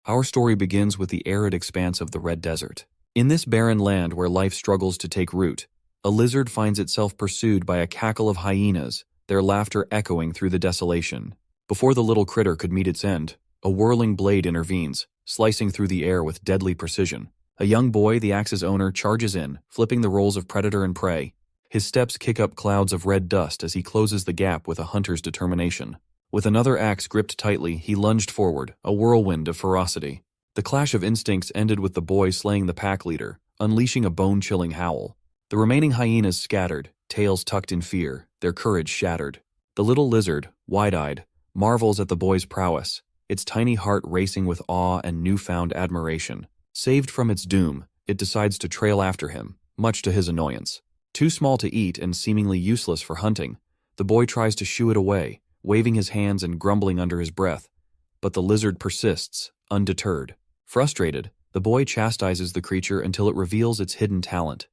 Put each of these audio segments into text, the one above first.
Our story begins with the arid expanse of the Red Desert. In this barren land where life struggles to take root, a lizard finds itself pursued by a cackle of hyenas, their laughter echoing through the desolation. Before the little critter could meet its end, a whirling blade intervenes, slicing through the air with deadly precision. A young boy, the axe's owner, charges in, flipping the roles of predator and prey. His steps kick up clouds of red dust as he closes the gap with a hunter's determination. With another axe gripped tightly, he lunged forward, a whirlwind of ferocity. The clash of instincts ended with the boy slaying the pack leader, unleashing a bone-chilling howl. The remaining hyenas scattered, tails tucked in fear, their courage shattered. The little lizard, wide-eyed, marvels at the boy's prowess, its tiny heart racing with awe and newfound admiration. Saved from its doom, it decides to trail after him, much to his annoyance. Too small to eat and seemingly useless for hunting, the boy tries to shoo it away, waving his hands and grumbling under his breath. But the lizard persists, undeterred. Frustrated, the boy chastises the creature until it reveals its hidden talent.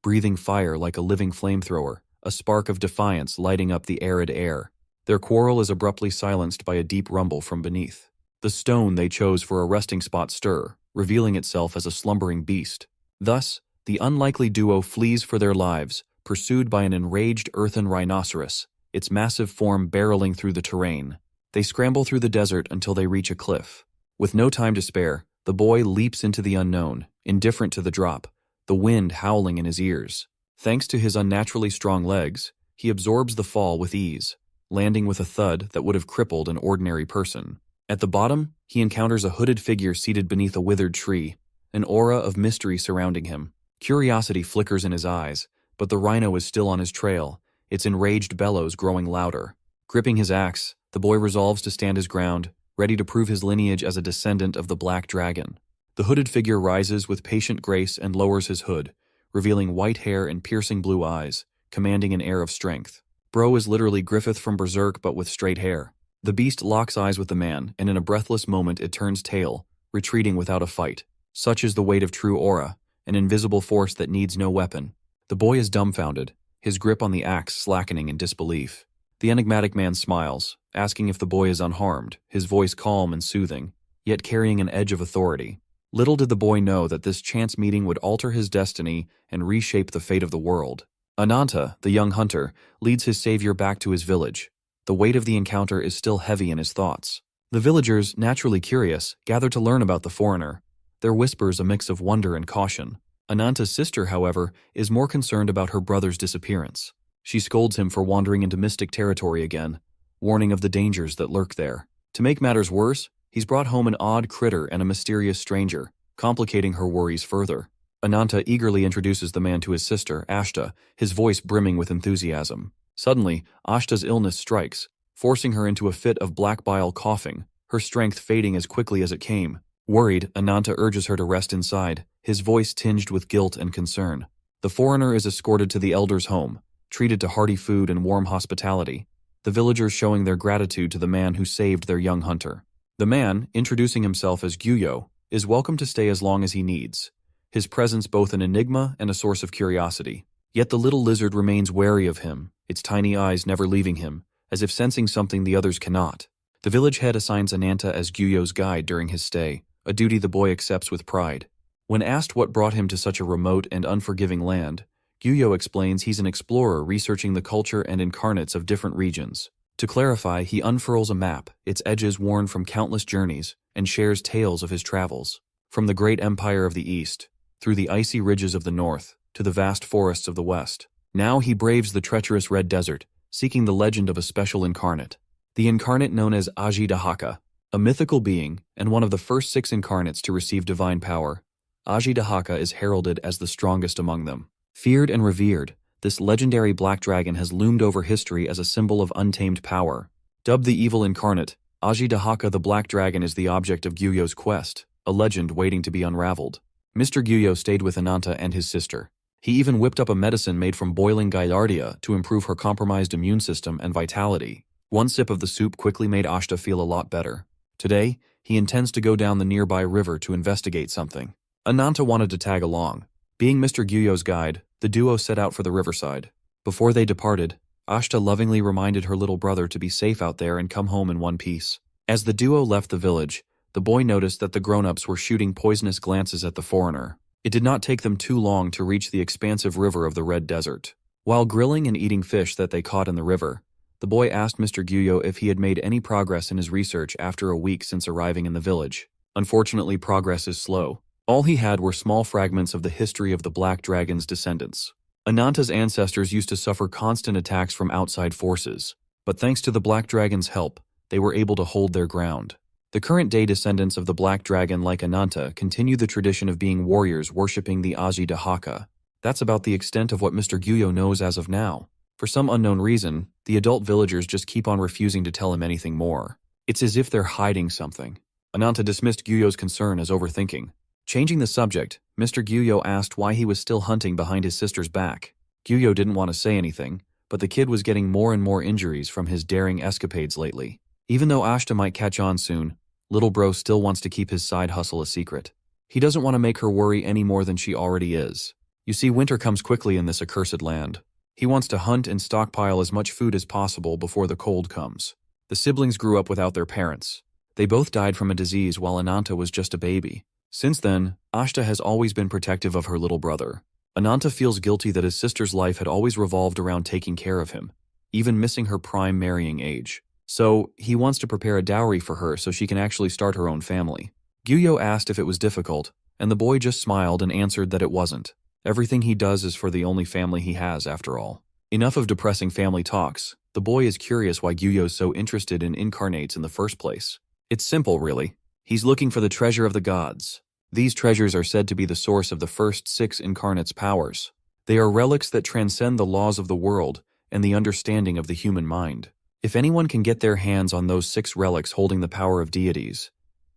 Breathing fire like a living flamethrower, a spark of defiance lighting up the arid air. Their quarrel is abruptly silenced by a deep rumble from beneath. The stone they chose for a resting spot stir, revealing itself as a slumbering beast. Thus, the unlikely duo flees for their lives, pursued by an enraged earthen rhinoceros, its massive form barreling through the terrain. They scramble through the desert until they reach a cliff. With no time to spare, the boy leaps into the unknown, indifferent to the drop, the wind howling in his ears. Thanks to his unnaturally strong legs, he absorbs the fall with ease, landing with a thud that would have crippled an ordinary person. At the bottom, he encounters a hooded figure seated beneath a withered tree, an aura of mystery surrounding him. Curiosity flickers in his eyes, but the rhino is still on his trail, its enraged bellows growing louder. Gripping his axe, the boy resolves to stand his ground, ready to prove his lineage as a descendant of the Black Dragon. The hooded figure rises with patient grace and lowers his hood, revealing white hair and piercing blue eyes, commanding an air of strength. Bro is literally Griffith from Berserk but with straight hair. The beast locks eyes with the man, and in a breathless moment it turns tail, retreating without a fight. Such is the weight of true aura, an invisible force that needs no weapon. The boy is dumbfounded, his grip on the axe slackening in disbelief. The enigmatic man smiles, asking if the boy is unharmed, his voice calm and soothing, yet carrying an edge of authority. Little did the boy know that this chance meeting would alter his destiny and reshape the fate of the world. Ananta, the young hunter, leads his savior back to his village. The weight of the encounter is still heavy in his thoughts. The villagers, naturally curious, gather to learn about the foreigner, their whispers a mix of wonder and caution. Ananta's sister, however, is more concerned about her brother's disappearance. She scolds him for wandering into mystic territory again, warning of the dangers that lurk there. To make matters worse, he's brought home an odd critter and a mysterious stranger, complicating her worries further. Ananta eagerly introduces the man to his sister, Ashta, his voice brimming with enthusiasm. Suddenly, Ashta's illness strikes, forcing her into a fit of black bile coughing, her strength fading as quickly as it came. Worried, Ananta urges her to rest inside, his voice tinged with guilt and concern. The foreigner is escorted to the elder's home, treated to hearty food and warm hospitality, the villagers showing their gratitude to the man who saved their young hunter. The man, introducing himself as Gyuyo, is welcome to stay as long as he needs, his presence both an enigma and a source of curiosity. Yet the little lizard remains wary of him, its tiny eyes never leaving him, as if sensing something the others cannot. The village head assigns Ananta as Gyuyo's guide during his stay, a duty the boy accepts with pride. When asked what brought him to such a remote and unforgiving land, Gyuyo explains he's an explorer researching the culture and incarnates of different regions. To clarify, he unfurls a map, its edges worn from countless journeys, and shares tales of his travels. From the great empire of the east, through the icy ridges of the north, to the vast forests of the west. Now he braves the treacherous Red Desert, seeking the legend of a special incarnate. The incarnate known as Ajidahaka, a mythical being and one of the first 6 incarnates to receive divine power. Ajidahaka is heralded as the strongest among them. Feared and revered, this legendary black dragon has loomed over history as a symbol of untamed power. Dubbed the evil incarnate, Ajidahaka the black dragon is the object of Gyuyo's quest, a legend waiting to be unraveled. Mr. Gyuyo stayed with Ananta and his sister. He even whipped up a medicine made from boiling Gaillardia to improve her compromised immune system and vitality. One sip of the soup quickly made Ashta feel a lot better. Today, he intends to go down the nearby river to investigate something. Ananta wanted to tag along. Being Mr. Gyuyo's guide, the duo set out for the riverside. Before they departed, Ashta lovingly reminded her little brother to be safe out there and come home in one piece. As the duo left the village, the boy noticed that the grown-ups were shooting poisonous glances at the foreigner. It did not take them too long to reach the expansive river of the Red Desert. While grilling and eating fish that they caught in the river, the boy asked Mr. Guyo if he had made any progress in his research after a week since arriving in the village. Unfortunately, progress is slow. All he had were small fragments of the history of the Black Dragon's descendants. Ananta's ancestors used to suffer constant attacks from outside forces, but thanks to the Black Dragon's help, they were able to hold their ground. The current-day descendants of the Black Dragon, like Ananta, continue the tradition of being warriors worshipping the Aji Dahaka. That's about the extent of what Mr. Guyo knows as of now. For some unknown reason, the adult villagers just keep on refusing to tell him anything more. It's as if they're hiding something. Ananta dismissed Guyo's concern as overthinking. Changing the subject, Mr. Guyo asked why he was still hunting behind his sister's back. Guyo didn't want to say anything, but the kid was getting more and more injuries from his daring escapades lately. Even though Ashta might catch on soon, little bro still wants to keep his side hustle a secret. He doesn't want to make her worry any more than she already is. You see, winter comes quickly in this accursed land. He wants to hunt and stockpile as much food as possible before the cold comes. The siblings grew up without their parents. They both died from a disease while Ananta was just a baby. Since then, Ashta has always been protective of her little brother. Ananta feels guilty that his sister's life had always revolved around taking care of him, even missing her prime marrying age. So, he wants to prepare a dowry for her so she can actually start her own family. Guyo asked if it was difficult, and the boy just smiled and answered that it wasn't. Everything he does is for the only family he has, after all. Enough of depressing family talks. The boy is curious why Guyo's so interested in incarnates in the first place. It's simple, really. He's looking for the treasure of the gods. These treasures are said to be the source of the first 6 incarnates' powers. They are relics that transcend the laws of the world and the understanding of the human mind. If anyone can get their hands on those 6 relics holding the power of deities,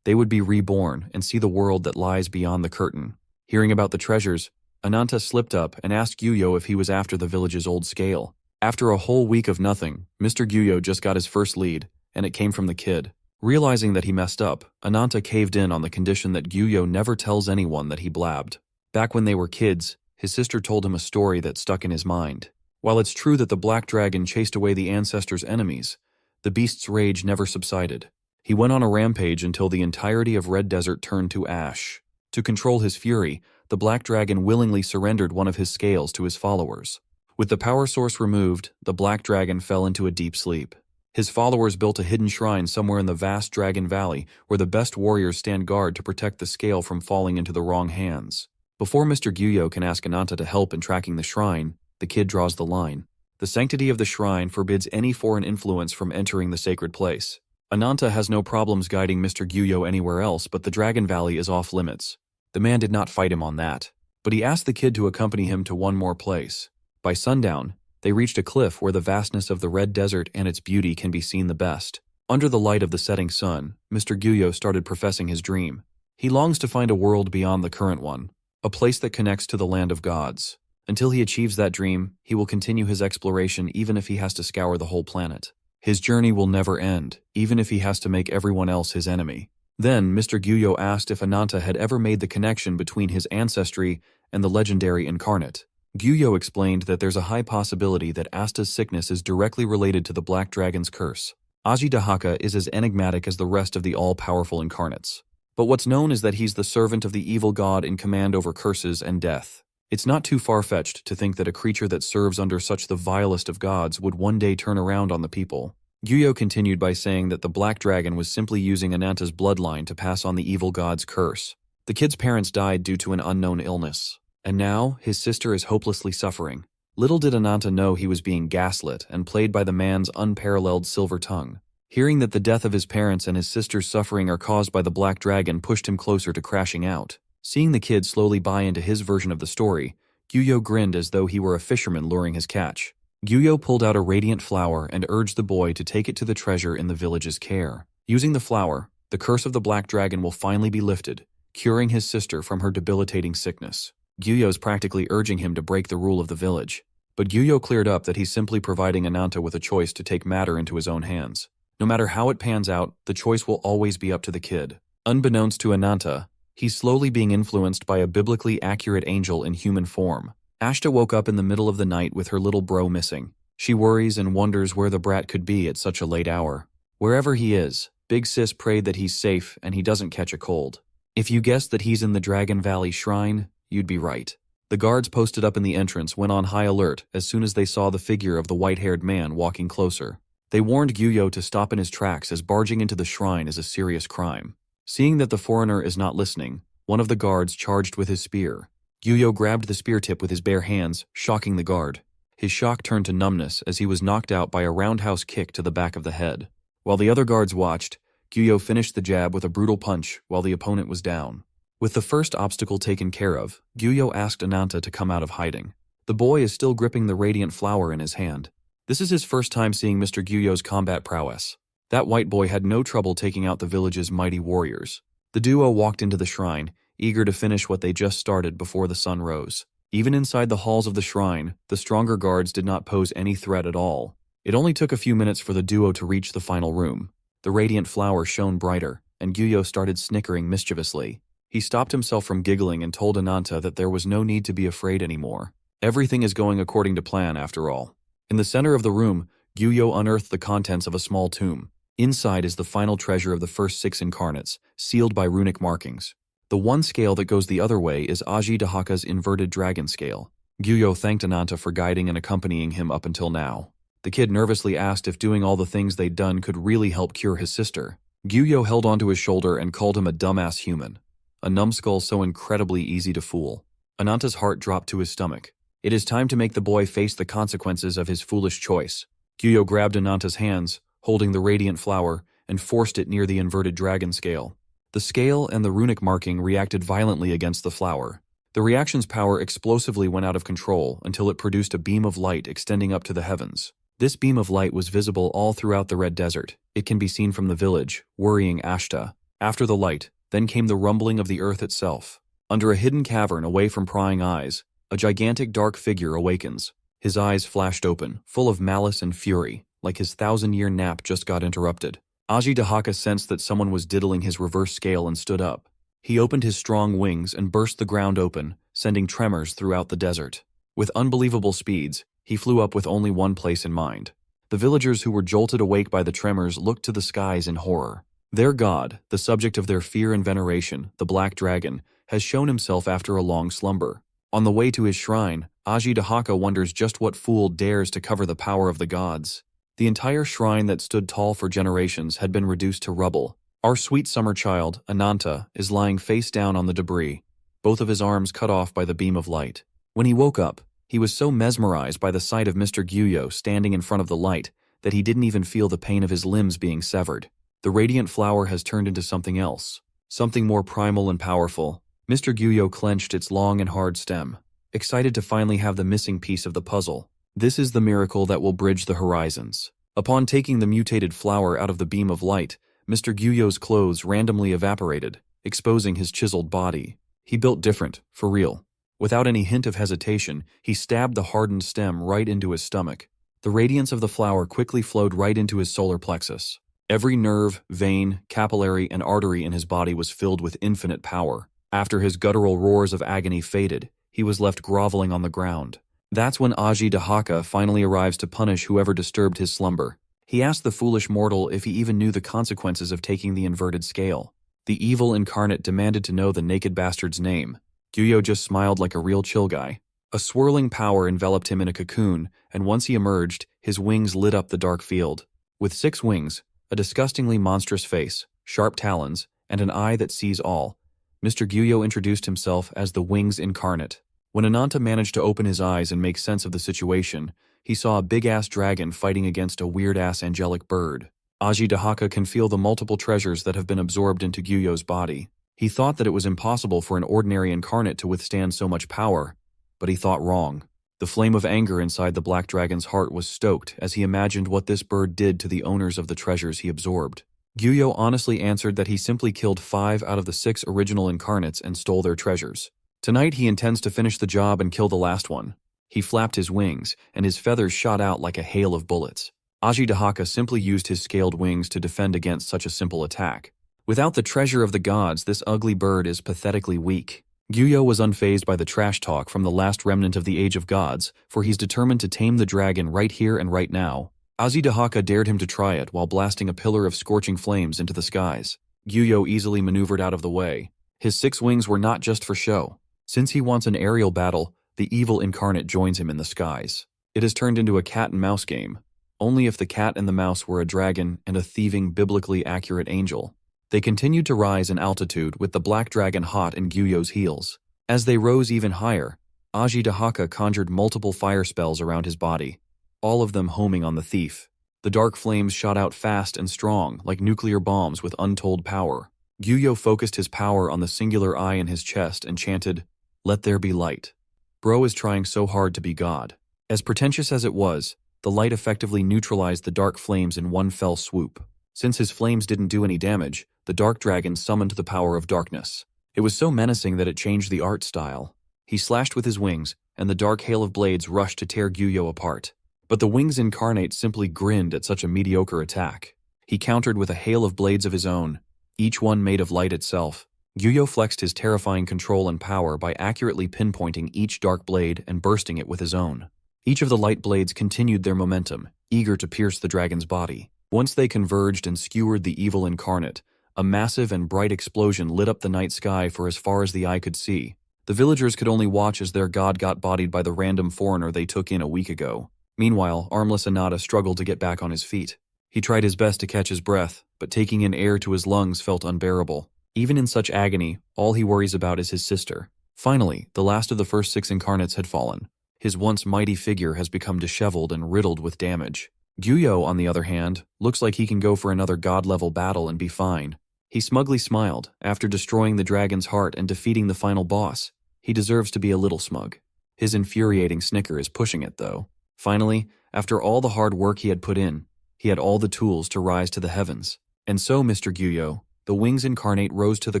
they would be reborn and see the world that lies beyond the curtain. Hearing about the treasures, Ananta slipped up and asked Guyo if he was after the village's old scale. After a whole week of nothing, Mr. Guyo just got his first lead, and it came from the kid. Realizing that he messed up, Ananta caved in on the condition that Guyo never tells anyone that he blabbed. Back when they were kids, his sister told him a story that stuck in his mind. While it's true that the Black Dragon chased away the ancestors' enemies, the beast's rage never subsided. He went on a rampage until the entirety of Red Desert turned to ash. To control his fury, the Black Dragon willingly surrendered one of his scales to his followers. With the power source removed, the Black Dragon fell into a deep sleep. His followers built a hidden shrine somewhere in the vast Dragon Valley where the best warriors stand guard to protect the scale from falling into the wrong hands. Before Mr. Guyo can ask Ananta to help in tracking the shrine, the kid draws the line. The sanctity of the shrine forbids any foreign influence from entering the sacred place. Ananta has no problems guiding Mr. Guyo anywhere else, but the Dragon Valley is off limits. The man did not fight him on that, but he asked the kid to accompany him to one more place. By sundown, they reached a cliff where the vastness of the Red Desert and its beauty can be seen the best. Under the light of the setting sun, Mr. Guyo started professing his dream. He longs to find a world beyond the current one, a place that connects to the land of gods. Until he achieves that dream, he will continue his exploration even if he has to scour the whole planet. His journey will never end, even if he has to make everyone else his enemy. Then, Mr. Guyo asked if Ananta had ever made the connection between his ancestry and the legendary incarnate. Guyo explained that there's a high possibility that Asta's sickness is directly related to the Black Dragon's curse. Aji Dahaka is as enigmatic as the rest of the all-powerful incarnates. But what's known is that he's the servant of the evil god in command over curses and death. It's not too far-fetched to think that a creature that serves under such the vilest of gods would one day turn around on the people. Guyo continued by saying that the Black Dragon was simply using Ananta's bloodline to pass on the evil god's curse. The kid's parents died due to an unknown illness, and now his sister is hopelessly suffering. Little did Ananta know he was being gaslit and played by the man's unparalleled silver tongue. Hearing that the death of his parents and his sister's suffering are caused by the Black Dragon pushed him closer to crashing out. Seeing the kid slowly buy into his version of the story, Guyo grinned as though he were a fisherman luring his catch. Guyo pulled out a radiant flower and urged the boy to take it to the treasure in the village's care. Using the flower, the curse of the Black Dragon will finally be lifted, curing his sister from her debilitating sickness. Guyo's practically urging him to break the rule of the village. But Guyo cleared up that he's simply providing Ananta with a choice to take matter into his own hands. No matter how it pans out, the choice will always be up to the kid. Unbeknownst to Ananta, he's slowly being influenced by a biblically accurate angel in human form. Ashta woke up in the middle of the night with her little bro missing. She worries and wonders where the brat could be at such a late hour. Wherever he is, Big Sis prayed that he's safe and he doesn't catch a cold. If you guessed that he's in the Dragon Valley Shrine, you'd be right. The guards posted up in the entrance went on high alert as soon as they saw the figure of the white-haired man walking closer. They warned Gyuyo to stop in his tracks as barging into the shrine is a serious crime. Seeing that the foreigner is not listening, one of the guards charged with his spear. Gyuyo grabbed the spear tip with his bare hands, shocking the guard. His shock turned to numbness as he was knocked out by a roundhouse kick to the back of the head. While the other guards watched, Gyuyo finished the jab with a brutal punch while the opponent was down. With the first obstacle taken care of, Gyuyo asked Ananta to come out of hiding. The boy is still gripping the radiant flower in his hand. This is his first time seeing Mr. Gyuyo's combat prowess. That white boy had no trouble taking out the village's mighty warriors. The duo walked into the shrine, eager to finish what they just started before the sun rose. Even inside the halls of the shrine, the stronger guards did not pose any threat at all. It only took a few minutes for the duo to reach the final room. The radiant flower shone brighter, and Gyuyo started snickering mischievously. He stopped himself from giggling and told Ananta that there was no need to be afraid anymore. Everything is going according to plan after all. In the center of the room, Gyuyo unearthed the contents of a small tomb. Inside is the final treasure of the first 6 incarnates, sealed by runic markings. The one scale that goes the other way is Aji Dahaka's inverted dragon scale. Gyuyo thanked Ananta for guiding and accompanying him up until now. The kid nervously asked if doing all the things they'd done could really help cure his sister. Gyuyo held onto his shoulder and called him a dumbass human. A numbskull so incredibly easy to fool. Ananta's heart dropped to his stomach. It is time to make the boy face the consequences of his foolish choice. Gyuyo grabbed Ananta's hands, holding the radiant flower, and forced it near the inverted dragon scale. The scale and the runic marking reacted violently against the flower. The reaction's power explosively went out of control until it produced a beam of light extending up to the heavens. This beam of light was visible all throughout the Red Desert. It can be seen from the village, worrying Ashta. After the light, then came the rumbling of the earth itself. Under a hidden cavern away from prying eyes, a gigantic dark figure awakens. His eyes flashed open, full of malice and fury, like his 1,000-year nap just got interrupted. Aji Dahaka sensed that someone was diddling his reverse scale and stood up. He opened his strong wings and burst the ground open, sending tremors throughout the desert. With unbelievable speeds, he flew up with only one place in mind. The villagers who were jolted awake by the tremors looked to the skies in horror. Their god, the subject of their fear and veneration, the Black Dragon, has shown himself after a long slumber. On the way to his shrine, Aji Dahaka wonders just what fool dares to cover the power of the gods. The entire shrine that stood tall for generations had been reduced to rubble. Our sweet summer child, Ananta, is lying face down on the debris, both of his arms cut off by the beam of light. When he woke up, he was so mesmerized by the sight of Mr. Gyuyo standing in front of the light that he didn't even feel the pain of his limbs being severed. The radiant flower has turned into something else, something more primal and powerful. Mr. Gyuyo clenched its long and hard stem, excited to finally have the missing piece of the puzzle. This is the miracle that will bridge the horizons. Upon taking the mutated flower out of the beam of light, Mr. Gyuyo's clothes randomly evaporated, exposing his chiseled body. He built different, for real. Without any hint of hesitation, he stabbed the hardened stem right into his stomach. The radiance of the flower quickly flowed right into his solar plexus. Every nerve, vein, capillary, and artery in his body was filled with infinite power. After his guttural roars of agony faded, he was left groveling on the ground. That's when Aji Dahaka finally arrives to punish whoever disturbed his slumber. He asked the foolish mortal if he even knew the consequences of taking the inverted scale. The evil incarnate demanded to know the naked bastard's name. Gyuyo just smiled like a real chill guy. A swirling power enveloped him in a cocoon, and once he emerged, his wings lit up the dark field. With 6 wings, a disgustingly monstrous face, sharp talons, and an eye that sees all, Mr. Gyuyo introduced himself as the Wings Incarnate. When Ananta managed to open his eyes and make sense of the situation, he saw a big-ass dragon fighting against a weird-ass angelic bird. Aji Dahaka can feel the multiple treasures that have been absorbed into Gyuyo's body. He thought that it was impossible for an ordinary incarnate to withstand so much power, but he thought wrong. The flame of anger inside the black dragon's heart was stoked as he imagined what this bird did to the owners of the treasures he absorbed. Gyuyo honestly answered that he simply killed 5 out of the 6 original incarnates and stole their treasures. Tonight he intends to finish the job and kill the last one. He flapped his wings, and his feathers shot out like a hail of bullets. Aji Dahaka simply used his scaled wings to defend against such a simple attack. Without the treasure of the gods, this ugly bird is pathetically weak. Gyuyo was unfazed by the trash talk from the last remnant of the Age of Gods, for he's determined to tame the dragon right here and right now. Azidahaka dared him to try it while blasting a pillar of scorching flames into the skies. Gyuyo easily maneuvered out of the way. His 6 wings were not just for show. Since he wants an aerial battle, the evil incarnate joins him in the skies. It has turned into a cat-and-mouse game. Only if the cat and the mouse were a dragon and a thieving, biblically accurate angel. They continued to rise in altitude with the black dragon hot in Gyuyo's heels. As they rose even higher, Azidahaka conjured multiple fire spells around his body, all of them homing on the thief. The dark flames shot out fast and strong, like nuclear bombs with untold power. Gyuyo focused his power on the singular eye in his chest and chanted, "Let there be light." Bro is trying so hard to be God. As pretentious as it was, the light effectively neutralized the dark flames in one fell swoop. Since his flames didn't do any damage, the dark dragon summoned the power of darkness. It was so menacing that it changed the art style. He slashed with his wings, and the dark hail of blades rushed to tear Gyuyo apart. But the wings incarnate simply grinned at such a mediocre attack. He countered with a hail of blades of his own, each one made of light itself. Gyuyo flexed his terrifying control and power by accurately pinpointing each dark blade and bursting it with his own. Each of the light blades continued their momentum, eager to pierce the dragon's body. Once they converged and skewered the evil incarnate, a massive and bright explosion lit up the night sky for as far as the eye could see. The villagers could only watch as their god got bodied by the random foreigner they took in a week ago. Meanwhile, armless Anata struggled to get back on his feet. He tried his best to catch his breath, but taking in air to his lungs felt unbearable. Even in such agony, all he worries about is his sister. Finally, the last of the first 6 incarnates had fallen. His once mighty figure has become disheveled and riddled with damage. Gyuyo, on the other hand, looks like he can go for another god-level battle and be fine. He smugly smiled after destroying the dragon's heart and defeating the final boss. He deserves to be a little smug. His infuriating snicker is pushing it, though. Finally, after all the hard work he had put in, he had all the tools to rise to the heavens. And so, Mr. Gyuyo, the wings incarnate rose to the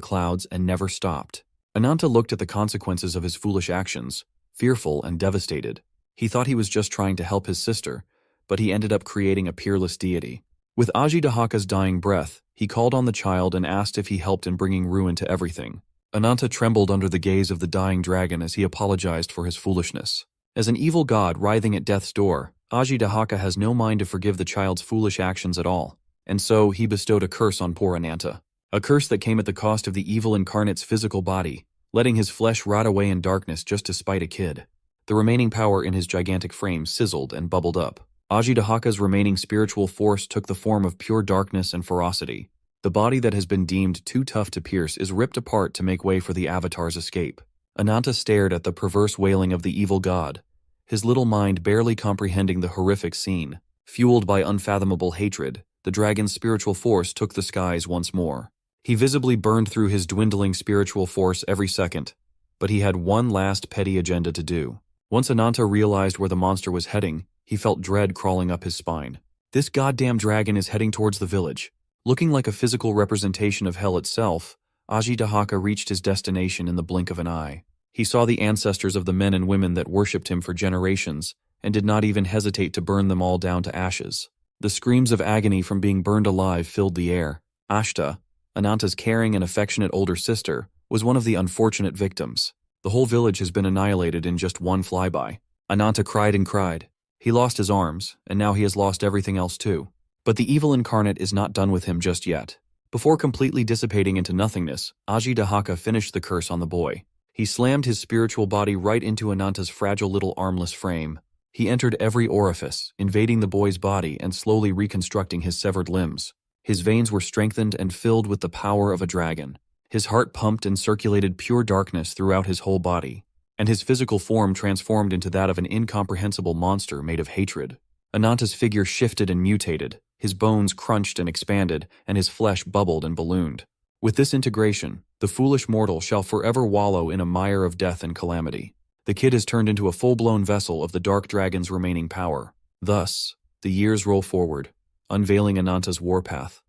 clouds and never stopped. Ananta looked at the consequences of his foolish actions, fearful and devastated. He thought he was just trying to help his sister, but he ended up creating a peerless deity. With Azidahaka's dying breath, he called on the child and asked if he helped in bringing ruin to everything. Ananta trembled under the gaze of the dying dragon as he apologized for his foolishness. As an evil god writhing at death's door, Azidahaka has no mind to forgive the child's foolish actions at all, and so he bestowed a curse on poor Ananta. A curse that came at the cost of the evil incarnate's physical body, letting his flesh rot away in darkness just to spite a kid. The remaining power in his gigantic frame sizzled and bubbled up. Azidahaka's remaining spiritual force took the form of pure darkness and ferocity. The body that has been deemed too tough to pierce is ripped apart to make way for the Avatar's escape. Ananta stared at the perverse wailing of the evil god, his little mind barely comprehending the horrific scene. Fueled by unfathomable hatred, the dragon's spiritual force took the skies once more. He visibly burned through his dwindling spiritual force every second, but he had one last petty agenda to do. Once Ananta realized where the monster was heading, he felt dread crawling up his spine. This goddamn dragon is heading towards the village. Looking like a physical representation of hell itself, Azidahaka reached his destination in the blink of an eye. He saw the ancestors of the men and women that worshipped him for generations, and did not even hesitate to burn them all down to ashes. The screams of agony from being burned alive filled the air. Ashta, Ananta's caring and affectionate older sister, was one of the unfortunate victims. The whole village has been annihilated in just one flyby. Ananta cried and cried. He lost his arms, and now he has lost everything else too. But the evil incarnate is not done with him just yet. Before completely dissipating into nothingness, Azidahaka finished the curse on the boy. He slammed his spiritual body right into Ananta's fragile little armless frame. He entered every orifice, invading the boy's body and slowly reconstructing his severed limbs. His veins were strengthened and filled with the power of a dragon. His heart pumped and circulated pure darkness throughout his whole body, and his physical form transformed into that of an incomprehensible monster made of hatred. Ananta's figure shifted and mutated, his bones crunched and expanded, and his flesh bubbled and ballooned. With this integration, the foolish mortal shall forever wallow in a mire of death and calamity. The kid has turned into a full-blown vessel of the dark dragon's remaining power. Thus, the years roll forward, unveiling Ananta's warpath,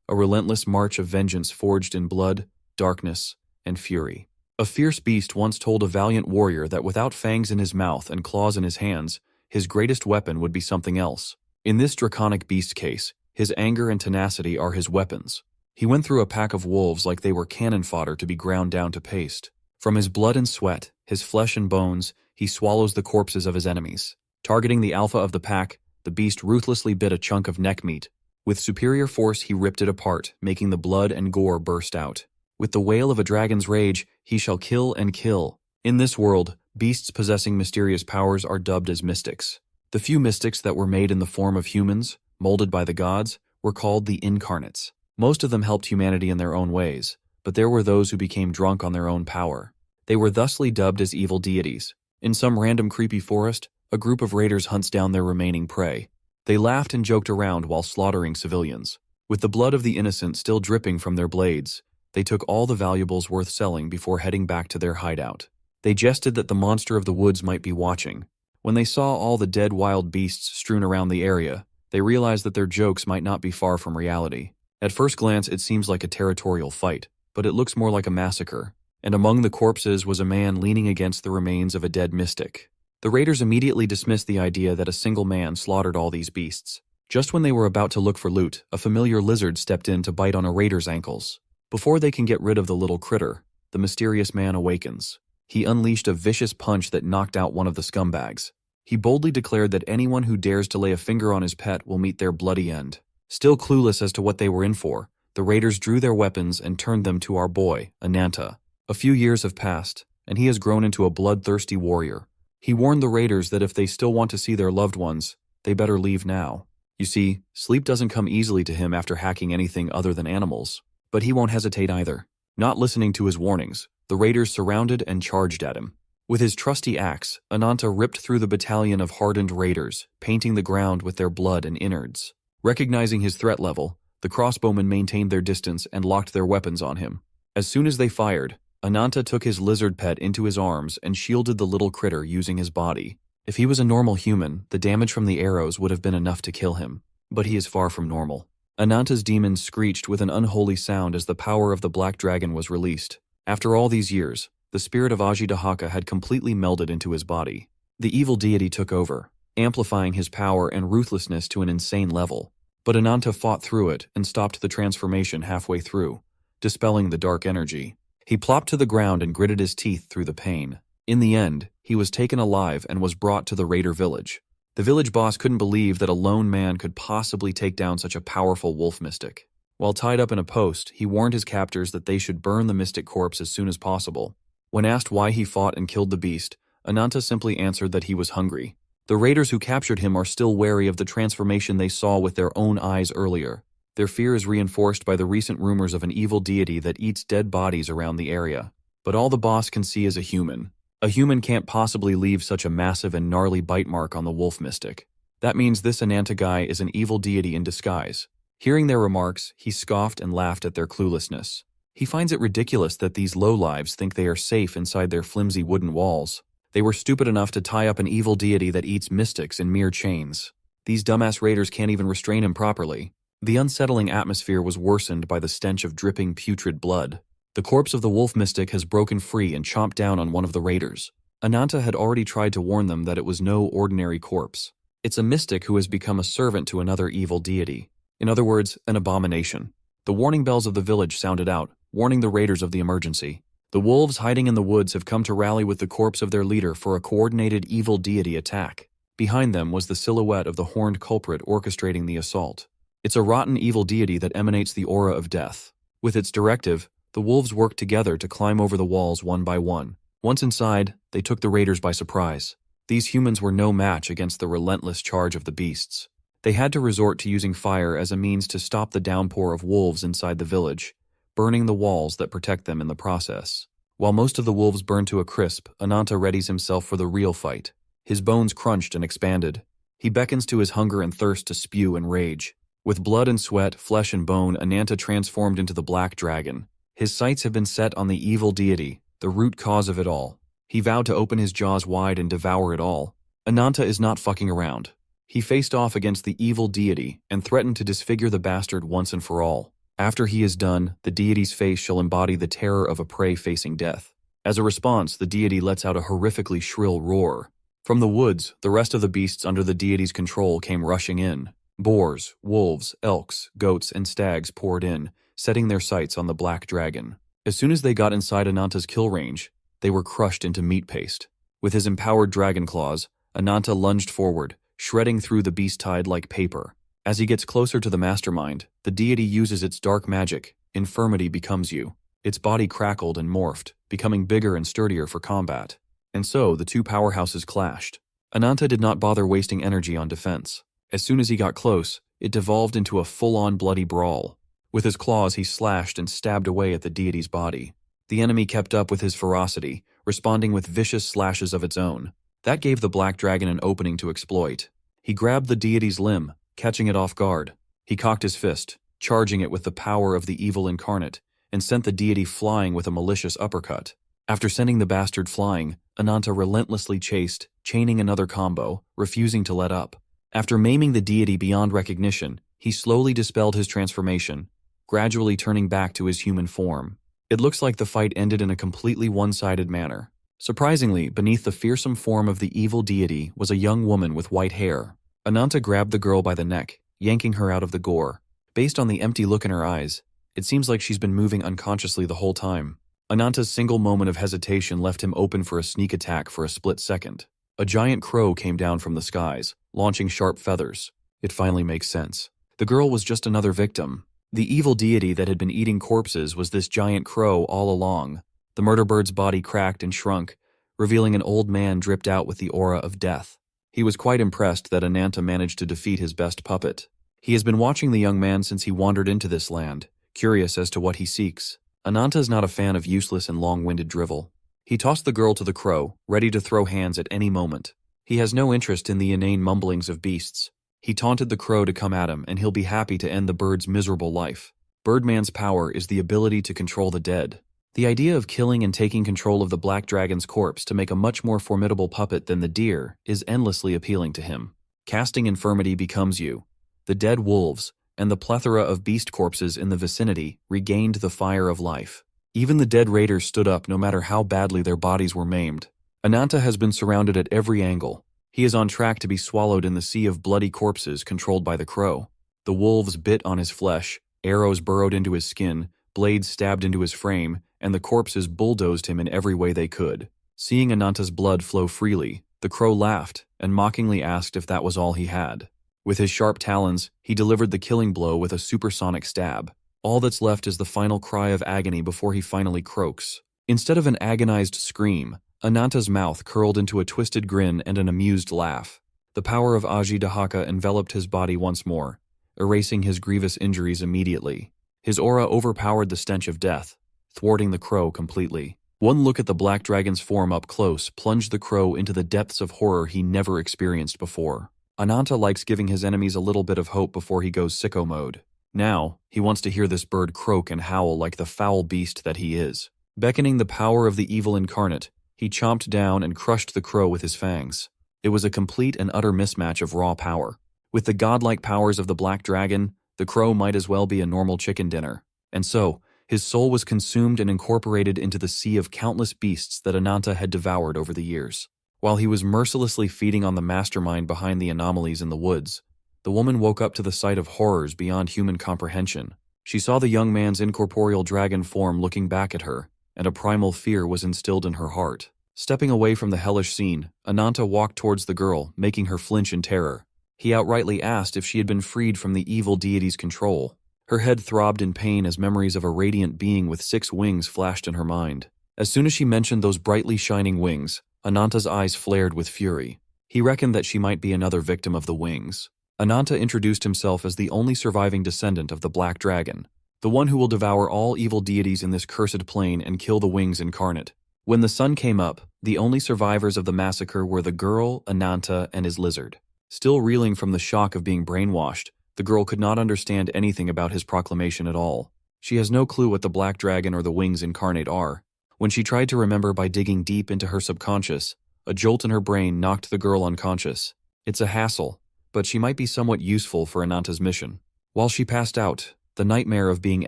a relentless march of vengeance forged in blood, darkness, and fury. A fierce beast once told a valiant warrior that without fangs in his mouth and claws in his hands, his greatest weapon would be something else. In this draconic beast case, his anger and tenacity are his weapons. He went through a pack of wolves like they were cannon fodder to be ground down to paste. From his blood and sweat, his flesh and bones, he swallows the corpses of his enemies. Targeting the alpha of the pack, the beast ruthlessly bit a chunk of neck meat. With superior force, he ripped it apart, making the blood and gore burst out. With the wail of a dragon's rage, he shall kill and kill. In this world, beasts possessing mysterious powers are dubbed as mystics. The few mystics that were made in the form of humans, molded by the gods, were called the incarnates. Most of them helped humanity in their own ways, but there were those who became drunk on their own power. They were thusly dubbed as evil deities. In some random creepy forest, a group of raiders hunts down their remaining prey. They laughed and joked around while slaughtering civilians. With the blood of the innocent still dripping from their blades, they took all the valuables worth selling before heading back to their hideout. They jested that the monster of the woods might be watching. When they saw all the dead wild beasts strewn around the area, they realized that their jokes might not be far from reality. At first glance, it seems like a territorial fight, but it looks more like a massacre. And among the corpses was a man leaning against the remains of a dead mystic. The raiders immediately dismissed the idea that a single man slaughtered all these beasts. Just when they were about to look for loot, a familiar lizard stepped in to bite on a raider's ankles. Before they can get rid of the little critter, the mysterious man awakens. He unleashed a vicious punch that knocked out one of the scumbags. He boldly declared that anyone who dares to lay a finger on his pet will meet their bloody end. Still clueless as to what they were in for, the raiders drew their weapons and turned them to our boy, Ananta. A few years have passed, and he has grown into a bloodthirsty warrior. He warned the raiders that if they still want to see their loved ones, they better leave now. You see, sleep doesn't come easily to him after hacking anything other than animals. But he won't hesitate either. Not listening to his warnings, the raiders surrounded and charged at him. With his trusty axe, Ananta ripped through the battalion of hardened raiders, painting the ground with their blood and innards. Recognizing his threat level, the crossbowmen maintained their distance and locked their weapons on him. As soon as they fired, Ananta took his lizard pet into his arms and shielded the little critter using his body. If he was a normal human, the damage from the arrows would have been enough to kill him. But he is far from normal. Ananta's demon screeched with an unholy sound as the power of the black dragon was released. After all these years, the spirit of Ajidahaka had completely melded into his body. The evil deity took over, amplifying his power and ruthlessness to an insane level. But Ananta fought through it and stopped the transformation halfway through, dispelling the dark energy. He plopped to the ground and gritted his teeth through the pain. In the end, he was taken alive and was brought to the raider village. The village boss couldn't believe that a lone man could possibly take down such a powerful wolf mystic. While tied up in a post, he warned his captors that they should burn the mystic corpse as soon as possible. When asked why he fought and killed the beast, Ananta simply answered that he was hungry. The raiders who captured him are still wary of the transformation they saw with their own eyes earlier. Their fear is reinforced by the recent rumors of an evil deity that eats dead bodies around the area. But all the boss can see is a human. A human can't possibly leave such a massive and gnarly bite mark on the wolf mystic. That means this Ananta guy is an evil deity in disguise. Hearing their remarks, he scoffed and laughed at their cluelessness. He finds it ridiculous that these lowlives think they are safe inside their flimsy wooden walls. They were stupid enough to tie up an evil deity that eats mystics in mere chains. These dumbass raiders can't even restrain him properly. The unsettling atmosphere was worsened by the stench of dripping putrid blood. The corpse of the wolf mystic has broken free and chomped down on one of the raiders. Ananta had already tried to warn them that it was no ordinary corpse. It's a mystic who has become a servant to another evil deity. In other words, an abomination. The warning bells of the village sounded out, warning the raiders of the emergency. The wolves hiding in the woods have come to rally with the corpse of their leader for a coordinated evil deity attack. Behind them was the silhouette of the horned culprit orchestrating the assault. It's a rotten evil deity that emanates the aura of death. With its directive, the wolves worked together to climb over the walls one by one. Once inside, they took the raiders by surprise. These humans were no match against the relentless charge of the beasts. They had to resort to using fire as a means to stop the downpour of wolves inside the village, burning the walls that protect them in the process. While most of the wolves burn to a crisp, Ananta readies himself for the real fight. His bones crunched and expanded. He beckons to his hunger and thirst to spew and rage. With blood and sweat, flesh and bone, Ananta transformed into the black dragon. His sights have been set on the evil deity, the root cause of it all. He vowed to open his jaws wide and devour it all. Ananta is not fucking around. He faced off against the evil deity and threatened to disfigure the bastard once and for all. After he is done, the deity's face shall embody the terror of a prey facing death. As a response, the deity lets out a horrifically shrill roar. From the woods, the rest of the beasts under the deity's control came rushing in. Boars, wolves, elks, goats, and stags poured in, setting their sights on the black dragon. As soon as they got inside Ananta's kill range, they were crushed into meat paste. With his empowered dragon claws, Ananta lunged forward, shredding through the beast tide like paper. As he gets closer to the mastermind, the deity uses its dark magic. Infirmity becomes you. Its body crackled and morphed, becoming bigger and sturdier for combat. And so, the two powerhouses clashed. Ananta did not bother wasting energy on defense. As soon as he got close, it devolved into a full-on bloody brawl. With his claws, he slashed and stabbed away at the deity's body. The enemy kept up with his ferocity, responding with vicious slashes of its own. That gave the black dragon an opening to exploit. He grabbed the deity's limb, catching it off guard. He cocked his fist, charging it with the power of the evil incarnate, and sent the deity flying with a malicious uppercut. After sending the bastard flying, Ananta relentlessly chased, chaining another combo, refusing to let up. After maiming the deity beyond recognition, he slowly dispelled his transformation, gradually turning back to his human form. It looks like the fight ended in a completely one-sided manner. Surprisingly, beneath the fearsome form of the evil deity was a young woman with white hair. Ananta grabbed the girl by the neck, yanking her out of the gore. Based on the empty look in her eyes, it seems like she's been moving unconsciously the whole time. Ananta's single moment of hesitation left him open for a sneak attack for a split second. A giant crow came down from the skies, launching sharp feathers. It finally makes sense. The girl was just another victim. The evil deity that had been eating corpses was this giant crow all along. The murder bird's body cracked and shrunk, revealing an old man dripped out with the aura of death. He was quite impressed that Ananta managed to defeat his best puppet. He has been watching the young man since he wandered into this land, curious as to what he seeks. Ananta is not a fan of useless and long-winded drivel. He tossed the girl to the crow, ready to throw hands at any moment. He has no interest in the inane mumblings of beasts. He taunted the crow to come at him, and he'll be happy to end the bird's miserable life. Birdman's power is the ability to control the dead. The idea of killing and taking control of the black dragon's corpse to make a much more formidable puppet than the deer is endlessly appealing to him. Casting infirmity becomes you. The dead wolves, and the plethora of beast corpses in the vicinity, regained the fire of life. Even the dead raiders stood up no matter how badly their bodies were maimed. Ananta has been surrounded at every angle. He is on track to be swallowed in the sea of bloody corpses controlled by the crow. The wolves bit on his flesh, arrows burrowed into his skin, blades stabbed into his frame, and the corpses bulldozed him in every way they could. Seeing Ananta's blood flow freely, the crow laughed and mockingly asked if that was all he had. With his sharp talons, he delivered the killing blow with a supersonic stab. All that's left is the final cry of agony before he finally croaks. Instead of an agonized scream, Ananta's mouth curled into a twisted grin and an amused laugh. The power of Ajidahaka enveloped his body once more, erasing his grievous injuries immediately. His aura overpowered the stench of death, thwarting the crow completely. One look at the black dragon's form up close plunged the crow into the depths of horror he never experienced before. Ananta likes giving his enemies a little bit of hope before he goes sicko mode. Now, he wants to hear this bird croak and howl like the foul beast that he is. Beckoning the power of the evil incarnate, he chomped down and crushed the crow with his fangs. It was a complete and utter mismatch of raw power. With the godlike powers of the black dragon, the crow might as well be a normal chicken dinner. And so, his soul was consumed and incorporated into the sea of countless beasts that Ananta had devoured over the years. While he was mercilessly feeding on the mastermind behind the anomalies in the woods, the woman woke up to the sight of horrors beyond human comprehension. She saw the young man's incorporeal dragon form looking back at her, and a primal fear was instilled in her heart. Stepping away from the hellish scene, Ananta walked towards the girl, making her flinch in terror. He outrightly asked if she had been freed from the evil deity's control. Her head throbbed in pain as memories of a radiant being with 6 wings flashed in her mind. As soon as she mentioned those brightly shining wings, Ananta's eyes flared with fury. He reckoned that she might be another victim of the wings. Ananta introduced himself as the only surviving descendant of the Black Dragon, the one who will devour all evil deities in this cursed plane and kill the wings incarnate. When the sun came up, the only survivors of the massacre were the girl, Ananta, and his lizard. Still reeling from the shock of being brainwashed, the girl could not understand anything about his proclamation at all. She has no clue what the Black Dragon or the wings incarnate are. When she tried to remember by digging deep into her subconscious, a jolt in her brain knocked the girl unconscious. It's a hassle, but she might be somewhat useful for Ananta's mission. While she passed out, the nightmare of being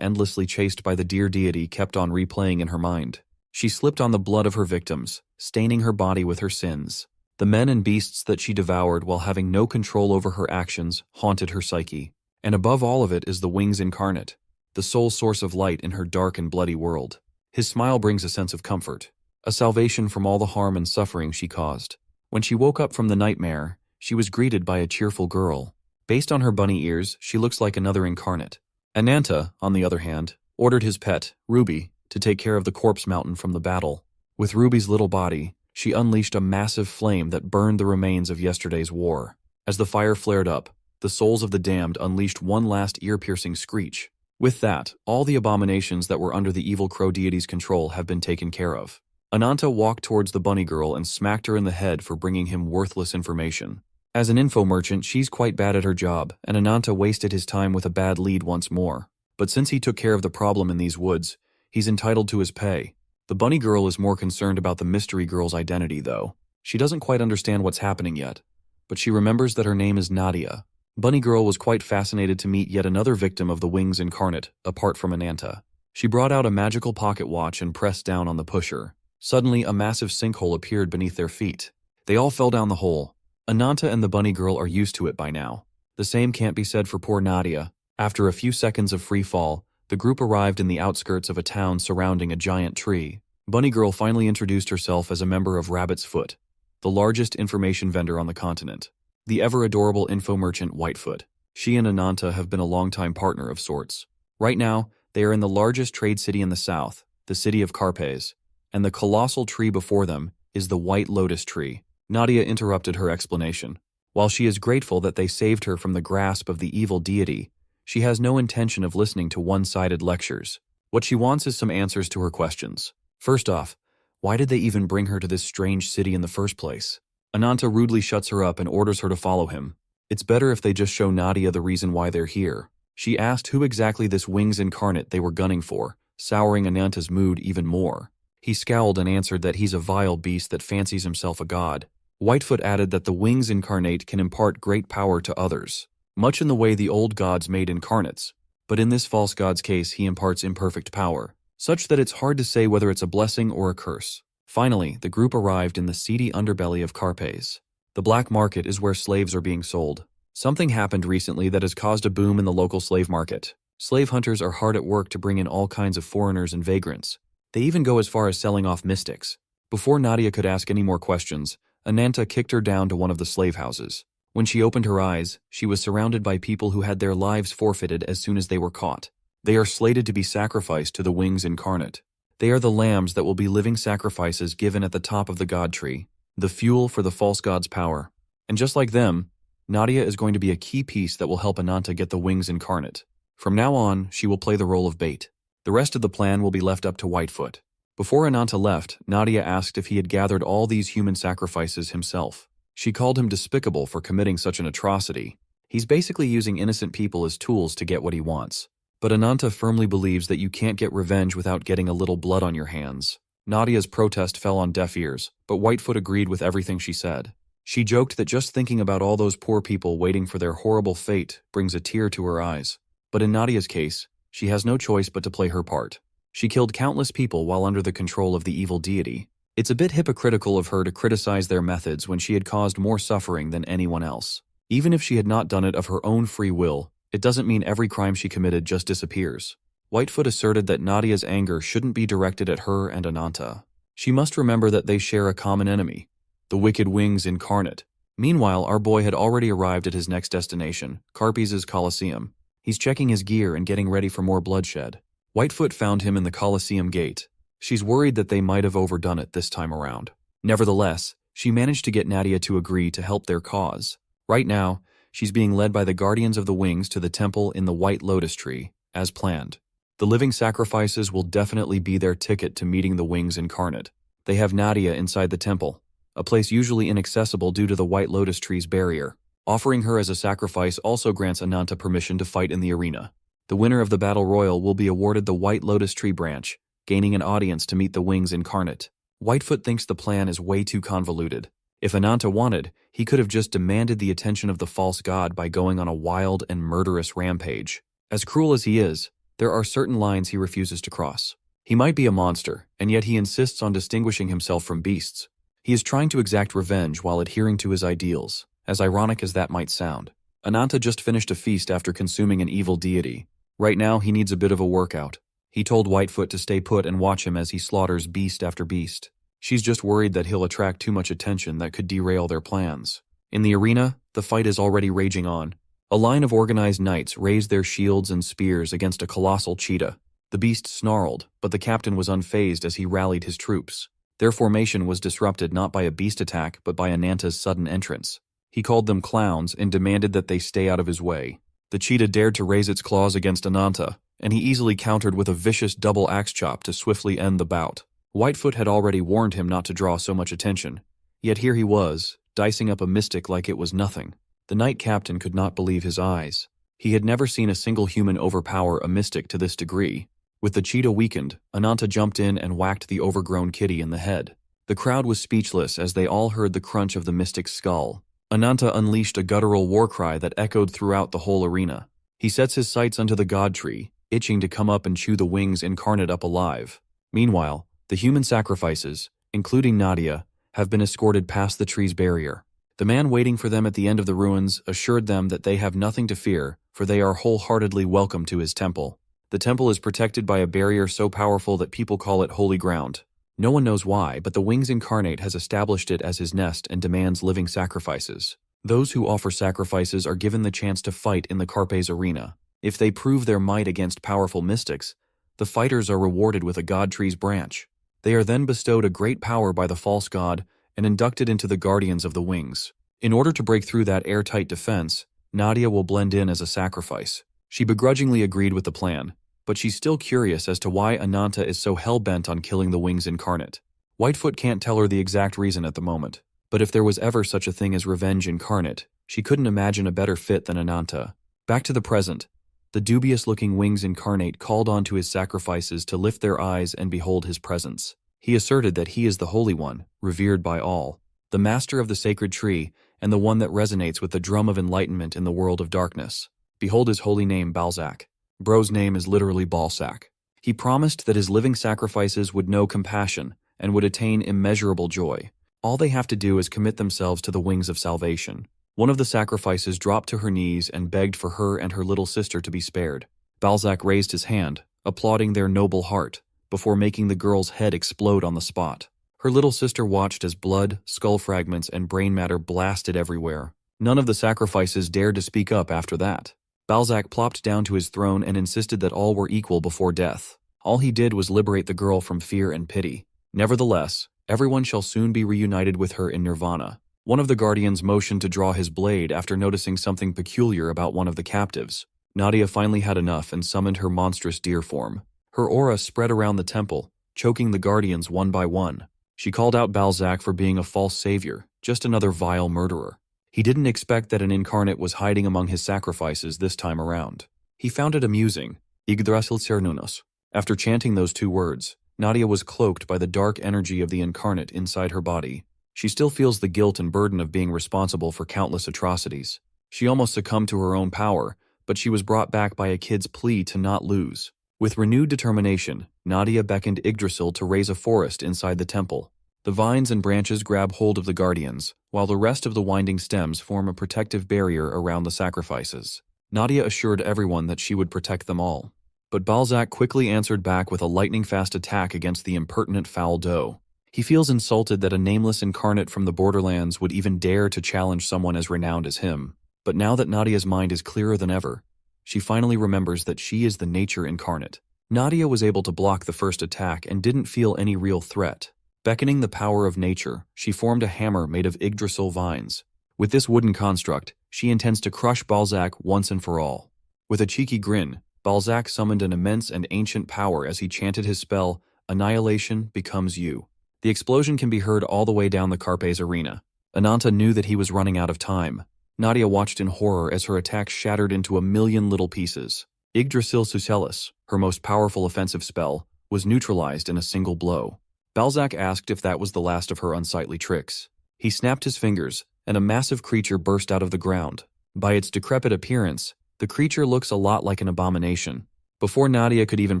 endlessly chased by the deer deity kept on replaying in her mind. She slipped on the blood of her victims, staining her body with her sins. The men and beasts that she devoured while having no control over her actions haunted her psyche. And above all of it is the wings incarnate, the sole source of light in her dark and bloody world. His smile brings a sense of comfort, a salvation from all the harm and suffering she caused. When she woke up from the nightmare, she was greeted by a cheerful girl. Based on her bunny ears, she looks like another incarnate. Ananta, on the other hand, ordered his pet, Ruby, to take care of the corpse mountain from the battle. With Ruby's little body, she unleashed a massive flame that burned the remains of yesterday's war. As the fire flared up, the souls of the damned unleashed one last ear-piercing screech. With that, all the abominations that were under the evil crow deity's control have been taken care of. Ananta walked towards the bunny girl and smacked her in the head for bringing him worthless information. As an info merchant, she's quite bad at her job, and Ananta wasted his time with a bad lead once more. But since he took care of the problem in these woods, he's entitled to his pay. The bunny girl is more concerned about the mystery girl's identity, though. She doesn't quite understand what's happening yet, but she remembers that her name is Nadia. Bunny girl was quite fascinated to meet yet another victim of the Wings incarnate, apart from Ananta. She brought out a magical pocket watch and pressed down on the pusher. Suddenly, a massive sinkhole appeared beneath their feet. They all fell down the hole. Ananta and the bunny girl are used to it by now. The same can't be said for poor Nadia. After a few seconds of free fall, the group arrived in the outskirts of a town surrounding a giant tree. Bunny girl finally introduced herself as a member of Rabbit's Foot, the largest information vendor on the continent. The ever-adorable info merchant Whitefoot. She and Ananta have been a longtime partner of sorts. Right now, they are in the largest trade city in the south, the city of Carpes, and the colossal tree before them is the White Lotus tree. Nadia interrupted her explanation. While she is grateful that they saved her from the grasp of the evil deity, she has no intention of listening to one-sided lectures. What she wants is some answers to her questions. First off, why did they even bring her to this strange city in the first place? Ananta rudely shuts her up and orders her to follow him. It's better if they just show Nadia the reason why they're here. She asked who exactly this Wings incarnate they were gunning for, souring Ananta's mood even more. He scowled and answered that he's a vile beast that fancies himself a god. Whitefoot added that the Wings incarnate can impart great power to others, much in the way the old gods made incarnates, but in this false god's case he imparts imperfect power, such that it's hard to say whether it's a blessing or a curse. Finally, the group arrived in the seedy underbelly of Carpes. The black market is where slaves are being sold. Something happened recently that has caused a boom in the local slave market. Slave hunters are hard at work to bring in all kinds of foreigners and vagrants. They even go as far as selling off mystics. Before Nadia could ask any more questions, Ananta kicked her down to one of the slave houses. When she opened her eyes, she was surrounded by people who had their lives forfeited as soon as they were caught. They are slated to be sacrificed to the Wings incarnate. They are the lambs that will be living sacrifices given at the top of the god tree, the fuel for the false god's power. And just like them, Nadia is going to be a key piece that will help Ananta get the Wings incarnate. From now on, she will play the role of bait. The rest of the plan will be left up to Whitefoot. Before Ananta left, Nadia asked if he had gathered all these human sacrifices himself. She called him despicable for committing such an atrocity. He's basically using innocent people as tools to get what he wants. But Ananta firmly believes that you can't get revenge without getting a little blood on your hands. Nadia's protest fell on deaf ears, but Whitefoot agreed with everything she said. She joked that just thinking about all those poor people waiting for their horrible fate brings a tear to her eyes. But in Nadia's case, she has no choice but to play her part. She killed countless people while under the control of the evil deity. It's a bit hypocritical of her to criticize their methods when she had caused more suffering than anyone else. Even if she had not done it of her own free will, it doesn't mean every crime she committed just disappears. Whitefoot asserted that Nadia's anger shouldn't be directed at her and Ananta. She must remember that they share a common enemy, the wicked Wings incarnate. Meanwhile, our boy had already arrived at his next destination, Carpes' Colosseum. He's checking his gear and getting ready for more bloodshed. Whitefoot found him in the Colosseum gate. She's worried that they might have overdone it this time around. Nevertheless, she managed to get Nadia to agree to help their cause. Right now, she's being led by the Guardians of the Wings to the temple in the White Lotus tree, as planned. The living sacrifices will definitely be their ticket to meeting the Wings incarnate. They have Nadia inside the temple, a place usually inaccessible due to the White Lotus tree's barrier. Offering her as a sacrifice also grants Ananta permission to fight in the arena. The winner of the Battle Royal will be awarded the White Lotus tree branch, gaining an audience to meet the Wings incarnate. Whitefoot thinks the plan is way too convoluted. If Ananta wanted, he could have just demanded the attention of the false god by going on a wild and murderous rampage. As cruel as he is, there are certain lines he refuses to cross. He might be a monster, and yet he insists on distinguishing himself from beasts. He is trying to exact revenge while adhering to his ideals, as ironic as that might sound. Ananta just finished a feast after consuming an evil deity. Right now, he needs a bit of a workout. He told Whitefoot to stay put and watch him as he slaughters beast after beast. She's just worried that he'll attract too much attention that could derail their plans. In the arena, the fight is already raging on. A line of organized knights raised their shields and spears against a colossal cheetah. The beast snarled, but the captain was unfazed as he rallied his troops. Their formation was disrupted not by a beast attack but by Ananta's sudden entrance. He called them clowns and demanded that they stay out of his way. The cheetah dared to raise its claws against Ananta, and he easily countered with a vicious double axe chop to swiftly end the bout. Whitefoot had already warned him not to draw so much attention. Yet here he was, dicing up a mystic like it was nothing. The knight captain could not believe his eyes. He had never seen a single human overpower a mystic to this degree. With the cheetah weakened, Ananta jumped in and whacked the overgrown kitty in the head. The crowd was speechless as they all heard the crunch of the mystic's skull. Ananta unleashed a guttural war cry that echoed throughout the whole arena. He sets his sights unto the god tree, itching to come up and chew the wings incarnate up alive. Meanwhile, the human sacrifices, including Nadia, have been escorted past the tree's barrier. The man waiting for them at the end of the ruins assured them that they have nothing to fear, for they are wholeheartedly welcome to his temple. The temple is protected by a barrier so powerful that people call it holy ground. No one knows why, but the Wings Incarnate has established it as his nest and demands living sacrifices. Those who offer sacrifices are given the chance to fight in the Carpe's arena. If they prove their might against powerful mystics, the fighters are rewarded with a god tree's branch. They are then bestowed a great power by the false god and inducted into the Guardians of the Wings. In order to break through that airtight defense, Nadia will blend in as a sacrifice. She begrudgingly agreed with the plan, but she's still curious as to why Ananta is so hell-bent on killing the Wings Incarnate. Whitefoot can't tell her the exact reason at the moment, but if there was ever such a thing as revenge incarnate, she couldn't imagine a better fit than Ananta. Back to the present, the dubious-looking Wings Incarnate called on to his sacrifices to lift their eyes and behold his presence. He asserted that he is the Holy One, revered by all, the master of the sacred tree, and the one that resonates with the drum of enlightenment in the world of darkness. Behold his holy name, Balzac. Bro's name is literally Balzac. He promised that his living sacrifices would know compassion and would attain immeasurable joy. All they have to do is commit themselves to the wings of salvation. One of the sacrifices dropped to her knees and begged for her and her little sister to be spared. Balzac raised his hand, applauding their noble heart, before making the girl's head explode on the spot. Her little sister watched as blood, skull fragments, and brain matter blasted everywhere. None of the sacrifices dared to speak up after that. Balzac plopped down to his throne and insisted that all were equal before death. All he did was liberate the girl from fear and pity. Nevertheless, everyone shall soon be reunited with her in nirvana. One of the guardians motioned to draw his blade after noticing something peculiar about one of the captives. Nadia finally had enough and summoned her monstrous deer form. Her aura spread around the temple, choking the guardians one by one. She called out Balzac for being a false savior, just another vile murderer. He didn't expect that an incarnate was hiding among his sacrifices this time around. He found it amusing. Yggdrasil Cernunos. After chanting those two words, Nadia was cloaked by the dark energy of the incarnate inside her body. She still feels the guilt and burden of being responsible for countless atrocities. She almost succumbed to her own power, but she was brought back by a kid's plea to not lose. With renewed determination, Nadia beckoned Yggdrasil to raise a forest inside the temple. The vines and branches grab hold of the guardians, while the rest of the winding stems form a protective barrier around the sacrifices. Nadia assured everyone that she would protect them all. But Balzac quickly answered back with a lightning-fast attack against the impertinent foul doe. He feels insulted that a nameless incarnate from the borderlands would even dare to challenge someone as renowned as him. But now that Nadia's mind is clearer than ever, she finally remembers that she is the nature incarnate. Nadia was able to block the first attack and didn't feel any real threat. Beckoning the power of nature, she formed a hammer made of Yggdrasil vines. With this wooden construct, she intends to crush Balzac once and for all. With a cheeky grin, Balzac summoned an immense and ancient power as he chanted his spell, "Annihilation becomes you." The explosion can be heard all the way down the Carpe's arena. Ananta knew that he was running out of time. Nadia watched in horror as her attack shattered into a million little pieces. Yggdrasil Sucellus, her most powerful offensive spell, was neutralized in a single blow. Balzac asked if that was the last of her unsightly tricks. He snapped his fingers, and a massive creature burst out of the ground. By its decrepit appearance, the creature looks a lot like an abomination. Before Nadia could even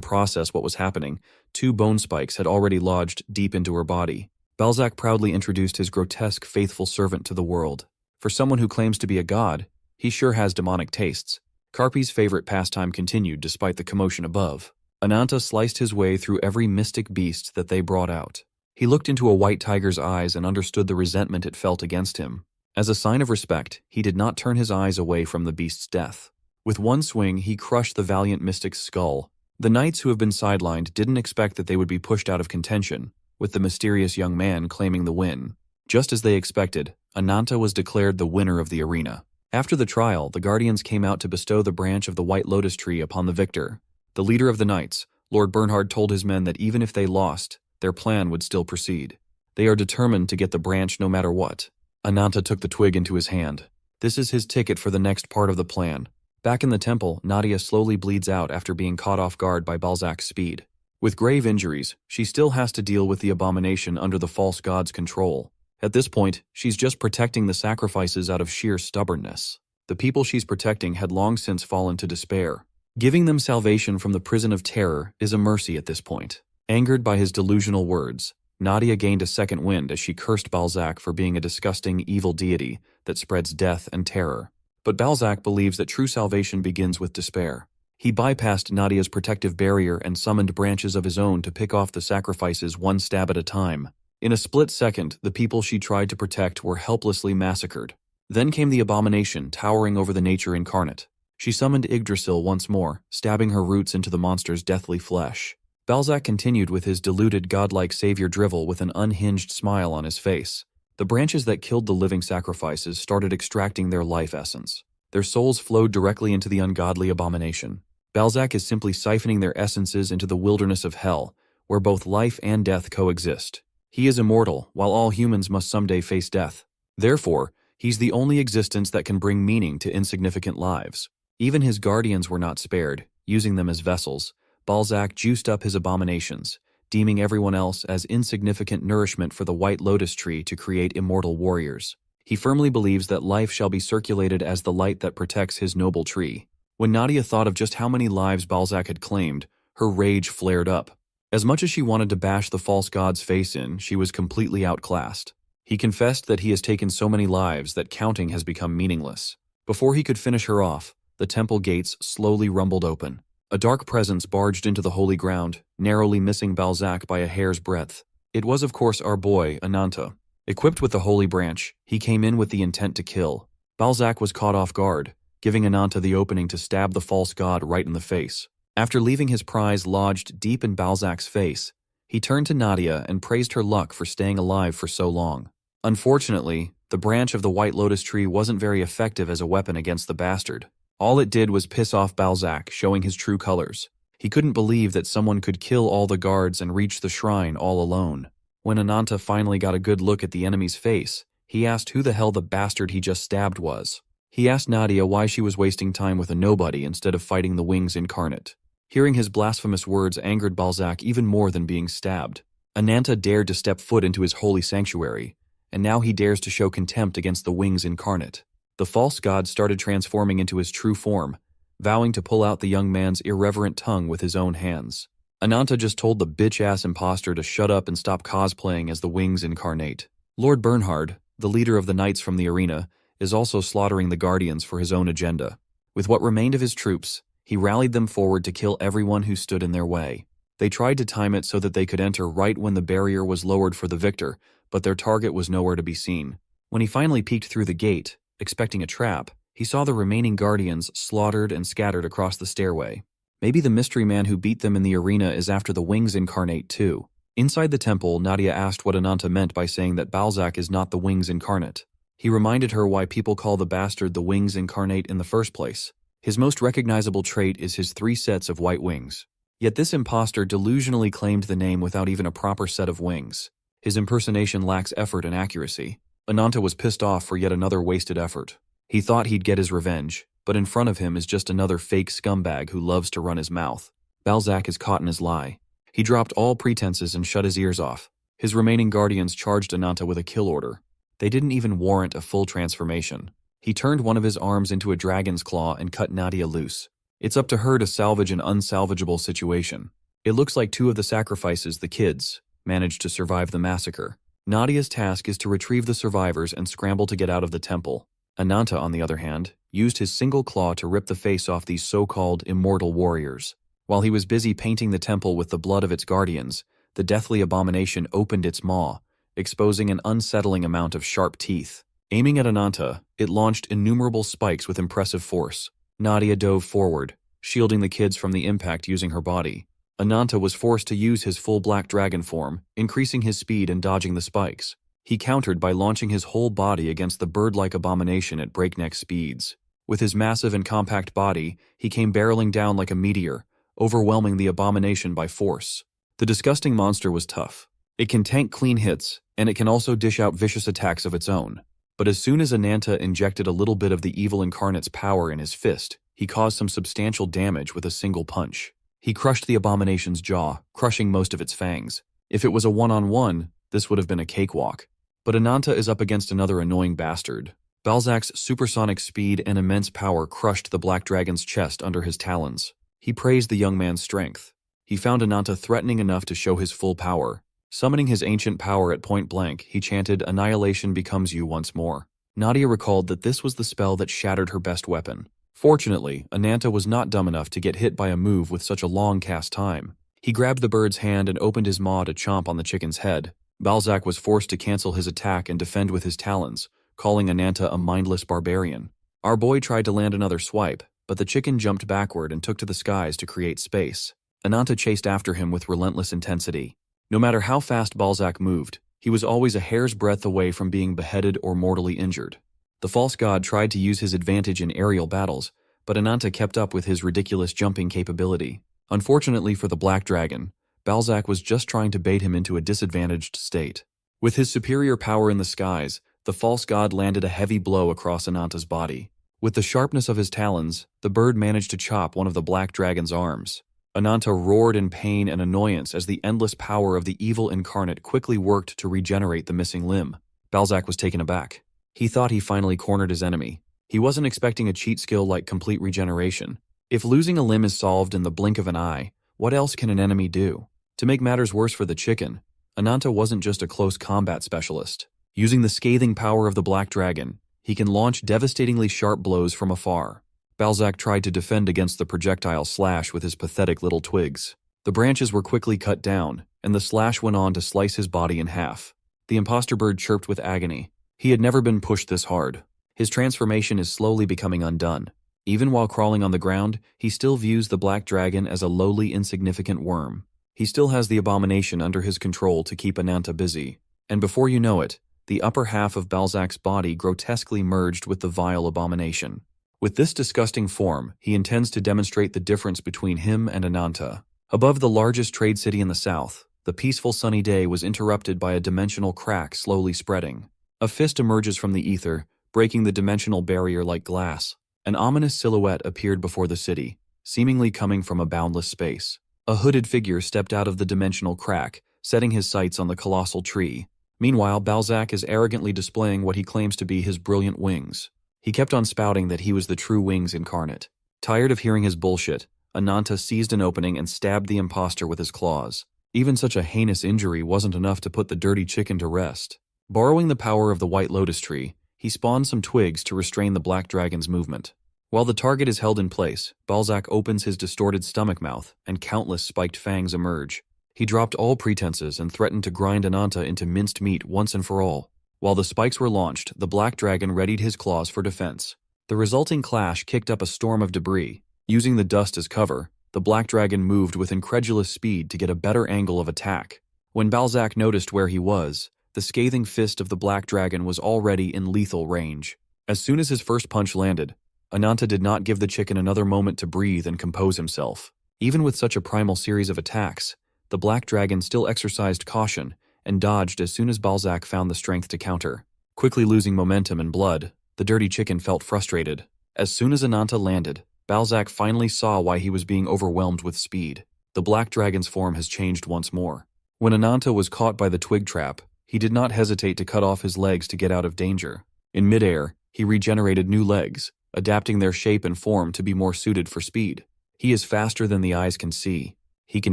process what was happening, 2 bone spikes had already lodged deep into her body. Balzac proudly introduced his grotesque faithful servant to the world. For someone who claims to be a god, he sure has demonic tastes. Carpe's favorite pastime continued despite the commotion above. Ananta sliced his way through every mystic beast that they brought out. He looked into a white tiger's eyes and understood the resentment it felt against him. As a sign of respect, he did not turn his eyes away from the beast's death. With one swing, he crushed the valiant mystic's skull. The knights who have been sidelined didn't expect that they would be pushed out of contention, with the mysterious young man claiming the win. Just as they expected, Ananta was declared the winner of the arena. After the trial, the guardians came out to bestow the branch of the white lotus tree upon the victor. The leader of the knights, Lord Bernhard, told his men that even if they lost, their plan would still proceed. They are determined to get the branch no matter what. Ananta took the twig into his hand. This is his ticket for the next part of the plan. Back in the temple, Nadia slowly bleeds out after being caught off guard by Balzac's speed. With grave injuries, she still has to deal with the abomination under the false god's control. At this point, she's just protecting the sacrifices out of sheer stubbornness. The people she's protecting had long since fallen to despair. Giving them salvation from the prison of terror is a mercy at this point. Angered by his delusional words, Nadia gained a second wind as she cursed Balzac for being a disgusting, evil deity that spreads death and terror. But Balzac believes that true salvation begins with despair. He bypassed Nadia's protective barrier and summoned branches of his own to pick off the sacrifices one stab at a time. In a split second, the people she tried to protect were helplessly massacred. Then came the abomination towering over the nature incarnate. She summoned Yggdrasil once more, stabbing her roots into the monster's deathly flesh. Balzac continued with his deluded godlike savior drivel with an unhinged smile on his face. The branches that killed the living sacrifices started extracting their life essence. Their souls flowed directly into the ungodly abomination. Balzac is simply siphoning their essences into the wilderness of hell, where both life and death coexist. He is immortal, while all humans must someday face death. Therefore, he's the only existence that can bring meaning to insignificant lives. Even his guardians were not spared. Using them as vessels, Balzac juiced up his abominations, deeming everyone else as insignificant nourishment for the white lotus tree to create immortal warriors. He firmly believes that life shall be circulated as the light that protects his noble tree. When Nadia thought of just how many lives Balzac had claimed, her rage flared up. As much as she wanted to bash the false god's face in, she was completely outclassed. He confessed that he has taken so many lives that counting has become meaningless. Before he could finish her off, the temple gates slowly rumbled open. A dark presence barged into the holy ground, narrowly missing Balzac by a hair's breadth. It was, of course, our boy, Ananta. Equipped with the holy branch, he came in with the intent to kill. Balzac was caught off guard, giving Ananta the opening to stab the false god right in the face. After leaving his prize lodged deep in Balzac's face, he turned to Nadia and praised her luck for staying alive for so long. Unfortunately, the branch of the white lotus tree wasn't very effective as a weapon against the bastard. All it did was piss off Balzac, showing his true colors. He couldn't believe that someone could kill all the guards and reach the shrine all alone. When Ananta finally got a good look at the enemy's face, he asked who the hell the bastard he just stabbed was. He asked Nadia why she was wasting time with a nobody instead of fighting the wings incarnate. Hearing his blasphemous words angered Balzac even more than being stabbed. Ananta dared to step foot into his holy sanctuary, and now he dares to show contempt against the wings incarnate. The false god started transforming into his true form, vowing to pull out the young man's irreverent tongue with his own hands. Ananta just told the bitch-ass imposter to shut up and stop cosplaying as the wings incarnate. Lord Bernhard, the leader of the knights from the arena, is also slaughtering the guardians for his own agenda. With what remained of his troops, he rallied them forward to kill everyone who stood in their way. They tried to time it so that they could enter right when the barrier was lowered for the victor, but their target was nowhere to be seen. When he finally peeked through the gate, expecting a trap, he saw the remaining guardians slaughtered and scattered across the stairway. Maybe the mystery man who beat them in the arena is after the wings incarnate too. Inside the temple, Nadia asked what Ananta meant by saying that Balzac is not the wings incarnate. He reminded her why people call the bastard the wings incarnate in the first place. His most recognizable trait is his 3 sets of white wings. Yet this imposter delusionally claimed the name without even a proper set of wings. His impersonation lacks effort and accuracy. Ananta was pissed off for yet another wasted effort. He thought he'd get his revenge, but in front of him is just another fake scumbag who loves to run his mouth. Balzac is caught in his lie. He dropped all pretenses and shut his ears off. His remaining guardians charged Ananta with a kill order. They didn't even warrant a full transformation. He turned one of his arms into a dragon's claw and cut Nadia loose. It's up to her to salvage an unsalvageable situation. It looks like 2 of the sacrifices, the kids, managed to survive the massacre. Nadia's task is to retrieve the survivors and scramble to get out of the temple. Ananta, on the other hand, used his single claw to rip the face off these so-called immortal warriors. While he was busy painting the temple with the blood of its guardians, the deathly abomination opened its maw, exposing an unsettling amount of sharp teeth. Aiming at Ananta, it launched innumerable spikes with impressive force. Nadia dove forward, shielding the kids from the impact using her body. Ananta was forced to use his full black dragon form, increasing his speed and dodging the spikes. He countered by launching his whole body against the bird-like abomination at breakneck speeds. With his massive and compact body, he came barreling down like a meteor, overwhelming the abomination by force. The disgusting monster was tough. It can tank clean hits, and it can also dish out vicious attacks of its own. But as soon as Ananta injected a little bit of the evil incarnate's power in his fist, he caused some substantial damage with a single punch. He crushed the abomination's jaw, crushing most of its fangs. If it was a one-on-one, this would have been a cakewalk. But Ananta is up against another annoying bastard. Balzac's supersonic speed and immense power crushed the black dragon's chest under his talons. He praised the young man's strength. He found Ananta threatening enough to show his full power. Summoning his ancient power at point blank, he chanted, "Annihilation becomes you once more." Nadia recalled that this was the spell that shattered her best weapon. Fortunately, Ananta was not dumb enough to get hit by a move with such a long cast time. He grabbed the bird's hand and opened his maw to chomp on the chicken's head. Balzac was forced to cancel his attack and defend with his talons, calling Ananta a mindless barbarian. Our boy tried to land another swipe, but the chicken jumped backward and took to the skies to create space. Ananta chased after him with relentless intensity. No matter how fast Balzac moved, he was always a hair's breadth away from being beheaded or mortally injured. The false god tried to use his advantage in aerial battles, but Ananta kept up with his ridiculous jumping capability. Unfortunately for the Black Dragon, Balzac was just trying to bait him into a disadvantaged state. With his superior power in the skies, the false god landed a heavy blow across Ananta's body. With the sharpness of his talons, the bird managed to chop one of the Black Dragon's arms. Ananta roared in pain and annoyance as the endless power of the evil incarnate quickly worked to regenerate the missing limb. Balzac was taken aback. He thought he finally cornered his enemy. He wasn't expecting a cheat skill like complete regeneration. If losing a limb is solved in the blink of an eye, what else can an enemy do? To make matters worse for the chicken, Ananta wasn't just a close combat specialist. Using the scathing power of the Black Dragon, he can launch devastatingly sharp blows from afar. Balzac tried to defend against the projectile slash with his pathetic little twigs. The branches were quickly cut down, and the slash went on to slice his body in half. The imposter bird chirped with agony. He had never been pushed this hard. His transformation is slowly becoming undone. Even while crawling on the ground, he still views the Black Dragon as a lowly, insignificant worm. He still has the abomination under his control to keep Ananta busy. And before you know it, the upper half of Balzac's body grotesquely merged with the vile abomination. With this disgusting form, he intends to demonstrate the difference between him and Ananta. Above the largest trade city in the south, the peaceful sunny day was interrupted by a dimensional crack slowly spreading. A fist emerges from the ether, breaking the dimensional barrier like glass. An ominous silhouette appeared before the city, seemingly coming from a boundless space. A hooded figure stepped out of the dimensional crack, setting his sights on the colossal tree. Meanwhile, Balzac is arrogantly displaying what he claims to be his brilliant wings. He kept on spouting that he was the true wings incarnate. Tired of hearing his bullshit, Ananta seized an opening and stabbed the imposter with his claws. Even such a heinous injury wasn't enough to put the dirty chicken to rest. Borrowing the power of the white lotus tree, he spawned some twigs to restrain the Black Dragon's movement. While the target is held in place, Balzac opens his distorted stomach mouth, and countless spiked fangs emerge. He dropped all pretenses and threatened to grind Ananta into minced meat once and for all. While the spikes were launched, the Black Dragon readied his claws for defense. The resulting clash kicked up a storm of debris. Using the dust as cover, the Black Dragon moved with incredulous speed to get a better angle of attack. When Balzac noticed where he was, the scathing fist of the Black Dragon was already in lethal range. As soon as his first punch landed, Ananta did not give the chicken another moment to breathe and compose himself. Even with such a primal series of attacks, the Black Dragon still exercised caution and dodged as soon as Balzac found the strength to counter. Quickly losing momentum and blood, the dirty chicken felt frustrated. As soon as Ananta landed, Balzac finally saw why he was being overwhelmed with speed. The Black Dragon's form has changed once more. When Ananta was caught by the twig trap, he did not hesitate to cut off his legs to get out of danger. In midair, he regenerated new legs, adapting their shape and form to be more suited for speed. He is faster than the eyes can see. He can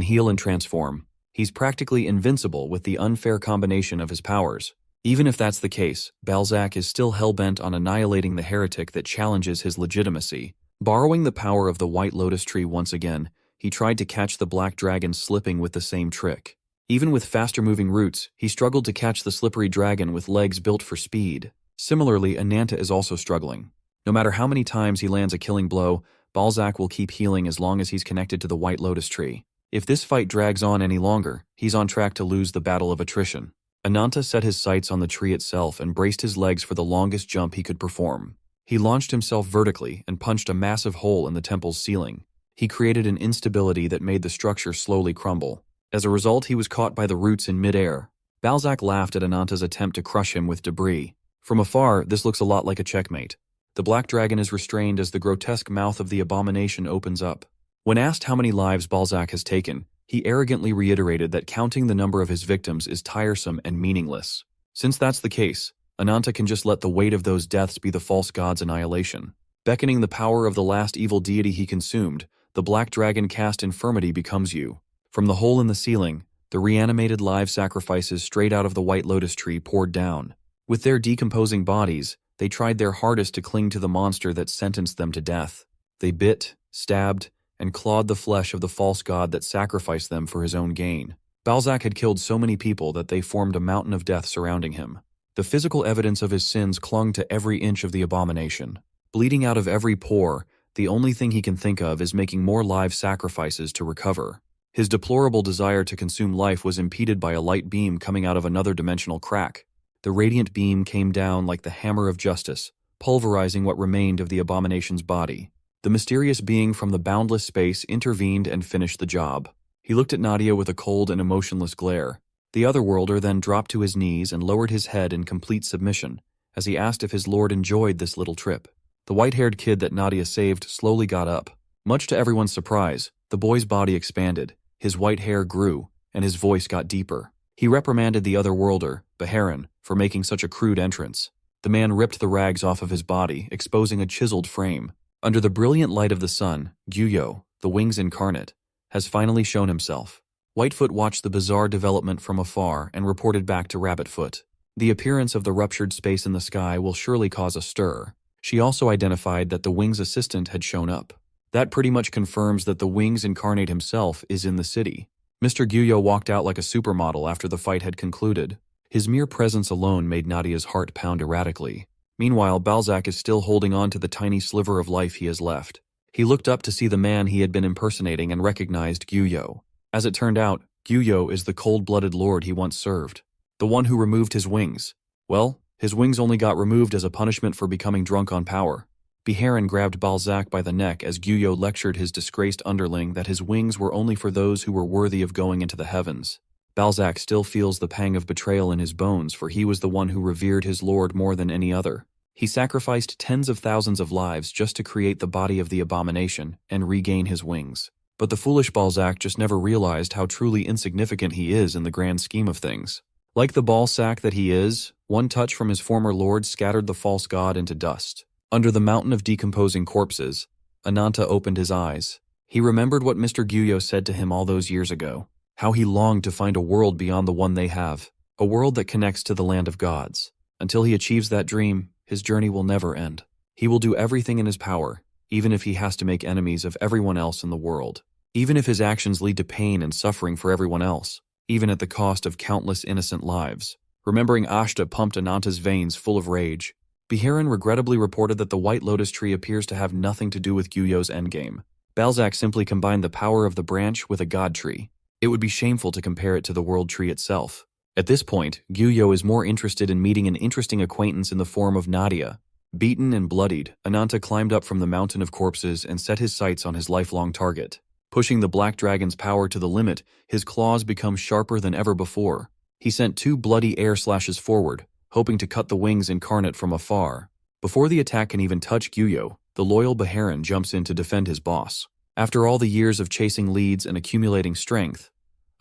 heal and transform. He's practically invincible with the unfair combination of his powers. Even if that's the case, Balzac is still hell-bent on annihilating the heretic that challenges his legitimacy. Borrowing the power of the white lotus tree once again, he tried to catch the Black Dragon slipping with the same trick. Even with faster-moving roots, he struggled to catch the slippery dragon with legs built for speed. Similarly, Ananta is also struggling. No matter how many times he lands a killing blow, Balzac will keep healing as long as he's connected to the White Lotus tree. If this fight drags on any longer, he's on track to lose the battle of attrition. Ananta set his sights on the tree itself and braced his legs for the longest jump he could perform. He launched himself vertically and punched a massive hole in the temple's ceiling. He created an instability that made the structure slowly crumble. As a result, he was caught by the roots in midair. Balzac laughed at Ananta's attempt to crush him with debris. From afar, this looks a lot like a checkmate. The black dragon is restrained as the grotesque mouth of the abomination opens up. When asked how many lives Balzac has taken, he arrogantly reiterated that counting the number of his victims is tiresome and meaningless. Since that's the case, Ananta can just let the weight of those deaths be the false god's annihilation. Beckoning the power of the last evil deity he consumed, the black dragon cast infirmity becomes you. From the hole in the ceiling, the reanimated live sacrifices straight out of the White Lotus tree poured down. With their decomposing bodies, they tried their hardest to cling to the monster that sentenced them to death. They bit, stabbed, and clawed the flesh of the false god that sacrificed them for his own gain. Balzac had killed so many people that they formed a mountain of death surrounding him. The physical evidence of his sins clung to every inch of the abomination. Bleeding out of every pore, the only thing he can think of is making more live sacrifices to recover. His deplorable desire to consume life was impeded by a light beam coming out of another dimensional crack. The radiant beam came down like the hammer of justice, pulverizing what remained of the abomination's body. The mysterious being from the boundless space intervened and finished the job. He looked at Nadia with a cold and emotionless glare. The otherworlder then dropped to his knees and lowered his head in complete submission, as he asked if his lord enjoyed this little trip. The white-haired kid that Nadia saved slowly got up. Much to everyone's surprise, the boy's body expanded, his white hair grew, and his voice got deeper. He reprimanded the otherworlder, Beharin, for making such a crude entrance. The man ripped the rags off of his body, exposing a chiseled frame. Under the brilliant light of the sun, Gyuyo, the wings incarnate, has finally shown himself. Whitefoot watched the bizarre development from afar and reported back to Rabbitfoot. The appearance of the ruptured space in the sky will surely cause a stir. She also identified that the wing's assistant had shown up. That pretty much confirms that the wings incarnate himself is in the city. Mr. Gyuyo walked out like a supermodel after the fight had concluded. His mere presence alone made Nadia's heart pound erratically. Meanwhile, Balzac is still holding on to the tiny sliver of life he has left. He looked up to see the man he had been impersonating and recognized Gyuyo. As it turned out, Gyuyo is the cold-blooded lord he once served. The one who removed his wings. Well, his wings only got removed as a punishment for becoming drunk on power. Beharin grabbed Balzac by the neck as Gyuyo lectured his disgraced underling that his wings were only for those who were worthy of going into the heavens. Balzac still feels the pang of betrayal in his bones, for he was the one who revered his lord more than any other. He sacrificed tens of thousands of lives just to create the body of the abomination and regain his wings. But the foolish Balzac just never realized how truly insignificant he is in the grand scheme of things. Like the ball sack that he is, one touch from his former lord scattered the false god into dust. Under the mountain of decomposing corpses, Ananta opened his eyes. He remembered what Mr. Gyuyo said to him all those years ago, how he longed to find a world beyond the one they have, a world that connects to the land of gods. Until he achieves that dream, his journey will never end. He will do everything in his power, even if he has to make enemies of everyone else in the world. Even if his actions lead to pain and suffering for everyone else, even at the cost of countless innocent lives. Remembering Ashta pumped Ananta's veins full of rage. Beharin regrettably reported that the White Lotus tree appears to have nothing to do with Gyuyo's endgame. Balzac simply combined the power of the branch with a god tree. It would be shameful to compare it to the world tree itself. At this point, Gyuyo is more interested in meeting an interesting acquaintance in the form of Nadia. Beaten and bloodied, Ananta climbed up from the mountain of corpses and set his sights on his lifelong target. Pushing the black dragon's power to the limit, his claws become sharper than ever before. He sent 2 bloody air slashes forward, hoping to cut the wings incarnate from afar. Before the attack can even touch Gyuyo, the loyal Beharin jumps in to defend his boss. After all the years of chasing leads and accumulating strength,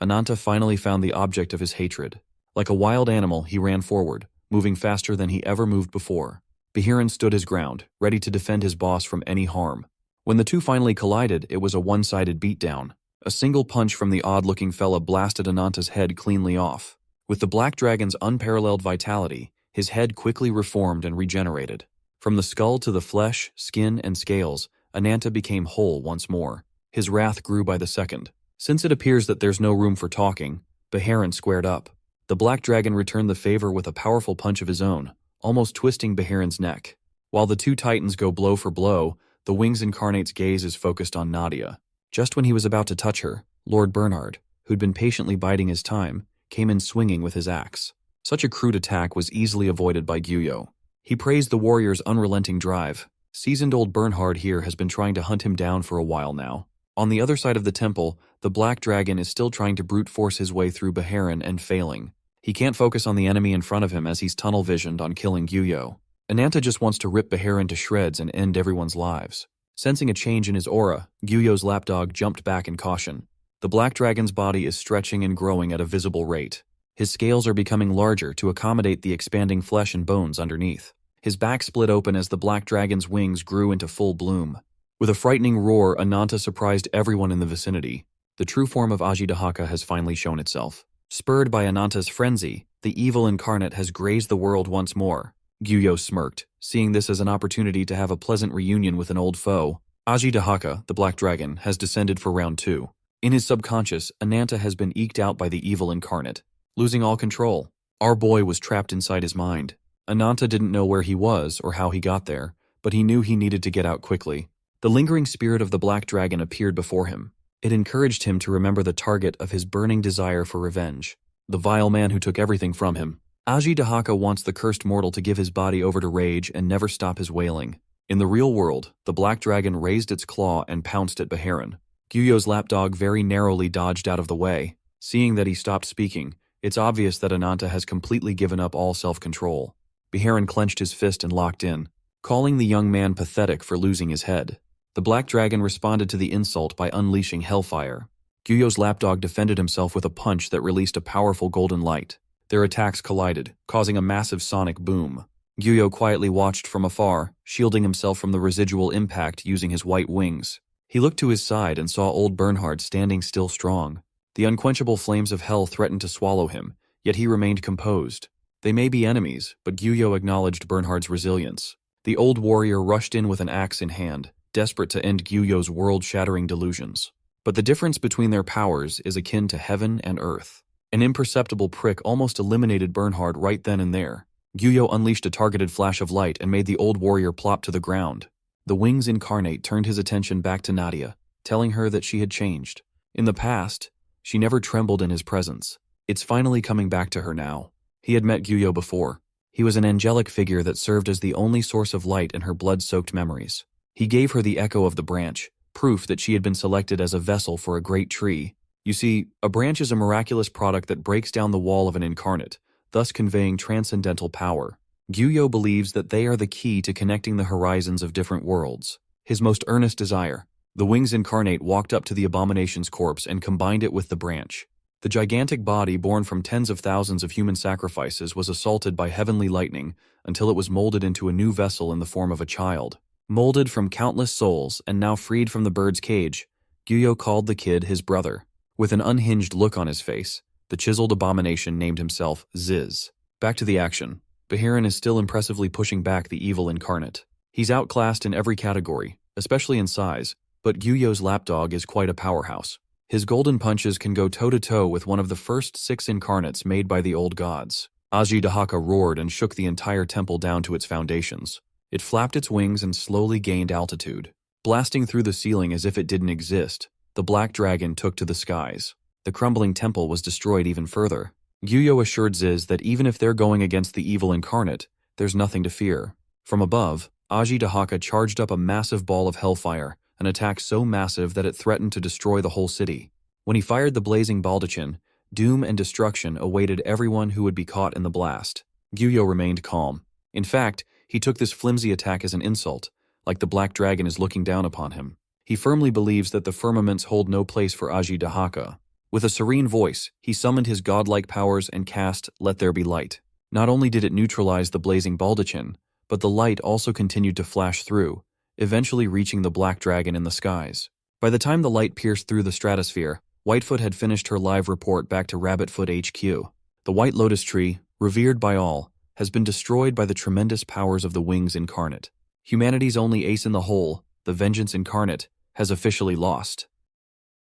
Ananta finally found the object of his hatred. Like a wild animal, he ran forward, moving faster than he ever moved before. Beharin stood his ground, ready to defend his boss from any harm. When the two finally collided, it was a one-sided beatdown. A single punch from the odd-looking fella blasted Ananta's head cleanly off. With the black dragon's unparalleled vitality, his head quickly reformed and regenerated. From the skull to the flesh, skin, and scales, Ananta became whole once more. His wrath grew by the second. Since it appears that there's no room for talking, Beharin squared up. The black dragon returned the favor with a powerful punch of his own, almost twisting Bahiran's neck. While the two titans go blow for blow, the Wings Incarnate's gaze is focused on Nadia. Just when he was about to touch her, Lord Bernhard, who'd been patiently biding his time, came in swinging with his axe. Such a crude attack was easily avoided by Gyuyo. He praised the warrior's unrelenting drive. Seasoned old Bernhard here has been trying to hunt him down for a while now. On the other side of the temple, the Black Dragon is still trying to brute force his way through Bahiran and failing. He can't focus on the enemy in front of him as he's tunnel-visioned on killing Gyuyo. Ananta just wants to rip Bahiran to shreds and end everyone's lives. Sensing a change in his aura, Gyuyo's lapdog jumped back in caution. The Black Dragon's body is stretching and growing at a visible rate. His scales are becoming larger to accommodate the expanding flesh and bones underneath. His back split open as the Black Dragon's wings grew into full bloom. With a frightening roar, Ananta surprised everyone in the vicinity. The true form of Ajidahaka has finally shown itself. Spurred by Ananta's frenzy, the evil incarnate has grazed the world once more. Gyuyo smirked, seeing this as an opportunity to have a pleasant reunion with an old foe. Ajidahaka, the Black Dragon, has descended for round 2. In his subconscious, Ananta has been eked out by the evil incarnate, losing all control. Our boy was trapped inside his mind. Ananta didn't know where he was or how he got there, but he knew he needed to get out quickly. The lingering spirit of the Black Dragon appeared before him. It encouraged him to remember the target of his burning desire for revenge, the vile man who took everything from him. Ajidahaka wants the cursed mortal to give his body over to rage and never stop his wailing. In the real world, the Black Dragon raised its claw and pounced at Bahiran. Gyuyo's lapdog very narrowly dodged out of the way. Seeing that he stopped speaking, it's obvious that Ananta has completely given up all self-control. Bahiran clenched his fist and locked in, calling the young man pathetic for losing his head. The Black Dragon responded to the insult by unleashing hellfire. Gyuyo's lapdog defended himself with a punch that released a powerful golden light. Their attacks collided, causing a massive sonic boom. Gyuyo quietly watched from afar, shielding himself from the residual impact using his white wings. He looked to his side and saw old Bernhard standing still strong. The unquenchable flames of hell threatened to swallow him, yet he remained composed. They may be enemies, but Gyuyo acknowledged Bernhard's resilience. The old warrior rushed in with an axe in hand, desperate to end Gyuyo's world-shattering delusions. But the difference between their powers is akin to heaven and earth. An imperceptible prick almost eliminated Bernhard right then and there. Gyuyo unleashed a targeted flash of light and made the old warrior plop to the ground. The Wings Incarnate turned his attention back to Nadia, telling her that she had changed. In the past, she never trembled in his presence. It's finally coming back to her now. He had met Gyuyo before. He was an angelic figure that served as the only source of light in her blood-soaked memories. He gave her the echo of the branch, proof that she had been selected as a vessel for a great tree. You see, a branch is a miraculous product that breaks down the wall of an incarnate, thus conveying transcendental power. Gyuyo believes that they are the key to connecting the horizons of different worlds. His most earnest desire. The Wings Incarnate walked up to the abomination's corpse and combined it with the branch. The gigantic body, born from tens of thousands of human sacrifices, was assaulted by heavenly lightning until it was molded into a new vessel in the form of a child. Molded from countless souls and now freed from the bird's cage, Gyuyo called the kid his brother. With an unhinged look on his face, the chiseled abomination named himself Ziz. Back to the action. Bahiran is still impressively pushing back the evil incarnate. He's outclassed in every category, especially in size, but Gyuyo's lapdog is quite a powerhouse. His golden punches can go toe-to-toe with one of the first 6 incarnates made by the old gods. Ajidahaka roared and shook the entire temple down to its foundations. It flapped its wings and slowly gained altitude. Blasting through the ceiling as if it didn't exist, the Black Dragon took to the skies. The crumbling temple was destroyed even further. Gyuyo assured Ziz that even if they're going against the evil incarnate, there's nothing to fear. From above, Ajidahaka charged up a massive ball of hellfire, an attack so massive that it threatened to destroy the whole city. When he fired the blazing baldachin, doom and destruction awaited everyone who would be caught in the blast. Gyuyo remained calm. In fact, he took this flimsy attack as an insult, like the Black Dragon is looking down upon him. He firmly believes that the firmaments hold no place for Ajidahaka. With a serene voice, he summoned his godlike powers and cast Let There Be Light. Not only did it neutralize the blazing baldachin, but the light also continued to flash through, eventually reaching the Black Dragon in the skies. By the time the light pierced through the stratosphere, Whitefoot had finished her live report back to Rabbitfoot HQ. The White Lotus Tree, revered by all, has been destroyed by the tremendous powers of the Wings Incarnate. Humanity's only ace in the hole, the Vengeance Incarnate, has officially lost.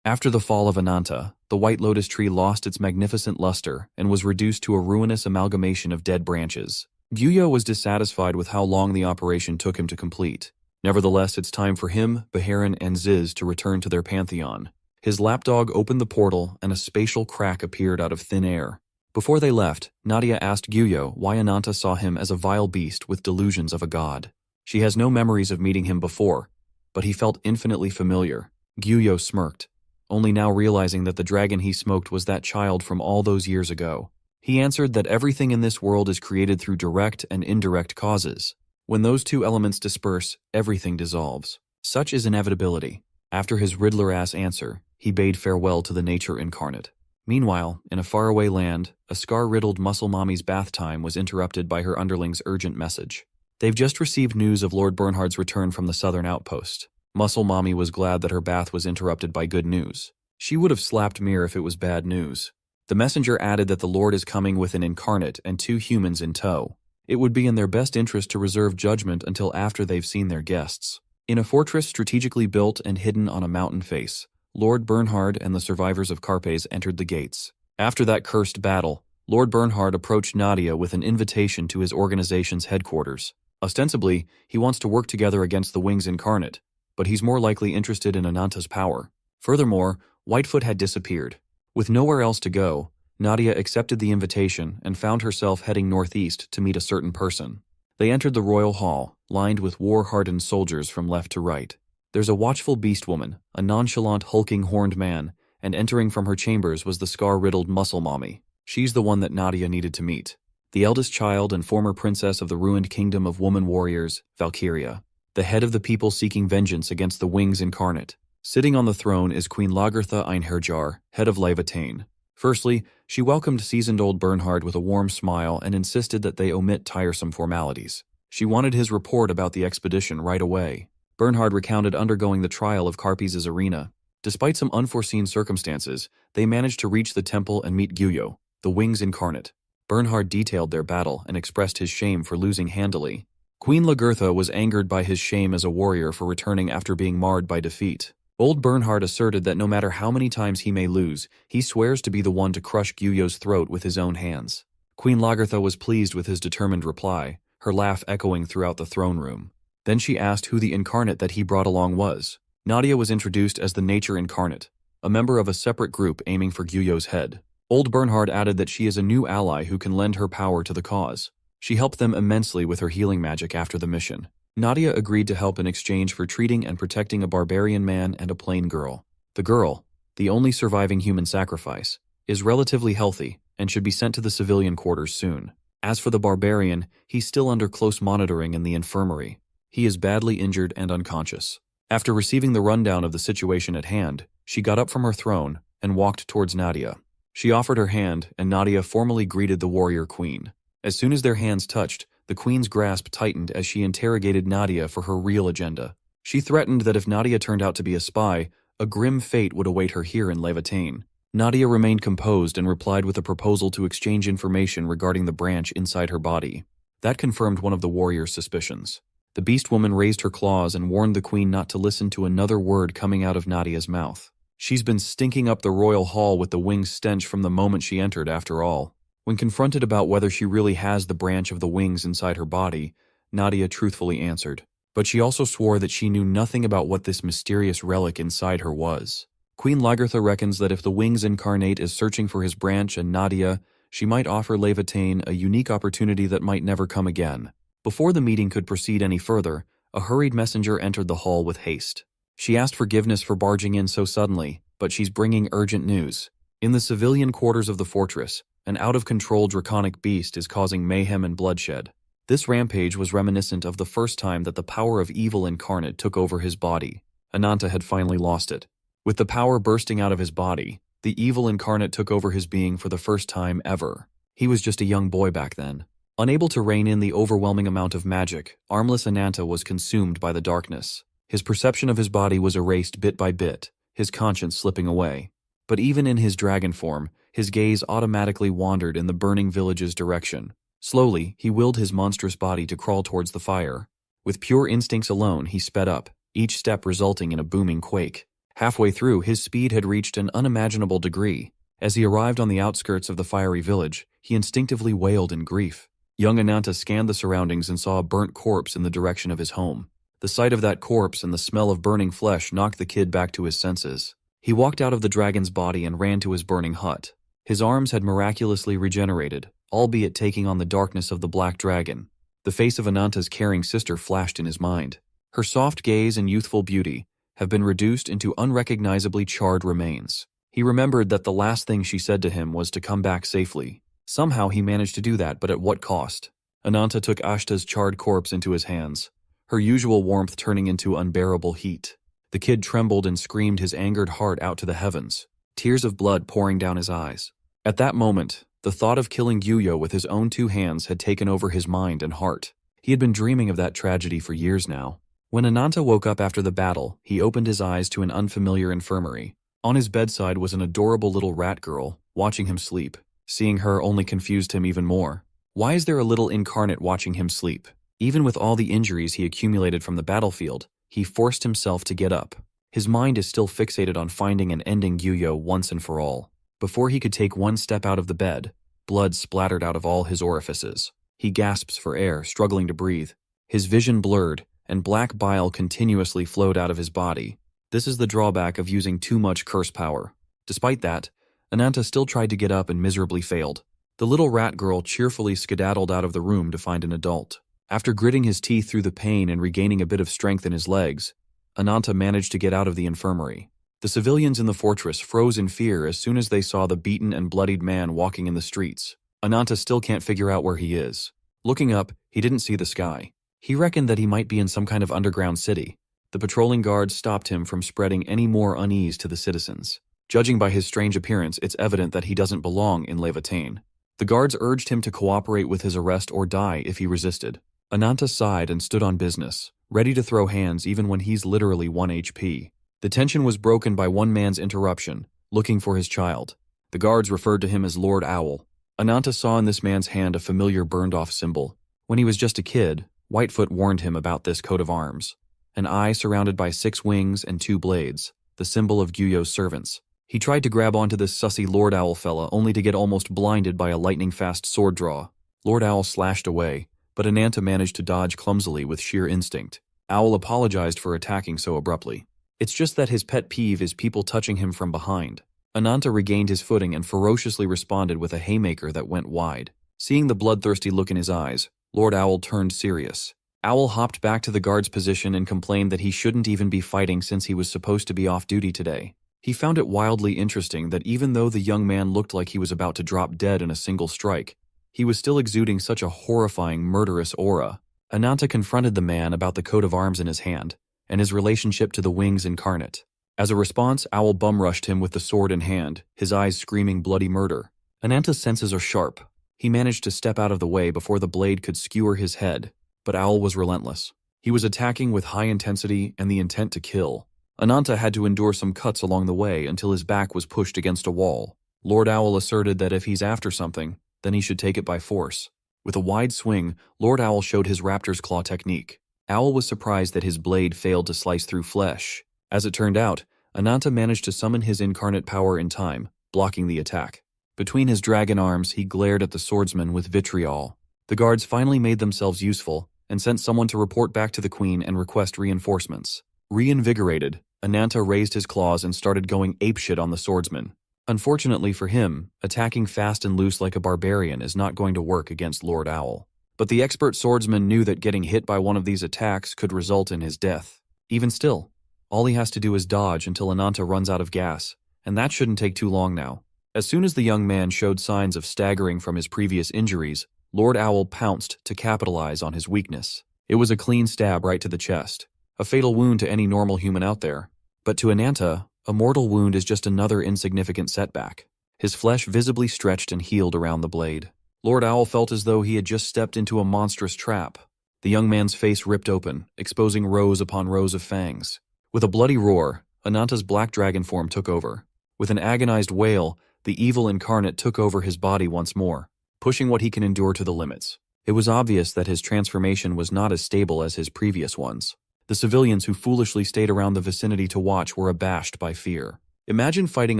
After the fall of Ananta, the White Lotus Tree lost its magnificent luster and was reduced to a ruinous amalgamation of dead branches. Gyuyo was dissatisfied with how long the operation took him to complete. Nevertheless, it's time for him, Baharin, and Ziz to return to their pantheon. His lapdog opened the portal, and a spatial crack appeared out of thin air. Before they left, Nadia asked Gyuyo why Ananta saw him as a vile beast with delusions of a god. She has no memories of meeting him before, but he felt infinitely familiar. Gyuyo smirked, only now realizing that the dragon he smoked was that child from all those years ago. He answered that everything in this world is created through direct and indirect causes. When those two elements disperse, everything dissolves. Such is inevitability. After his Riddler-ass answer, he bade farewell to the nature incarnate. Meanwhile, in a faraway land, a scar-riddled muscle mommy's bath time was interrupted by her underling's urgent message. They've just received news of Lord Bernhard's return from the southern outpost. Muscle mommy was glad that her bath was interrupted by good news. She would have slapped Mir if it was bad news. The messenger added that the Lord is coming with an incarnate and 2 humans in tow. It would be in their best interest to reserve judgment until after they've seen their guests. In a fortress strategically built and hidden on a mountain face, Lord Bernhard and the survivors of Carpes entered the gates. After that cursed battle, Lord Bernhard approached Nadia with an invitation to his organization's headquarters. Ostensibly, he wants to work together against the Wings Incarnate, but he's more likely interested in Ananta's power. Furthermore, Whitefoot had disappeared. With nowhere else to go, Nadia accepted the invitation and found herself heading northeast to meet a certain person. They entered the royal hall, lined with war-hardened soldiers from left to right. There's a watchful beast woman, a nonchalant hulking horned man, and entering from her chambers was the scar-riddled muscle mommy. She's the one that Nadia needed to meet. The eldest child and former princess of the ruined kingdom of woman warriors, Valkyria. The head of the people seeking vengeance against the Wings Incarnate. Sitting on the throne is Queen Lagertha Einherjar, head of Levitain. Firstly, she welcomed seasoned old Bernhard with a warm smile and insisted that they omit tiresome formalities. She wanted his report about the expedition right away. Bernhard recounted undergoing the trial of Carpes' arena. Despite some unforeseen circumstances, they managed to reach the temple and meet Gyuyo, the Wings Incarnate. Bernhard detailed their battle and expressed his shame for losing handily. Queen Lagertha was angered by his shame as a warrior for returning after being marred by defeat. Old Bernhard asserted that no matter how many times he may lose, he swears to be the one to crush Gyuyo's throat with his own hands. Queen Lagertha was pleased with his determined reply, her laugh echoing throughout the throne room. Then she asked who the incarnate that he brought along was. Nadia was introduced as the Nature Incarnate, a member of a separate group aiming for Gyuyo's head. Old Bernhard added that she is a new ally who can lend her power to the cause. She helped them immensely with her healing magic after the mission. Nadia agreed to help in exchange for treating and protecting a barbarian man and a plain girl. The girl, the only surviving human sacrifice, is relatively healthy and should be sent to the civilian quarters soon. As for the barbarian, he's still under close monitoring in the infirmary. He is badly injured and unconscious. After receiving the rundown of the situation at hand, she got up from her throne and walked towards Nadia. She offered her hand, and Nadia formally greeted the warrior queen. As soon as their hands touched, the queen's grasp tightened as she interrogated Nadia for her real agenda. She threatened that if Nadia turned out to be a spy, a grim fate would await her here in Levitain. Nadia remained composed and replied with a proposal to exchange information regarding the branch inside her body. That confirmed one of the warrior's suspicions. The beast woman raised her claws and warned the queen not to listen to another word coming out of Nadia's mouth. She's been stinking up the royal hall with the wing's stench from the moment she entered, after all. When confronted about whether she really has the branch of the wings inside her body, Nadia truthfully answered. But she also swore that she knew nothing about what this mysterious relic inside her was. Queen Lagertha reckons that if the Wings Incarnate is searching for his branch and Nadia, she might offer Levitain a unique opportunity that might never come again. Before the meeting could proceed any further, a hurried messenger entered the hall with haste. She asked forgiveness for barging in so suddenly, but she's bringing urgent news. In the civilian quarters of the fortress, an out-of-control draconic beast is causing mayhem and bloodshed. This rampage was reminiscent of the first time that the power of evil incarnate took over his body. Ananta had finally lost it. With the power bursting out of his body, the evil incarnate took over his being for the first time ever. He was just a young boy back then. Unable to rein in the overwhelming amount of magic, armless Ananta was consumed by the darkness. His perception of his body was erased bit by bit, his conscience slipping away. But even in his dragon form, his gaze automatically wandered in the burning village's direction. Slowly, he willed his monstrous body to crawl towards the fire. With pure instincts alone, he sped up, each step resulting in a booming quake. Halfway through, his speed had reached an unimaginable degree. As he arrived on the outskirts of the fiery village, he instinctively wailed in grief. Young Ananta scanned the surroundings and saw a burnt corpse in the direction of his home. The sight of that corpse and the smell of burning flesh knocked the kid back to his senses. He walked out of the dragon's body and ran to his burning hut. His arms had miraculously regenerated, albeit taking on the darkness of the black dragon. The face of Ananta's caring sister flashed in his mind. Her soft gaze and youthful beauty have been reduced into unrecognizably charred remains. He remembered that the last thing she said to him was to come back safely. Somehow he managed to do that, but at what cost? Ananta took Ashta's charred corpse into his hands, her usual warmth turning into unbearable heat. The kid trembled and screamed his angered heart out to the heavens, tears of blood pouring down his eyes. At that moment, the thought of killing Gyuyo with his own 2 hands had taken over his mind and heart. He had been dreaming of that tragedy for years now. When Ananta woke up after the battle, he opened his eyes to an unfamiliar infirmary. On his bedside was an adorable little rat girl, watching him sleep. Seeing her only confused him even more. Why is there a little incarnate watching him sleep? Even with all the injuries he accumulated from the battlefield, he forced himself to get up. His mind is still fixated on finding and ending Gyuyo once and for all. Before he could take one step out of the bed, blood splattered out of all his orifices. He gasps for air, struggling to breathe. His vision blurred, and black bile continuously flowed out of his body. This is the drawback of using too much curse power. Despite that, Ananta still tried to get up and miserably failed. The little rat girl cheerfully skedaddled out of the room to find an adult. After gritting his teeth through the pain and regaining a bit of strength in his legs, Ananta managed to get out of the infirmary. The civilians in the fortress froze in fear as soon as they saw the beaten and bloodied man walking in the streets. Ananta still can't figure out where he is. Looking up, he didn't see the sky. He reckoned that he might be in some kind of underground city. The patrolling guards stopped him from spreading any more unease to the citizens. Judging by his strange appearance, it's evident that he doesn't belong in Levitain. The guards urged him to cooperate with his arrest or die if he resisted. Ananta sighed and stood on business, ready to throw hands even when he's literally 1 HP. The tension was broken by one man's interruption, looking for his child. The guards referred to him as Lord Owl. Ananta saw in this man's hand a familiar burned-off symbol. When he was just a kid, Whitefoot warned him about this coat of arms. An eye surrounded by 6 wings and 2 blades, the symbol of Gyuyo's servants. He tried to grab onto this sussy Lord Owl fella only to get almost blinded by a lightning-fast sword draw. Lord Owl slashed away, but Ananta managed to dodge clumsily with sheer instinct. Owl apologized for attacking so abruptly. It's just that his pet peeve is people touching him from behind. Ananta regained his footing and ferociously responded with a haymaker that went wide. Seeing the bloodthirsty look in his eyes, Lord Owl turned serious. Owl hopped back to the guard's position and complained that he shouldn't even be fighting since he was supposed to be off duty today. He found it wildly interesting that even though the young man looked like he was about to drop dead in a single strike, he was still exuding such a horrifying, murderous aura. Ananta confronted the man about the coat of arms in his hand, and his relationship to the wings incarnate. As a response, Owl bum-rushed him with the sword in hand, his eyes screaming bloody murder. Ananta's senses are sharp. He managed to step out of the way before the blade could skewer his head, but Owl was relentless. He was attacking with high intensity and the intent to kill. Ananta had to endure some cuts along the way until his back was pushed against a wall. Lord Owl asserted that if he's after something, then he should take it by force. With a wide swing, Lord Owl showed his raptor's claw technique. Owl was surprised that his blade failed to slice through flesh. As it turned out, Ananta managed to summon his incarnate power in time, blocking the attack. Between his dragon arms, he glared at the swordsman with vitriol. The guards finally made themselves useful and sent someone to report back to the queen and request reinforcements. Reinvigorated, Ananta raised his claws and started going apeshit on the swordsman. Unfortunately for him, attacking fast and loose like a barbarian is not going to work against Lord Owl. But the expert swordsman knew that getting hit by one of these attacks could result in his death. Even still, all he has to do is dodge until Ananta runs out of gas, and that shouldn't take too long now. As soon as the young man showed signs of staggering from his previous injuries, Lord Owl pounced to capitalize on his weakness. It was a clean stab right to the chest. A fatal wound to any normal human out there. But to Ananta, a mortal wound is just another insignificant setback. His flesh visibly stretched and healed around the blade. Lord Owl felt as though he had just stepped into a monstrous trap. The young man's face ripped open, exposing rows upon rows of fangs. With a bloody roar, Ananta's black dragon form took over. With an agonized wail, the evil incarnate took over his body once more, pushing what he can endure to the limits. It was obvious that his transformation was not as stable as his previous ones. The civilians who foolishly stayed around the vicinity to watch were abashed by fear. Imagine fighting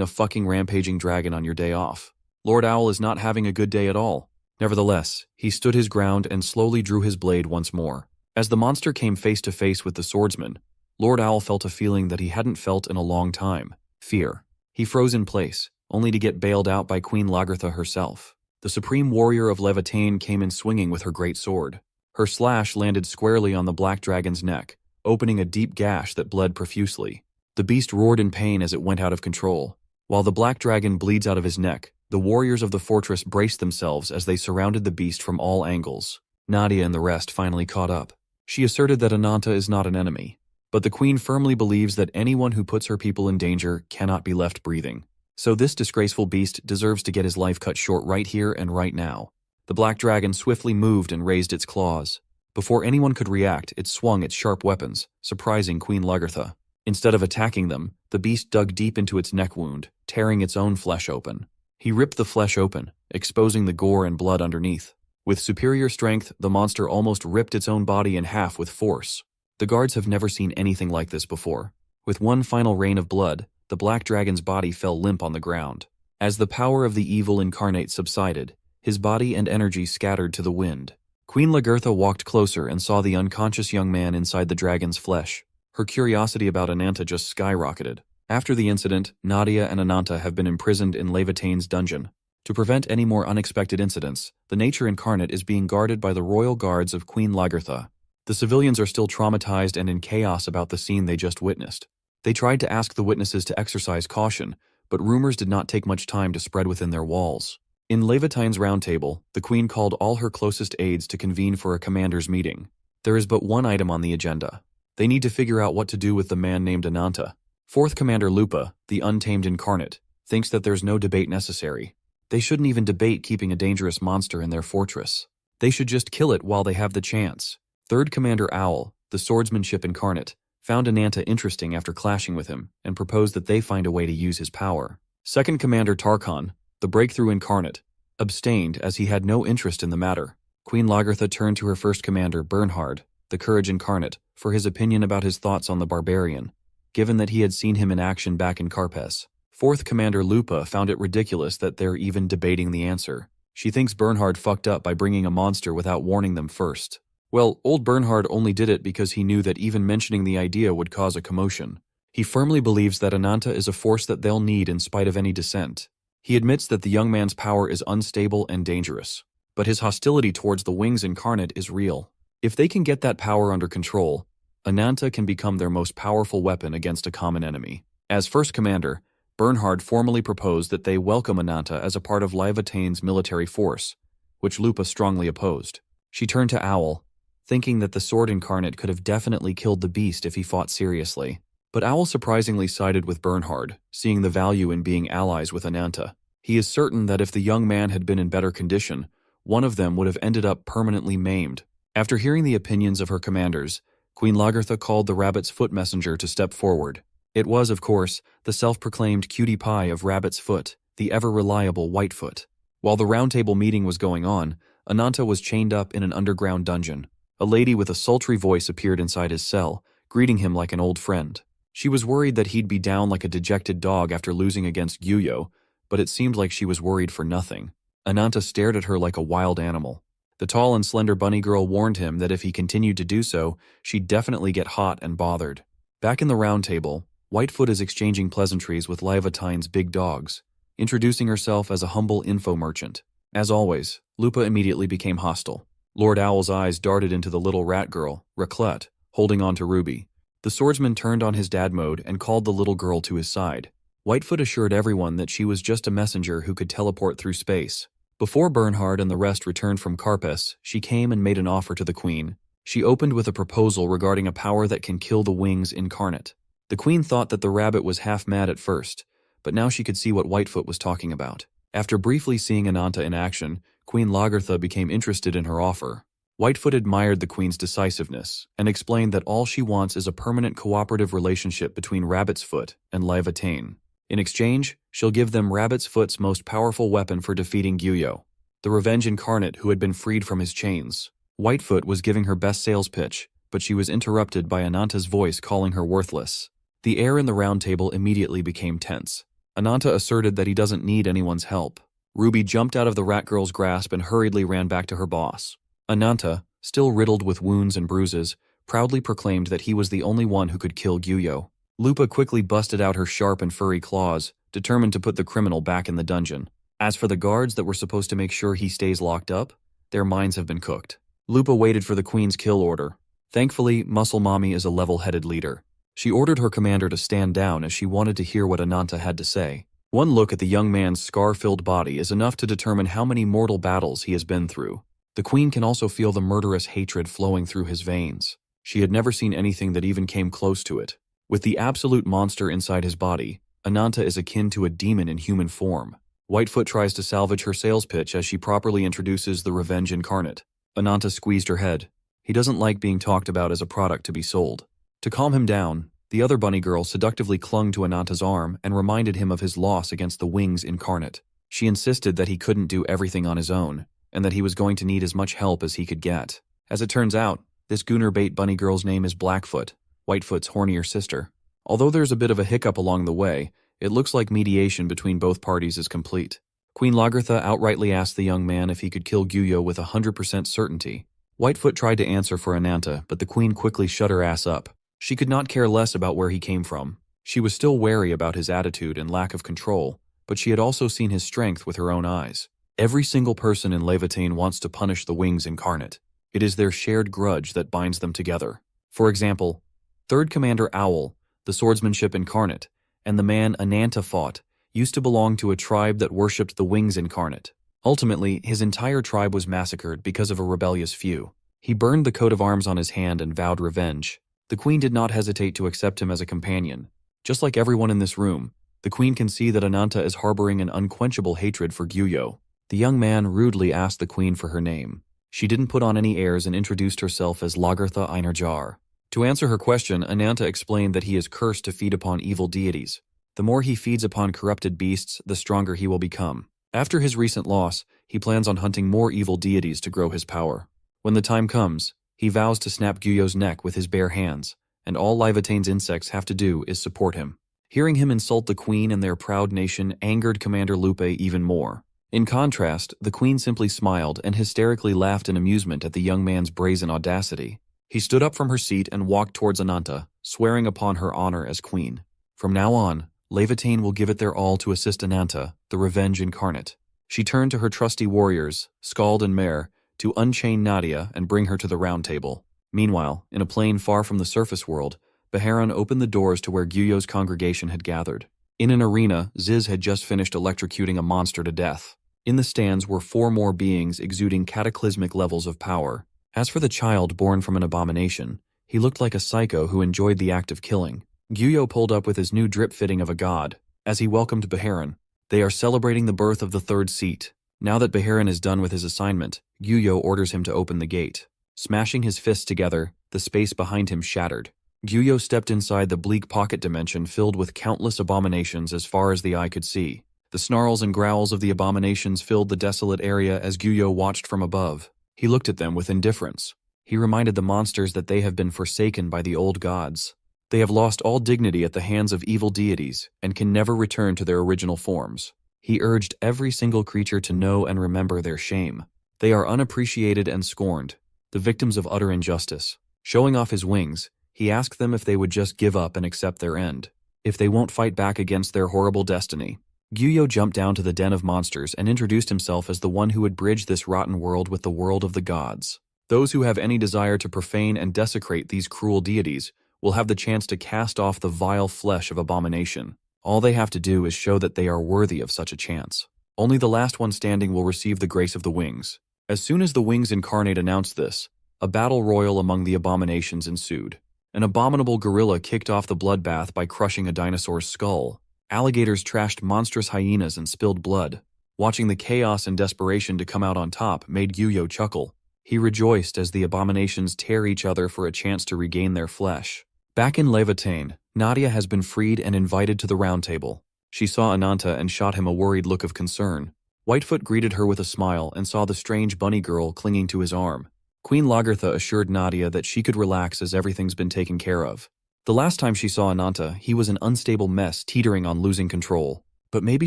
a fucking rampaging dragon on your day off. Lord Owl is not having a good day at all. Nevertheless, he stood his ground and slowly drew his blade once more. As the monster came face to face with the swordsman, Lord Owl felt a feeling that he hadn't felt in a long time: fear. He froze in place, only to get bailed out by Queen Lagertha herself. The supreme warrior of Levitane came in swinging with her great sword. Her slash landed squarely on the black dragon's neck, opening a deep gash that bled profusely. The beast roared in pain as it went out of control. While the black dragon bleeds out of his neck, the warriors of the fortress braced themselves as they surrounded the beast from all angles. Nadia and the rest finally caught up. She asserted that Ananta is not an enemy, but the queen firmly believes that anyone who puts her people in danger cannot be left breathing. So this disgraceful beast deserves to get his life cut short right here and right now. The black dragon swiftly moved and raised its claws. Before anyone could react, it swung its sharp weapons, surprising Queen Lagertha. Instead of attacking them, the beast dug deep into its neck wound, tearing its own flesh open. He ripped the flesh open, exposing the gore and blood underneath. With superior strength, the monster almost ripped its own body in half with force. The guards have never seen anything like this before. With one final rain of blood, the black dragon's body fell limp on the ground. As the power of the evil incarnate subsided, his body and energy scattered to the wind. Queen Lagertha walked closer and saw the unconscious young man inside the dragon's flesh. Her curiosity about Ananta just skyrocketed. After the incident, Nadia and Ananta have been imprisoned in Levitane's dungeon. To prevent any more unexpected incidents, the nature incarnate is being guarded by the royal guards of Queen Lagertha. The civilians are still traumatized and in chaos about the scene they just witnessed. They tried to ask the witnesses to exercise caution, but rumors did not take much time to spread within their walls. In Levitane's round table, the queen called all her closest aides to convene for a commander's meeting. There is but one item on the agenda. They need to figure out what to do with the man named Ananta. Fourth Commander Lupa, the untamed incarnate, thinks that there's no debate necessary. They shouldn't even debate keeping a dangerous monster in their fortress. They should just kill it while they have the chance. Third Commander Owl, the swordsmanship incarnate, found Ananta interesting after clashing with him and proposed that they find a way to use his power. Second Commander Tarkhan, the breakthrough incarnate, abstained as he had no interest in the matter. Queen Lagertha turned to her first commander Bernhard, the courage incarnate, for his opinion about his thoughts on the barbarian, given that he had seen him in action back in Carpes. Fourth Commander Lupa found it ridiculous that they're even debating the answer. She thinks Bernhard fucked up by bringing a monster without warning them first. Well, old Bernhard only did it because he knew that even mentioning the idea would cause a commotion. He firmly believes that Ananta is a force that they'll need in spite of any dissent. He admits that the young man's power is unstable and dangerous, but his hostility towards the Wings incarnate is real. If they can get that power under control, Ananta can become their most powerful weapon against a common enemy. As first commander, Bernhard formally proposed that they welcome Ananta as a part of Levitane's military force, which Lupa strongly opposed. She turned to Owl, thinking that the sword incarnate could have definitely killed the beast if he fought seriously. But Owl surprisingly sided with Bernhard, seeing the value in being allies with Ananta. He is certain that if the young man had been in better condition, one of them would have ended up permanently maimed. After hearing the opinions of her commanders, Queen Lagertha called the rabbit's foot messenger to step forward. It was, of course, the self-proclaimed cutie pie of Rabbit's Foot, the ever-reliable Whitefoot. While the roundtable meeting was going on, Ananta was chained up in an underground dungeon. A lady with a sultry voice appeared inside his cell, greeting him like an old friend. She was worried that he'd be down like a dejected dog after losing against Gyuyo, but it seemed like she was worried for nothing. Ananta stared at her like a wild animal. The tall and slender bunny girl warned him that if he continued to do so, she'd definitely get hot and bothered. Back in the round table, Whitefoot is exchanging pleasantries with Levitane's big dogs, introducing herself as a humble info merchant. As always, Lupa immediately became hostile. Lord Owl's eyes darted into the little rat girl, Raclette, holding on to Ruby. The swordsman turned on his dad mode and called the little girl to his side. Whitefoot assured everyone that she was just a messenger who could teleport through space. Before Bernhard and the rest returned from Carpes, she came and made an offer to the queen. She opened with a proposal regarding a power that can kill the Wings incarnate. The queen thought that the rabbit was half mad at first, but now she could see what Whitefoot was talking about. After briefly seeing Ananta in action, Queen Lagertha became interested in her offer. Whitefoot admired the queen's decisiveness and explained that all she wants is a permanent cooperative relationship between Rabbit's Foot and Levitane. In exchange, she'll give them Rabbit's Foot's most powerful weapon for defeating Gyuyo, the revenge incarnate who had been freed from his chains. Whitefoot was giving her best sales pitch, but she was interrupted by Ananta's voice calling her worthless. The air in the round table immediately became tense. Ananta asserted that he doesn't need anyone's help. Ruby jumped out of the rat girl's grasp and hurriedly ran back to her boss. Ananta, still riddled with wounds and bruises, proudly proclaimed that he was the only one who could kill Gyuyo. Lupa quickly busted out her sharp and furry claws, determined to put the criminal back in the dungeon. As for the guards that were supposed to make sure he stays locked up, their minds have been cooked. Lupa waited for the queen's kill order. Thankfully, Muscle Mommy is a level-headed leader. She ordered her commander to stand down as she wanted to hear what Ananta had to say. One look at the young man's scar-filled body is enough to determine how many mortal battles he has been through. The queen can also feel the murderous hatred flowing through his veins. She had never seen anything that even came close to it. With the absolute monster inside his body, Ananta is akin to a demon in human form. Whitefoot tries to salvage her sales pitch as she properly introduces the Revenge Incarnate. Ananta squeezed her head. He doesn't like being talked about as a product to be sold. To calm him down, the other bunny girl seductively clung to Ananta's arm and reminded him of his loss against the Wings Incarnate. She insisted that he couldn't do everything on his own, and that he was going to need as much help as he could get. As it turns out, this Gooner Bait bunny girl's name is Blackfoot, Whitefoot's hornier sister. Although there's a bit of a hiccup along the way, it looks like mediation between both parties is complete. Queen Lagertha outrightly asked the young man if he could kill Gyuyo with 100% certainty. Whitefoot tried to answer for Ananta, but the queen quickly shut her ass up. She could not care less about where he came from. She was still wary about his attitude and lack of control, but she had also seen his strength with her own eyes. Every single person in Levitain wants to punish the Wings Incarnate. It is their shared grudge that binds them together. For example, 3rd Commander Owl, the Swordsmanship Incarnate, and the man Ananta fought, used to belong to a tribe that worshipped the Wings Incarnate. Ultimately, his entire tribe was massacred because of a rebellious few. He burned the coat of arms on his hand and vowed revenge. The queen did not hesitate to accept him as a companion. Just like everyone in this room, the queen can see that Ananta is harboring an unquenchable hatred for Gyuyo. The young man rudely asked the queen for her name. She didn't put on any airs and introduced herself as Lagertha Einarjar. To answer her question, Ananta explained that he is cursed to feed upon evil deities. The more he feeds upon corrupted beasts, the stronger he will become. After his recent loss, he plans on hunting more evil deities to grow his power. When the time comes, he vows to snap Gyuyo's neck with his bare hands, and all Livatain's insects have to do is support him. Hearing him insult the queen and their proud nation angered Commander Lupe even more. In contrast, the queen simply smiled and hysterically laughed in amusement at the young man's brazen audacity. He stood up from her seat and walked towards Ananta, swearing upon her honor as queen. From now on, Levitain will give it their all to assist Ananta, the Revenge Incarnate. She turned to her trusty warriors, Scald and Mare, to unchain Nadia and bring her to the round table. Meanwhile, in a plain far from the surface world, Beharon opened the doors to where Gyuyo's congregation had gathered. In an arena, Ziz had just finished electrocuting a monster to death. In the stands were 4 more beings exuding cataclysmic levels of power. As for the child born from an abomination, he looked like a psycho who enjoyed the act of killing. Gyuyo pulled up with his new drip fitting of a god. As he welcomed Beharon, they are celebrating the birth of the 3rd seat. Now that Beharon is done with his assignment, Gyuyo orders him to open the gate. Smashing his fists together, the space behind him shattered. Gyuyo stepped inside the bleak pocket dimension filled with countless abominations as far as the eye could see. The snarls and growls of the abominations filled the desolate area as Gyuyo watched from above. He looked at them with indifference. He reminded the monsters that they have been forsaken by the old gods. They have lost all dignity at the hands of evil deities and can never return to their original forms. He urged every single creature to know and remember their shame. They are unappreciated and scorned, the victims of utter injustice. Showing off his wings, he asked them if they would just give up and accept their end, if they won't fight back against their horrible destiny. Gyuyo jumped down to the den of monsters and introduced himself as the one who would bridge this rotten world with the world of the gods. Those who have any desire to profane and desecrate these cruel deities will have the chance to cast off the vile flesh of abomination. All they have to do is show that they are worthy of such a chance. Only the last one standing will receive the grace of the Wings. As soon as the Wings Incarnate announced this, a battle royal among the abominations ensued. An abominable gorilla kicked off the bloodbath by crushing a dinosaur's skull. Alligators trashed monstrous hyenas and spilled blood. Watching the chaos and desperation to come out on top made Gyuyo chuckle. He rejoiced as the abominations tear each other for a chance to regain their flesh. Back in Levitain, Nadia has been freed and invited to the round table. She saw Ananta and shot him a worried look of concern. Whitefoot greeted her with a smile and saw the strange bunny girl clinging to his arm. Queen Lagertha assured Nadia that she could relax as everything's been taken care of. The last time she saw Ananta, he was an unstable mess teetering on losing control. But maybe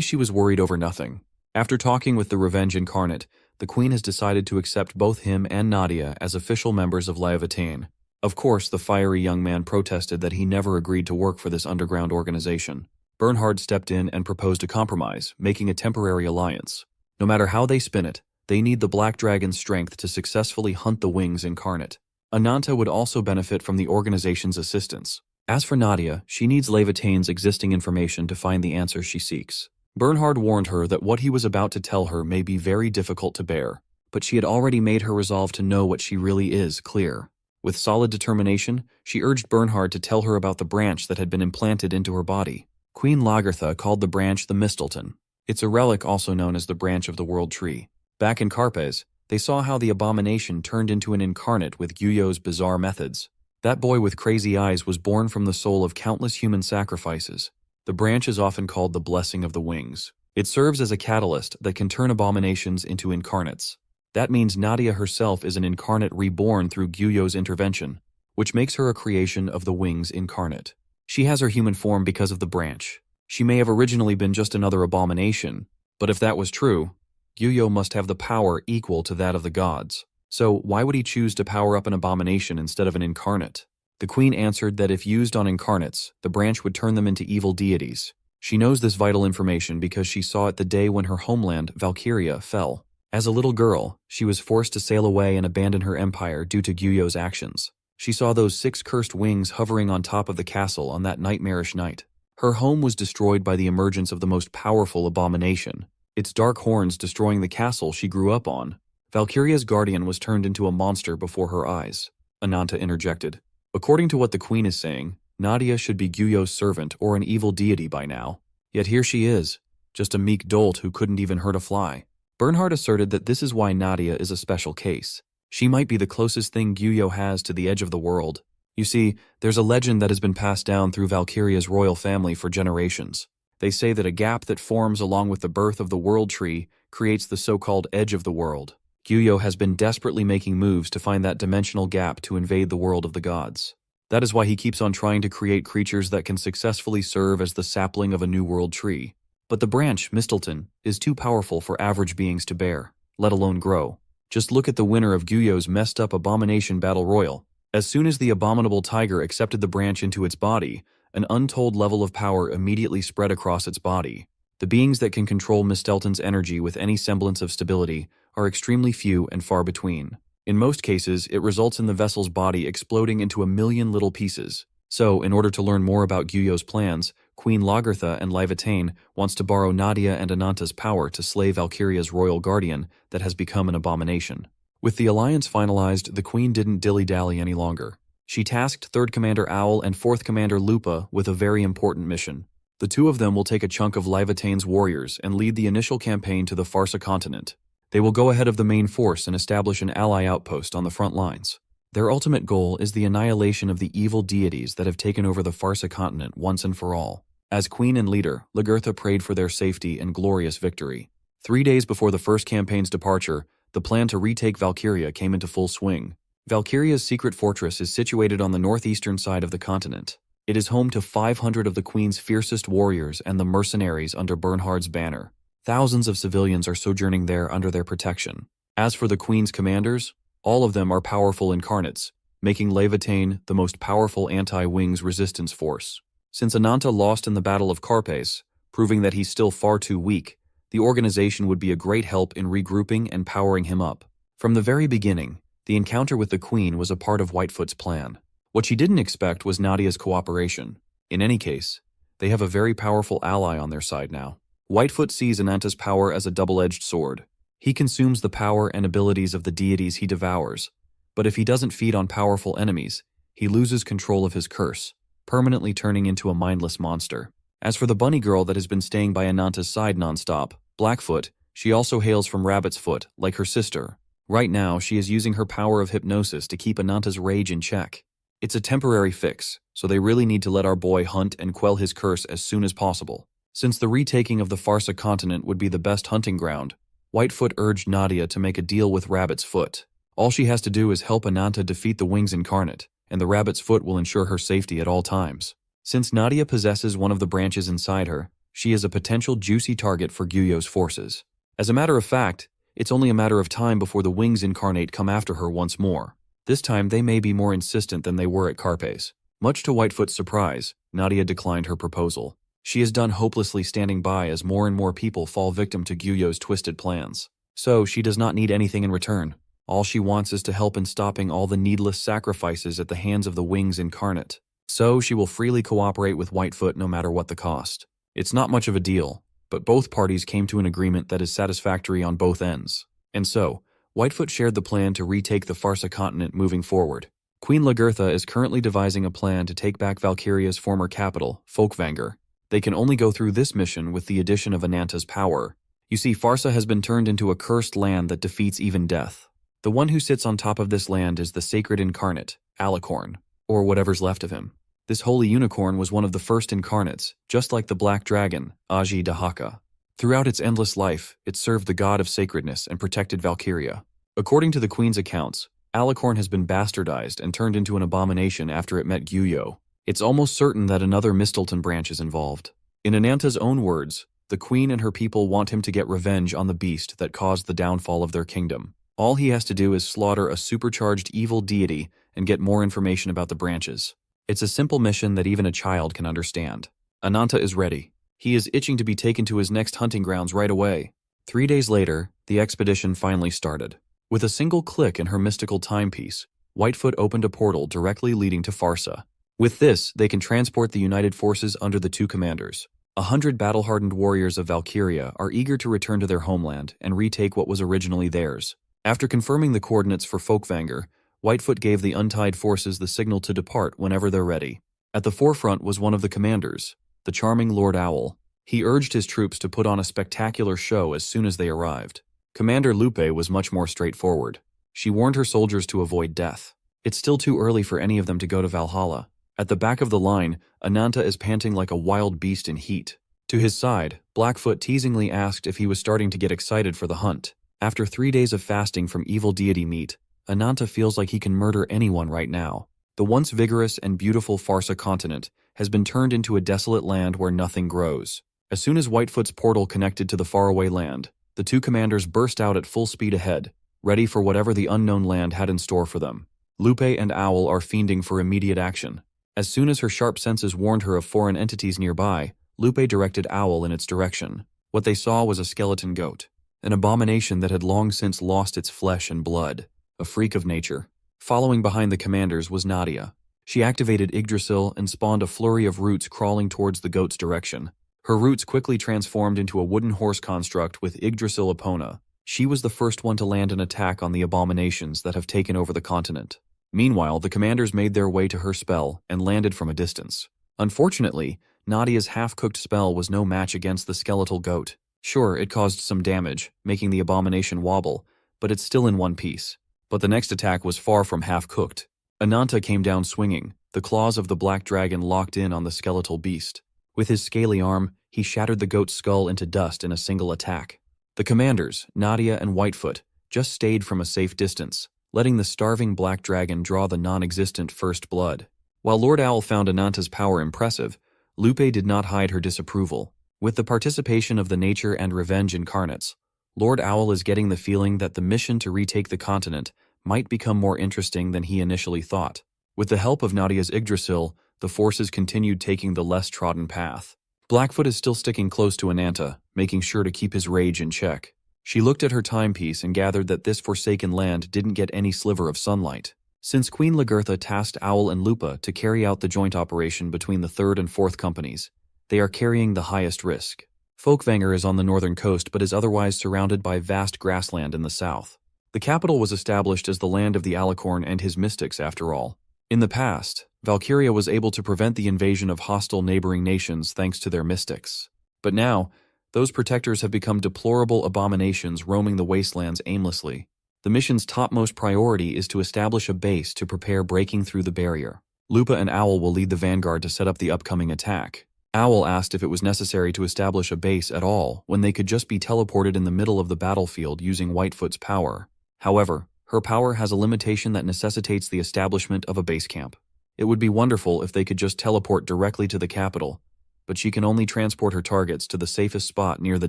she was worried over nothing. After talking with the Revenge Incarnate, the Queen has decided to accept both him and Nadia as official members of Leviathan. Of course, the fiery young man protested that he never agreed to work for this underground organization. Bernhard stepped in and proposed a compromise, making a temporary alliance. No matter how they spin it, they need the Black Dragon's strength to successfully hunt the Wings Incarnate. Ananta would also benefit from the organization's assistance. As for Nadia, she needs Leviathan's existing information to find the answers she seeks. Bernhard warned her that what he was about to tell her may be very difficult to bear, but she had already made her resolve to know what she really is clear. With solid determination, she urged Bernhard to tell her about the branch that had been implanted into her body. Queen Lagertha called the branch the Mistelton. It's a relic also known as the branch of the World Tree. Back in Carpes, they saw how the abomination turned into an incarnate with Gyuyo's bizarre methods. That boy with crazy eyes was born from the soul of countless human sacrifices. The branch is often called the Blessing of the Wings. It serves as a catalyst that can turn abominations into incarnates. That means Nadia herself is an incarnate reborn through Gyuyo's intervention, which makes her a creation of the Wings Incarnate. She has her human form because of the branch. She may have originally been just another abomination, but if that was true, Gyuyo must have the power equal to that of the gods. So why would he choose to power up an abomination instead of an incarnate? The queen answered that if used on incarnates, the branch would turn them into evil deities. She knows this vital information because she saw it the day when her homeland, Valkyria, fell. As a little girl, she was forced to sail away and abandon her empire due to Gyuyo's actions. She saw those 6 cursed wings hovering on top of the castle on that nightmarish night. Her home was destroyed by the emergence of the most powerful abomination, its dark horns destroying the castle she grew up on. Valkyria's guardian was turned into a monster before her eyes. Ananta interjected. According to what the queen is saying, Nadia should be Gyuyo's servant or an evil deity by now. Yet here she is, just a meek dolt who couldn't even hurt a fly. Bernhard asserted that this is why Nadia is a special case. She might be the closest thing Gyuyo has to the edge of the world. You see, there's a legend that has been passed down through Valkyria's royal family for generations. They say that a gap that forms along with the birth of the World Tree creates the so-called edge of the world. Gyuyo has been desperately making moves to find that dimensional gap to invade the world of the gods. That is why he keeps on trying to create creatures that can successfully serve as the sapling of a new world tree. But the branch, Mistelton, is too powerful for average beings to bear, let alone grow. Just look at the winner of Gyuyo's messed-up abomination battle royal. As soon as the abominable tiger accepted the branch into its body, an untold level of power immediately spread across its body. The beings that can control Mistelton's energy with any semblance of stability are extremely few and far between. In most cases, it results in the vessel's body exploding into a million little pieces. So, in order to learn more about Gyuyo's plans, Queen Lagertha and Leviathan wants to borrow Nadia and Ananta's power to slay Valkyria's royal guardian that has become an abomination. With the alliance finalized, the queen didn't dilly-dally any longer. She tasked 3rd Commander Owl and 4th Commander Lupa with a very important mission. The two of them will take a chunk of Leviathan's warriors and lead the initial campaign to the Farsa continent. They will go ahead of the main force and establish an ally outpost on the front lines. Their ultimate goal is the annihilation of the evil deities that have taken over the Farsa continent once and for all. As queen and leader, Lagertha prayed for their safety and glorious victory. 3 days before the first campaign's departure, the plan to retake Valkyria came into full swing. Valkyria's secret fortress is situated on the northeastern side of the continent. It is home to 500 of the queen's fiercest warriors and the mercenaries under Bernhard's banner. Thousands of civilians are sojourning there under their protection. As for the queen's commanders, all of them are powerful incarnates, making Leviathan the most powerful anti-wings resistance force. Since Ananta lost in the Battle of Carpes, proving that he's still far too weak, the organization would be a great help in regrouping and powering him up. From the very beginning, the encounter with the queen was a part of Whitefoot's plan. What she didn't expect was Nadia's cooperation. In any case, they have a very powerful ally on their side now. Whitefoot sees Ananta's power as a double-edged sword. He consumes the power and abilities of the deities he devours, but if he doesn't feed on powerful enemies, he loses control of his curse, permanently turning into a mindless monster. As for the bunny girl that has been staying by Ananta's side nonstop, Blackfoot, she also hails from Rabbit's Foot, like her sister. Right now, she is using her power of hypnosis to keep Ananta's rage in check. It's a temporary fix, so they really need to let our boy hunt and quell his curse as soon as possible. Since the retaking of the Farsa continent would be the best hunting ground, Whitefoot urged Nadia to make a deal with Rabbit's Foot. All she has to do is help Ananta defeat the Wings Incarnate, and the Rabbit's Foot will ensure her safety at all times. Since Nadia possesses one of the branches inside her, she is a potential juicy target for Gyuyo's forces. As a matter of fact, it's only a matter of time before the wings incarnate come after her once more. This time they may be more insistent than they were at Carpe's. Much to Whitefoot's surprise, Nadia declined her proposal. She is done hopelessly standing by as more and more people fall victim to Gyuyo's twisted plans. So she does not need anything in return. All she wants is to help in stopping all the needless sacrifices at the hands of the wings incarnate. So she will freely cooperate with Whitefoot no matter what the cost. It's not much of a deal, but both parties came to an agreement that is satisfactory on both ends. And so, Whitefoot shared the plan to retake the Farsa continent moving forward. Queen Lagertha is currently devising a plan to take back Valkyria's former capital, Folkvanger. They can only go through this mission with the addition of Ananta's power. You see, Farsa has been turned into a cursed land that defeats even death. The one who sits on top of this land is the sacred incarnate, Alicorn, or whatever's left of him. This holy unicorn was one of the first incarnates, just like the black dragon, Aji Dahaka. Throughout its endless life, it served the god of sacredness and protected Valkyria. According to the queen's accounts, Alicorn has been bastardized and turned into an abomination after it met Gyuyo. It's almost certain that another Mistleton branch is involved. In Ananta's own words, the queen and her people want him to get revenge on the beast that caused the downfall of their kingdom. All he has to do is slaughter a supercharged evil deity and get more information about the branches. It's a simple mission that even a child can understand. Ananta is ready. He is itching to be taken to his next hunting grounds right away. 3 days later, the expedition finally started. With a single click in her mystical timepiece, Whitefoot opened a portal directly leading to Farsa. With this, they can transport the united forces under the two commanders. 100 battle-hardened warriors of Valkyria are eager to return to their homeland and retake what was originally theirs. After confirming the coordinates for Folkvanger, Whitefoot gave the untied forces the signal to depart whenever they're ready. At the forefront was one of the commanders, the charming Lord Owl. He urged his troops to put on a spectacular show as soon as they arrived. Commander Lupe was much more straightforward. She warned her soldiers to avoid death. It's still too early for any of them to go to Valhalla. At the back of the line, Ananta is panting like a wild beast in heat. To his side, Blackfoot teasingly asked if he was starting to get excited for the hunt. After 3 days of fasting from evil deity meat, Ananta feels like he can murder anyone right now. The once vigorous and beautiful Farsa continent has been turned into a desolate land where nothing grows. As soon as Whitefoot's portal connected to the faraway land, the two commanders burst out at full speed ahead, ready for whatever the unknown land had in store for them. Lupe and Owl are fiending for immediate action. As soon as her sharp senses warned her of foreign entities nearby, Lupe directed Owl in its direction. What they saw was a skeleton goat, an abomination that had long since lost its flesh and blood. A freak of nature. Following behind the commanders was Nadia. She activated Yggdrasil and spawned a flurry of roots crawling towards the goat's direction. Her roots quickly transformed into a wooden horse construct with Yggdrasil Epona. She was the first one to land an attack on the abominations that have taken over the continent. Meanwhile, the commanders made their way to her spell and landed from a distance. Unfortunately, Nadia's half-cooked spell was no match against the skeletal goat. Sure, it caused some damage, making the abomination wobble, but it's still in one piece. But the next attack was far from half-cooked. Ananta came down swinging, the claws of the black dragon locked in on the skeletal beast. With his scaly arm, he shattered the goat's skull into dust in a single attack. The commanders, Nadia and Whitefoot, just stayed from a safe distance, letting the starving black dragon draw the non-existent first blood. While Lord Owl found Ananta's power impressive, Lupe did not hide her disapproval. With the participation of the nature and revenge incarnates, Lord Owl is getting the feeling that the mission to retake the continent might become more interesting than he initially thought. With the help of Nadia's Yggdrasil, the forces continued taking the less trodden path. Blackfoot is still sticking close to Ananta, making sure to keep his rage in check. She looked at her timepiece and gathered that this forsaken land didn't get any sliver of sunlight. Since Queen Lagertha tasked Owl and Lupa to carry out the joint operation between the 3rd and 4th companies, they are carrying the highest risk. Folkvanger is on the northern coast but is otherwise surrounded by vast grassland in the south. The capital was established as the land of the Alicorn and his mystics after all. In the past, Valkyria was able to prevent the invasion of hostile neighboring nations thanks to their mystics. But now, those protectors have become deplorable abominations roaming the wastelands aimlessly. The mission's topmost priority is to establish a base to prepare breaking through the barrier. Lupa and Owl will lead the vanguard to set up the upcoming attack. Owl asked if it was necessary to establish a base at all when they could just be teleported in the middle of the battlefield using Whitefoot's power. However, her power has a limitation that necessitates the establishment of a base camp. It would be wonderful if they could just teleport directly to the capital, but she can only transport her targets to the safest spot near the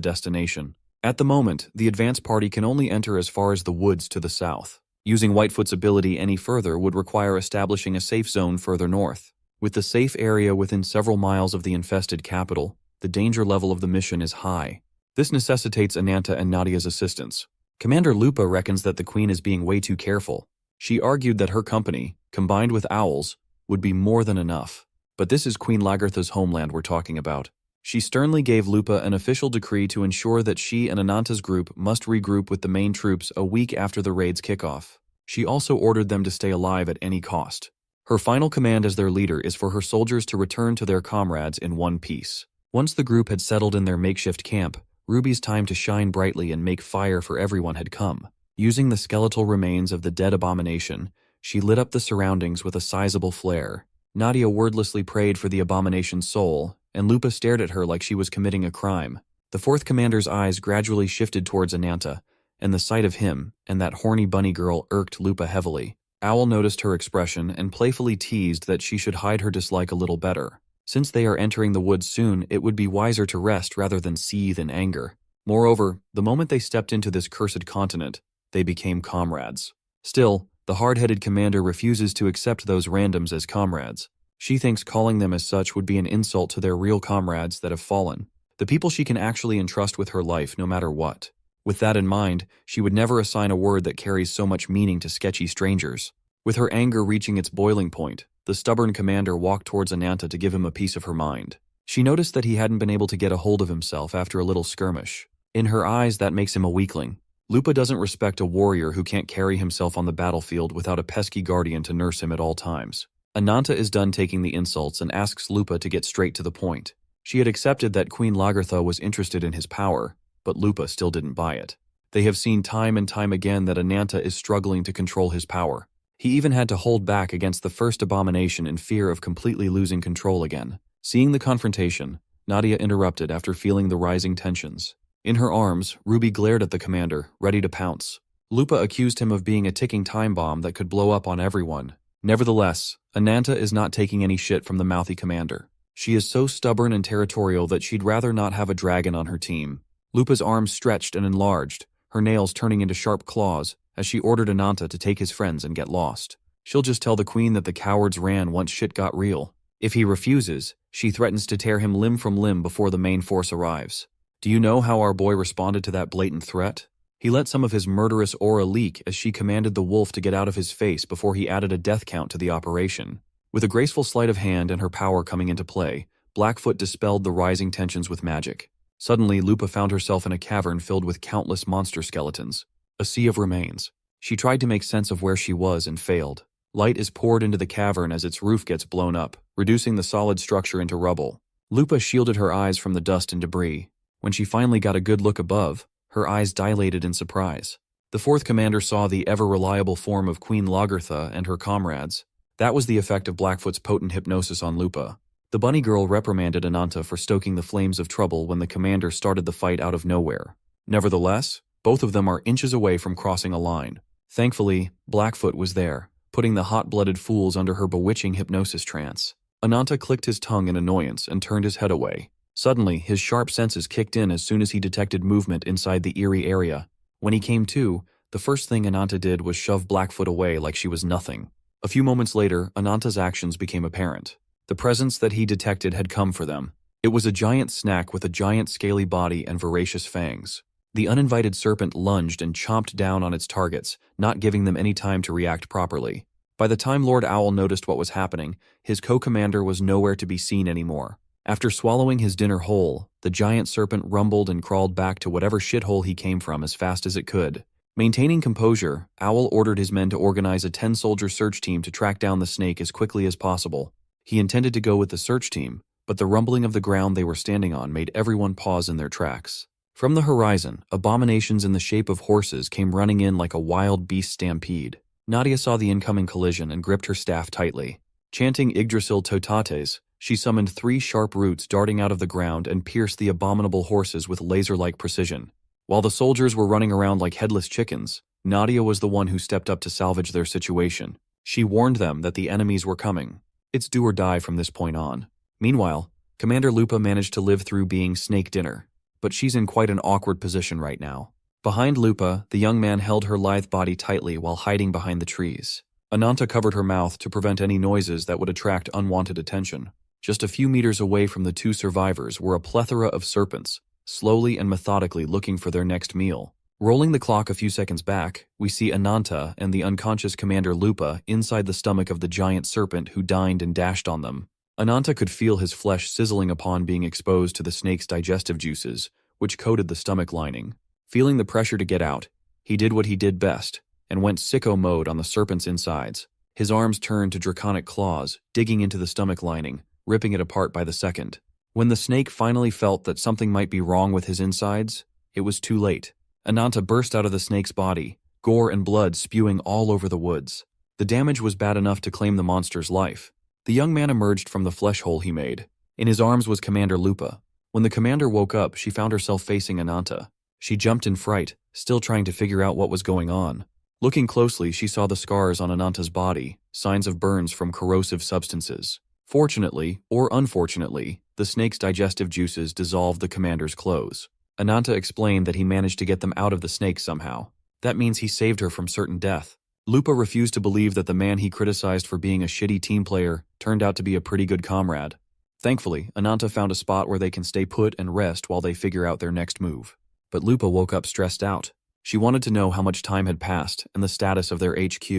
destination. At the moment, the advance party can only enter as far as the woods to the south. Using Whitefoot's ability any further would require establishing a safe zone further north. With the safe area within several miles of the infested capital, the danger level of the mission is high. This necessitates Ananta and Nadia's assistance. Commander Lupa reckons that the Queen is being way too careful. She argued that her company, combined with Owl's, would be more than enough. But this is Queen Lagartha's homeland we're talking about. She sternly gave Lupa an official decree to ensure that she and Ananta's group must regroup with the main troops a week after the raid's kickoff. She also ordered them to stay alive at any cost. Her final command as their leader is for her soldiers to return to their comrades in one piece. Once the group had settled in their makeshift camp, Ruby's time to shine brightly and make fire for everyone had come. Using the skeletal remains of the dead abomination, she lit up the surroundings with a sizable flare. Nadia wordlessly prayed for the abomination's soul, and Lupa stared at her like she was committing a crime. The fourth commander's eyes gradually shifted towards Ananta, and the sight of him and that horny bunny girl irked Lupa heavily. Owl noticed her expression and playfully teased that she should hide her dislike a little better. Since they are entering the woods soon, it would be wiser to rest rather than seethe in anger. Moreover, the moment they stepped into this cursed continent, they became comrades. Still, the hard-headed commander refuses to accept those randoms as comrades. She thinks calling them as such would be an insult to their real comrades that have fallen, the people she can actually entrust with her life no matter what. With that in mind, she would never assign a word that carries so much meaning to sketchy strangers. With her anger reaching its boiling point, the stubborn commander walked towards Ananta to give him a piece of her mind. She noticed that he hadn't been able to get a hold of himself after a little skirmish. In her eyes, that makes him a weakling. Lupa doesn't respect a warrior who can't carry himself on the battlefield without a pesky guardian to nurse him at all times. Ananta is done taking the insults and asks Lupa to get straight to the point. She had accepted that Queen Lagartha was interested in his power, but Lupa still didn't buy it. They have seen time and time again that Ananta is struggling to control his power. He even had to hold back against the first abomination in fear of completely losing control again. Seeing the confrontation, Nadia interrupted after feeling the rising tensions. In her arms, Ruby glared at the commander, ready to pounce. Lupa accused him of being a ticking time bomb that could blow up on everyone. Nevertheless, Ananta is not taking any shit from the mouthy commander. She is so stubborn and territorial that she'd rather not have a dragon on her team. Lupa's arms stretched and enlarged, her nails turning into sharp claws, as she ordered Ananta to take his friends and get lost. She'll just tell the queen that the cowards ran once shit got real. If he refuses, she threatens to tear him limb from limb before the main force arrives. Do you know how our boy responded to that blatant threat? He let some of his murderous aura leak as she commanded the wolf to get out of his face before he added a death count to the operation. With a graceful sleight of hand and her power coming into play, Blackfoot dispelled the rising tensions with magic. Suddenly, Lupa found herself in a cavern filled with countless monster skeletons. A sea of remains. She tried to make sense of where she was and failed. Light is poured into the cavern as its roof gets blown up, reducing the solid structure into rubble. Lupa shielded her eyes from the dust and debris. When she finally got a good look above, her eyes dilated in surprise. The fourth commander saw the ever-reliable form of Queen Lagartha and her comrades. That was the effect of Blackfoot's potent hypnosis on Lupa. The bunny girl reprimanded Ananta for stoking the flames of trouble when the commander started the fight out of nowhere. Nevertheless, both of them are inches away from crossing a line. Thankfully, Blackfoot was there, putting the hot-blooded fools under her bewitching hypnosis trance. Ananta clicked his tongue in annoyance and turned his head away. Suddenly, his sharp senses kicked in as soon as he detected movement inside the eerie area. When he came to, the first thing Ananta did was shove Blackfoot away like she was nothing. A few moments later, Ananta's actions became apparent. The presence that he detected had come for them. It was a giant snack with a giant scaly body and voracious fangs. The uninvited serpent lunged and chomped down on its targets, not giving them any time to react properly. By the time Lord Owl noticed what was happening, his co-commander was nowhere to be seen anymore. After swallowing his dinner whole, the giant serpent rumbled and crawled back to whatever shithole he came from as fast as it could. Maintaining composure, Owl ordered his men to organize a 10-soldier search team to track down the snake as quickly as possible. He intended to go with the search team, but the rumbling of the ground they were standing on made everyone pause in their tracks. From the horizon, abominations in the shape of horses came running in like a wild beast stampede. Nadia saw the incoming collision and gripped her staff tightly. Chanting Yggdrasil Totates, she summoned 3 sharp roots darting out of the ground and pierced the abominable horses with laser-like precision. While the soldiers were running around like headless chickens, Nadia was the one who stepped up to salvage their situation. She warned them that the enemies were coming. It's do or die from this point on. Meanwhile, Commander Lupa managed to live through being snake dinner. but she's in quite an awkward position right now. Behind Lupa, the young man held her lithe body tightly while hiding behind the trees. Ananta covered her mouth to prevent any noises that would attract unwanted attention. Just a few meters away from the two survivors were a plethora of serpents, slowly and methodically looking for their next meal. Rolling the clock a few seconds back, we see Ananta and the unconscious Commander Lupa inside the stomach of the giant serpent who dined and dashed on them. Ananta could feel his flesh sizzling upon being exposed to the snake's digestive juices, which coated the stomach lining. Feeling the pressure to get out, he did what he did best, and went sicko mode on the serpent's insides. His arms turned to draconic claws, digging into the stomach lining, ripping it apart by the second. When the snake finally felt that something might be wrong with his insides, it was too late. Ananta burst out of the snake's body, gore and blood spewing all over the woods. The damage was bad enough to claim the monster's life. The young man emerged from the flesh hole he made. In his arms was Commander Lupa. When the commander woke up, she found herself facing Ananta. She jumped in fright, still trying to figure out what was going on. Looking closely, she saw the scars on Ananta's body, signs of burns from corrosive substances. Fortunately, or unfortunately, the snake's digestive juices dissolved the commander's clothes. Ananta explained that he managed to get them out of the snake somehow. That means he saved her from certain death. Lupa refused to believe that the man he criticized for being a shitty team player turned out to be a pretty good comrade. Thankfully, Ananta found a spot where they can stay put and rest while they figure out their next move. But Lupa woke up stressed out. She wanted to know how much time had passed and the status of their HQ.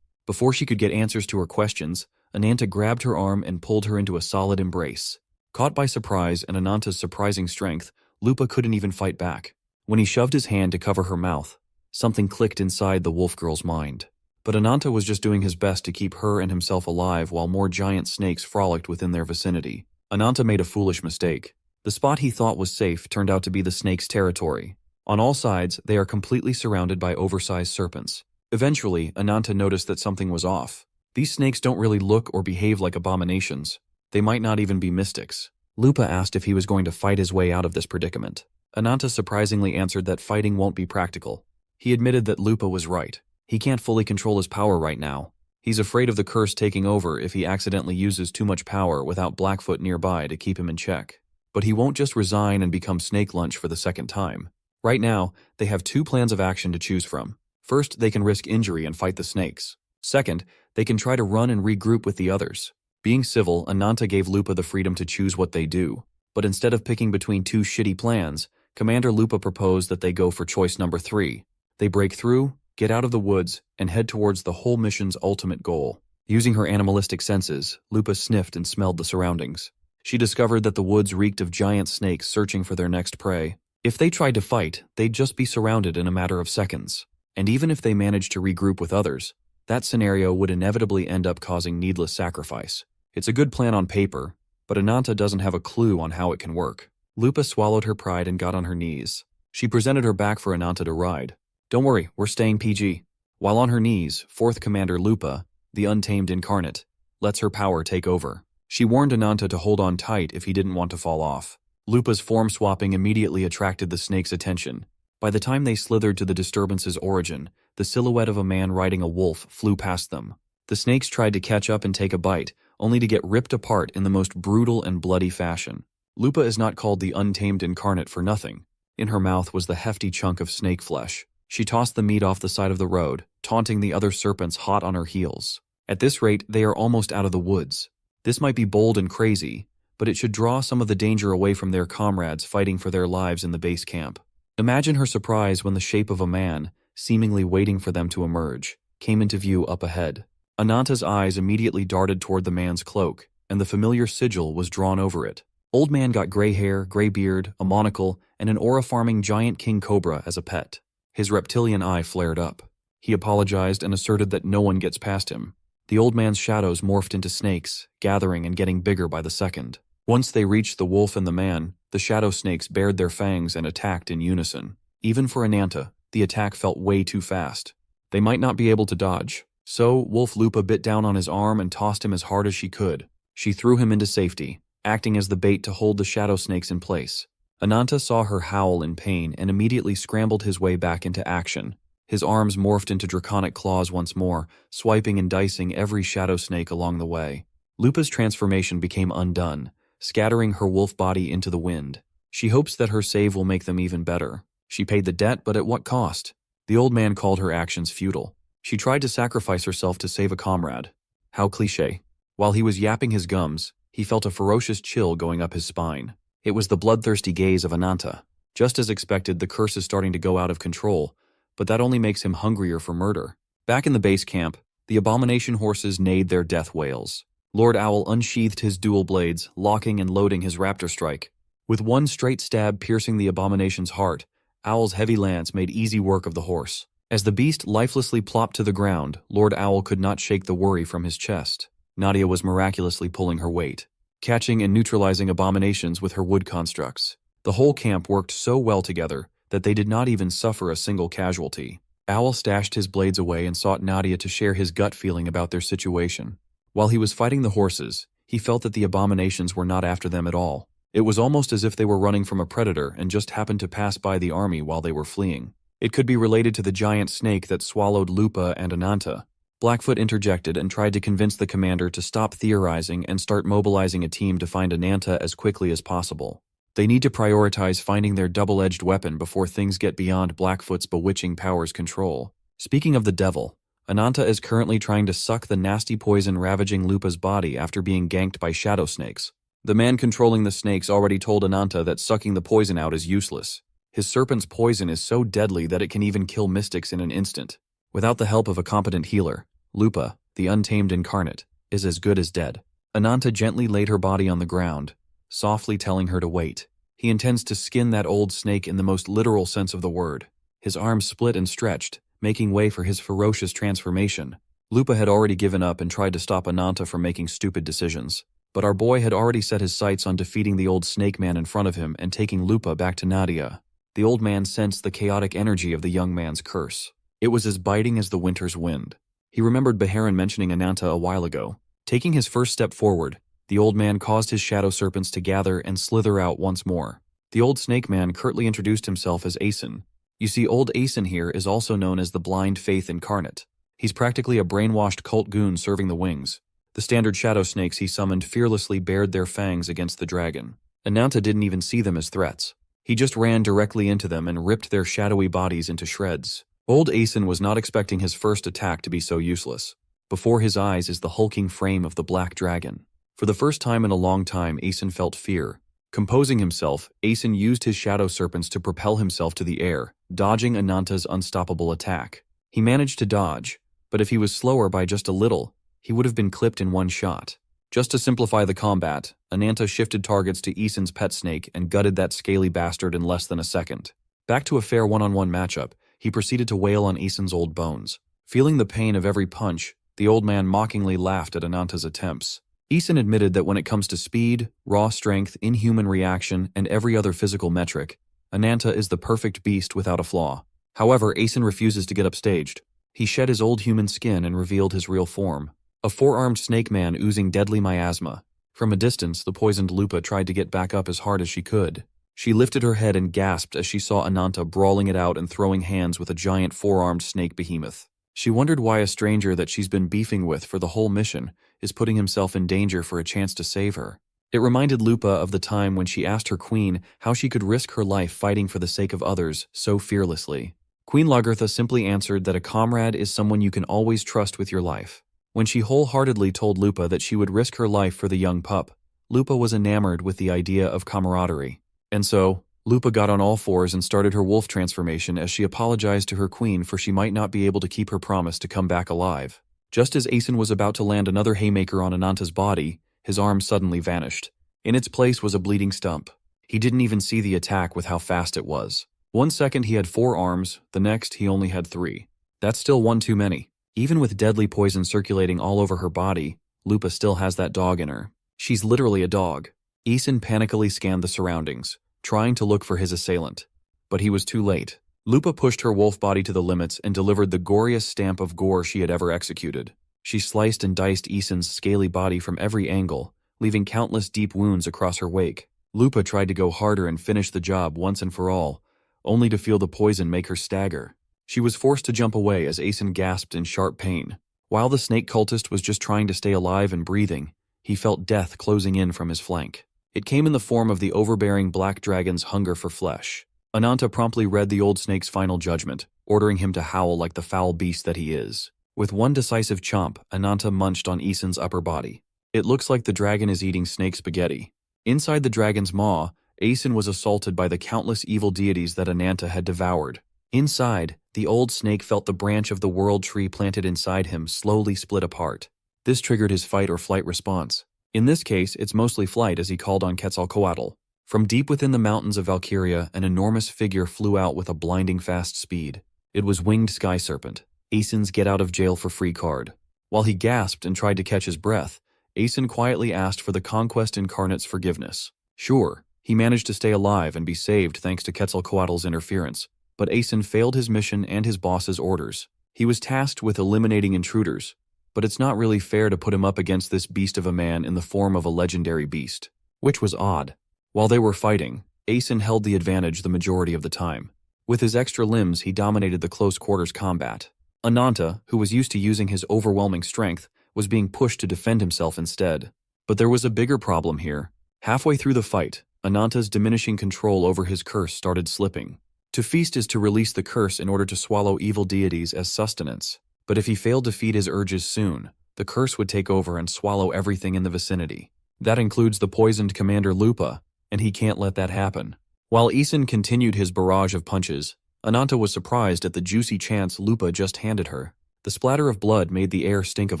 Before she could get answers to her questions, Ananta grabbed her arm and pulled her into a solid embrace. Caught by surprise and Ananta's surprising strength, Lupa couldn't even fight back. When he shoved his hand to cover her mouth, something clicked inside the wolf girl's mind. But Ananta was just doing his best to keep her and himself alive while more giant snakes frolicked within their vicinity. Ananta made a foolish mistake. The spot he thought was safe turned out to be the snake's territory. On all sides, they are completely surrounded by oversized serpents. Eventually, Ananta noticed that something was off. These snakes don't really look or behave like abominations. They might not even be mystics. Lupa asked if he was going to fight his way out of this predicament. Ananta surprisingly answered that fighting won't be practical. He admitted that Lupa was right. He can't fully control his power right now. He's afraid of the curse taking over if he accidentally uses too much power without Blackfoot nearby to keep him in check. But he won't just resign and become snake lunch for the second time. Right now, they have two plans of action to choose from. First, they can risk injury and fight the snakes. Second, they can try to run and regroup with the others. Being civil, Ananta gave Lupa the freedom to choose what they do. But instead of picking between two shitty plans, Commander Lupa proposed that they go for choice number 3. They break through, get out of the woods, and head towards the whole mission's ultimate goal. Using her animalistic senses, Lupa sniffed and smelled the surroundings. She discovered that the woods reeked of giant snakes searching for their next prey. If they tried to fight, they'd just be surrounded in a matter of seconds. And even if they managed to regroup with others, that scenario would inevitably end up causing needless sacrifice. It's a good plan on paper, but Ananta doesn't have a clue on how it can work. Lupa swallowed her pride and got on her knees. She presented her back for Ananta to ride. Don't worry, we're staying PG. While on her knees, 4th Commander Lupa, the untamed incarnate, lets her power take over. She warned Ananta to hold on tight if he didn't want to fall off. Lupa's form swapping immediately attracted the snake's attention. By the time they slithered to the disturbance's origin, the silhouette of a man riding a wolf flew past them. The snakes tried to catch up and take a bite, only to get ripped apart in the most brutal and bloody fashion. Lupa is not called the untamed incarnate for nothing. In her mouth was the hefty chunk of snake flesh. She tossed the meat off the side of the road, taunting the other serpents hot on her heels. At this rate, they are almost out of the woods. This might be bold and crazy, but it should draw some of the danger away from their comrades fighting for their lives in the base camp. Imagine her surprise when the shape of a man, seemingly waiting for them to emerge, came into view up ahead. Ananta's eyes immediately darted toward the man's cloak, and the familiar sigil was drawn over it. Old man got gray hair, gray beard, a monocle, and an aura-farming giant king cobra as a pet. His reptilian eye flared up. He apologized and asserted that no one gets past him. The old man's shadows morphed into snakes, gathering and getting bigger by the second. Once they reached the wolf and the man, the shadow snakes bared their fangs and attacked in unison. Even for Ananta, the attack felt way too fast. They might not be able to dodge. So, Wolf Lupa bit down on his arm and tossed him as hard as she could. She threw him into safety, acting as the bait to hold the shadow snakes in place. Ananta saw her howl in pain and immediately scrambled his way back into action. His arms morphed into draconic claws once more, swiping and dicing every shadow snake along the way. Lupa's transformation became undone, scattering her wolf body into the wind. She hopes that her save will make them even better. She paid the debt, but at what cost? The old man called her actions futile. She tried to sacrifice herself to save a comrade. How cliché. While he was yapping his gums, he felt a ferocious chill going up his spine. It was the bloodthirsty gaze of Ananta. Just as expected, the curse is starting to go out of control, but that only makes him hungrier for murder. Back in the base camp, the abomination horses neighed their death wails. Lord Owl unsheathed his dual blades, locking and loading his raptor strike. With one straight stab piercing the abomination's heart, Owl's heavy lance made easy work of the horse. As the beast lifelessly plopped to the ground, Lord Owl could not shake the worry from his chest. Nadia was miraculously pulling her weight, catching and neutralizing abominations with her wood constructs. The whole camp worked so well together that they did not even suffer a single casualty. Owl stashed his blades away and sought Nadia to share his gut feeling about their situation. While he was fighting the horses, he felt that the abominations were not after them at all. It was almost as if they were running from a predator and just happened to pass by the army while they were fleeing. It could be related to the giant snake that swallowed Lupa and Ananta. Blackfoot interjected and tried to convince the commander to stop theorizing and start mobilizing a team to find Ananta as quickly as possible. They need to prioritize finding their double-edged weapon before things get beyond Blackfoot's bewitching powers' control. Speaking of the devil, Ananta is currently trying to suck the nasty poison ravaging Lupa's body after being ganked by shadow snakes. The man controlling the snakes already told Ananta that sucking the poison out is useless. His serpent's poison is so deadly that it can even kill mystics in an instant. Without the help of a competent healer, Lupa, the untamed incarnate, is as good as dead. Ananta gently laid her body on the ground, softly telling her to wait. He intends to skin that old snake in the most literal sense of the word. His arms split and stretched, making way for his ferocious transformation. Lupa had already given up and tried to stop Ananta from making stupid decisions. But our boy had already set his sights on defeating the old snake man in front of him and taking Lupa back to Nadia. The old man sensed the chaotic energy of the young man's curse. It was as biting as the winter's wind. He remembered Beharan mentioning Ananta a while ago. Taking his first step forward, the old man caused his shadow serpents to gather and slither out once more. The old snake man curtly introduced himself as Asen. You see, old Asen here is also known as the Blind Faith Incarnate. He's practically a brainwashed cult goon serving the wings. The standard shadow snakes he summoned fearlessly bared their fangs against the dragon. Ananta didn't even see them as threats. He just ran directly into them and ripped their shadowy bodies into shreds. Old Asen was not expecting his first attack to be so useless. Before his eyes is the hulking frame of the black dragon. For the first time in a long time, Asen felt fear. Composing himself, Asen used his shadow serpents to propel himself to the air, dodging Ananta's unstoppable attack. He managed to dodge, but if he was slower by just a little, he would have been clipped in one shot. Just to simplify the combat, Ananta shifted targets to Asen's pet snake and gutted that scaly bastard in less than a second. Back to a fair one-on-one matchup, he proceeded to wail on Asen's old bones. Feeling the pain of every punch, the old man mockingly laughed at Ananta's attempts. Asen admitted that when it comes to speed, raw strength, inhuman reaction, and every other physical metric, Ananta is the perfect beast without a flaw. However, Asen refuses to get upstaged. He shed his old human skin and revealed his real form. A four-armed snake man oozing deadly miasma. From a distance, the poisoned Lupa tried to get back up as hard as she could. She lifted her head and gasped as she saw Ananta brawling it out and throwing hands with a giant four-armed snake behemoth. She wondered why a stranger that she's been beefing with for the whole mission is putting himself in danger for a chance to save her. It reminded Lupa of the time when she asked her queen how she could risk her life fighting for the sake of others so fearlessly. Queen Lagertha simply answered that a comrade is someone you can always trust with your life. When she wholeheartedly told Lupa that she would risk her life for the young pup, Lupa was enamored with the idea of camaraderie. And so, Lupa got on all fours and started her wolf transformation as she apologized to her queen for she might not be able to keep her promise to come back alive. Just as Asen was about to land another haymaker on Ananta's body, his arm suddenly vanished. In its place was a bleeding stump. He didn't even see the attack with how fast it was. 1 second he had 4 arms, the next he only had 3. That's still one too many. Even with deadly poison circulating all over her body, Lupa still has that dog in her. She's literally a dog. Asen panically scanned the surroundings, trying to look for his assailant. But he was too late. Lupa pushed her wolf body to the limits and delivered the goriest stamp of gore she had ever executed. She sliced and diced Asen's scaly body from every angle, leaving countless deep wounds across her wake. Lupa tried to go harder and finish the job once and for all, only to feel the poison make her stagger. She was forced to jump away as Asen gasped in sharp pain. While the snake cultist was just trying to stay alive and breathing, he felt death closing in from his flank. It came in the form of the overbearing black dragon's hunger for flesh. Ananta promptly read the old snake's final judgment, ordering him to howl like the foul beast that he is. With one decisive chomp, Ananta munched on Isen's upper body. It looks like the dragon is eating snake spaghetti. Inside the dragon's maw, Isen was assaulted by the countless evil deities that Ananta had devoured. Inside, the old snake felt the branch of the world tree planted inside him slowly split apart. This triggered his fight or flight response. In this case, it's mostly flight as he called on Quetzalcoatl. From deep within the mountains of Valkyria, an enormous figure flew out with a blinding fast speed. It was Winged Sky Serpent, Isen's get-out-of-jail-for-free card. While he gasped and tried to catch his breath, Isen quietly asked for the Conquest Incarnate's forgiveness. Sure, he managed to stay alive and be saved thanks to Quetzalcoatl's interference, but Isen failed his mission and his boss's orders. He was tasked with eliminating intruders, but it's not really fair to put him up against this beast of a man in the form of a legendary beast. Which was odd. While they were fighting, Isen held the advantage the majority of the time. With his extra limbs, he dominated the close-quarters combat. Ananta, who was used to using his overwhelming strength, was being pushed to defend himself instead. But there was a bigger problem here. Halfway through the fight, Ananta's diminishing control over his curse started slipping. To feast is to release the curse in order to swallow evil deities as sustenance. But if he failed to feed his urges soon, the curse would take over and swallow everything in the vicinity. That includes the poisoned Commander Lupa, and he can't let that happen. While Isen continued his barrage of punches, Ananta was surprised at the juicy chance Lupa just handed her. The splatter of blood made the air stink of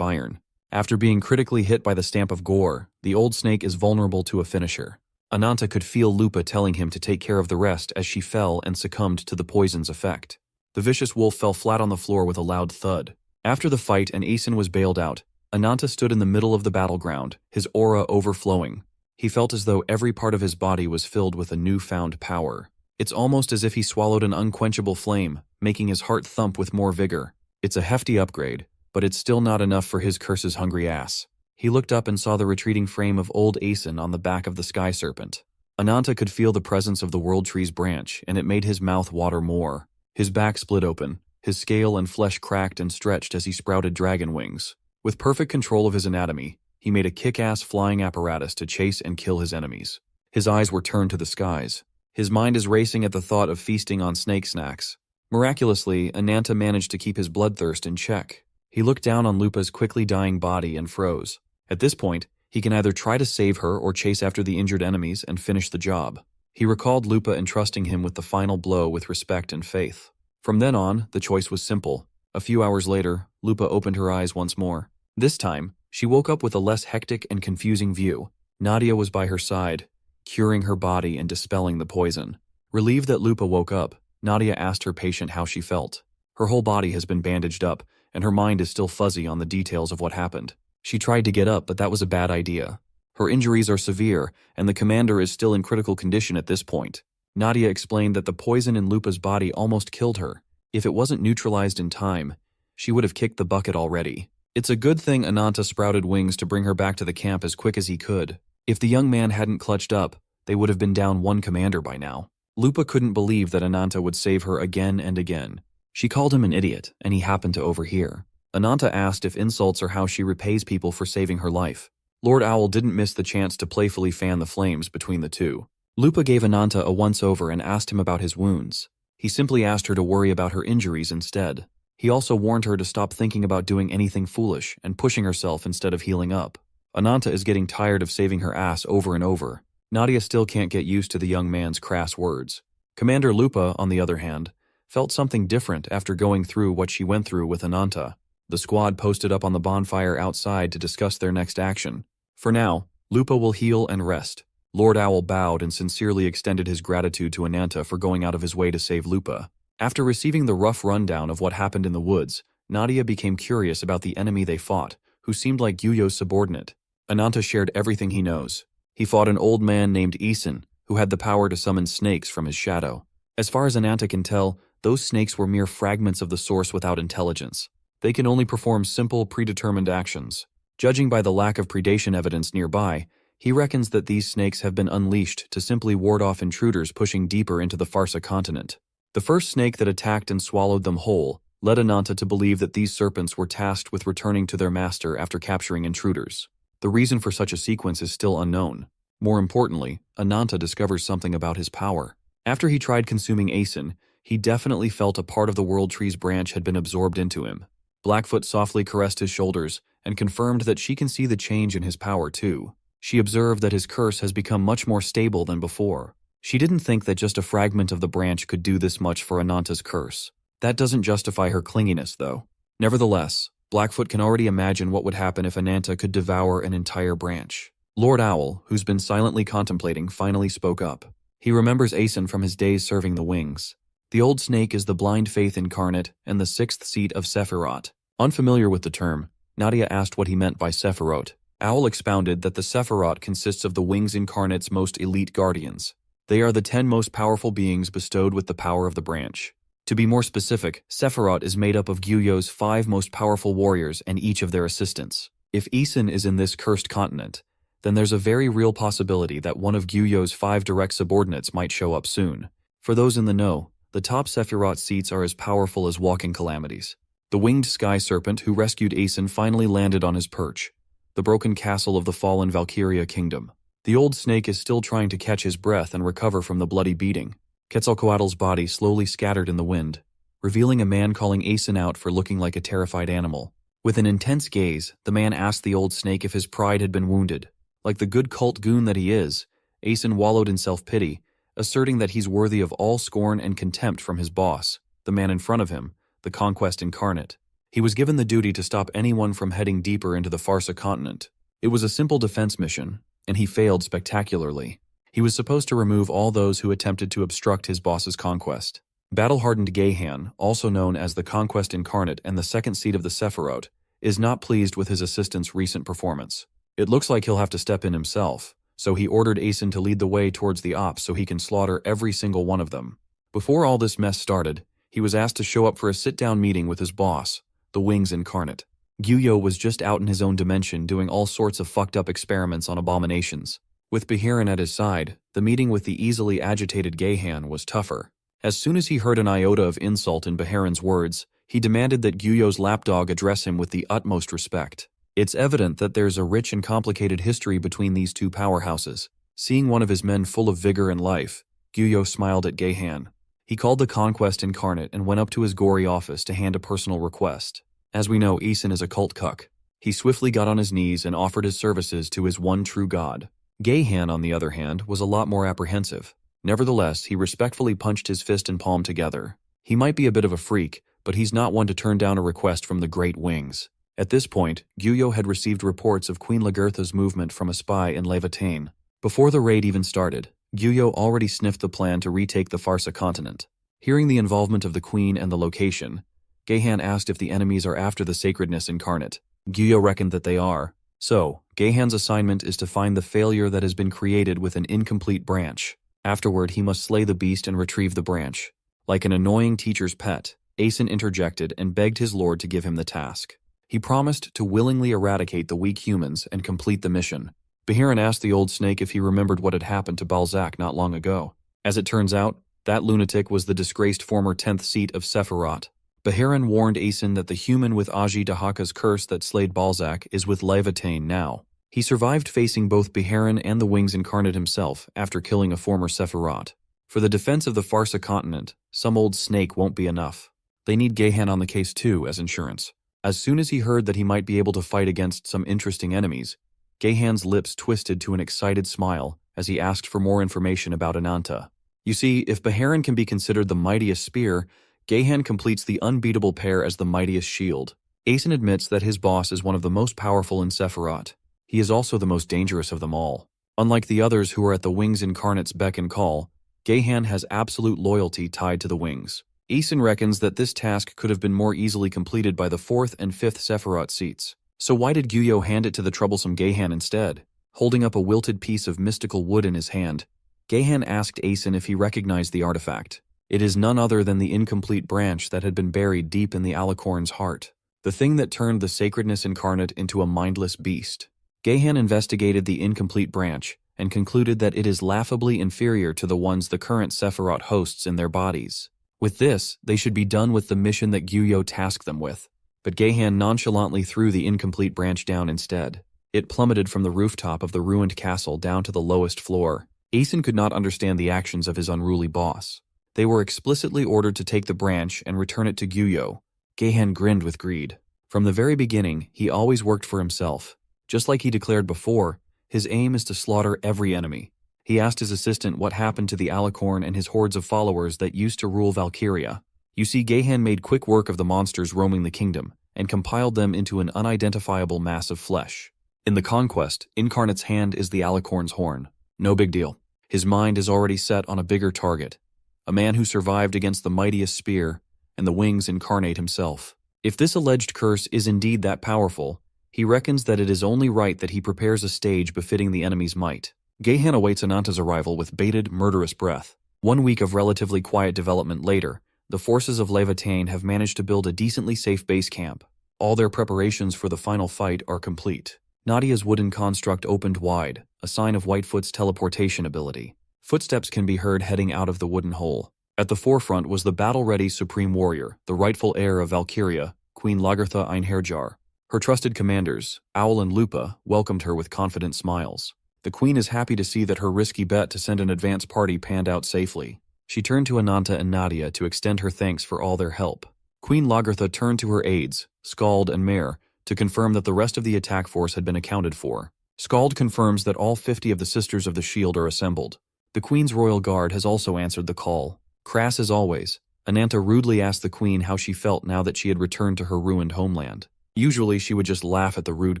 iron. After being critically hit by the stamp of gore, the old snake is vulnerable to a finisher. Ananta could feel Lupa telling him to take care of the rest as she fell and succumbed to the poison's effect. The vicious wolf fell flat on the floor with a loud thud. After the fight and Isen was bailed out, Ananta stood in the middle of the battleground, his aura overflowing. He felt as though every part of his body was filled with a newfound power. It's almost as if he swallowed an unquenchable flame, making his heart thump with more vigor. It's a hefty upgrade, but it's still not enough for his curse's hungry ass. He looked up and saw the retreating frame of old Isen on the back of the Sky Serpent. Ananta could feel the presence of the World Tree's branch, and it made his mouth water more. His back split open, his scale and flesh cracked and stretched as he sprouted dragon wings. With perfect control of his anatomy, he made a kick-ass flying apparatus to chase and kill his enemies. His eyes were turned to the skies. His mind is racing at the thought of feasting on snake snacks. Miraculously, Ananta managed to keep his bloodthirst in check. He looked down on Lupa's quickly dying body and froze. At this point, he can either try to save her or chase after the injured enemies and finish the job. He recalled Lupa entrusting him with the final blow with respect and faith. From then on, the choice was simple. A few hours later, Lupa opened her eyes once more. This time, she woke up with a less hectic and confusing view. Nadia was by her side, curing her body and dispelling the poison. Relieved that Lupa woke up, Nadia asked her patient how she felt. Her whole body has been bandaged up, and her mind is still fuzzy on the details of what happened. She tried to get up, but that was a bad idea. Her injuries are severe, and the commander is still in critical condition at this point. Nadia explained that the poison in Lupa's body almost killed her. If it wasn't neutralized in time, she would have kicked the bucket already. It's a good thing Ananta sprouted wings to bring her back to the camp as quick as he could. If the young man hadn't clutched up, they would have been down one commander by now. Lupa couldn't believe that Ananta would save her again and again. She called him an idiot, and he happened to overhear. Ananta asked if insults are how she repays people for saving her life. Lord Owl didn't miss the chance to playfully fan the flames between the two. Lupa gave Ananta a once-over and asked him about his wounds. He simply asked her to worry about her injuries instead. He also warned her to stop thinking about doing anything foolish and pushing herself instead of healing up. Ananta is getting tired of saving her ass over and over. Nadia still can't get used to the young man's crass words. Commander Lupa, on the other hand, felt something different after going through what she went through with Ananta. The squad posted up on the bonfire outside to discuss their next action. For now, Lupa will heal and rest. Lord Owl bowed and sincerely extended his gratitude to Ananta for going out of his way to save Lupa. After receiving the rough rundown of what happened in the woods, Nadia became curious about the enemy they fought, who seemed like Yuyo's subordinate. Ananta shared everything he knows. He fought an old man named Isen, who had the power to summon snakes from his shadow. As far as Ananta can tell, those snakes were mere fragments of the source without intelligence. They can only perform simple, predetermined actions. Judging by the lack of predation evidence nearby, he reckons that these snakes have been unleashed to simply ward off intruders pushing deeper into the Farsa continent. The first snake that attacked and swallowed them whole led Ananta to believe that these serpents were tasked with returning to their master after capturing intruders. The reason for such a sequence is still unknown. More importantly, Ananta discovers something about his power. After he tried consuming Aeson, he definitely felt a part of the World Tree's branch had been absorbed into him. Blackfoot softly caressed his shoulders and confirmed that she can see the change in his power too. She observed that his curse has become much more stable than before. She didn't think that just a fragment of the branch could do this much for Ananta's curse. That doesn't justify her clinginess, though. Nevertheless, Blackfoot can already imagine what would happen if Ananta could devour an entire branch. Lord Owl, who's been silently contemplating, finally spoke up. He remembers Aeson from his days serving the Wings. The old snake is the blind faith incarnate and the sixth seat of Sephiroth. Unfamiliar with the term, Nadia asked what he meant by Sephiroth. Owl expounded that the Sephiroth consists of the Wings incarnate's most elite guardians. They are the 10 most powerful beings bestowed with the power of the branch. To be more specific, Sephiroth is made up of Gyuyo's 5 most powerful warriors and each of their assistants. If Aeson is in this cursed continent, then there's a very real possibility that one of Gyuyo's 5 direct subordinates might show up soon. For those in the know, the top Sephiroth seats are as powerful as walking calamities. The winged sky serpent who rescued Aeson finally landed on his perch, the broken castle of the fallen Valkyria kingdom. The old snake is still trying to catch his breath and recover from the bloody beating. Quetzalcoatl's body slowly scattered in the wind, revealing a man calling Aeson out for looking like a terrified animal. With an intense gaze, the man asked the old snake if his pride had been wounded. Like the good cult goon that he is, Aeson wallowed in self-pity, asserting that he's worthy of all scorn and contempt from his boss, the man in front of him, the Conquest incarnate. He was given the duty to stop anyone from heading deeper into the Farsa continent. It was a simple defense mission, and he failed spectacularly. He was supposed to remove all those who attempted to obstruct his boss's conquest. Battle-hardened Geihan, also known as the Conquest incarnate and the second seat of the Sephiroth, is not pleased with his assistant's recent performance. It looks like he'll have to step in himself, so he ordered Aeson to lead the way towards the ops so he can slaughter every single one of them. Before all this mess started, he was asked to show up for a sit-down meeting with his boss, the Wings incarnate. Gyuyo was just out in his own dimension doing all sorts of fucked-up experiments on abominations. With Behiran at his side, the meeting with the easily agitated Geihan was tougher. As soon as he heard an iota of insult in Behiran's words, he demanded that Gyuyo's lapdog address him with the utmost respect. It's evident that there's a rich and complicated history between these two powerhouses. Seeing one of his men full of vigor and life, Gyuyo smiled at Geihan. He called the Conquest incarnate and went up to his gory office to hand a personal request. As we know, Aeson is a cult cuck. He swiftly got on his knees and offered his services to his one true god. Geihan, on the other hand, was a lot more apprehensive. Nevertheless, he respectfully punched his fist and palm together. He might be a bit of a freak, but he's not one to turn down a request from the Great Wings. At this point, Gyuyo had received reports of Queen Lagertha's movement from a spy in Levitain. Before the raid even started, Gyuyo already sniffed the plan to retake the Farsa continent. Hearing the involvement of the Queen and the location, Geihan asked if the enemies are after the Sacredness incarnate. Gyuyo reckoned that they are. So, Geihan's assignment is to find the failure that has been created with an incomplete branch. Afterward, he must slay the beast and retrieve the branch. Like an annoying teacher's pet, Aeson interjected and begged his lord to give him the task. He promised to willingly eradicate the weak humans and complete the mission. Behiran asked the old snake if he remembered what had happened to Balzac not long ago. As it turns out, that lunatic was the disgraced former 10th seat of Sephiroth. Behiran warned Aeson that the human with Aji Dahaka's curse that slayed Balzac is with Levitain now. He survived facing both Behiran and the Wings incarnate himself after killing a former Sephiroth. For the defense of the Farsa continent, some old snake won't be enough. They need Geihan on the case too as insurance. As soon as he heard that he might be able to fight against some interesting enemies, Geihan's lips twisted to an excited smile as he asked for more information about Ananta. You see, if Behiran can be considered the mightiest spear, Geihan completes the unbeatable pair as the mightiest shield. Aeson admits that his boss is one of the most powerful in Sephiroth. He is also the most dangerous of them all. Unlike the others who are at the Wings incarnate's beck and call, Geihan has absolute loyalty tied to the Wings. Aeson reckons that this task could have been more easily completed by the 4th and 5th Sephiroth seats. So why did Gyuyo hand it to the troublesome Geihan instead? Holding up a wilted piece of mystical wood in his hand, Geihan asked Aeson if he recognized the artifact. It is none other than the incomplete branch that had been buried deep in the Alicorn's heart, the thing that turned the Sacredness incarnate into a mindless beast. Geihan investigated the incomplete branch and concluded that it is laughably inferior to the ones the current Sephiroth hosts in their bodies. With this, they should be done with the mission that Gyuyo tasked them with, but Geihan nonchalantly threw the incomplete branch down instead. It plummeted from the rooftop of the ruined castle down to the lowest floor. Aeson could not understand the actions of his unruly boss. They were explicitly ordered to take the branch and return it to Gyuyo. Gahan grinned with greed. From the very beginning, he always worked for himself. Just like he declared before, his aim is to slaughter every enemy. He asked his assistant what happened to the Alicorn and his hordes of followers that used to rule Valkyria. You see, Gahan made quick work of the monsters roaming the kingdom and compiled them into an unidentifiable mass of flesh. In the conquest, Incarnate's hand is the Alicorn's horn. No big deal. His mind is already set on a bigger target. A man who survived against the mightiest spear, and the wings incarnate himself. If this alleged curse is indeed that powerful, he reckons that it is only right that he prepares a stage befitting the enemy's might. Gahan awaits Ananta's arrival with bated, murderous breath. 1 week of relatively quiet development later, the forces of Levitain have managed to build a decently safe base camp. All their preparations for the final fight are complete. Nadia's wooden construct opened wide, a sign of Whitefoot's teleportation ability. Footsteps can be heard heading out of the wooden hole. At the forefront was the battle-ready Supreme Warrior, the rightful heir of Valkyria, Queen Lagertha Einherjar. Her trusted commanders, Owl and Lupa, welcomed her with confident smiles. The queen is happy to see that her risky bet to send an advance party panned out safely. She turned to Ananta and Nadia to extend her thanks for all their help. Queen Lagertha turned to her aides, Skald and Mare, to confirm that the rest of the attack force had been accounted for. Skald confirms that all 50 of the Sisters of the Shield are assembled. The Queen's Royal Guard has also answered the call. Crass as always, Ananta rudely asked the Queen how she felt now that she had returned to her ruined homeland. Usually she would just laugh at the rude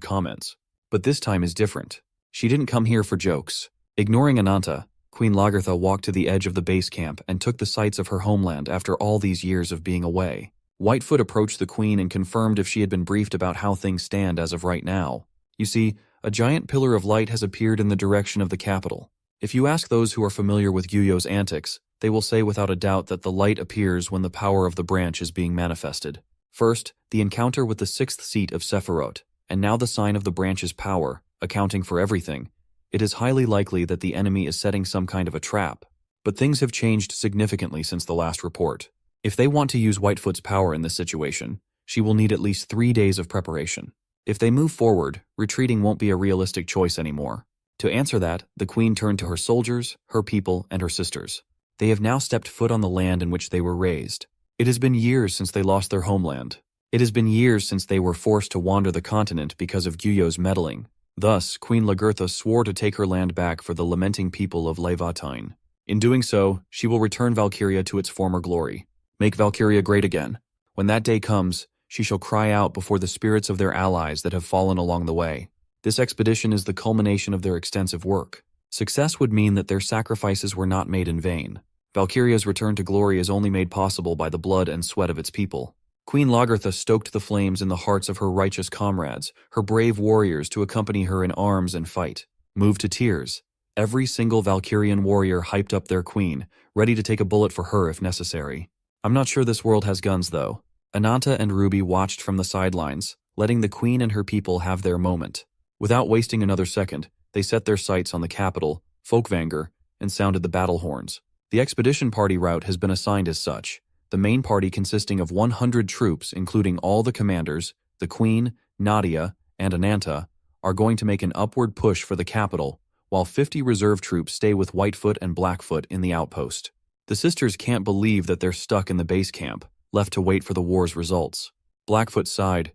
comments. But this time is different. She didn't come here for jokes. Ignoring Ananta, Queen Lagertha walked to the edge of the base camp and took the sights of her homeland after all these years of being away. Whitefoot approached the Queen and confirmed if she had been briefed about how things stand as of right now. You see, a giant pillar of light has appeared in the direction of the capital. If you ask those who are familiar with Gyuyo's antics, they will say without a doubt that the light appears when the power of the branch is being manifested. First, the encounter with the 6th seat of Sephiroth, and now the sign of the branch's power, accounting for everything. It is highly likely that the enemy is setting some kind of a trap. But things have changed significantly since the last report. If they want to use Whitefoot's power in this situation, she will need at least 3 days of preparation. If they move forward, retreating won't be a realistic choice anymore. To answer that, the Queen turned to her soldiers, her people, and her sisters. They have now stepped foot on the land in which they were raised. It has been years since they lost their homeland. It has been years since they were forced to wander the continent because of Gyuyo's meddling. Thus, Queen Lagertha swore to take her land back for the lamenting people of Levitain. In doing so, she will return Valkyria to its former glory. Make Valkyria great again. When that day comes, she shall cry out before the spirits of their allies that have fallen along the way. This expedition is the culmination of their extensive work. Success would mean that their sacrifices were not made in vain. Valkyria's return to glory is only made possible by the blood and sweat of its people. Queen Lagertha stoked the flames in the hearts of her righteous comrades, her brave warriors to accompany her in arms and fight. Moved to tears, every single Valkyrian warrior hyped up their queen, ready to take a bullet for her if necessary. I'm not sure this world has guns, though. Ananta and Ruby watched from the sidelines, letting the queen and her people have their moment. Without wasting another second, they set their sights on the capital, Folkvanger, and sounded the battle horns. The expedition party route has been assigned as such. The main party consisting of 100 troops, including all the commanders, the Queen, Nadia, and Ananta, are going to make an upward push for the capital, while 50 reserve troops stay with Whitefoot and Blackfoot in the outpost. The sisters can't believe that they're stuck in the base camp, left to wait for the war's results. Blackfoot sighed.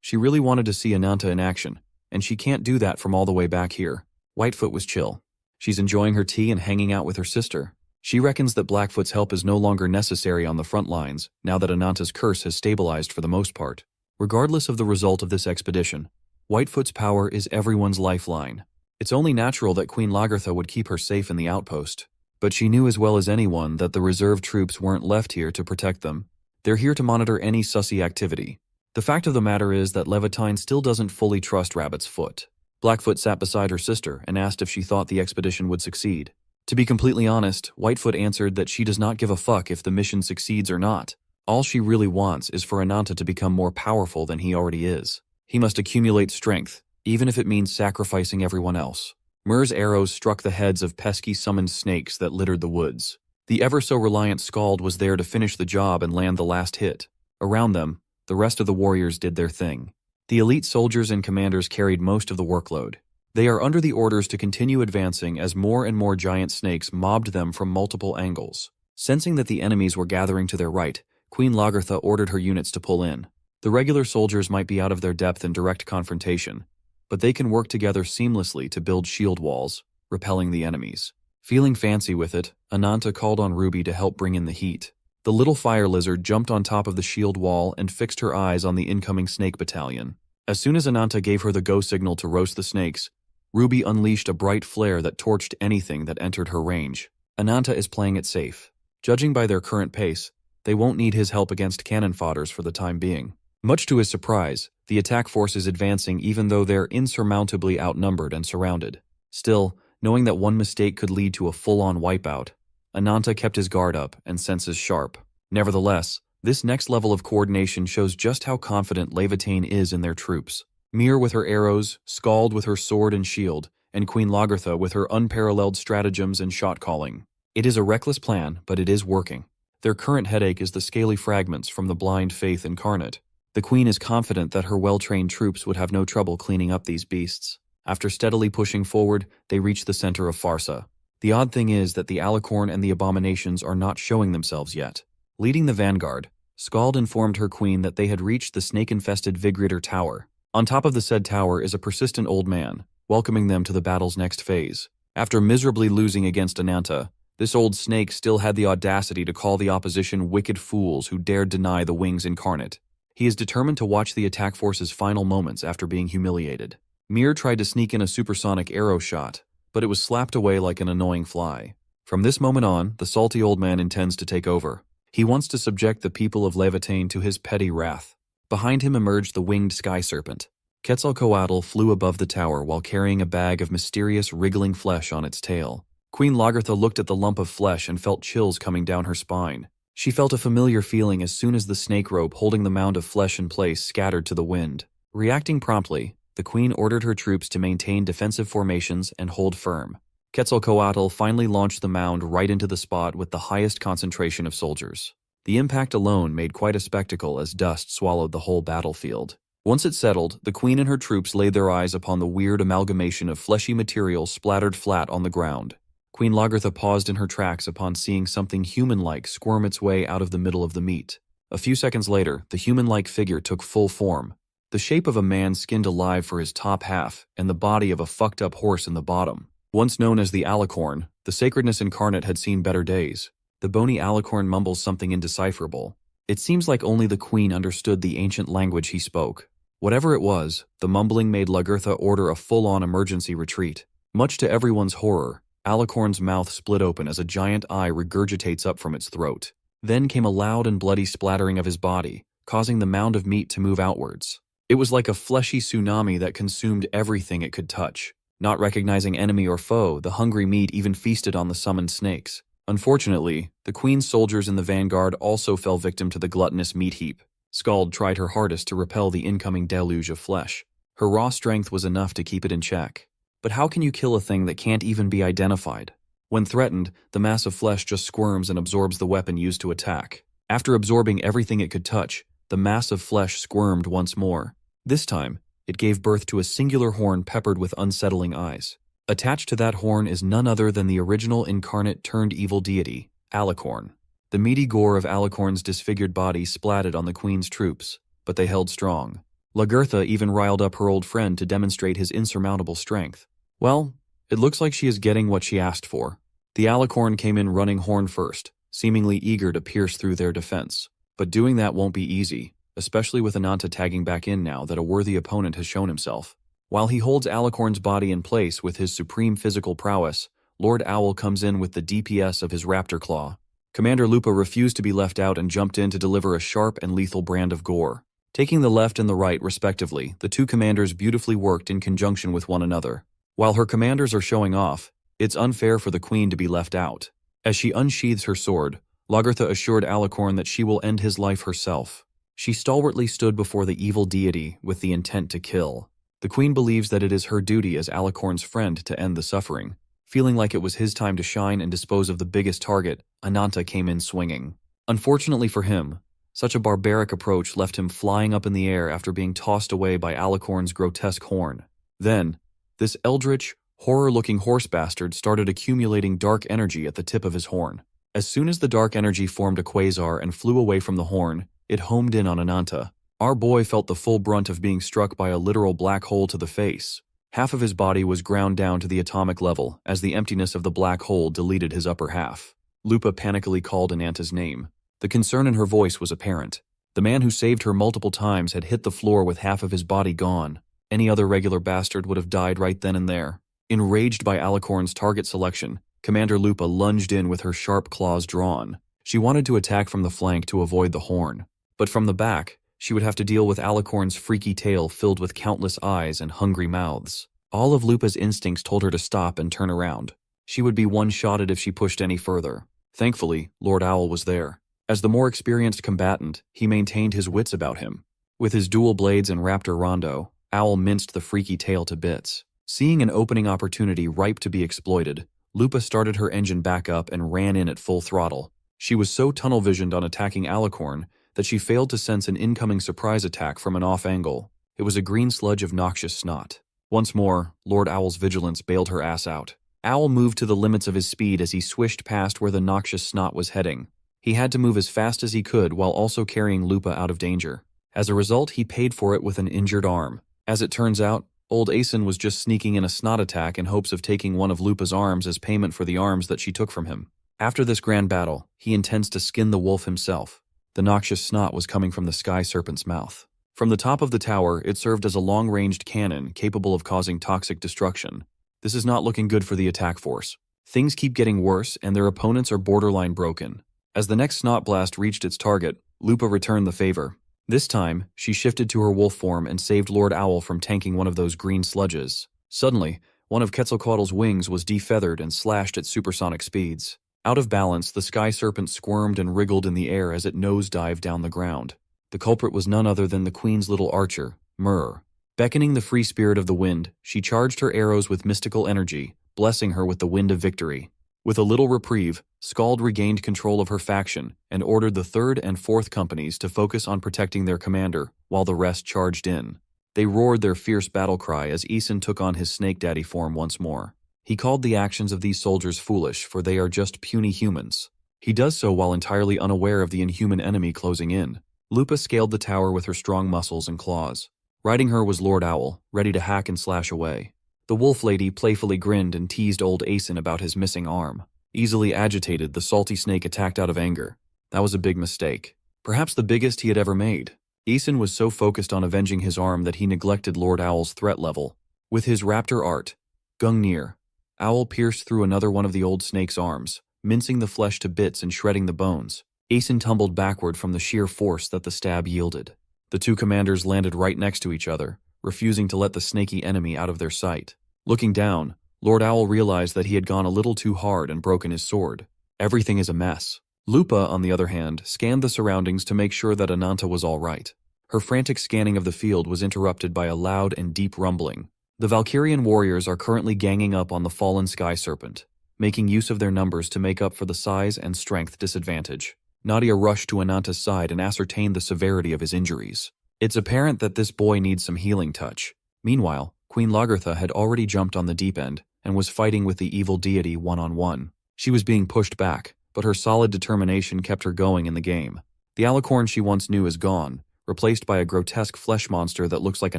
She really wanted to see Ananta in action, and she can't do that from all the way back here. Whitefoot was chill. She's enjoying her tea and hanging out with her sister. She reckons that Blackfoot's help is no longer necessary on the front lines, now that Ananta's curse has stabilized for the most part. Regardless of the result of this expedition, Whitefoot's power is everyone's lifeline. It's only natural that Queen Lagertha would keep her safe in the outpost. But she knew as well as anyone that the reserve troops weren't left here to protect them. They're here to monitor any sussy activity. The fact of the matter is that Levitain still doesn't fully trust Rabbit's Foot. Blackfoot sat beside her sister and asked if she thought the expedition would succeed. To be completely honest, Whitefoot answered that she does not give a fuck if the mission succeeds or not. All she really wants is for Ananta to become more powerful than he already is. He must accumulate strength, even if it means sacrificing everyone else. Myr's arrows struck the heads of pesky summoned snakes that littered the woods. The ever-so-reliant Skald was there to finish the job and land the last hit. Around them, the rest of the warriors did their thing. The elite soldiers and commanders carried most of the workload. They are under the orders to continue advancing as more and more giant snakes mobbed them from multiple angles. Sensing that the enemies were gathering to their right, Queen Lagertha ordered her units to pull in. The regular soldiers might be out of their depth in direct confrontation, but they can work together seamlessly to build shield walls, repelling the enemies. Feeling fancy with it, Ananta called on Ruby to help bring in the heat. The little fire lizard jumped on top of the shield wall and fixed her eyes on the incoming snake battalion. As soon as Ananta gave her the go signal to roast the snakes, Ruby unleashed a bright flare that torched anything that entered her range. Ananta is playing it safe. Judging by their current pace, they won't need his help against cannon fodders for the time being. Much to his surprise, the attack force is advancing even though they're insurmountably outnumbered and surrounded. Still, knowing that one mistake could lead to a full-on wipeout, Ananta kept his guard up and senses sharp. Nevertheless, this next level of coordination shows just how confident Levitane is in their troops. Mir with her arrows, Skald with her sword and shield, and Queen Lagertha with her unparalleled stratagems and shot-calling. It is a reckless plan, but it is working. Their current headache is the scaly fragments from the blind faith incarnate. The Queen is confident that her well-trained troops would have no trouble cleaning up these beasts. After steadily pushing forward, they reach the center of Farsa. The odd thing is that the Alicorn and the Abominations are not showing themselves yet. Leading the vanguard, Skald informed her queen that they had reached the snake-infested Vigritter Tower. On top of the said tower is a persistent old man, welcoming them to the battle's next phase. After miserably losing against Ananta, this old snake still had the audacity to call the opposition wicked fools who dared deny the wings incarnate. He is determined to watch the attack force's final moments after being humiliated. Mir tried to sneak in a supersonic arrow shot, but it was slapped away like an annoying fly. From this moment on, the salty old man intends to take over. He wants to subject the people of Levitane to his petty wrath. Behind him emerged the winged sky serpent. Quetzalcoatl flew above the tower while carrying a bag of mysterious wriggling flesh on its tail. Queen Lagertha looked at the lump of flesh and felt chills coming down her spine. She felt a familiar feeling as soon as the snake rope holding the mound of flesh in place scattered to the wind. Reacting promptly, the queen ordered her troops to maintain defensive formations and hold firm. Quetzalcoatl finally launched the mound right into the spot with the highest concentration of soldiers. The impact alone made quite a spectacle as dust swallowed the whole battlefield. Once it settled, the queen and her troops laid their eyes upon the weird amalgamation of fleshy material splattered flat on the ground. Queen Lagertha paused in her tracks upon seeing something human-like squirm its way out of the middle of the meat. A few seconds later, the human-like figure took full form. The shape of a man skinned alive for his top half, and the body of a fucked-up horse in the bottom. Once known as the Alicorn, the sacredness incarnate had seen better days. The bony Alicorn mumbles something indecipherable. It seems like only the queen understood the ancient language he spoke. Whatever it was, the mumbling made Lagertha order a full-on emergency retreat. Much to everyone's horror, Alicorn's mouth split open as a giant eye regurgitates up from its throat. Then came a loud and bloody splattering of his body, causing the mound of meat to move outwards. It was like a fleshy tsunami that consumed everything it could touch. Not recognizing enemy or foe, the hungry meat even feasted on the summoned snakes. Unfortunately, the queen's soldiers in the vanguard also fell victim to the gluttonous meat heap. Skald tried her hardest to repel the incoming deluge of flesh. Her raw strength was enough to keep it in check. But how can you kill a thing that can't even be identified? When threatened, the mass of flesh just squirms and absorbs the weapon used to attack. After absorbing everything it could touch, the mass of flesh squirmed once more. This time, it gave birth to a singular horn peppered with unsettling eyes. Attached to that horn is none other than the original incarnate turned evil deity, Alicorn. The meaty gore of Alicorn's disfigured body splatted on the queen's troops, but they held strong. Lagertha even riled up her old friend to demonstrate his insurmountable strength. Well, it looks like she is getting what she asked for. The Alicorn came in running horn first, seemingly eager to pierce through their defense. But doing that won't be easy, especially with Ananta tagging back in now that a worthy opponent has shown himself. While he holds Alicorn's body in place with his supreme physical prowess, Lord Owl comes in with the DPS of his raptor claw. Commander Lupa refused to be left out and jumped in to deliver a sharp and lethal brand of gore. Taking the left and the right respectively, the two commanders beautifully worked in conjunction with one another. While her commanders are showing off, it's unfair for the queen to be left out. As she unsheathes her sword, Lagertha assured Alicorn that she will end his life herself. She stalwartly stood before the evil deity with the intent to kill. The queen believes that it is her duty as Alicorn's friend to end the suffering. Feeling like it was his time to shine and dispose of the biggest target, Ananta came in swinging. Unfortunately for him, Such a barbaric approach left him flying up in the air after being tossed away by Alicorn's grotesque horn. Then, this eldritch, horror-looking horse bastard started accumulating dark energy at the tip of his horn. As soon as the dark energy formed a quasar and flew away from the horn, it homed in on Ananta. Our boy felt the full brunt of being struck by a literal black hole to the face. Half of his body was ground down to the atomic level as the emptiness of the black hole deleted his upper half. Lupa panically called Ananta's name. The concern in her voice was apparent. The man who saved her multiple times had hit the floor with half of his body gone. Any other regular bastard would have died right then and there. Enraged by Alicorn's target selection, Commander Lupa lunged in with her sharp claws drawn. She wanted to attack from the flank to avoid the horn. But from the back, she would have to deal with Alicorn's freaky tail filled with countless eyes and hungry mouths. All of Lupa's instincts told her to stop and turn around. She would be one-shotted if she pushed any further. Thankfully, Lord Owl was there. As the more experienced combatant, he maintained his wits about him. With his dual blades and raptor rondo, Owl minced the freaky tail to bits. Seeing an opening opportunity ripe to be exploited, Lupa started her engine back up and ran in at full throttle. She was so tunnel-visioned on attacking Alicorn that she failed to sense an incoming surprise attack from an off angle. It was a green sludge of noxious snot. Once more, Lord Owl's vigilance bailed her ass out. Owl moved to the limits of his speed as he swished past where the noxious snot was heading. He had to move as fast as he could while also carrying Lupa out of danger. As a result, he paid for it with an injured arm. As it turns out, old Asen was just sneaking in a snot attack in hopes of taking one of Lupa's arms as payment for the arms that she took from him. After this grand battle, he intends to skin the wolf himself. The noxious snot was coming from the sky serpent's mouth. From the top of the tower, it served as a long-ranged cannon capable of causing toxic destruction. This is not looking good for the attack force. Things keep getting worse, and their opponents are borderline broken. As the next snot blast reached its target, Lupa returned the favor. This time, she shifted to her wolf form and saved Lord Owl from tanking one of those green sludges. Suddenly, one of Quetzalcoatl's wings was defeathered and slashed at supersonic speeds. Out of balance, the sky serpent squirmed and wriggled in the air as it nosedived down the ground. The culprit was none other than the queen's little archer, Myrrh. Beckoning the free spirit of the wind, she charged her arrows with mystical energy, blessing her with the wind of victory. With a little reprieve, Skald regained control of her faction and ordered the 3rd and 4th companies to focus on protecting their commander, while the rest charged in. They roared their fierce battle cry as Asen took on his snake daddy form once more. He called the actions of these soldiers foolish, for they are just puny humans. He does so while entirely unaware of the inhuman enemy closing in. Lupa scaled the tower with her strong muscles and claws. Riding her was Lord Owl, ready to hack and slash away. The wolf lady playfully grinned and teased old Asen about his missing arm. Easily agitated, the salty snake attacked out of anger. That was a big mistake. Perhaps the biggest he had ever made. Asen was so focused on avenging his arm that he neglected Lord Owl's threat level. With his raptor art, Gungnir, Owl pierced through another one of the old snake's arms, mincing the flesh to bits and shredding the bones. Asen tumbled backward from the sheer force that the stab yielded. The two commanders landed right next to each other, refusing to let the snaky enemy out of their sight. Looking down, Lord Owl realized that he had gone a little too hard and broken his sword. Everything is a mess. Lupa, on the other hand, scanned the surroundings to make sure that Ananta was all right. Her frantic scanning of the field was interrupted by a loud and deep rumbling. The Valkyrian warriors are currently ganging up on the fallen sky serpent, making use of their numbers to make up for the size and strength disadvantage. Nadia rushed to Ananta's side and ascertained the severity of his injuries. It's apparent that this boy needs some healing touch. Meanwhile, Queen Lagertha had already jumped on the deep end and was fighting with the evil deity one-on-one. She was being pushed back, but her solid determination kept her going in the game. The alicorn she once knew is gone, replaced by a grotesque flesh monster that looks like a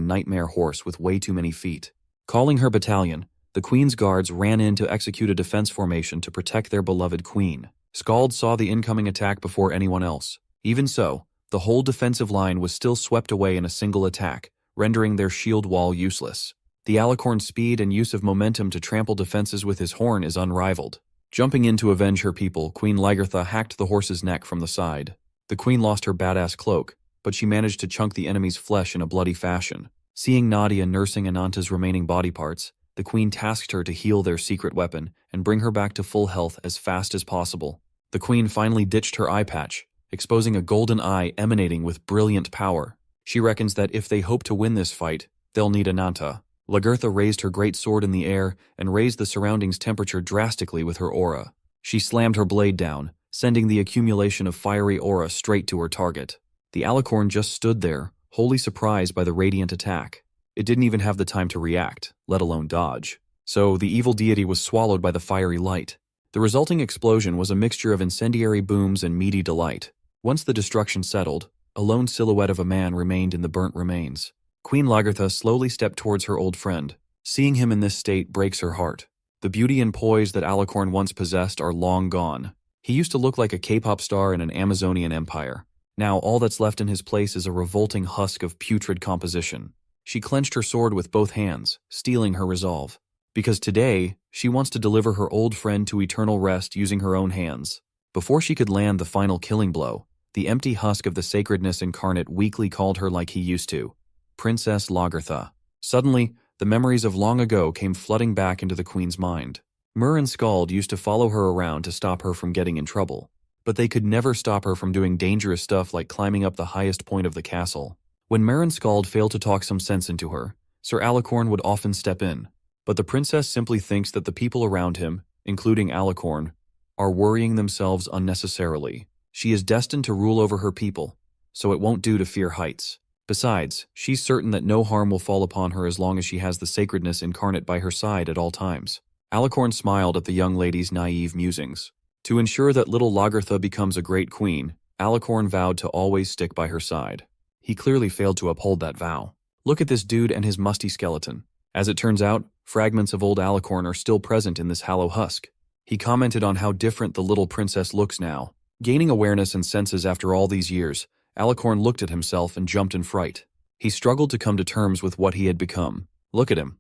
nightmare horse with way too many feet. Calling her battalion, the queen's guards ran in to execute a defense formation to protect their beloved queen. Skald saw the incoming attack before anyone else. Even so, the whole defensive line was still swept away in a single attack, rendering their shield wall useless. The alicorn's speed and use of momentum to trample defenses with his horn is unrivaled. Jumping in to avenge her people, Queen Lagertha hacked the horse's neck from the side. The queen lost her badass cloak, but she managed to chunk the enemy's flesh in a bloody fashion. Seeing Nadia nursing Ananta's remaining body parts, the queen tasked her to heal their secret weapon and bring her back to full health as fast as possible. The queen finally ditched her eye patch, exposing a golden eye emanating with brilliant power. She reckons that if they hope to win this fight, they'll need Ananta. Lagertha raised her great sword in the air and raised the surroundings' temperature drastically with her aura. She slammed her blade down, sending the accumulation of fiery aura straight to her target. The alicorn just stood there, wholly surprised by the radiant attack. It didn't even have the time to react, let alone dodge. So the evil deity was swallowed by the fiery light. The resulting explosion was a mixture of incendiary booms and meaty delight. Once the destruction settled, a lone silhouette of a man remained in the burnt remains. Queen Lagertha slowly stepped towards her old friend. Seeing him in this state breaks her heart. The beauty and poise that Alicorn once possessed are long gone. He used to look like a K-pop star in an Amazonian empire. Now all that's left in his place is a revolting husk of putrid composition. She clenched her sword with both hands, steeling her resolve. Because today, she wants to deliver her old friend to eternal rest using her own hands. Before she could land the final killing blow, the empty husk of the sacredness incarnate weakly called her like he used to. Princess Lagertha. Suddenly, the memories of long ago came flooding back into the queen's mind. Mur and Skald used to follow her around to stop her from getting in trouble. But they could never stop her from doing dangerous stuff like climbing up the highest point of the castle. When Mur and Skald failed to talk some sense into her, Sir Alicorn would often step in. But the princess simply thinks that the people around him, including Alicorn, are worrying themselves unnecessarily. She is destined to rule over her people, so it won't do to fear heights. Besides, she's certain that no harm will fall upon her as long as she has the sacredness incarnate by her side at all times. Alicorn smiled at the young lady's naive musings. To ensure that little Lagertha becomes a great queen, Alicorn vowed to always stick by her side. He clearly failed to uphold that vow. Look at this dude and his musty skeleton. As it turns out, fragments of old Alicorn are still present in this hollow husk. He commented on how different the little princess looks now. Gaining awareness and senses after all these years, Alicorn looked at himself and jumped in fright. He struggled to come to terms with what he had become. Look at him.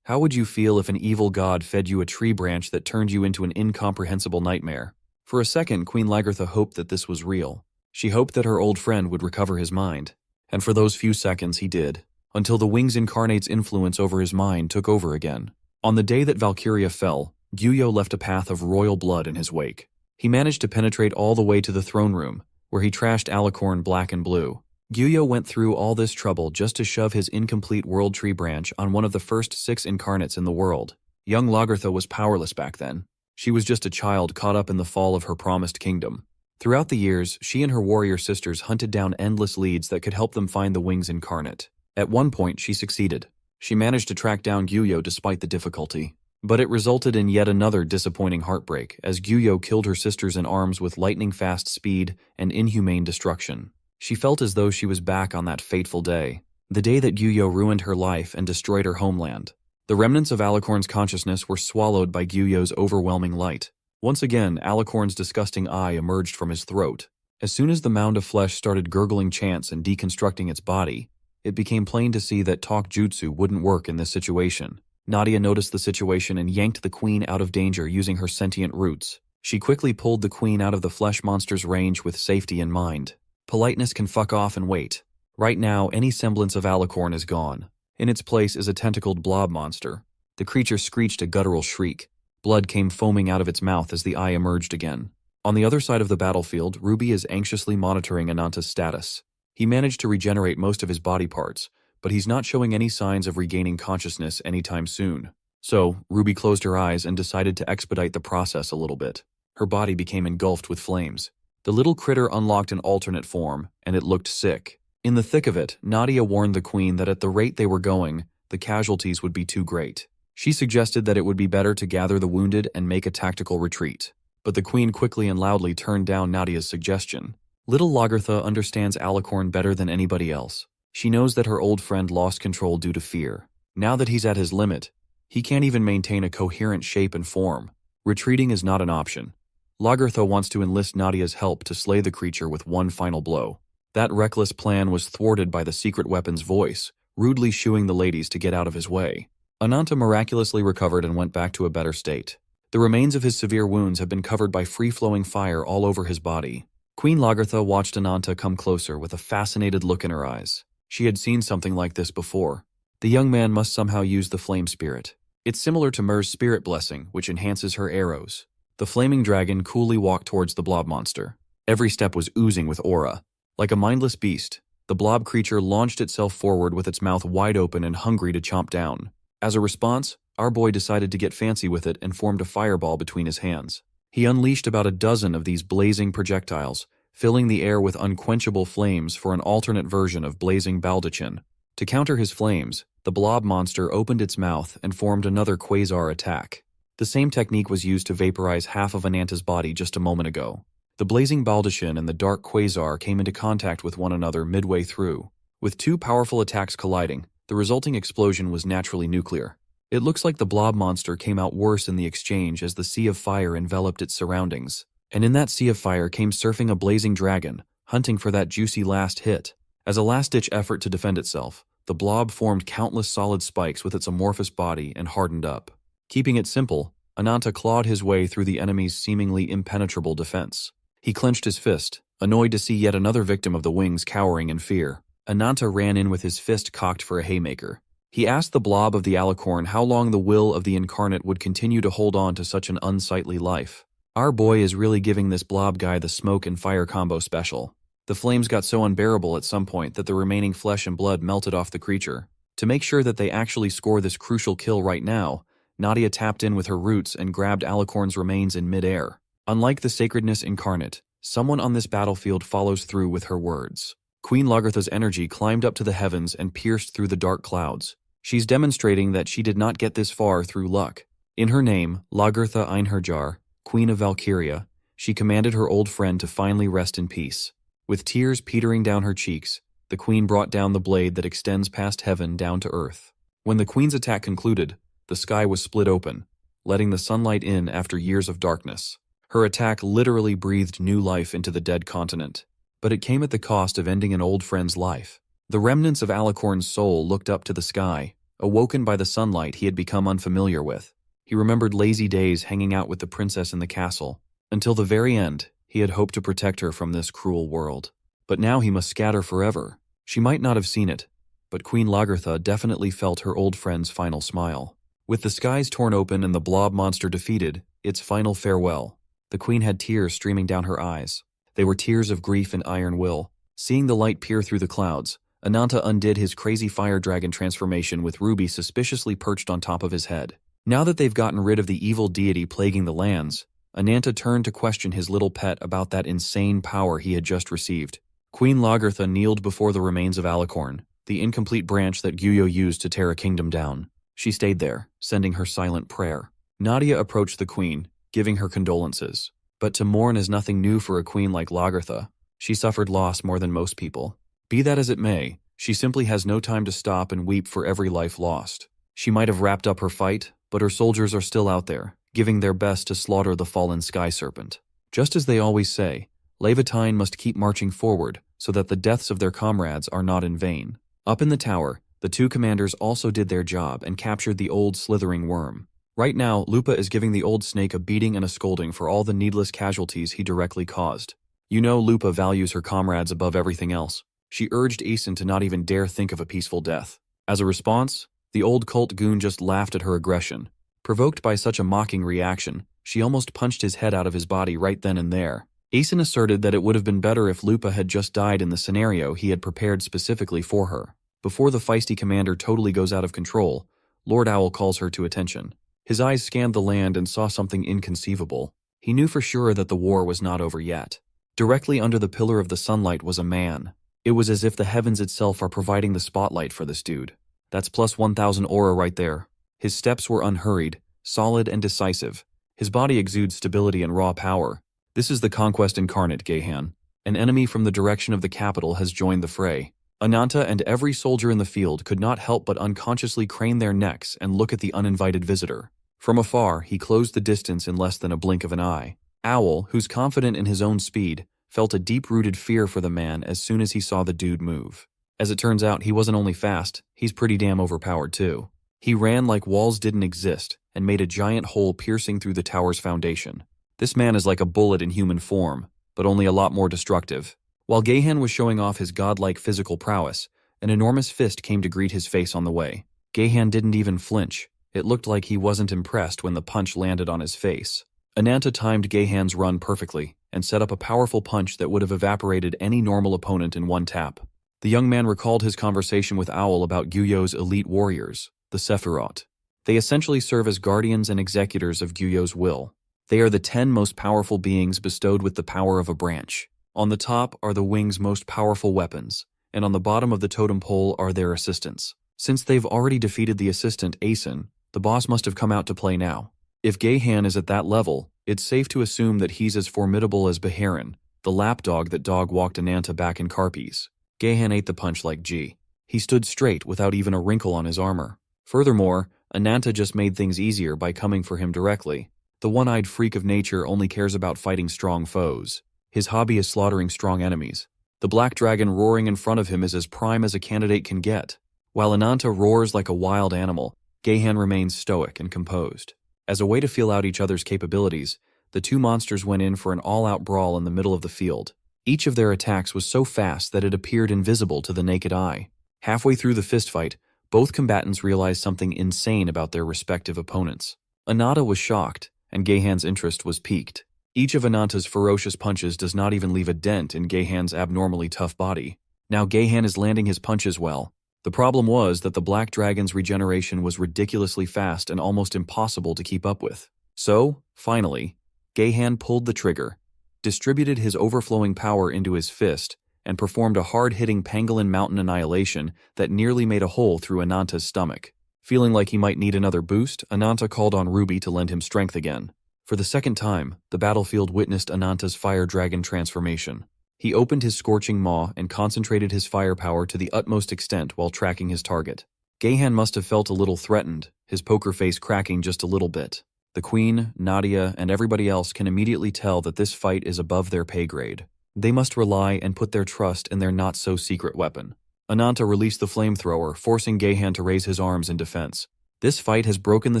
How would you feel if an evil god fed you a tree branch that turned you into an incomprehensible nightmare? For a second, Queen Lagertha hoped that this was real. She hoped that her old friend would recover his mind. And for those few seconds he did, until the Wings Incarnate's influence over his mind took over again. On the day that Valkyria fell, Gyuyo left a path of royal blood in his wake. He managed to penetrate all the way to the throne room, where he trashed Alicorn black and blue. Gyuyo went through all this trouble just to shove his incomplete world tree branch on one of the first 6 incarnates in the world. Young Lagertha was powerless back then. She was just a child caught up in the fall of her promised kingdom. Throughout the years, she and her warrior sisters hunted down endless leads that could help them find the Wings Incarnate. At one point, she succeeded. She managed to track down Gyuyo despite the difficulty. But it resulted in yet another disappointing heartbreak, as Gyuyo killed her sisters in arms with lightning-fast speed and inhumane destruction. She felt as though she was back on that fateful day, the day that Gyuyo ruined her life and destroyed her homeland. The remnants of Alicorn's consciousness were swallowed by Gyuyo's overwhelming light. Once again, Alicorn's disgusting eye emerged from his throat. As soon as the mound of flesh started gurgling chants and deconstructing its body, it became plain to see that talk jutsu wouldn't work in this situation. Nadia noticed the situation and yanked the queen out of danger using her sentient roots. She quickly pulled the queen out of the flesh monster's range with safety in mind. Politeness can fuck off and wait. Right now, any semblance of Alicorn is gone. In its place is a tentacled blob monster. The creature screeched a guttural shriek. Blood came foaming out of its mouth as the eye emerged again. On the other side of the battlefield, Ruby is anxiously monitoring Ananta's status. He managed to regenerate most of his body parts, but he's not showing any signs of regaining consciousness anytime soon. So, Ruby closed her eyes and decided to expedite the process a little bit. Her body became engulfed with flames. The little critter unlocked an alternate form, and it looked sick. In the thick of it, Nadia warned the queen that at the rate they were going, the casualties would be too great. She suggested that it would be better to gather the wounded and make a tactical retreat. But the queen quickly and loudly turned down Nadia's suggestion. Little Lagertha understands Alicorn better than anybody else. She knows that her old friend lost control due to fear. Now that he's at his limit, he can't even maintain a coherent shape and form. Retreating is not an option. Lagertha wants to enlist Nadia's help to slay the creature with one final blow. That reckless plan was thwarted by the secret weapon's voice, rudely shooing the ladies to get out of his way. Ananta miraculously recovered and went back to a better state. The remains of his severe wounds have been covered by free-flowing fire all over his body. Queen Lagertha watched Ananta come closer with a fascinated look in her eyes. She had seen something like this before. The young man must somehow use the flame spirit. It's similar to Mur's spirit blessing, which enhances her arrows. The flaming dragon coolly walked towards the blob monster. Every step was oozing with aura. Like a mindless beast, the blob creature launched itself forward with its mouth wide open and hungry to chomp down. As a response, our boy decided to get fancy with it and formed a fireball between his hands. He unleashed about a dozen of these blazing projectiles, filling the air with unquenchable flames for an alternate version of blazing baldachin. To counter his flames, the blob monster opened its mouth and formed another quasar attack. The same technique was used to vaporize half of Ananta's body just a moment ago. The blazing baldachin and the dark quasar came into contact with one another midway through. With two powerful attacks colliding, the resulting explosion was naturally nuclear. It looks like the blob monster came out worse in the exchange as the sea of fire enveloped its surroundings. And in that sea of fire came surfing a blazing dragon, hunting for that juicy last hit. As a last-ditch effort to defend itself, the blob formed countless solid spikes with its amorphous body and hardened up. Keeping it simple, Ananta clawed his way through the enemy's seemingly impenetrable defense. He clenched his fist, annoyed to see yet another victim of the wings cowering in fear. Ananta ran in with his fist cocked for a haymaker. He asked the blob of the alicorn how long the will of the incarnate would continue to hold on to such an unsightly life. Our boy is really giving this blob guy the smoke and fire combo special. The flames got so unbearable at some point that the remaining flesh and blood melted off the creature. To make sure that they actually score this crucial kill right now, Nadia tapped in with her roots and grabbed Alicorn's remains in midair. Unlike the sacredness incarnate, someone on this battlefield follows through with her words. Queen Lagertha's energy climbed up to the heavens and pierced through the dark clouds. She's demonstrating that she did not get this far through luck. In her name, Lagertha Einherjar, Queen of Valkyria, she commanded her old friend to finally rest in peace. With tears petering down her cheeks, the queen brought down the blade that extends past heaven down to earth. When the queen's attack concluded, the sky was split open, letting the sunlight in after years of darkness. Her attack literally breathed new life into the dead continent, but it came at the cost of ending an old friend's life. The remnants of Alicorn's soul looked up to the sky, awoken by the sunlight he had become unfamiliar with. He remembered lazy days hanging out with the princess in the castle. Until the very end, he had hoped to protect her from this cruel world. But now he must scatter forever. She might not have seen it, but Queen Lagertha definitely felt her old friend's final smile. With the skies torn open and the blob monster defeated, its final farewell, the queen had tears streaming down her eyes. They were tears of grief and iron will. Seeing the light peer through the clouds, Ananta undid his crazy fire dragon transformation with Ruby suspiciously perched on top of his head. Now that they've gotten rid of the evil deity plaguing the lands, Ananta turned to question his little pet about that insane power he had just received. Queen Lagertha kneeled before the remains of Alicorn, the incomplete branch that Gyuyo used to tear a kingdom down. She stayed there, sending her silent prayer. Nadia approached the queen, giving her condolences. But to mourn is nothing new for a queen like Lagertha. She suffered loss more than most people. Be that as it may, she simply has no time to stop and weep for every life lost. She might have wrapped up her fight, but her soldiers are still out there, giving their best to slaughter the fallen sky serpent. Just as they always say, Levitine must keep marching forward so that the deaths of their comrades are not in vain. Up in the tower, the two commanders also did their job and captured the old slithering worm. Right now, Lupa is giving the old snake a beating and a scolding for all the needless casualties he directly caused. You know Lupa values her comrades above everything else. She urged Aeson to not even dare think of a peaceful death. As a response, the old cult goon just laughed at her aggression. Provoked by such a mocking reaction, she almost punched his head out of his body right then and there. Aeson asserted that it would have been better if Lupa had just died in the scenario he had prepared specifically for her. Before the feisty commander totally goes out of control, Lord Owl calls her to attention. His eyes scanned the land and saw something inconceivable. He knew for sure that the war was not over yet. Directly under the pillar of the sunlight was a man. It was as if the heavens itself are providing the spotlight for this dude. That's plus 1,000 aura right there. His steps were unhurried, solid and decisive. His body exudes stability and raw power. This is the Conquest Incarnate, Gehan. An enemy from the direction of the capital has joined the fray. Ananta and every soldier in the field could not help but unconsciously crane their necks and look at the uninvited visitor. From afar, he closed the distance in less than a blink of an eye. Owl, who's confident in his own speed, felt a deep-rooted fear for the man as soon as he saw the dude move. As it turns out, he wasn't only fast, he's pretty damn overpowered too. He ran like walls didn't exist and made a giant hole piercing through the tower's foundation. This man is like a bullet in human form, but only a lot more destructive. While Gehan was showing off his godlike physical prowess, an enormous fist came to greet his face on the way. Gehan didn't even flinch. It looked like he wasn't impressed when the punch landed on his face. Ananta timed Gehan's run perfectly and set up a powerful punch that would have evaporated any normal opponent in one tap. The young man recalled his conversation with Owl about Gyuyo's elite warriors, the Sephiroth. They essentially serve as guardians and executors of Gyuyo's will. They are the 10 most powerful beings bestowed with the power of a branch. On the top are the wing's most powerful weapons, and on the bottom of the totem pole are their assistants. Since they've already defeated the assistant, Asen, the boss must have come out to play now. If Gahan is at that level, it's safe to assume that he's as formidable as Beharin, the lapdog that dog-walked Ananta back in Carpies. Gahan ate the punch like G. He stood straight without even a wrinkle on his armor. Furthermore, Ananta just made things easier by coming for him directly. The one-eyed freak of nature only cares about fighting strong foes. His hobby is slaughtering strong enemies. The black dragon roaring in front of him is as prime as a candidate can get. While Ananta roars like a wild animal, Gahan remains stoic and composed. As a way to feel out each other's capabilities, the two monsters went in for an all-out brawl in the middle of the field. Each of their attacks was so fast that it appeared invisible to the naked eye. Halfway through the fistfight, both combatants realized something insane about their respective opponents. Ananta was shocked, and Gahan's interest was piqued. Each of Ananta's ferocious punches does not even leave a dent in Gahan's abnormally tough body. Now Gahan is landing his punches well. The problem was that the black dragon's regeneration was ridiculously fast and almost impossible to keep up with. So, finally, Gahan pulled the trigger, distributed his overflowing power into his fist, and performed a hard-hitting pangolin mountain annihilation that nearly made a hole through Ananta's stomach. Feeling like he might need another boost, Ananta called on Ruby to lend him strength again. For the second time, the battlefield witnessed Ananta's fire dragon transformation. He opened his scorching maw and concentrated his firepower to the utmost extent while tracking his target. Gahan must have felt a little threatened, his poker face cracking just a little bit. The Queen, Nadia, and everybody else can immediately tell that this fight is above their pay grade. They must rely and put their trust in their not-so-secret weapon. Ananta released the flamethrower, forcing Gahan to raise his arms in defense. This fight has broken the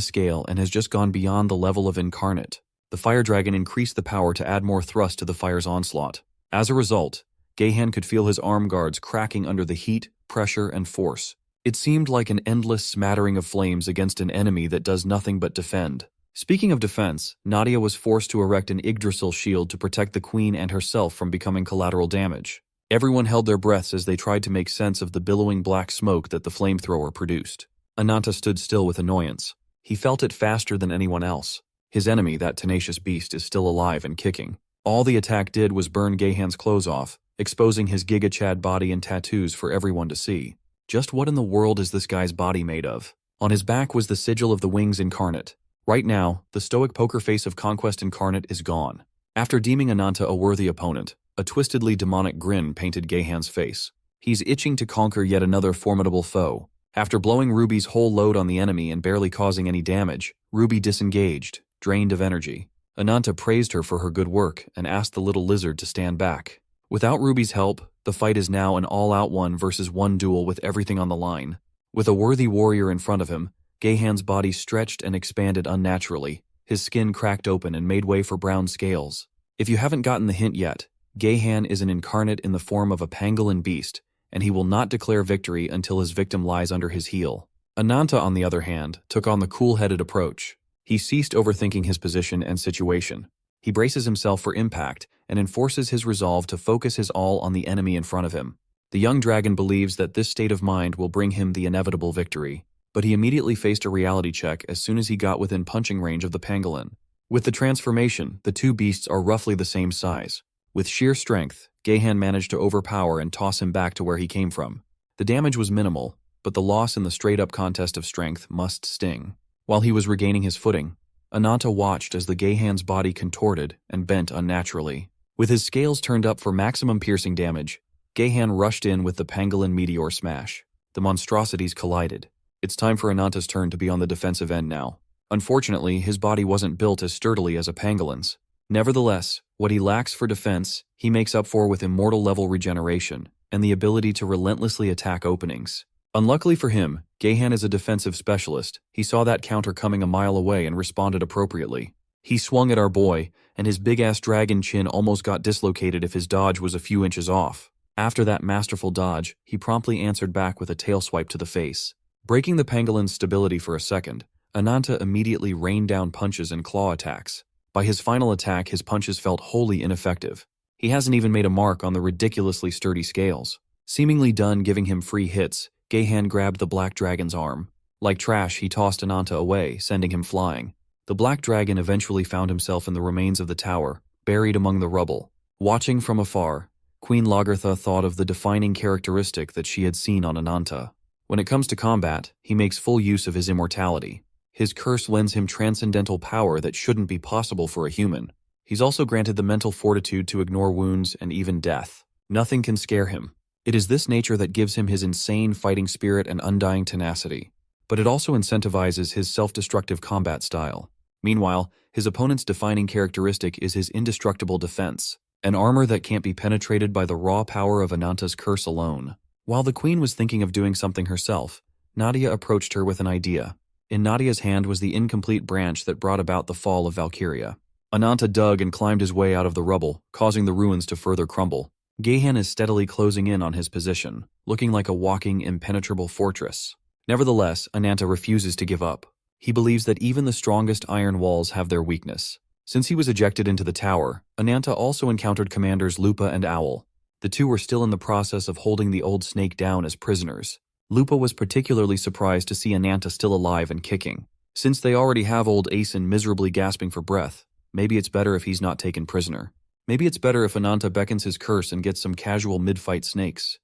scale and has just gone beyond the level of incarnate. The fire dragon increased the power to add more thrust to the fire's onslaught. As a result, Gahan could feel his arm guards cracking under the heat, pressure, and force. It seemed like an endless smattering of flames against an enemy that does nothing but defend. Speaking of defense, Nadia was forced to erect an Yggdrasil shield to protect the Queen and herself from becoming collateral damage. Everyone held their breaths as they tried to make sense of the billowing black smoke that the flamethrower produced. Ananta stood still with annoyance. He felt it faster than anyone else. His enemy, that tenacious beast, is still alive and kicking. All the attack did was burn Gahan's clothes off, exposing his Giga Chad body and tattoos for everyone to see. Just what in the world is this guy's body made of? On his back was the sigil of the Wings Incarnate. Right now, the stoic poker face of Conquest Incarnate is gone. After deeming Ananta a worthy opponent, a twistedly demonic grin painted Gahan's face. He's itching to conquer yet another formidable foe. After blowing Ruby's whole load on the enemy and barely causing any damage, Ruby disengaged, drained of energy. Ananta praised her for her good work and asked the little lizard to stand back. Without Ruby's help, the fight is now an all-out 1-versus-1 duel with everything on the line. With a worthy warrior in front of him, Gahan's body stretched and expanded unnaturally. His skin cracked open and made way for brown scales. If you haven't gotten the hint yet, Gahan is an incarnate in the form of a pangolin beast, and he will not declare victory until his victim lies under his heel. Ananta, on the other hand, took on the cool-headed approach. He ceased overthinking his position and situation. He braces himself for impact and enforces his resolve to focus his all on the enemy in front of him. The young dragon believes that this state of mind will bring him the inevitable victory, but he immediately faced a reality check as soon as he got within punching range of the pangolin. With the transformation, the two beasts are roughly the same size. With sheer strength, Gahan managed to overpower and toss him back to where he came from. The damage was minimal, but the loss in the straight-up contest of strength must sting. While he was regaining his footing, Ananta watched as the Gahan's body contorted and bent unnaturally. With his scales turned up for maximum piercing damage, Gahan rushed in with the pangolin meteor smash. The monstrosities collided. It's time for Ananta's turn to be on the defensive end now. Unfortunately, his body wasn't built as sturdily as a pangolin's. Nevertheless, what he lacks for defense, he makes up for with immortal-level regeneration and the ability to relentlessly attack openings. Unluckily for him, Gahan is a defensive specialist. He saw that counter coming a mile away and responded appropriately. He swung at our boy, and his big-ass dragon chin almost got dislocated if his dodge was a few inches off. After that masterful dodge, he promptly answered back with a tail swipe to the face. Breaking the pangolin's stability for a second, Ananta immediately rained down punches and claw attacks. By his final attack, his punches felt wholly ineffective. He hasn't even made a mark on the ridiculously sturdy scales. Seemingly done giving him free hits, Gahan grabbed the black dragon's arm. Like trash, he tossed Ananta away, sending him flying. The black dragon eventually found himself in the remains of the tower, buried among the rubble. Watching from afar, Queen Lagertha thought of the defining characteristic that she had seen on Ananta. When it comes to combat, he makes full use of his immortality. His curse lends him transcendental power that shouldn't be possible for a human. He's also granted the mental fortitude to ignore wounds and even death. Nothing can scare him. It is this nature that gives him his insane fighting spirit and undying tenacity. But it also incentivizes his self-destructive combat style. Meanwhile, his opponent's defining characteristic is his indestructible defense, an armor that can't be penetrated by the raw power of Ananta's curse alone. While the queen was thinking of doing something herself, Nadia approached her with an idea. In Nadia's hand was the incomplete branch that brought about the fall of Valkyria. Ananta dug and climbed his way out of the rubble, causing the ruins to further crumble. Gahan is steadily closing in on his position, looking like a walking, impenetrable fortress. Nevertheless, Ananta refuses to give up. He believes that even the strongest iron walls have their weakness. Since he was ejected into the tower, Ananta also encountered commanders Lupa and Owl. The two were still in the process of holding the old snake down as prisoners. Lupa was particularly surprised to see Ananta still alive and kicking. Since they already have old Aeson miserably gasping for breath, maybe it's better if he's not taken prisoner. Maybe it's better if Ananta beckons his curse and gets some casual mid-fight snacks.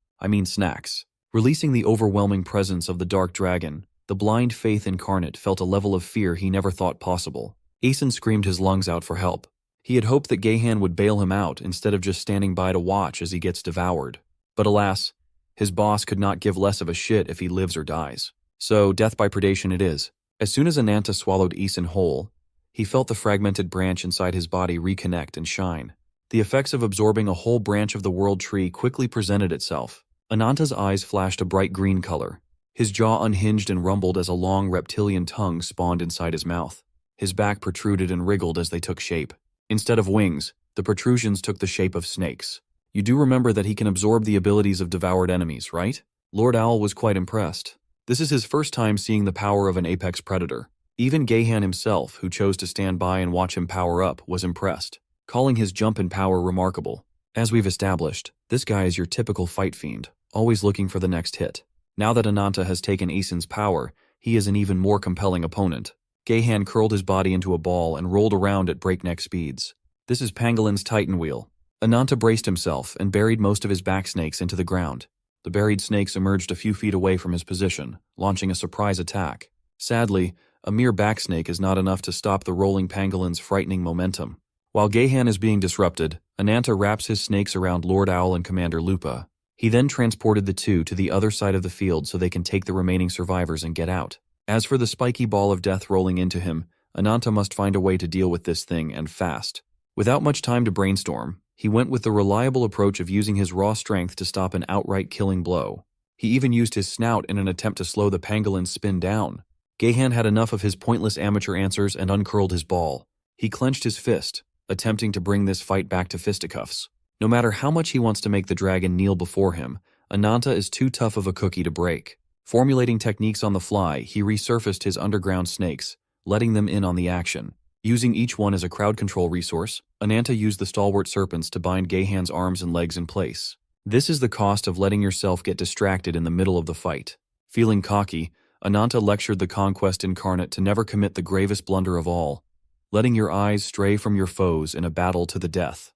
Releasing the overwhelming presence of the dark dragon, the blind faith incarnate felt a level of fear he never thought possible. Aeson screamed his lungs out for help. He had hoped that Gahan would bail him out instead of just standing by to watch as he gets devoured. But alas, his boss could not give less of a shit if he lives or dies. So, death by predation it is. As soon as Ananta swallowed Aeson whole, he felt the fragmented branch inside his body reconnect and shine. The effects of absorbing a whole branch of the world tree quickly presented itself. Ananta's eyes flashed a bright green color. His jaw unhinged and rumbled as a long reptilian tongue spawned inside his mouth. His back protruded and wriggled as they took shape. Instead of wings, the protrusions took the shape of snakes. You do remember that he can absorb the abilities of devoured enemies, right? Lord Owl was quite impressed. This is his first time seeing the power of an apex predator. Even Gahan himself, who chose to stand by and watch him power up, was impressed, calling his jump in power remarkable. As we've established, this guy is your typical fight fiend, always looking for the next hit. Now that Ananta has taken Aeson's power, he is an even more compelling opponent. Gahan curled his body into a ball and rolled around at breakneck speeds. This is Pangolin's Titan Wheel. Ananta braced himself and buried most of his back snakes into the ground. The buried snakes emerged a few feet away from his position, launching a surprise attack. Sadly, a mere back snake is not enough to stop the rolling Pangolin's frightening momentum. While Gahan is being disrupted, Ananta wraps his snakes around Lord Owl and Commander Lupa. He then transported the two to the other side of the field so they can take the remaining survivors and get out. As for the spiky ball of death rolling into him, Ananta must find a way to deal with this thing, and fast. Without much time to brainstorm, he went with the reliable approach of using his raw strength to stop an outright killing blow. He even used his snout in an attempt to slow the Pangolin's spin down. Gahan had enough of his pointless amateur answers and uncurled his ball. He clenched his fist, attempting to bring this fight back to fisticuffs. No matter how much he wants to make the dragon kneel before him, Ananta is too tough of a cookie to break. Formulating techniques on the fly, he resurfaced his underground snakes, letting them in on the action. Using each one as a crowd control resource, Ananta used the stalwart serpents to bind Gahan's arms and legs in place. This is the cost of letting yourself get distracted in the middle of the fight. Feeling cocky, Ananta lectured the Conquest Incarnate to never commit the gravest blunder of all, letting your eyes stray from your foes in a battle to the death.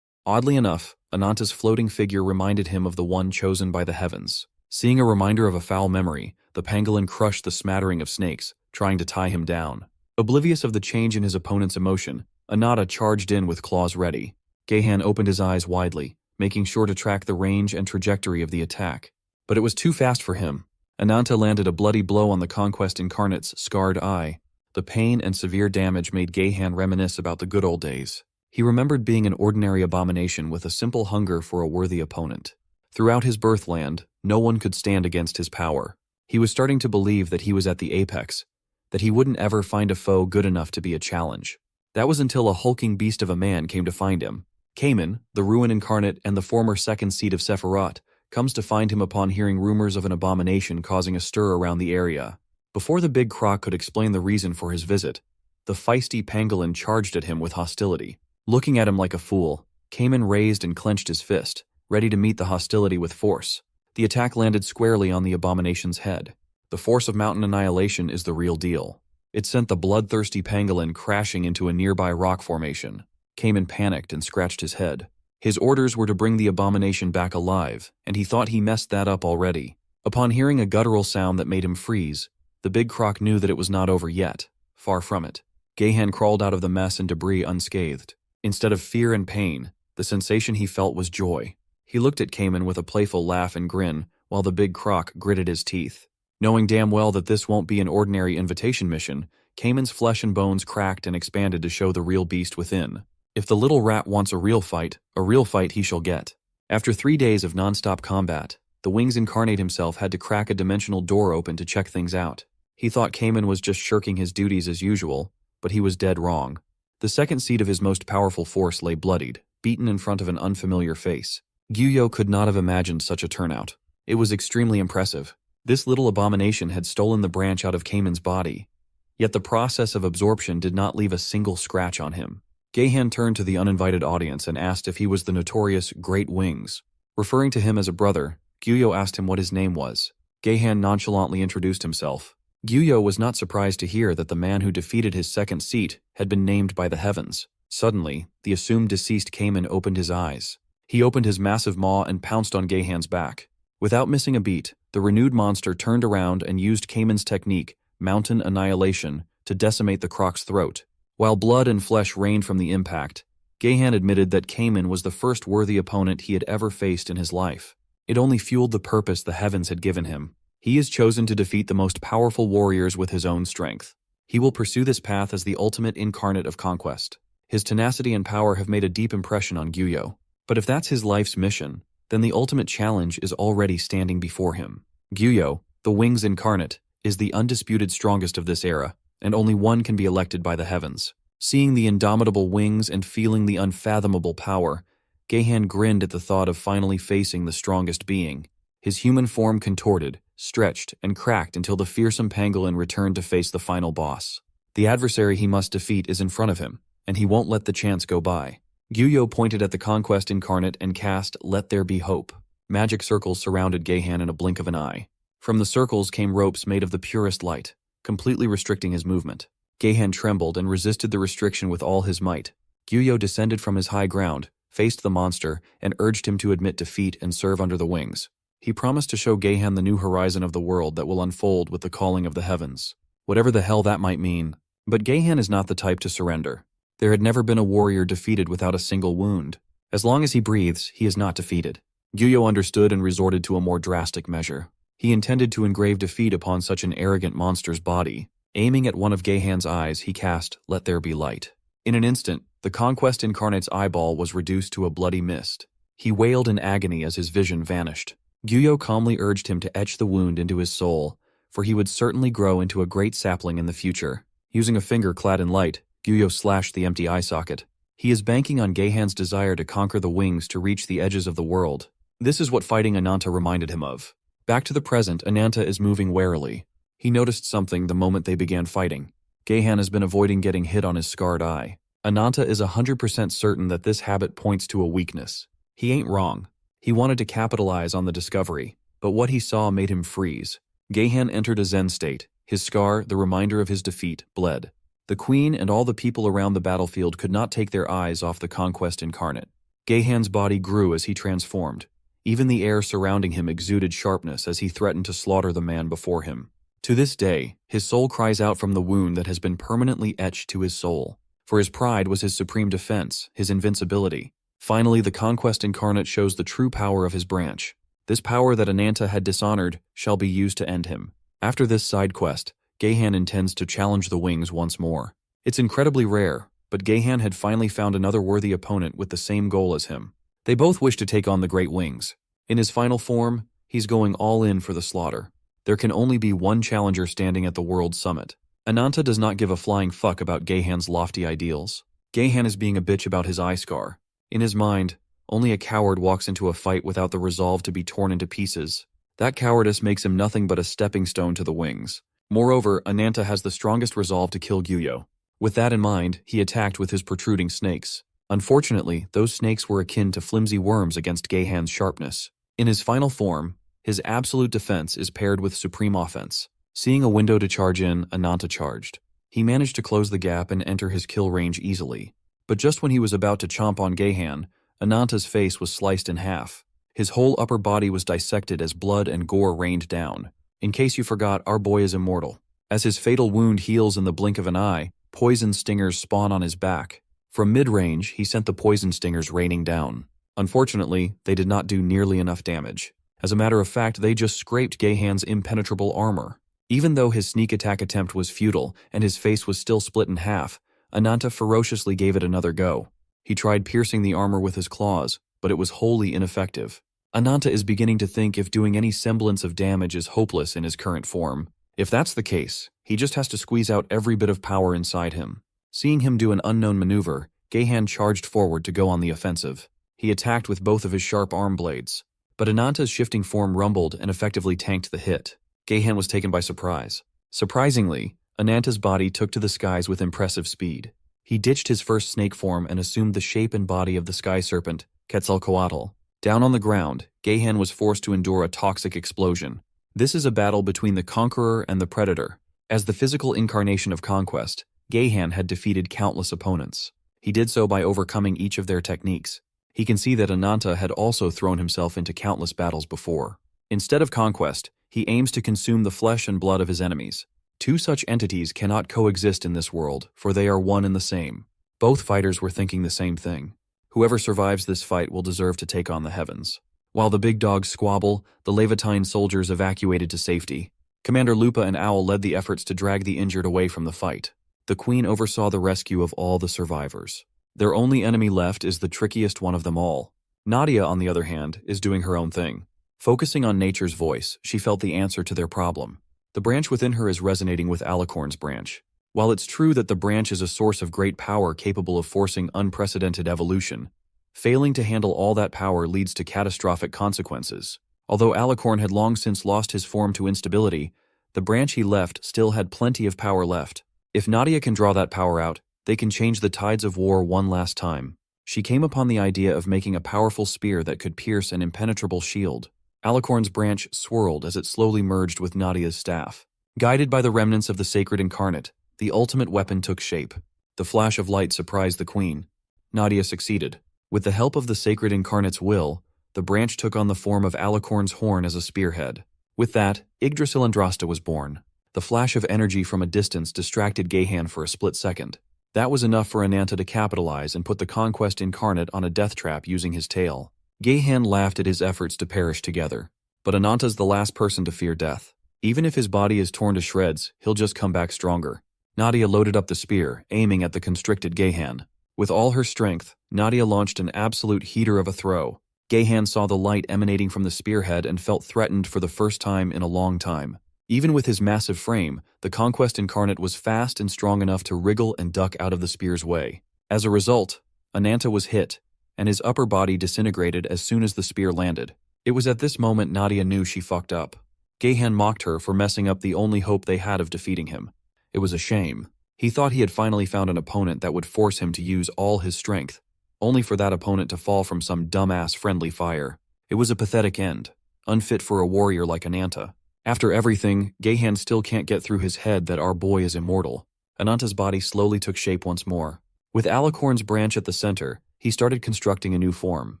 Oddly enough, Ananta's floating figure reminded him of the one chosen by the heavens. Seeing a reminder of a foul memory, the pangolin crushed the smattering of snakes, trying to tie him down. Oblivious of the change in his opponent's emotion, Ananta charged in with claws ready. Gahan opened his eyes widely, making sure to track the range and trajectory of the attack. But it was too fast for him. Ananta landed a bloody blow on the Conquest Incarnate's scarred eye. The pain and severe damage made Gahan reminisce about the good old days. He remembered being an ordinary abomination with a simple hunger for a worthy opponent. Throughout his birthland, no one could stand against his power. He was starting to believe that he was at the apex, that he wouldn't ever find a foe good enough to be a challenge. That was until a hulking beast of a man came to find him. Cayman, the Ruin Incarnate and the former second seat of Sephiroth, comes to find him upon hearing rumors of an abomination causing a stir around the area. Before the big croc could explain the reason for his visit, the feisty pangolin charged at him with hostility. Looking at him like a fool, Cayman raised and clenched his fist, ready to meet the hostility with force. The attack landed squarely on the abomination's head. The force of mountain annihilation is the real deal. It sent the bloodthirsty pangolin crashing into a nearby rock formation. Cayman panicked and scratched his head. His orders were to bring the abomination back alive, and he thought he messed that up already. Upon hearing a guttural sound that made him freeze, the big croc knew that it was not over yet. Far from it. Gahan crawled out of the mess and debris unscathed. Instead of fear and pain, the sensation he felt was joy. He looked at Cayman with a playful laugh and grin, while the big croc gritted his teeth. Knowing damn well that this won't be an ordinary invitation mission, Cayman's flesh and bones cracked and expanded to show the real beast within. If the little rat wants a real fight he shall get. After 3 days of non-stop combat, the Wings Incarnate himself had to crack a dimensional door open to check things out. He thought Cayman was just shirking his duties as usual, but he was dead wrong. The second seed of his most powerful force lay bloodied, beaten in front of an unfamiliar face. Gyuyo could not have imagined such a turnout. It was extremely impressive. This little abomination had stolen the branch out of Cayman's body. Yet the process of absorption did not leave a single scratch on him. Gahan turned to the uninvited audience and asked if he was the notorious Great Wings. Referring to him as a brother, Gyuyo asked him what his name was. Gahan nonchalantly introduced himself. Gyuyo was not surprised to hear that the man who defeated his second seat had been named by the heavens. Suddenly, the assumed deceased Cayman opened his eyes. He opened his massive maw and pounced on Gahan's back. Without missing a beat, the renewed monster turned around and used Cayman's technique, Mountain Annihilation, to decimate the croc's throat. While blood and flesh rained from the impact, Gahan admitted that Cayman was the first worthy opponent he had ever faced in his life. It only fueled the purpose the heavens had given him. He is chosen to defeat the most powerful warriors with his own strength. He will pursue this path as the ultimate incarnate of conquest. His tenacity and power have made a deep impression on Gyuyo. But if that's his life's mission, then the ultimate challenge is already standing before him. Gyuyo, the Wings Incarnate, is the undisputed strongest of this era, and only one can be elected by the heavens. Seeing the indomitable wings and feeling the unfathomable power, Gahan grinned at the thought of finally facing the strongest being. His human form contorted, stretched, and cracked until the fearsome pangolin returned to face the final boss. The adversary he must defeat is in front of him, and he won't let the chance go by. Gyuyo pointed at the Conquest Incarnate and cast Let There Be Hope. Magic circles surrounded Gahan in a blink of an eye. From the circles came ropes made of the purest light, completely restricting his movement. Gahan trembled and resisted the restriction with all his might. Gyuyo descended from his high ground, faced the monster, and urged him to admit defeat and serve under the wings. He promised to show Gahan the new horizon of the world that will unfold with the calling of the heavens. Whatever the hell that might mean. But Gahan is not the type to surrender. There had never been a warrior defeated without a single wound. As long as he breathes, he is not defeated. Gyuyo understood and resorted to a more drastic measure. He intended to engrave defeat upon such an arrogant monster's body. Aiming at one of Gahan's eyes, he cast Let There Be Light. In an instant, the Conquest Incarnate's eyeball was reduced to a bloody mist. He wailed in agony as his vision vanished. Gyuyo calmly urged him to etch the wound into his soul, for he would certainly grow into a great sapling in the future. Using a finger clad in light, Gyuyo slashed the empty eye socket. He is banking on Gahan's desire to conquer the wings to reach the edges of the world. This is what fighting Ananta reminded him of. Back to the present, Ananta is moving warily. He noticed something the moment they began fighting. Gahan has been avoiding getting hit on his scarred eye. Ananta is 100% certain that this habit points to a weakness. He ain't wrong. He wanted to capitalize on the discovery, but what he saw made him freeze. Gahan entered a Zen state. His scar, the reminder of his defeat, bled. The queen and all the people around the battlefield could not take their eyes off the Conquest Incarnate. Gahan's body grew as he transformed. Even the air surrounding him exuded sharpness as he threatened to slaughter the man before him. To this day, his soul cries out from the wound that has been permanently etched to his soul. For his pride was his supreme defense, his invincibility. Finally, the Conquest Incarnate shows the true power of his branch. This power that Ananta had dishonored shall be used to end him. After this side quest, Gahan intends to challenge the wings once more. It's incredibly rare, but Gahan had finally found another worthy opponent with the same goal as him. They both wish to take on the Great Wings. In his final form, he's going all in for the slaughter. There can only be one challenger standing at the World Summit. Ananta does not give a flying fuck about Gahan's lofty ideals. Gahan is being a bitch about his eye scar. In his mind, only a coward walks into a fight without the resolve to be torn into pieces. That cowardice makes him nothing but a stepping stone to the wings. Moreover, Ananta has the strongest resolve to kill Gyuyo. With that in mind, he attacked with his protruding snakes. Unfortunately, those snakes were akin to flimsy worms against Gahan's sharpness. In his final form, his absolute defense is paired with supreme offense. Seeing a window to charge in, Ananta charged. He managed to close the gap and enter his kill range easily. But just when he was about to chomp on Gahan, Ananta's face was sliced in half. His whole upper body was dissected as blood and gore rained down. In case you forgot, our boy is immortal. As his fatal wound heals in the blink of an eye, poison stingers spawn on his back. From mid-range, he sent the poison stingers raining down. Unfortunately, they did not do nearly enough damage. As a matter of fact, they just scraped Gahan's impenetrable armor. Even though his sneak attack attempt was futile and his face was still split in half, Ananta ferociously gave it another go. He tried piercing the armor with his claws, but it was wholly ineffective. Ananta is beginning to think if doing any semblance of damage is hopeless in his current form. If that's the case, he just has to squeeze out every bit of power inside him. Seeing him do an unknown maneuver, Gahan charged forward to go on the offensive. He attacked with both of his sharp arm blades. But Ananta's shifting form rumbled and effectively tanked the hit. Gahan was taken by surprise. Surprisingly, Ananta's body took to the skies with impressive speed. He ditched his first snake form and assumed the shape and body of the sky serpent, Quetzalcoatl. Down on the ground, Gahan was forced to endure a toxic explosion. This is a battle between the conqueror and the predator. As the physical incarnation of conquest, Gahan had defeated countless opponents. He did so by overcoming each of their techniques. He can see that Ananta had also thrown himself into countless battles before. Instead of conquest, he aims to consume the flesh and blood of his enemies. Two such entities cannot coexist in this world, for they are one and the same. Both fighters were thinking the same thing. Whoever survives this fight will deserve to take on the heavens. While the big dogs squabble, the Levantine soldiers evacuated to safety. Commander Lupa and Owl led the efforts to drag the injured away from the fight. The Queen oversaw the rescue of all the survivors. Their only enemy left is the trickiest one of them all. Nadia, on the other hand, is doing her own thing. Focusing on nature's voice, she felt the answer to their problem. The branch within her is resonating with Alicorn's branch. While it's true that the branch is a source of great power capable of forcing unprecedented evolution, failing to handle all that power leads to catastrophic consequences. Although Alicorn had long since lost his form to instability, the branch he left still had plenty of power left. If Nadia can draw that power out, they can change the tides of war one last time. She came upon the idea of making a powerful spear that could pierce an impenetrable shield. Alicorn's branch swirled as it slowly merged with Nadia's staff. Guided by the remnants of the sacred incarnate, the ultimate weapon took shape. The flash of light surprised the queen. Nadia succeeded. With the help of the sacred incarnate's will, the branch took on the form of Alicorn's horn as a spearhead. With that, Yggdrasil Andrasta was born. The flash of energy from a distance distracted Gahan for a split second. That was enough for Ananta to capitalize and put the Conquest Incarnate on a death trap using his tail. Gahan laughed at his efforts to perish together. But Ananta's the last person to fear death. Even if his body is torn to shreds, he'll just come back stronger. Nadia loaded up the spear, aiming at the constricted Gahan. With all her strength, Nadia launched an absolute heater of a throw. Gahan saw the light emanating from the spearhead and felt threatened for the first time in a long time. Even with his massive frame, the Conquest Incarnate was fast and strong enough to wriggle and duck out of the spear's way. As a result, Ananta was hit, and his upper body disintegrated as soon as the spear landed. It was at this moment Nadia knew she fucked up. Gahan mocked her for messing up the only hope they had of defeating him. It was a shame. He thought he had finally found an opponent that would force him to use all his strength, only for that opponent to fall from some dumbass friendly fire. It was a pathetic end, unfit for a warrior like Ananta. After everything, Gahan still can't get through his head that our boy is immortal. Ananta's body slowly took shape once more. With Alicorn's branch at the center, he started constructing a new form.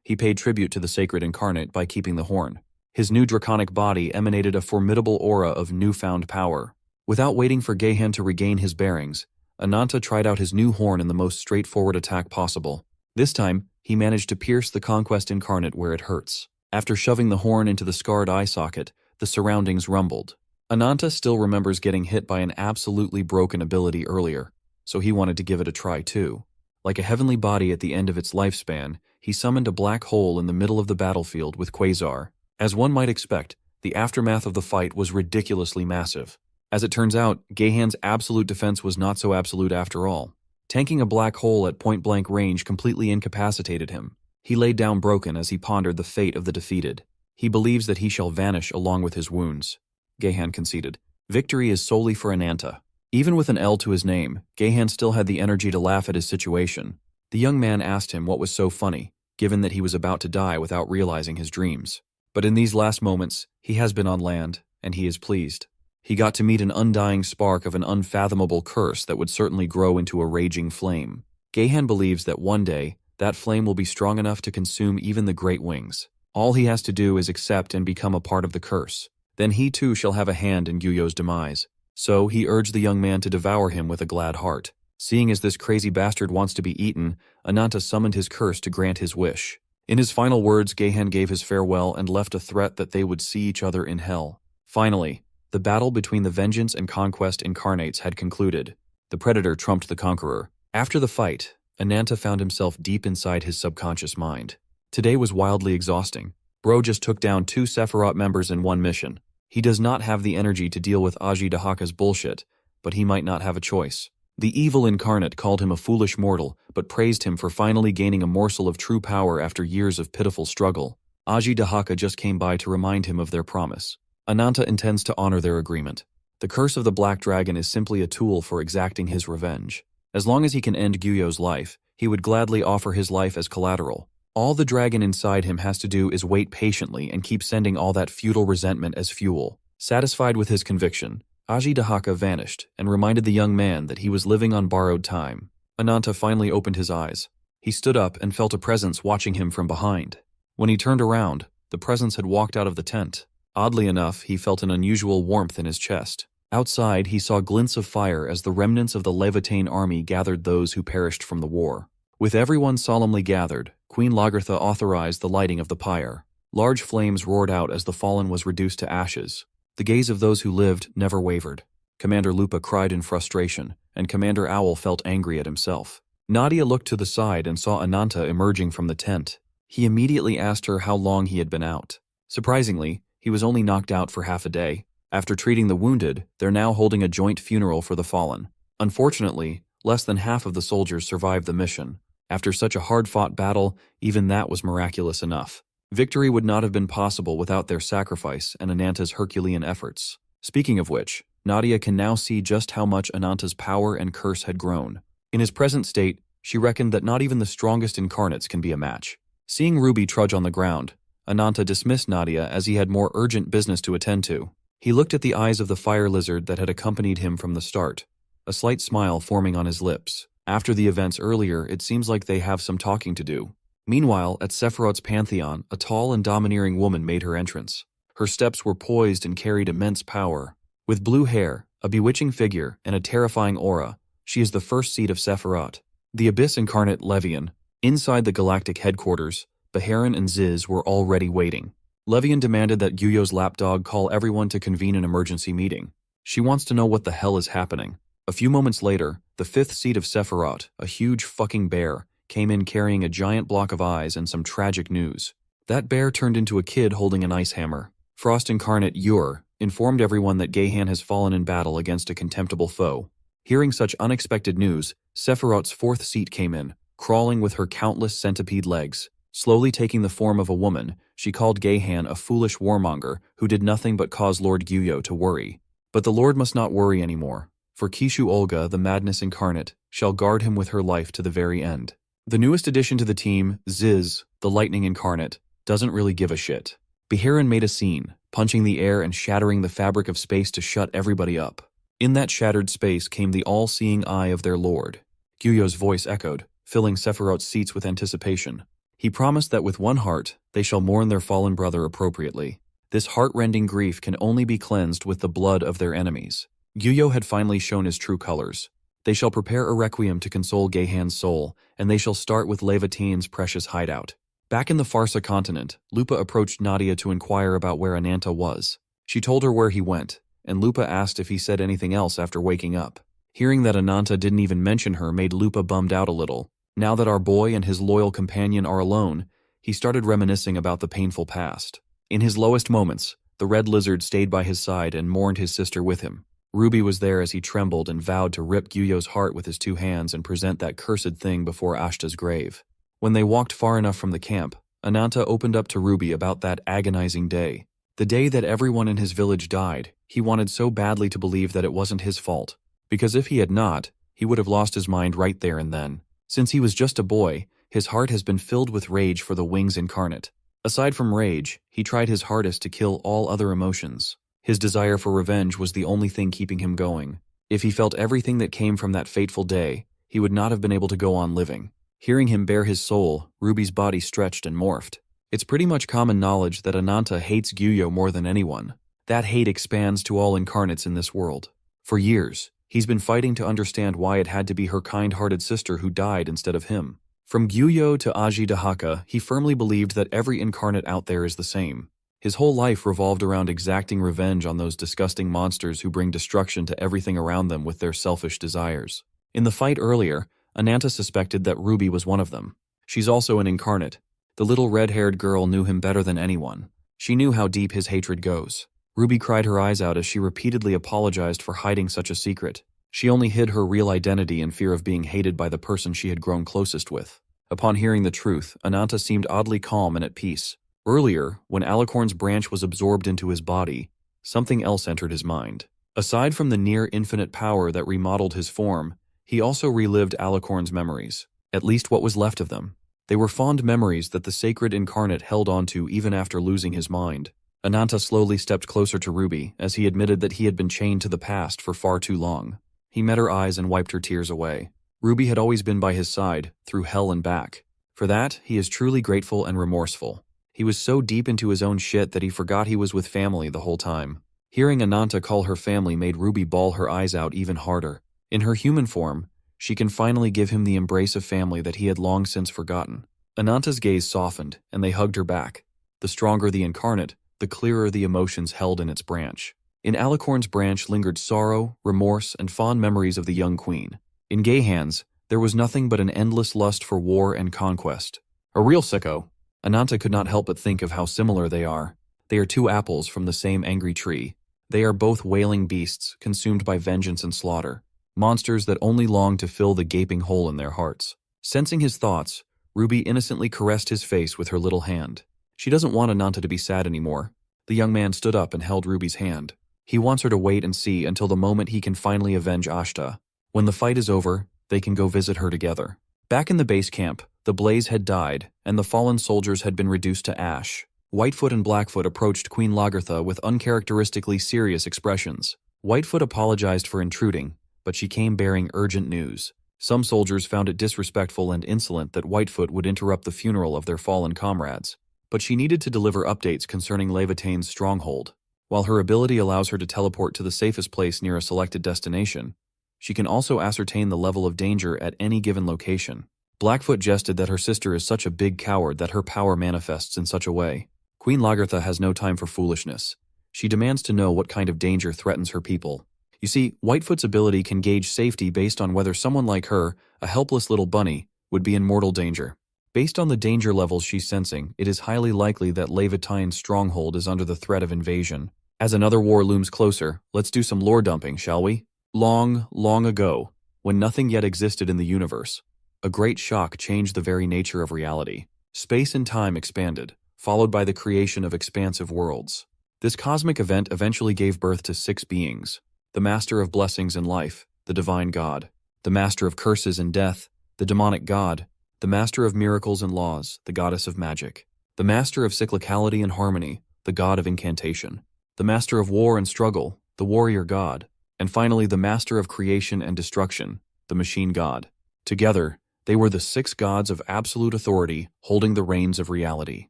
He paid tribute to the sacred incarnate by keeping the horn. His new draconic body emanated a formidable aura of newfound power. Without waiting for Gahan to regain his bearings, Ananta tried out his new horn in the most straightforward attack possible. This time, he managed to pierce the Conquest Incarnate where it hurts. After shoving the horn into the scarred eye socket, the surroundings rumbled. Ananta still remembers getting hit by an absolutely broken ability earlier, so he wanted to give it a try too. Like a heavenly body at the end of its lifespan, he summoned a black hole in the middle of the battlefield with Quasar. As one might expect, the aftermath of the fight was ridiculously massive. As it turns out, Gahan's absolute defense was not so absolute after all. Tanking a black hole at point-blank range completely incapacitated him. He laid down broken as he pondered the fate of the defeated. He believes that he shall vanish along with his wounds. Gahan conceded. Victory is solely for Ananta. Even with an L to his name, Gahan still had the energy to laugh at his situation. The young man asked him what was so funny, given that he was about to die without realizing his dreams. But in these last moments, he has been on land, and he is pleased. He got to meet an undying spark of an unfathomable curse that would certainly grow into a raging flame. Geihan believes that one day, that flame will be strong enough to consume even the great wings. All he has to do is accept and become a part of the curse. Then he too shall have a hand in Gyuyo's demise. So he urged the young man to devour him with a glad heart. Seeing as this crazy bastard wants to be eaten, Ananta summoned his curse to grant his wish. In his final words, Geihan gave his farewell and left a threat that they would see each other in hell. Finally, the battle between the Vengeance and Conquest incarnates had concluded. The Predator trumped the Conqueror. After the fight, Ananta found himself deep inside his subconscious mind. Today was wildly exhausting. Bro just took down 2 Sephiroth members in one mission. He does not have the energy to deal with Aji Dahaka's bullshit, but he might not have a choice. The evil incarnate called him a foolish mortal, but praised him for finally gaining a morsel of true power after years of pitiful struggle. Aji Dahaka just came by to remind him of their promise. Ananta intends to honor their agreement. The curse of the Black Dragon is simply a tool for exacting his revenge. As long as he can end Gyuyo's life, he would gladly offer his life as collateral. All the dragon inside him has to do is wait patiently and keep sending all that futile resentment as fuel. Satisfied with his conviction, Aji Dahaka vanished and reminded the young man that he was living on borrowed time. Ananta finally opened his eyes. He stood up and felt a presence watching him from behind. When he turned around, the presence had walked out of the tent. Oddly enough, he felt an unusual warmth in his chest. Outside, he saw glints of fire as the remnants of the Levitane army gathered those who perished from the war. With everyone solemnly gathered, Queen Lagertha authorized the lighting of the pyre. Large flames roared out as the fallen was reduced to ashes. The gaze of those who lived never wavered. Commander Lupa cried in frustration, and Commander Owl felt angry at himself. Nadia looked to the side and saw Ananta emerging from the tent. He immediately asked her how long he had been out. Surprisingly, he was only knocked out for half a day. After treating the wounded, they're now holding a joint funeral for the fallen. Unfortunately, less than half of the soldiers survived the mission. After such a hard-fought battle, even that was miraculous enough. Victory would not have been possible without their sacrifice and Ananta's Herculean efforts. Speaking of which, Nadia can now see just how much Ananta's power and curse had grown. In his present state, she reckoned that not even the strongest incarnates can be a match. Seeing Ruby trudge on the ground, Ananta dismissed Nadia as he had more urgent business to attend to. He looked at the eyes of the fire lizard that had accompanied him from the start, a slight smile forming on his lips. After the events earlier, it seems like they have some talking to do. Meanwhile, at Sephiroth's pantheon, a tall and domineering woman made her entrance. Her steps were poised and carried immense power. With blue hair, a bewitching figure, and a terrifying aura, she is the first seed of Sephiroth. The Abyss incarnate Levian. Inside the galactic headquarters, Baharan and Ziz were already waiting. Levian demanded that Gyuyo's lapdog call everyone to convene an emergency meeting. She wants to know what the hell is happening. A few moments later, the 5th seed of Sephiroth, a huge fucking bear, came in carrying a giant block of eyes and some tragic news. That bear turned into a kid holding an ice hammer. Frost incarnate Ur informed everyone that Geihan has fallen in battle against a contemptible foe. Hearing such unexpected news, Sephiroth's 4th seat came in, crawling with her countless centipede legs. Slowly taking the form of a woman, she called Geihan a foolish warmonger who did nothing but cause Lord Gyuyo to worry. But the Lord must not worry anymore, for Kishu Olga, the madness incarnate, shall guard him with her life to the very end. The newest addition to the team, Ziz, the lightning incarnate, doesn't really give a shit. Baharan made a scene, punching the air and shattering the fabric of space to shut everybody up. In that shattered space came the all-seeing eye of their lord. Gyuyo's voice echoed, filling Sephiroth's seats with anticipation. He promised that with one heart, they shall mourn their fallen brother appropriately. This heart-rending grief can only be cleansed with the blood of their enemies. Gyuyo had finally shown his true colors. They shall prepare a requiem to console Geihan's soul, and they shall start with Levitane's precious hideout. Back in the Farsa continent, Lupa approached Nadia to inquire about where Ananta was. She told her where he went, and Lupa asked if he said anything else after waking up. Hearing that Ananta didn't even mention her made Lupa bummed out a little. Now that our boy and his loyal companion are alone, he started reminiscing about the painful past. In his lowest moments, the red lizard stayed by his side and mourned his sister with him. Ruby was there as he trembled and vowed to rip Gyuyo's heart with his 2 hands and present that cursed thing before Ashta's grave. When they walked far enough from the camp, Ananta opened up to Ruby about that agonizing day. The day that everyone in his village died, he wanted so badly to believe that it wasn't his fault, because if he had not, he would have lost his mind right there and then. Since he was just a boy, his heart has been filled with rage for the Wings incarnate. Aside from rage, he tried his hardest to kill all other emotions. His desire for revenge was the only thing keeping him going. If he felt everything that came from that fateful day, he would not have been able to go on living. Hearing him bare his soul, Ruby's body stretched and morphed. It's pretty much common knowledge that Ananta hates Gyuyo more than anyone. That hate expands to all incarnates in this world. For years, he's been fighting to understand why it had to be her kind-hearted sister who died instead of him. From Gyuyo to Aji Dahaka, he firmly believed that every incarnate out there is the same. His whole life revolved around exacting revenge on those disgusting monsters who bring destruction to everything around them with their selfish desires. In the fight earlier, Ananta suspected that Ruby was one of them. She's also an incarnate. The little red-haired girl knew him better than anyone. She knew how deep his hatred goes. Ruby cried her eyes out as she repeatedly apologized for hiding such a secret. She only hid her real identity in fear of being hated by the person she had grown closest with. Upon hearing the truth, Ananta seemed oddly calm and at peace. Earlier, when Alicorn's branch was absorbed into his body, something else entered his mind. Aside from the near-infinite power that remodeled his form, he also relived Alicorn's memories, at least what was left of them. They were fond memories that the sacred incarnate held onto even after losing his mind. Ananta slowly stepped closer to Ruby as he admitted that he had been chained to the past for far too long. He met her eyes and wiped her tears away. Ruby had always been by his side, through hell and back. For that, he is truly grateful and remorseful. He was so deep into his own shit that he forgot he was with family the whole time. Hearing Ananta call her family made Ruby bawl her eyes out even harder. In her human form, she can finally give him the embrace of family that he had long since forgotten. Ananta's gaze softened, and they hugged her back. The stronger the incarnate, the clearer the emotions held in its branch. In Alicorn's branch lingered sorrow, remorse, and fond memories of the young queen. In Gayhan's, there was nothing but an endless lust for war and conquest. A real sicko. Ananta could not help but think of how similar they are. They are two apples from the same angry tree. They are both wailing beasts, consumed by vengeance and slaughter. Monsters that only long to fill the gaping hole in their hearts. Sensing his thoughts, Ruby innocently caressed his face with her little hand. She doesn't want Ananta to be sad anymore. The young man stood up and held Ruby's hand. He wants her to wait and see until the moment he can finally avenge Ashta. When the fight is over, they can go visit her together. Back in the base camp, the blaze had died, and the fallen soldiers had been reduced to ash. Whitefoot and Blackfoot approached Queen Lagertha with uncharacteristically serious expressions. Whitefoot apologized for intruding, but she came bearing urgent news. Some soldiers found it disrespectful and insolent that Whitefoot would interrupt the funeral of their fallen comrades. But she needed to deliver updates concerning Levitane's stronghold. While her ability allows her to teleport to the safest place near a selected destination, she can also ascertain the level of danger at any given location. Blackfoot jested that her sister is such a big coward that her power manifests in such a way. Queen Lagertha has no time for foolishness. She demands to know what kind of danger threatens her people. You see, Whitefoot's ability can gauge safety based on whether someone like her, a helpless little bunny, would be in mortal danger. Based on the danger levels she's sensing, it is highly likely that Levitane's stronghold is under the threat of invasion. As another war looms closer, let's do some lore dumping, shall we? Long, long ago, when nothing yet existed in the universe, a great shock changed the very nature of reality. Space and time expanded, followed by the creation of expansive worlds. This cosmic event eventually gave birth to 6 beings: the Master of Blessings and Life, the Divine God; the Master of Curses and Death, the Demonic God; the Master of Miracles and Laws, the Goddess of Magic; the Master of Cyclicality and Harmony, the God of Incantation; the Master of War and Struggle, the Warrior God; and finally the Master of Creation and Destruction, the Machine God. Together, they were the 6 gods of absolute authority, holding the reins of reality.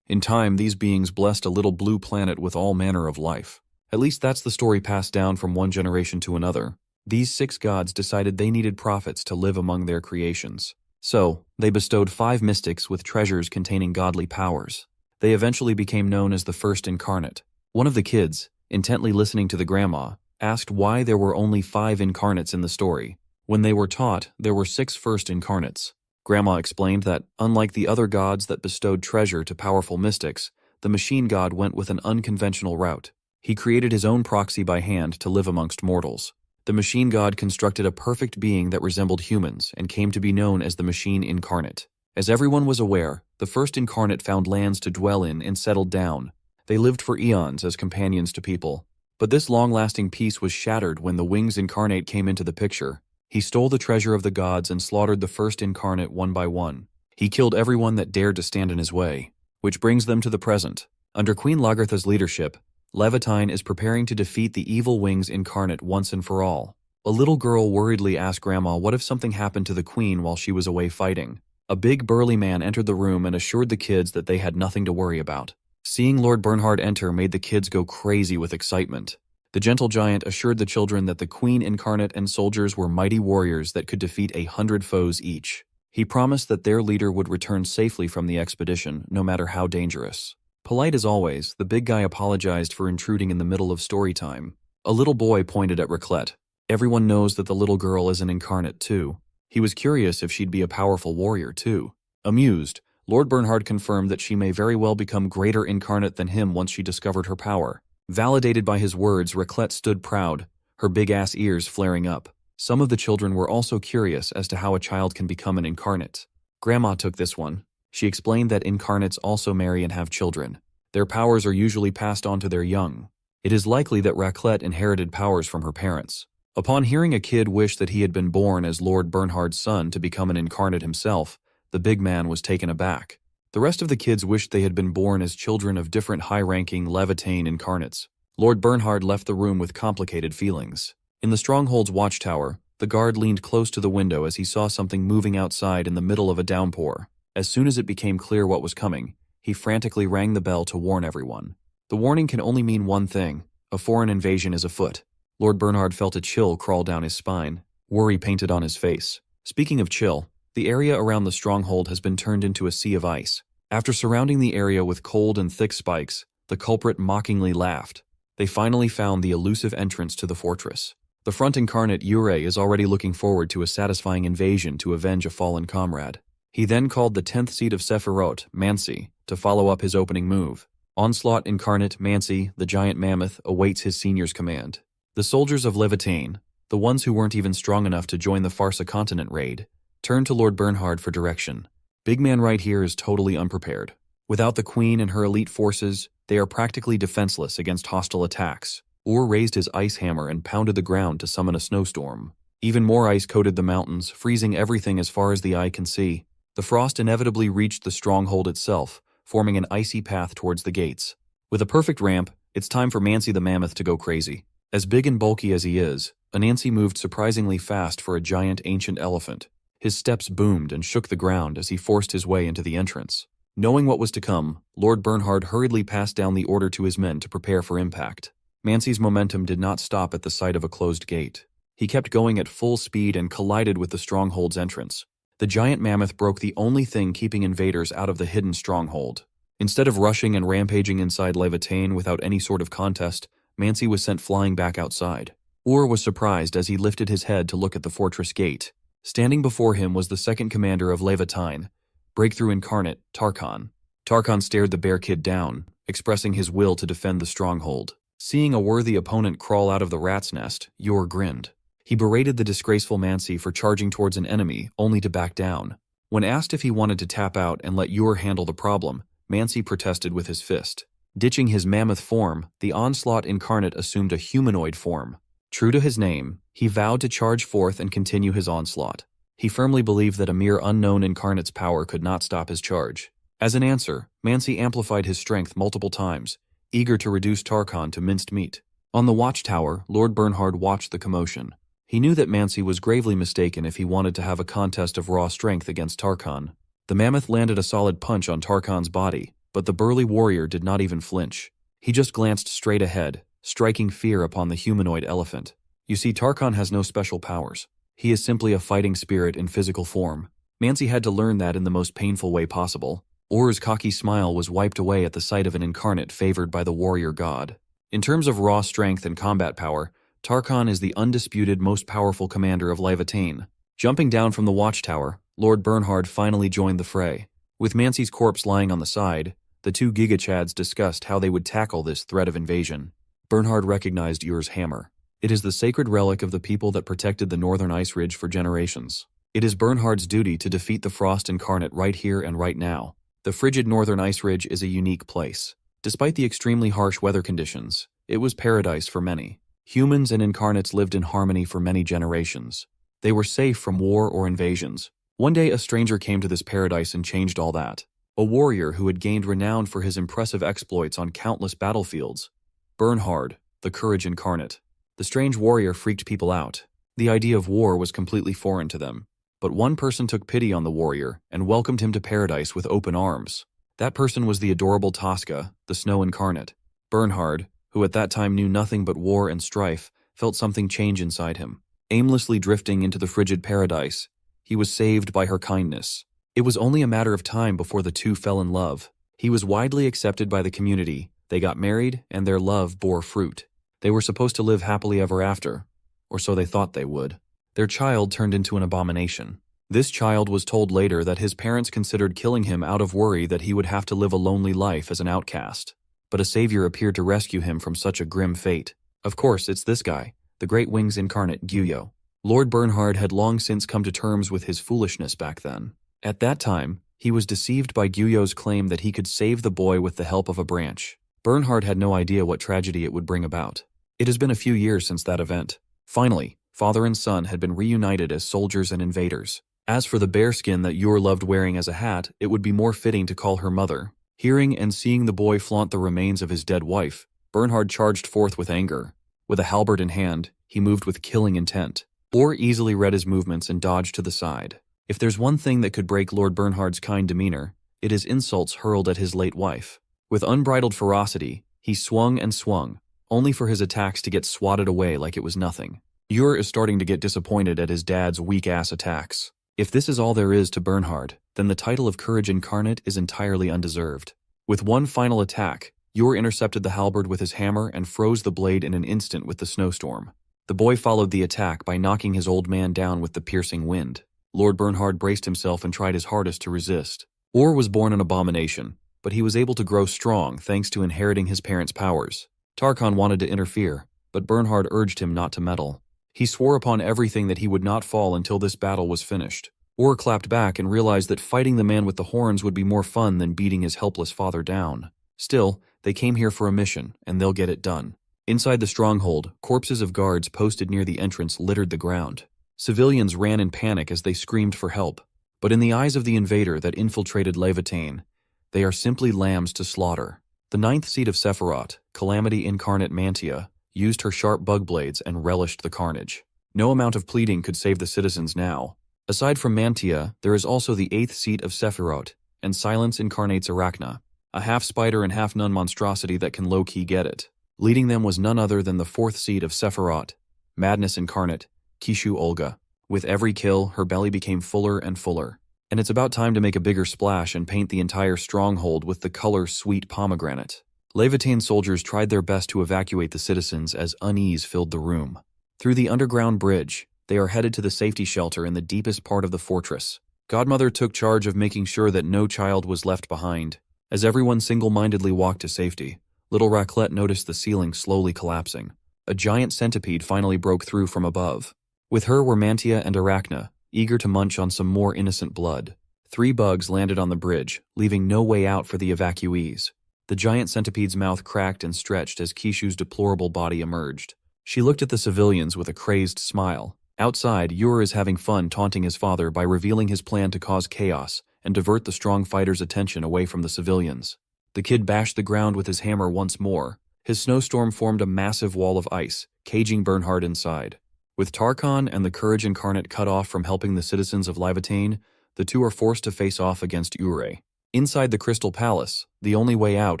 In time, these beings blessed a little blue planet with all manner of life. At least that's the story passed down from one generation to another. These 6 gods decided they needed prophets to live among their creations. So, they bestowed 5 mystics with treasures containing godly powers. They eventually became known as the First Incarnate. One of the kids, intently listening to the grandma, asked why there were only 5 incarnates in the story. When they were taught, there were 6 first incarnates. Grandma explained that, unlike the other gods that bestowed treasure to powerful mystics, the Machine God went with an unconventional route. He created his own proxy by hand to live amongst mortals. The Machine God constructed a perfect being that resembled humans and came to be known as the Machine Incarnate. As everyone was aware, the First Incarnate found lands to dwell in and settled down. They lived for eons as companions to people. But this long-lasting peace was shattered when the Wings Incarnate came into the picture. He stole the treasure of the gods and slaughtered the First Incarnate one by one. He killed everyone that dared to stand in his way. Which brings them to the present. Under Queen Lagertha's leadership, Levitine is preparing to defeat the evil Wings Incarnate once and for all. A little girl worriedly asked Grandma what if something happened to the queen while she was away fighting. A big burly man entered the room and assured the kids that they had nothing to worry about. Seeing Lord Bernhard enter made the kids go crazy with excitement. The gentle giant assured the children that the queen incarnate and soldiers were mighty warriors that could defeat 100 foes each. He promised that their leader would return safely from the expedition, no matter how dangerous. Polite as always, the big guy apologized for intruding in the middle of story time. A little boy pointed at Raclette. Everyone knows that the little girl is an incarnate too. He was curious if she'd be a powerful warrior too. Amused, Lord Bernhard confirmed that she may very well become greater incarnate than him once she discovered her power. Validated by his words, Raclette stood proud, her big-ass ears flaring up. Some of the children were also curious as to how a child can become an incarnate. Grandma took this one. She explained that incarnates also marry and have children. Their powers are usually passed on to their young. It is likely that Raclette inherited powers from her parents. Upon hearing a kid wish that he had been born as Lord Bernhard's son to become an incarnate himself, the big man was taken aback. The rest of the kids wished they had been born as children of different high-ranking Levitane incarnates. Lord Bernhard left the room with complicated feelings. In the stronghold's watchtower, the guard leaned close to the window as he saw something moving outside in the middle of a downpour. As soon as it became clear what was coming, he frantically rang the bell to warn everyone. The warning can only mean one thing: a foreign invasion is afoot. Lord Bernhard felt a chill crawl down his spine, worry painted on his face. Speaking of chill, the area around the stronghold has been turned into a sea of ice. After surrounding the area with cold and thick spikes, the culprit mockingly laughed. They finally found the elusive entrance to the fortress. The front incarnate Yurei is already looking forward to a satisfying invasion to avenge a fallen comrade. He then called the 10th seat of Sephiroth, Mansi, to follow up his opening move. Onslaught incarnate Mansi, the giant mammoth, awaits his senior's command. The soldiers of Levitane, the ones who weren't even strong enough to join the Farsa continent raid, turned to Lord Bernhard for direction. Big man right here is totally unprepared. Without the queen and her elite forces, they are practically defenseless against hostile attacks. Or raised his ice hammer and pounded the ground to summon a snowstorm. Even more ice coated the mountains, freezing everything as far as the eye can see. The frost inevitably reached the stronghold itself, forming an icy path towards the gates. With a perfect ramp, it's time for Mansi the Mammoth to go crazy. As big and bulky as he is, Anansi moved surprisingly fast for a giant ancient elephant. His steps boomed and shook the ground as he forced his way into the entrance. Knowing what was to come, Lord Bernhard hurriedly passed down the order to his men to prepare for impact. Mansi's momentum did not stop at the sight of a closed gate. He kept going at full speed and collided with the stronghold's entrance. The giant mammoth broke the only thing keeping invaders out of the hidden stronghold. Instead of rushing and rampaging inside Levitane without any sort of contest, Mansi was sent flying back outside. Ur was surprised as he lifted his head to look at the fortress gate. Standing before him was the second commander of Levitane, Breakthrough Incarnate, Tarkhan. Tarkhan stared the bear kid down, expressing his will to defend the stronghold. Seeing a worthy opponent crawl out of the rat's nest, Yor grinned. He berated the disgraceful Mansi for charging towards an enemy, only to back down. When asked if he wanted to tap out and let Yor handle the problem, Mansi protested with his fist. Ditching his mammoth form, the Onslaught Incarnate assumed a humanoid form. True to his name, he vowed to charge forth and continue his onslaught. He firmly believed that a mere unknown incarnate's power could not stop his charge. As an answer, Mansi amplified his strength multiple times, eager to reduce Tarkhan to minced meat. On the watchtower, Lord Bernhard watched the commotion. He knew that Mansi was gravely mistaken if he wanted to have a contest of raw strength against Tarkhan. The mammoth landed a solid punch on Tarkhan's body, but the burly warrior did not even flinch. He just glanced straight ahead, striking fear upon the humanoid elephant. You see, Tarkhan has no special powers. He is simply a fighting spirit in physical form. Mansi had to learn that in the most painful way possible. Ur's cocky smile was wiped away at the sight of an incarnate favored by the warrior god. In terms of raw strength and combat power, Tarkhan is the undisputed most powerful commander of Levitane. Jumping down from the watchtower, Lord Bernhard finally joined the fray. With Mansi's corpse lying on the side, the two Gigachads discussed how they would tackle this threat of invasion. Bernhard recognized Ur's hammer. It is the sacred relic of the people that protected the northern ice ridge for generations. It is Bernhard's duty to defeat the Frost Incarnate right here and right now. The frigid northern ice ridge is a unique place. Despite the extremely harsh weather conditions, it was paradise for many. Humans and incarnates lived in harmony for many generations. They were safe from war or invasions. One day a stranger came to this paradise and changed all that. A warrior who had gained renown for his impressive exploits on countless battlefields. Bernhard, the Courage Incarnate. The strange warrior freaked people out. The idea of war was completely foreign to them. But one person took pity on the warrior and welcomed him to paradise with open arms. That person was the adorable Tosca, the snow incarnate. Bernhard, who at that time knew nothing but war and strife, felt something change inside him. Aimlessly drifting into the frigid paradise, he was saved by her kindness. It was only a matter of time before the two fell in love. He was widely accepted by the community. They got married, and their love bore fruit. They were supposed to live happily ever after, or so they thought they would. Their child turned into an abomination. This child was told later that his parents considered killing him out of worry that he would have to live a lonely life as an outcast. But a savior appeared to rescue him from such a grim fate. Of course, it's this guy, the Great Wings incarnate Gyuyo. Lord Bernhard had long since come to terms with his foolishness back then. At that time, he was deceived by Gyuyo's claim that he could save the boy with the help of a branch. Bernhard had no idea what tragedy it would bring about. It has been a few years since that event. Finally, father and son had been reunited as soldiers and invaders. As for the bearskin that Yor loved wearing as a hat, it would be more fitting to call her mother. Hearing and seeing the boy flaunt the remains of his dead wife, Bernhard charged forth with anger. With a halberd in hand, he moved with killing intent. Or easily read his movements and dodged to the side. If there's one thing that could break Lord Bernhard's kind demeanor, it is insults hurled at his late wife. With unbridled ferocity, he swung and swung, only for his attacks to get swatted away like it was nothing. Yor is starting to get disappointed at his dad's weak-ass attacks. If this is all there is to Bernhard, then the title of Courage Incarnate is entirely undeserved. With one final attack, Yor intercepted the halberd with his hammer and froze the blade in an instant with the snowstorm. The boy followed the attack by knocking his old man down with the piercing wind. Lord Bernhard braced himself and tried his hardest to resist. Or was born an abomination, but he was able to grow strong thanks to inheriting his parents' powers. Tarkhan wanted to interfere, but Bernhard urged him not to meddle. He swore upon everything that he would not fall until this battle was finished. Or clapped back and realized that fighting the man with the horns would be more fun than beating his helpless father down. Still, they came here for a mission, and they'll get it done. Inside the stronghold, corpses of guards posted near the entrance littered the ground. Civilians ran in panic as they screamed for help. But in the eyes of the invader that infiltrated Levitain, they are simply lambs to slaughter. The ninth seed of Sephiroth, Calamity Incarnate Mantia, used her sharp bug blades and relished the carnage. No amount of pleading could save the citizens now. Aside from Mantia, there is also the eighth seat of Sephiroth, and Silence incarnates Arachna, a half-spider and half-nun monstrosity that can low-key get it. Leading them was none other than the fourth seed of Sephiroth, Madness incarnate, Kishu Olga. With every kill, her belly became fuller and fuller. And it's about time to make a bigger splash and paint the entire stronghold with the color Sweet Pomegranate. Levitain soldiers tried their best to evacuate the citizens as unease filled the room. Through the underground bridge, they are headed to the safety shelter in the deepest part of the fortress. Godmother took charge of making sure that no child was left behind. As everyone single-mindedly walked to safety, little Raclette noticed the ceiling slowly collapsing. A giant centipede finally broke through from above. With her were Mantia and Arachna, eager to munch on some more innocent blood. 3 bugs landed on the bridge, leaving no way out for the evacuees. The giant centipede's mouth cracked and stretched as Kishu's deplorable body emerged. She looked at the civilians with a crazed smile. Outside, Yor is having fun taunting his father by revealing his plan to cause chaos and divert the strong fighter's attention away from the civilians. The kid bashed the ground with his hammer once more. His snowstorm formed a massive wall of ice, caging Bernhard inside. With Tarkhan and the Courage Incarnate cut off from helping the citizens of Levitain, the two are forced to face off against Ure. Inside the Crystal Palace, the only way out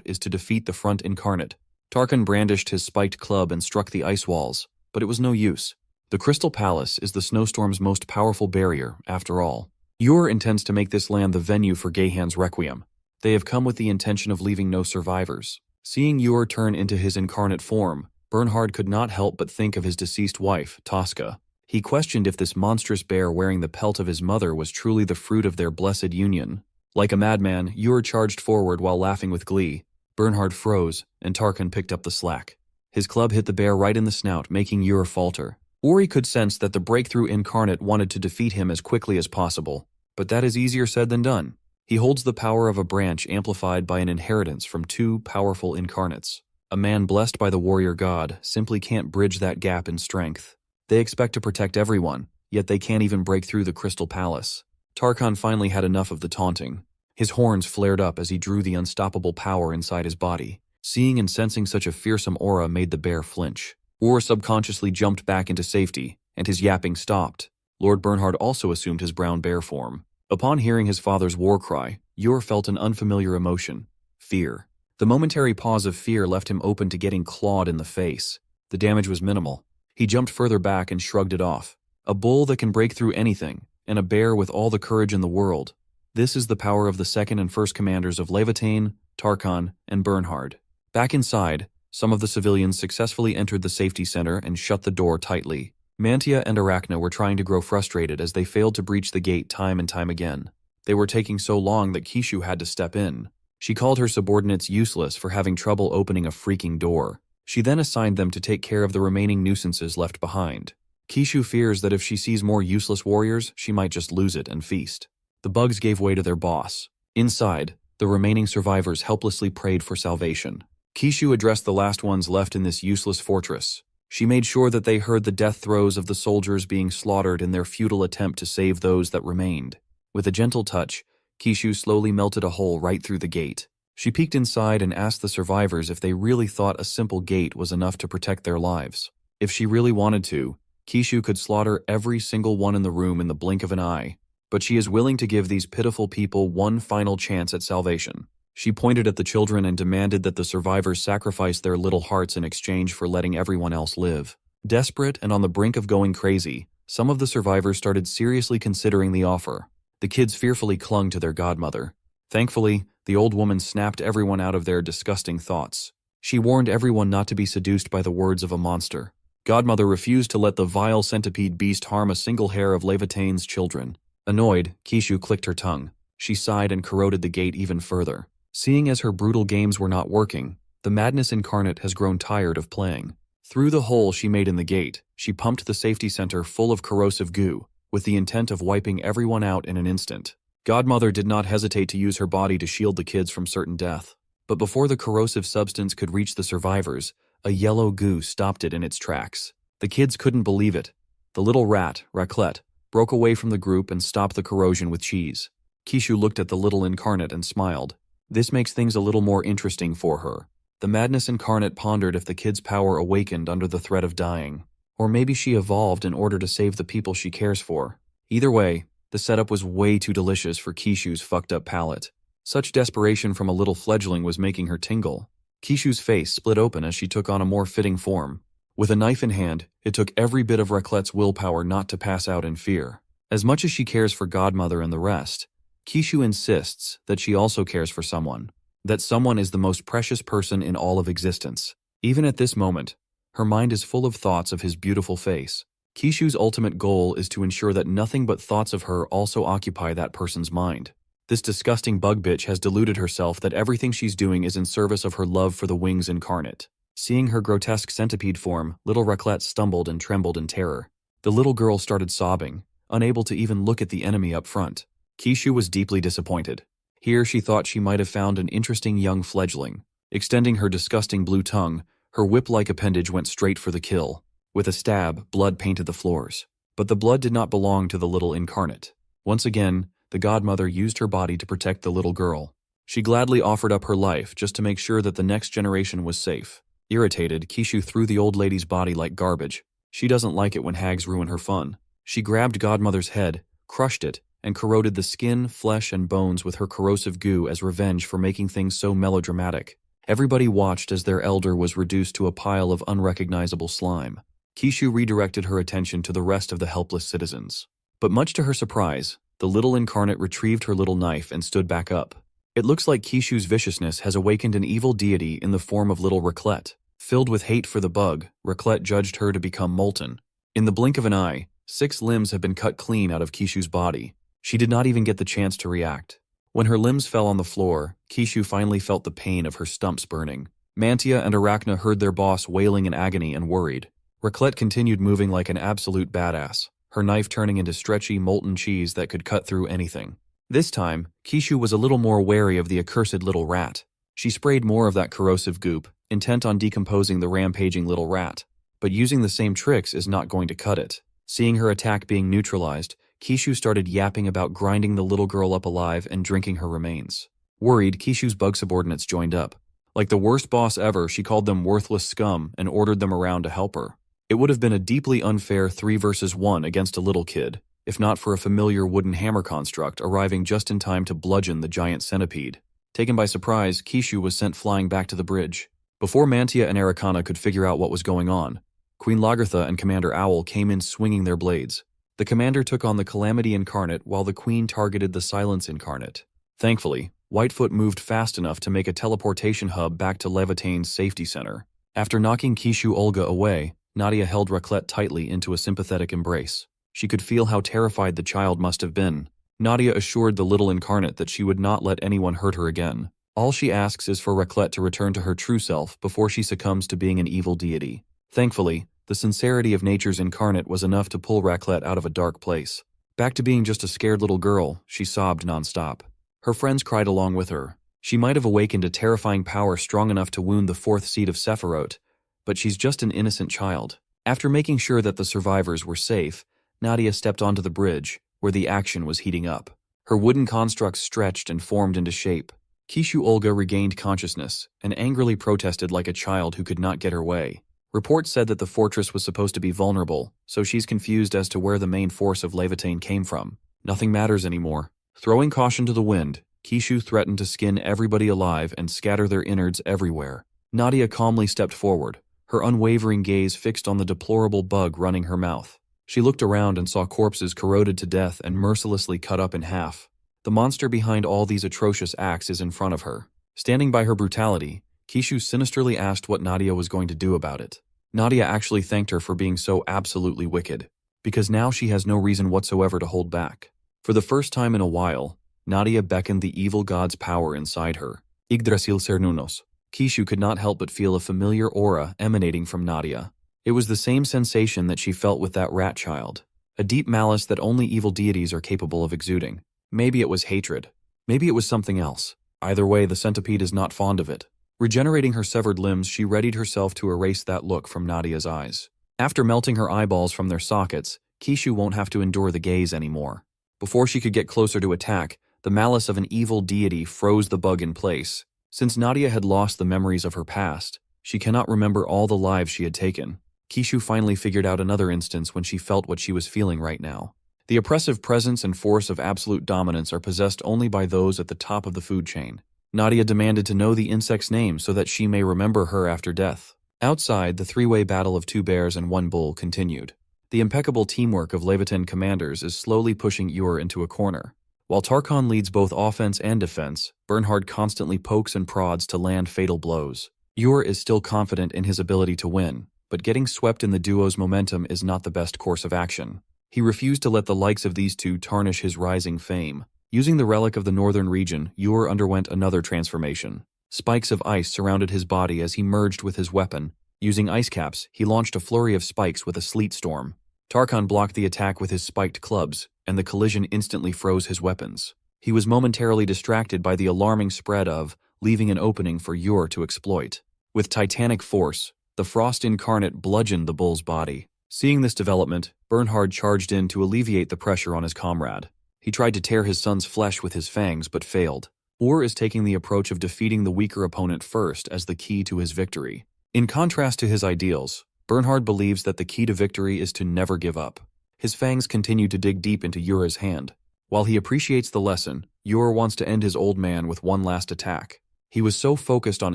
is to defeat the Front Incarnate. Tarkhan brandished his spiked club and struck the ice walls, but it was no use. The Crystal Palace is the snowstorm's most powerful barrier, after all. Ure intends to make this land the venue for Gehan's Requiem. They have come with the intention of leaving no survivors. Seeing Ure turn into his incarnate form, Bernhard could not help but think of his deceased wife, Tosca. He questioned if this monstrous bear wearing the pelt of his mother was truly the fruit of their blessed union. Like a madman, Ure charged forward while laughing with glee. Bernhard froze, and Tarkhan picked up the slack. His club hit the bear right in the snout, making Ure falter. Uri could sense that the breakthrough incarnate wanted to defeat him as quickly as possible, but that is easier said than done. He holds the power of a branch amplified by an inheritance from 2 powerful incarnates. A man blessed by the warrior god simply can't bridge that gap in strength. They expect to protect everyone, yet they can't even break through the Crystal Palace. Tarkhan finally had enough of the taunting. His horns flared up as he drew the unstoppable power inside his body. Seeing and sensing such a fearsome aura made the bear flinch. Ur subconsciously jumped back into safety, and his yapping stopped. Lord Bernhard also assumed his brown bear form. Upon hearing his father's war cry, Yor felt an unfamiliar emotion: fear. The momentary pause of fear left him open to getting clawed in the face. The damage was minimal. He jumped further back and shrugged it off. A bull that can break through anything, and a bear with all the courage in the world. This is the power of the second and first commanders of Levitain, Tarkhan, and Bernhard. Back inside, some of the civilians successfully entered the safety center and shut the door tightly. Mantia and Arachna were trying to grow frustrated as they failed to breach the gate time and time again. They were taking so long that Kishu had to step in. She called her subordinates useless for having trouble opening a freaking door. She then assigned them to take care of the remaining nuisances left behind. Kishu fears that if she sees more useless warriors, she might just lose it and feast. The bugs gave way to their boss. Inside, the remaining survivors helplessly prayed for salvation. Kishu addressed the last ones left in this useless fortress. She made sure that they heard the death throes of the soldiers being slaughtered in their futile attempt to save those that remained. With a gentle touch, Kishu slowly melted a hole right through the gate. She peeked inside and asked the survivors if they really thought a simple gate was enough to protect their lives. If she really wanted to, Kishu could slaughter every single one in the room in the blink of an eye. But she is willing to give these pitiful people one final chance at salvation. She pointed at the children and demanded that the survivors sacrifice their little hearts in exchange for letting everyone else live. Desperate and on the brink of going crazy, some of the survivors started seriously considering the offer. The kids fearfully clung to their godmother. Thankfully, the old woman snapped everyone out of their disgusting thoughts. She warned everyone not to be seduced by the words of a monster. Godmother refused to let the vile centipede beast harm a single hair of Levitain's children. Annoyed, Kishu clicked her tongue. She sighed and corroded the gate even further. Seeing as her brutal games were not working, the madness incarnate has grown tired of playing. Through the hole she made in the gate, she pumped the safety center full of corrosive goo, with the intent of wiping everyone out in an instant. Godmother did not hesitate to use her body to shield the kids from certain death. But before the corrosive substance could reach the survivors, a yellow goo stopped it in its tracks. The kids couldn't believe it. The little rat, Raclette, broke away from the group and stopped the corrosion with cheese. Kishu looked at the little incarnate and smiled. This makes things a little more interesting for her. The madness incarnate pondered if the kid's power awakened under the threat of dying. Or maybe she evolved in order to save the people she cares for. Either way, the setup was way too delicious for Kishu's fucked up palate. Such desperation from a little fledgling was making her tingle. Kishu's face split open as she took on a more fitting form. With a knife in hand, it took every bit of Raclette's willpower not to pass out in fear. As much as she cares for Godmother and the rest, Kishu insists that she also cares for someone. That someone is the most precious person in all of existence. Even at this moment, her mind is full of thoughts of his beautiful face. Kishu's ultimate goal is to ensure that nothing but thoughts of her also occupy that person's mind. This disgusting bug bitch has deluded herself that everything she's doing is in service of her love for the wings incarnate. Seeing her grotesque centipede form, little Raclette stumbled and trembled in terror. The little girl started sobbing, unable to even look at the enemy up front. Kishu was deeply disappointed. Here she thought she might have found an interesting young fledgling. Extending her disgusting blue tongue, her whip-like appendage went straight for the kill. With a stab, blood painted the floors. But the blood did not belong to the little incarnate. Once again, the godmother used her body to protect the little girl. She gladly offered up her life just to make sure that the next generation was safe. Irritated, Kishu threw the old lady's body like garbage. She doesn't like it when hags ruin her fun. She grabbed Godmother's head, crushed it, and corroded the skin, flesh, and bones with her corrosive goo as revenge for making things so melodramatic. Everybody watched as their elder was reduced to a pile of unrecognizable slime. Kishu redirected her attention to the rest of the helpless citizens. But much to her surprise, the little incarnate retrieved her little knife and stood back up. It looks like Kishu's viciousness has awakened an evil deity in the form of little Raclette. Filled with hate for the bug, Raclette judged her to become molten. In the blink of an eye, 6 limbs had been cut clean out of Kishu's body. She did not even get the chance to react. When her limbs fell on the floor, Kishu finally felt the pain of her stumps burning. Mantia and Arachna heard their boss wailing in agony and worried. Raclette continued moving like an absolute badass, her knife turning into stretchy, molten cheese that could cut through anything. This time, Kishu was a little more wary of the accursed little rat. She sprayed more of that corrosive goop, intent on decomposing the rampaging little rat. But using the same tricks is not going to cut it. Seeing her attack being neutralized, Kishu started yapping about grinding the little girl up alive and drinking her remains. Worried, Kishu's bug subordinates joined up. Like the worst boss ever, she called them worthless scum and ordered them around to help her. It would have been a deeply unfair 3 versus 1 against a little kid, if not for a familiar wooden hammer construct arriving just in time to bludgeon the giant centipede. Taken by surprise, Kishu was sent flying back to the bridge. Before Mantia and Arikana could figure out what was going on, Queen Lagartha and Commander Owl came in swinging their blades. The commander took on the Calamity Incarnate while the Queen targeted the Silence Incarnate. Thankfully, Whitefoot moved fast enough to make a teleportation hub back to Levitane's safety center. After knocking Kishu Olga away, Nadia held Raclette tightly into a sympathetic embrace. She could feel how terrified the child must have been. Nadia assured the little incarnate that she would not let anyone hurt her again. All she asks is for Raclette to return to her true self before she succumbs to being an evil deity. Thankfully, the sincerity of nature's incarnate was enough to pull Raclette out of a dark place. Back to being just a scared little girl, she sobbed nonstop. Her friends cried along with her. She might have awakened a terrifying power strong enough to wound the 4th seed of Sephiroth, but she's just an innocent child. After making sure that the survivors were safe, Nadia stepped onto the bridge, where the action was heating up. Her wooden constructs stretched and formed into shape. Kishu Olga regained consciousness and angrily protested like a child who could not get her way. Reports said that the fortress was supposed to be vulnerable, so she's confused as to where the main force of Levitane came from. Nothing matters anymore. Throwing caution to the wind, Kishu threatened to skin everybody alive and scatter their innards everywhere. Nadia calmly stepped forward, her unwavering gaze fixed on the deplorable bug running her mouth. She looked around and saw corpses corroded to death and mercilessly cut up in half. The monster behind all these atrocious acts is in front of her. Standing by her brutality, Kishu sinisterly asked what Nadia was going to do about it. Nadia actually thanked her for being so absolutely wicked, because now she has no reason whatsoever to hold back. For the first time in a while, Nadia beckoned the evil god's power inside her. Yggdrasil Cernunos. Kishu could not help but feel a familiar aura emanating from Nadia. It was the same sensation that she felt with that rat child, a deep malice that only evil deities are capable of exuding. Maybe it was hatred. Maybe it was something else. Either way, the centipede is not fond of it. Regenerating her severed limbs, she readied herself to erase that look from Nadia's eyes. After melting her eyeballs from their sockets, Kishu won't have to endure the gaze anymore. Before she could get closer to attack, the malice of an evil deity froze the bug in place. Since Nadia had lost the memories of her past, she cannot remember all the lives she had taken. Kishu finally figured out another instance when she felt what she was feeling right now. The oppressive presence and force of absolute dominance are possessed only by those at the top of the food chain. Nadia demanded to know the insect's name so that she may remember her after death. Outside, the 3-way battle of 2 bears and 1 bull continued. The impeccable teamwork of Levitane commanders is slowly pushing Ur into a corner. While Tarkhan leads both offense and defense, Bernhard constantly pokes and prods to land fatal blows. Ur is still confident in his ability to win, but getting swept in the duo's momentum is not the best course of action. He refused to let the likes of these two tarnish his rising fame. Using the relic of the northern region, Ur underwent another transformation. Spikes of ice surrounded his body as he merged with his weapon. Using ice caps, he launched a flurry of spikes with a sleet storm. Tarkhan blocked the attack with his spiked clubs, and the collision instantly froze his weapons. He was momentarily distracted by the alarming spread of, leaving an opening for Ur to exploit. With titanic force, the Frost Incarnate bludgeoned the bull's body. Seeing this development, Bernhard charged in to alleviate the pressure on his comrade. He tried to tear his son's flesh with his fangs but failed. Ur is taking the approach of defeating the weaker opponent first as the key to his victory. In contrast to his ideals, Bernhard believes that the key to victory is to never give up. His fangs continue to dig deep into Ura's hand. While he appreciates the lesson, Ur wants to end his old man with one last attack. He was so focused on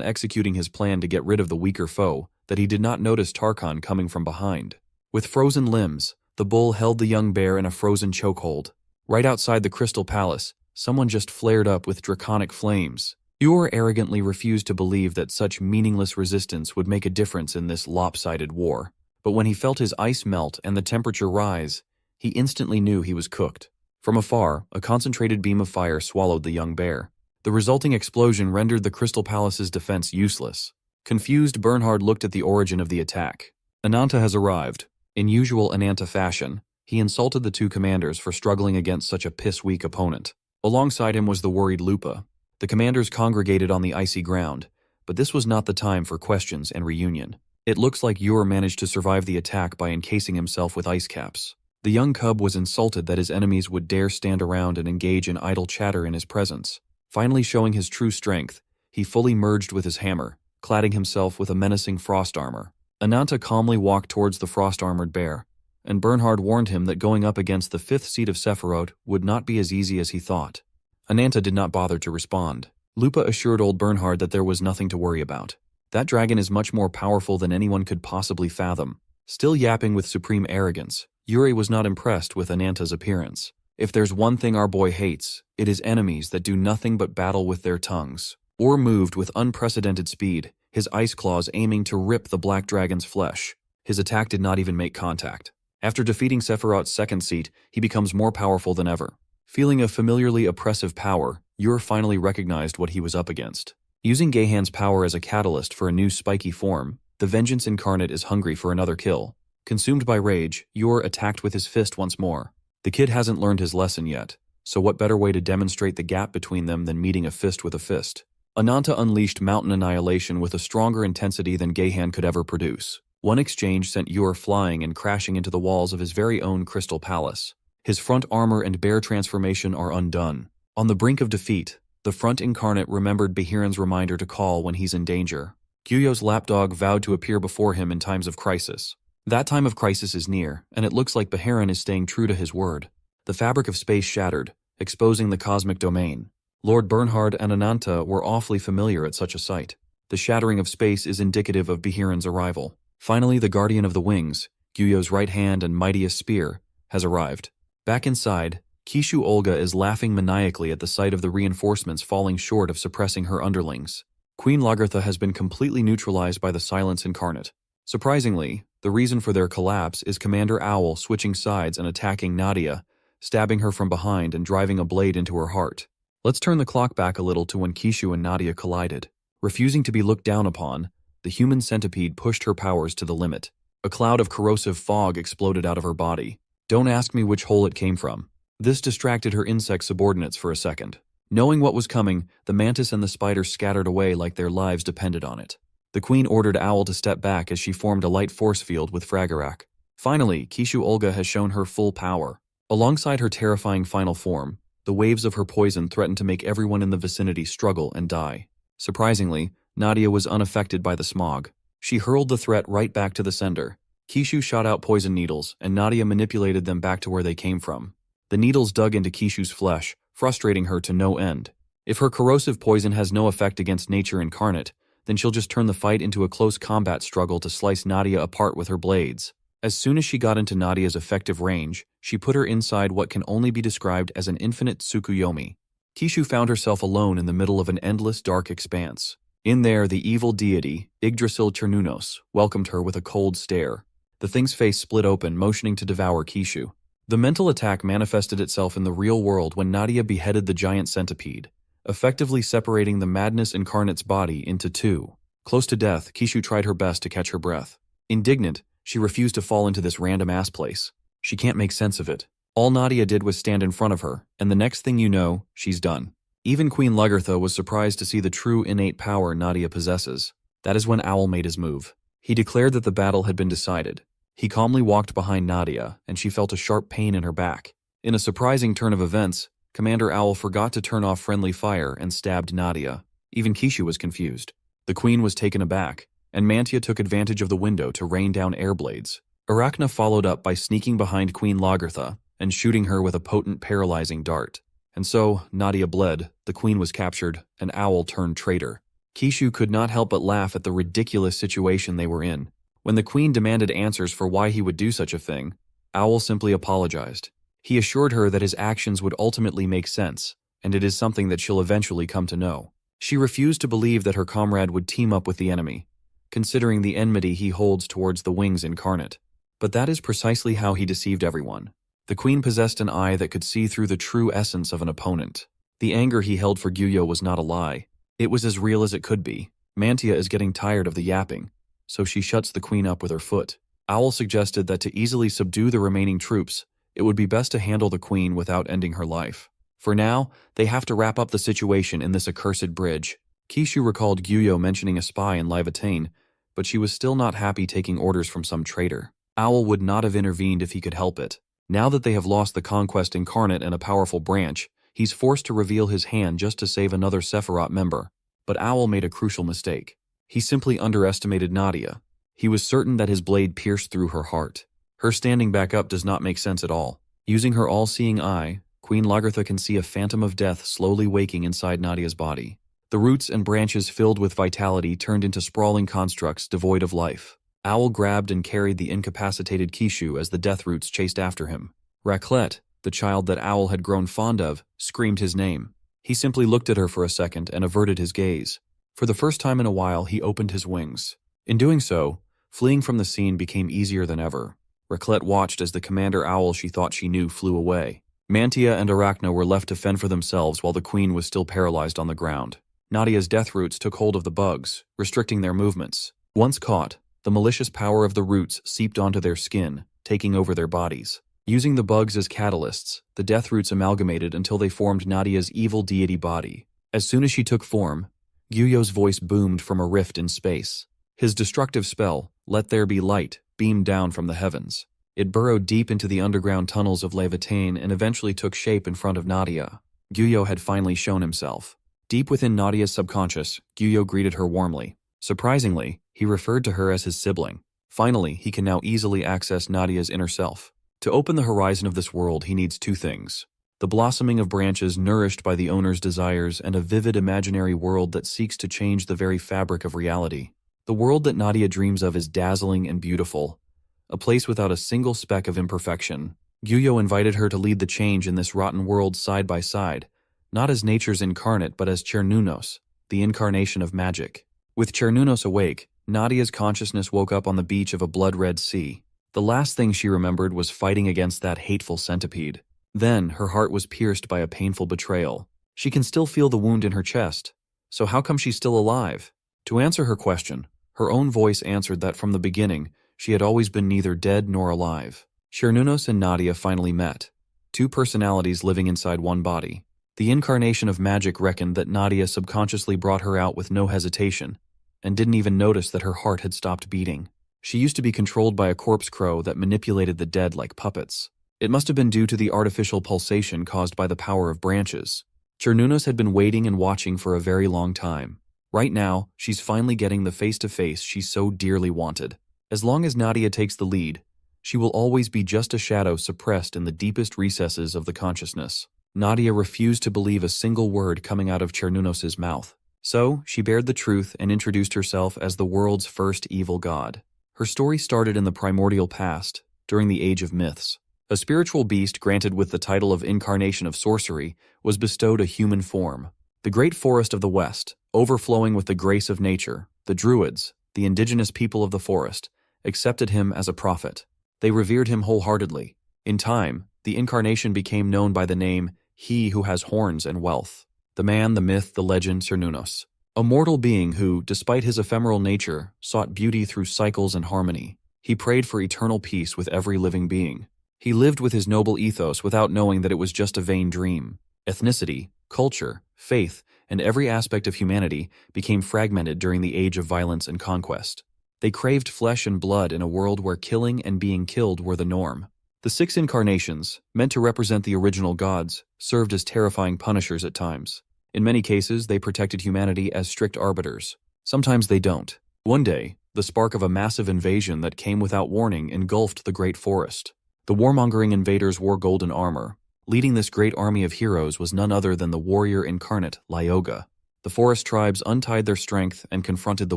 executing his plan to get rid of the weaker foe that he did not notice Tarkhan coming from behind. With frozen limbs, the bull held the young bear in a frozen chokehold. Right outside the Crystal Palace, someone just flared up with draconic flames. Ur arrogantly refused to believe that such meaningless resistance would make a difference in this lopsided war. But when he felt his ice melt and the temperature rise, he instantly knew he was cooked. From afar, a concentrated beam of fire swallowed the young bear. The resulting explosion rendered the Crystal Palace's defense useless. Confused, Bernhard looked at the origin of the attack. Ananta has arrived. In usual Ananta fashion, he insulted the two commanders for struggling against such a piss-weak opponent. Alongside him was the worried Lupa. The commanders congregated on the icy ground, but this was not the time for questions and reunion. It looks like Ur managed to survive the attack by encasing himself with ice caps. The young cub was insulted that his enemies would dare stand around and engage in idle chatter in his presence. Finally showing his true strength, he fully merged with his hammer, cladding himself with a menacing frost armor. Ananta calmly walked towards the frost-armored bear, and Bernhard warned him that going up against the fifth seat of Sephiroth would not be as easy as he thought. Ananta did not bother to respond. Lupa assured old Bernhard that there was nothing to worry about. That dragon is much more powerful than anyone could possibly fathom. Still yapping with supreme arrogance, Yuri was not impressed with Ananta's appearance. If there's one thing our boy hates, it is enemies that do nothing but battle with their tongues. Or moved with unprecedented speed, his ice claws aiming to rip the black dragon's flesh. His attack did not even make contact. After defeating Sephiroth's second seat, he becomes more powerful than ever. Feeling a familiarly oppressive power, Yur finally recognized what he was up against. Using Gehan's power as a catalyst for a new spiky form, the Vengeance Incarnate is hungry for another kill. Consumed by rage, Yur attacked with his fist once more. The kid hasn't learned his lesson yet, so what better way to demonstrate the gap between them than meeting a fist with a fist? Ananta unleashed Mountain Annihilation with a stronger intensity than Gehan could ever produce. One exchange sent Yur flying and crashing into the walls of his very own Crystal Palace. His front armor and bear transformation are undone. On the brink of defeat, the Front Incarnate remembered Bahiran's reminder to call when he's in danger. Gyuyo's lapdog vowed to appear before him in times of crisis. That time of crisis is near, and it looks like Bahiran is staying true to his word. The fabric of space shattered, exposing the cosmic domain. Lord Bernhard and Ananta were awfully familiar at such a sight. The shattering of space is indicative of Bahiran's arrival. Finally, the Guardian of the Wings, Gyuyo's right hand and mightiest spear, has arrived. Back inside, Kishu Olga is laughing maniacally at the sight of the reinforcements falling short of suppressing her underlings. Queen Lagertha has been completely neutralized by the Silence Incarnate. Surprisingly, the reason for their collapse is Commander Owl switching sides and attacking Nadia, stabbing her from behind and driving a blade into her heart. Let's turn the clock back a little to when Kishu and Nadia collided. Refusing to be looked down upon, the human centipede pushed her powers to the limit. A cloud of corrosive fog exploded out of her body. Don't ask me which hole it came from. This distracted her insect subordinates for a second. Knowing what was coming, the mantis and the spider scattered away like their lives depended on it. The queen ordered Owl to step back as she formed a light force field with Fragarak. Finally, Kishu Olga has shown her full power. Alongside her terrifying final form, the waves of her poison threatened to make everyone in the vicinity struggle and die. Surprisingly, Nadia was unaffected by the smog. She hurled the threat right back to the sender. Kishu shot out poison needles, and Nadia manipulated them back to where they came from. The needles dug into Kishu's flesh, frustrating her to no end. If her corrosive poison has no effect against Nature Incarnate, then she'll just turn the fight into a close combat struggle to slice Nadia apart with her blades. As soon as she got into Nadia's effective range, she put her inside what can only be described as an infinite Tsukuyomi. Kishu found herself alone in the middle of an endless dark expanse. In there, the evil deity, Yggdrasil Cernunos, welcomed her with a cold stare. The thing's face split open, motioning to devour Kishu. The mental attack manifested itself in the real world when Nadia beheaded the giant centipede, effectively separating the Madness Incarnate's body into two. Close to death, Kishu tried her best to catch her breath. Indignant, she refused to fall into this random-ass place. She can't make sense of it. All Nadia did was stand in front of her, and the next thing you know, she's done. Even Queen Lagertha was surprised to see the true innate power Nadia possesses. That is when Owl made his move. He declared that the battle had been decided. He calmly walked behind Nadia, and she felt a sharp pain in her back. In a surprising turn of events, Commander Owl forgot to turn off friendly fire and stabbed Nadia. Even Kishu was confused. The queen was taken aback, and Mantia took advantage of the window to rain down air blades. Arachna followed up by sneaking behind Queen Lagertha and shooting her with a potent paralyzing dart. And so, Nadia bled, the queen was captured, and Owl turned traitor. Kishu could not help but laugh at the ridiculous situation they were in. When the queen demanded answers for why he would do such a thing, Owl simply apologized. He assured her that his actions would ultimately make sense, and it is something that she'll eventually come to know. She refused to believe that her comrade would team up with the enemy, considering the enmity he holds towards the Wings Incarnate. But that is precisely how he deceived everyone. The queen possessed an eye that could see through the true essence of an opponent. The anger he held for Gyuyo was not a lie. It was as real as it could be. Mantia is getting tired of the yapping, so she shuts the queen up with her foot. Owl suggested that to easily subdue the remaining troops, it would be best to handle the queen without ending her life. For now, they have to wrap up the situation in this accursed bridge. Kishu recalled Gyuyo mentioning a spy in Livatane, but she was still not happy taking orders from some traitor. Owl would not have intervened if he could help it. Now that they have lost the Conquest Incarnate and a powerful branch, he's forced to reveal his hand just to save another Sephiroth member. But Owl made a crucial mistake. He simply underestimated Nadia. He was certain that his blade pierced through her heart. Her standing back up does not make sense at all. Using her all-seeing eye, Queen Lagertha can see a phantom of death slowly waking inside Nadia's body. The roots and branches filled with vitality turned into sprawling constructs devoid of life. Owl grabbed and carried the incapacitated Kishu as the death roots chased after him. Raclette, the child that Owl had grown fond of, screamed his name. He simply looked at her for a second and averted his gaze. For the first time in a while, he opened his wings. In doing so, fleeing from the scene became easier than ever. Raclette watched as the commander owl she thought she knew flew away. Mantia and Arachna were left to fend for themselves while the queen was still paralyzed on the ground. Nadia's death roots took hold of the bugs, restricting their movements. Once caught, the malicious power of the roots seeped onto their skin, taking over their bodies. Using the bugs as catalysts, the death roots amalgamated until they formed Nadia's evil deity body. As soon as she took form, Gyuyo's voice boomed from a rift in space. His destructive spell, Let There Be Light, beamed down from the heavens. It burrowed deep into the underground tunnels of Levitain and eventually took shape in front of Nadia. Gyuyo had finally shown himself. Deep within Nadia's subconscious, Gyuyo greeted her warmly. Surprisingly, he referred to her as his sibling. Finally, he can now easily access Nadia's inner self. To open the horizon of this world, he needs two things: the blossoming of branches nourished by the owner's desires and a vivid imaginary world that seeks to change the very fabric of reality. The world that Nadia dreams of is dazzling and beautiful, a place without a single speck of imperfection. Gyuyo invited her to lead the change in this rotten world side by side, not as nature's incarnate but as Chernunos, the incarnation of magic. With Chernunos awake, Nadia's consciousness woke up on the beach of a blood-red sea. The last thing she remembered was fighting against that hateful centipede. Then, her heart was pierced by a painful betrayal. She can still feel the wound in her chest. So how come she's still alive? To answer her question, her own voice answered that from the beginning, she had always been neither dead nor alive. Chernunos and Nadia finally met. Two personalities living inside one body. The incarnation of magic reckoned that Nadia subconsciously brought her out with no hesitation, and didn't even notice that her heart had stopped beating. She used to be controlled by a corpse crow that manipulated the dead like puppets. It must have been due to the artificial pulsation caused by the power of branches. Chernunos had been waiting and watching for a very long time. Right now, she's finally getting the face-to-face she so dearly wanted. As long as Nadia takes the lead, she will always be just a shadow suppressed in the deepest recesses of the consciousness. Nadia refused to believe a single word coming out of Chernunos' mouth. So, she bared the truth and introduced herself as the world's first evil god. Her story started in the primordial past, during the Age of Myths. A spiritual beast granted with the title of Incarnation of Sorcery was bestowed a human form. The great forest of the West, overflowing with the grace of nature, the Druids, the indigenous people of the forest, accepted him as a prophet. They revered him wholeheartedly. In time, the incarnation became known by the name He Who Has Horns and Wealth. The man, the myth, the legend, Chernunos. A mortal being who, despite his ephemeral nature, sought beauty through cycles and harmony. He prayed for eternal peace with every living being. He lived with his noble ethos without knowing that it was just a vain dream. Ethnicity, culture, faith, and every aspect of humanity became fragmented during the age of violence and conquest. They craved flesh and blood in a world where killing and being killed were the norm. The 6 incarnations, meant to represent the original gods, served as terrifying punishers at times. In many cases, they protected humanity as strict arbiters. Sometimes they don't. One day, the spark of a massive invasion that came without warning engulfed the great forest. The warmongering invaders wore golden armor. Leading this great army of heroes was none other than the warrior incarnate, Lyoga. The forest tribes untied their strength and confronted the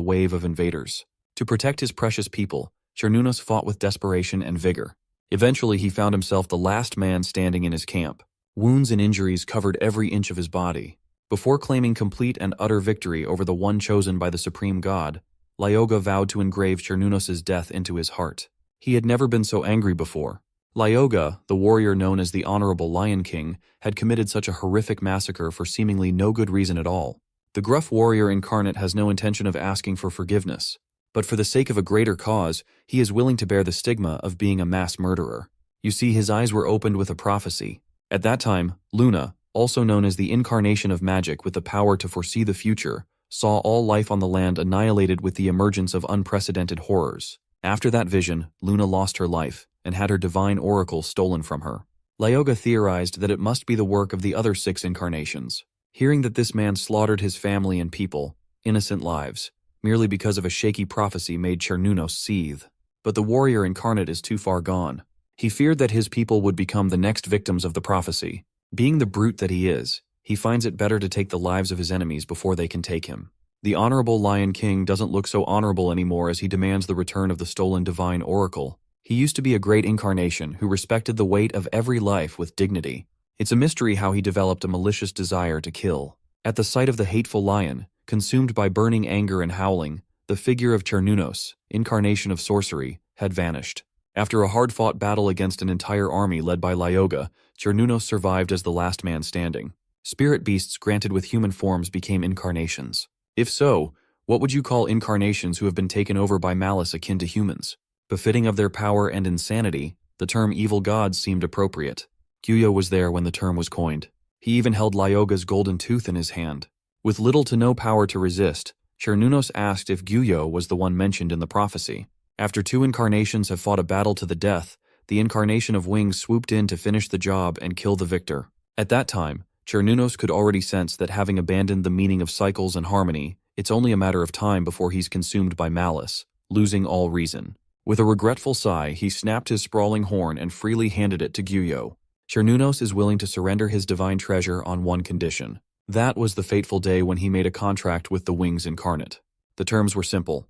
wave of invaders. To protect his precious people, Chernunos fought with desperation and vigor. Eventually, he found himself the last man standing in his camp. Wounds and injuries covered every inch of his body. Before claiming complete and utter victory over the one chosen by the supreme god, Lyoga vowed to engrave Chernunos' death into his heart. He had never been so angry before. Lyoga, the warrior known as the Honorable Lion King, had committed such a horrific massacre for seemingly no good reason at all. The gruff warrior incarnate has no intention of asking for forgiveness, but for the sake of a greater cause, he is willing to bear the stigma of being a mass murderer. You see, his eyes were opened with a prophecy. At that time, Luna, also known as the incarnation of magic with the power to foresee the future, saw all life on the land annihilated with the emergence of unprecedented horrors. After that vision, Luna lost her life and had her divine oracle stolen from her. Lyoga theorized that it must be the work of the other 6 incarnations. Hearing that this man slaughtered his family and people, innocent lives, merely because of a shaky prophecy made Cernunnos seethe. But the warrior incarnate is too far gone. He feared that his people would become the next victims of the prophecy. Being the brute that he is, he finds it better to take the lives of his enemies before they can take him. The honorable Lion King doesn't look so honorable anymore as he demands the return of the stolen divine oracle. He used to be a great incarnation who respected the weight of every life with dignity. It's a mystery how he developed a malicious desire to kill. At the sight of the hateful lion, consumed by burning anger and howling, the figure of Cernunnos, incarnation of sorcery, had vanished. After a hard-fought battle against an entire army led by Lyoga, Cernunnos survived as the last man standing. Spirit beasts granted with human forms became incarnations. If so, what would you call incarnations who have been taken over by malice akin to humans? Befitting of their power and insanity, the term evil gods seemed appropriate. Gyuyo was there when the term was coined. He even held Lyoga's golden tooth in his hand. With little to no power to resist, Cernunnos asked if Gyuyo was the one mentioned in the prophecy. After 2 incarnations have fought a battle to the death, the incarnation of Wings swooped in to finish the job and kill the victor. At that time, Cernunnos could already sense that having abandoned the meaning of cycles and harmony, it's only a matter of time before he's consumed by malice, losing all reason. With a regretful sigh, he snapped his sprawling horn and freely handed it to Gyuyo. Cernunnos is willing to surrender his divine treasure on one condition. That was the fateful day when he made a contract with the Wings incarnate. The terms were simple.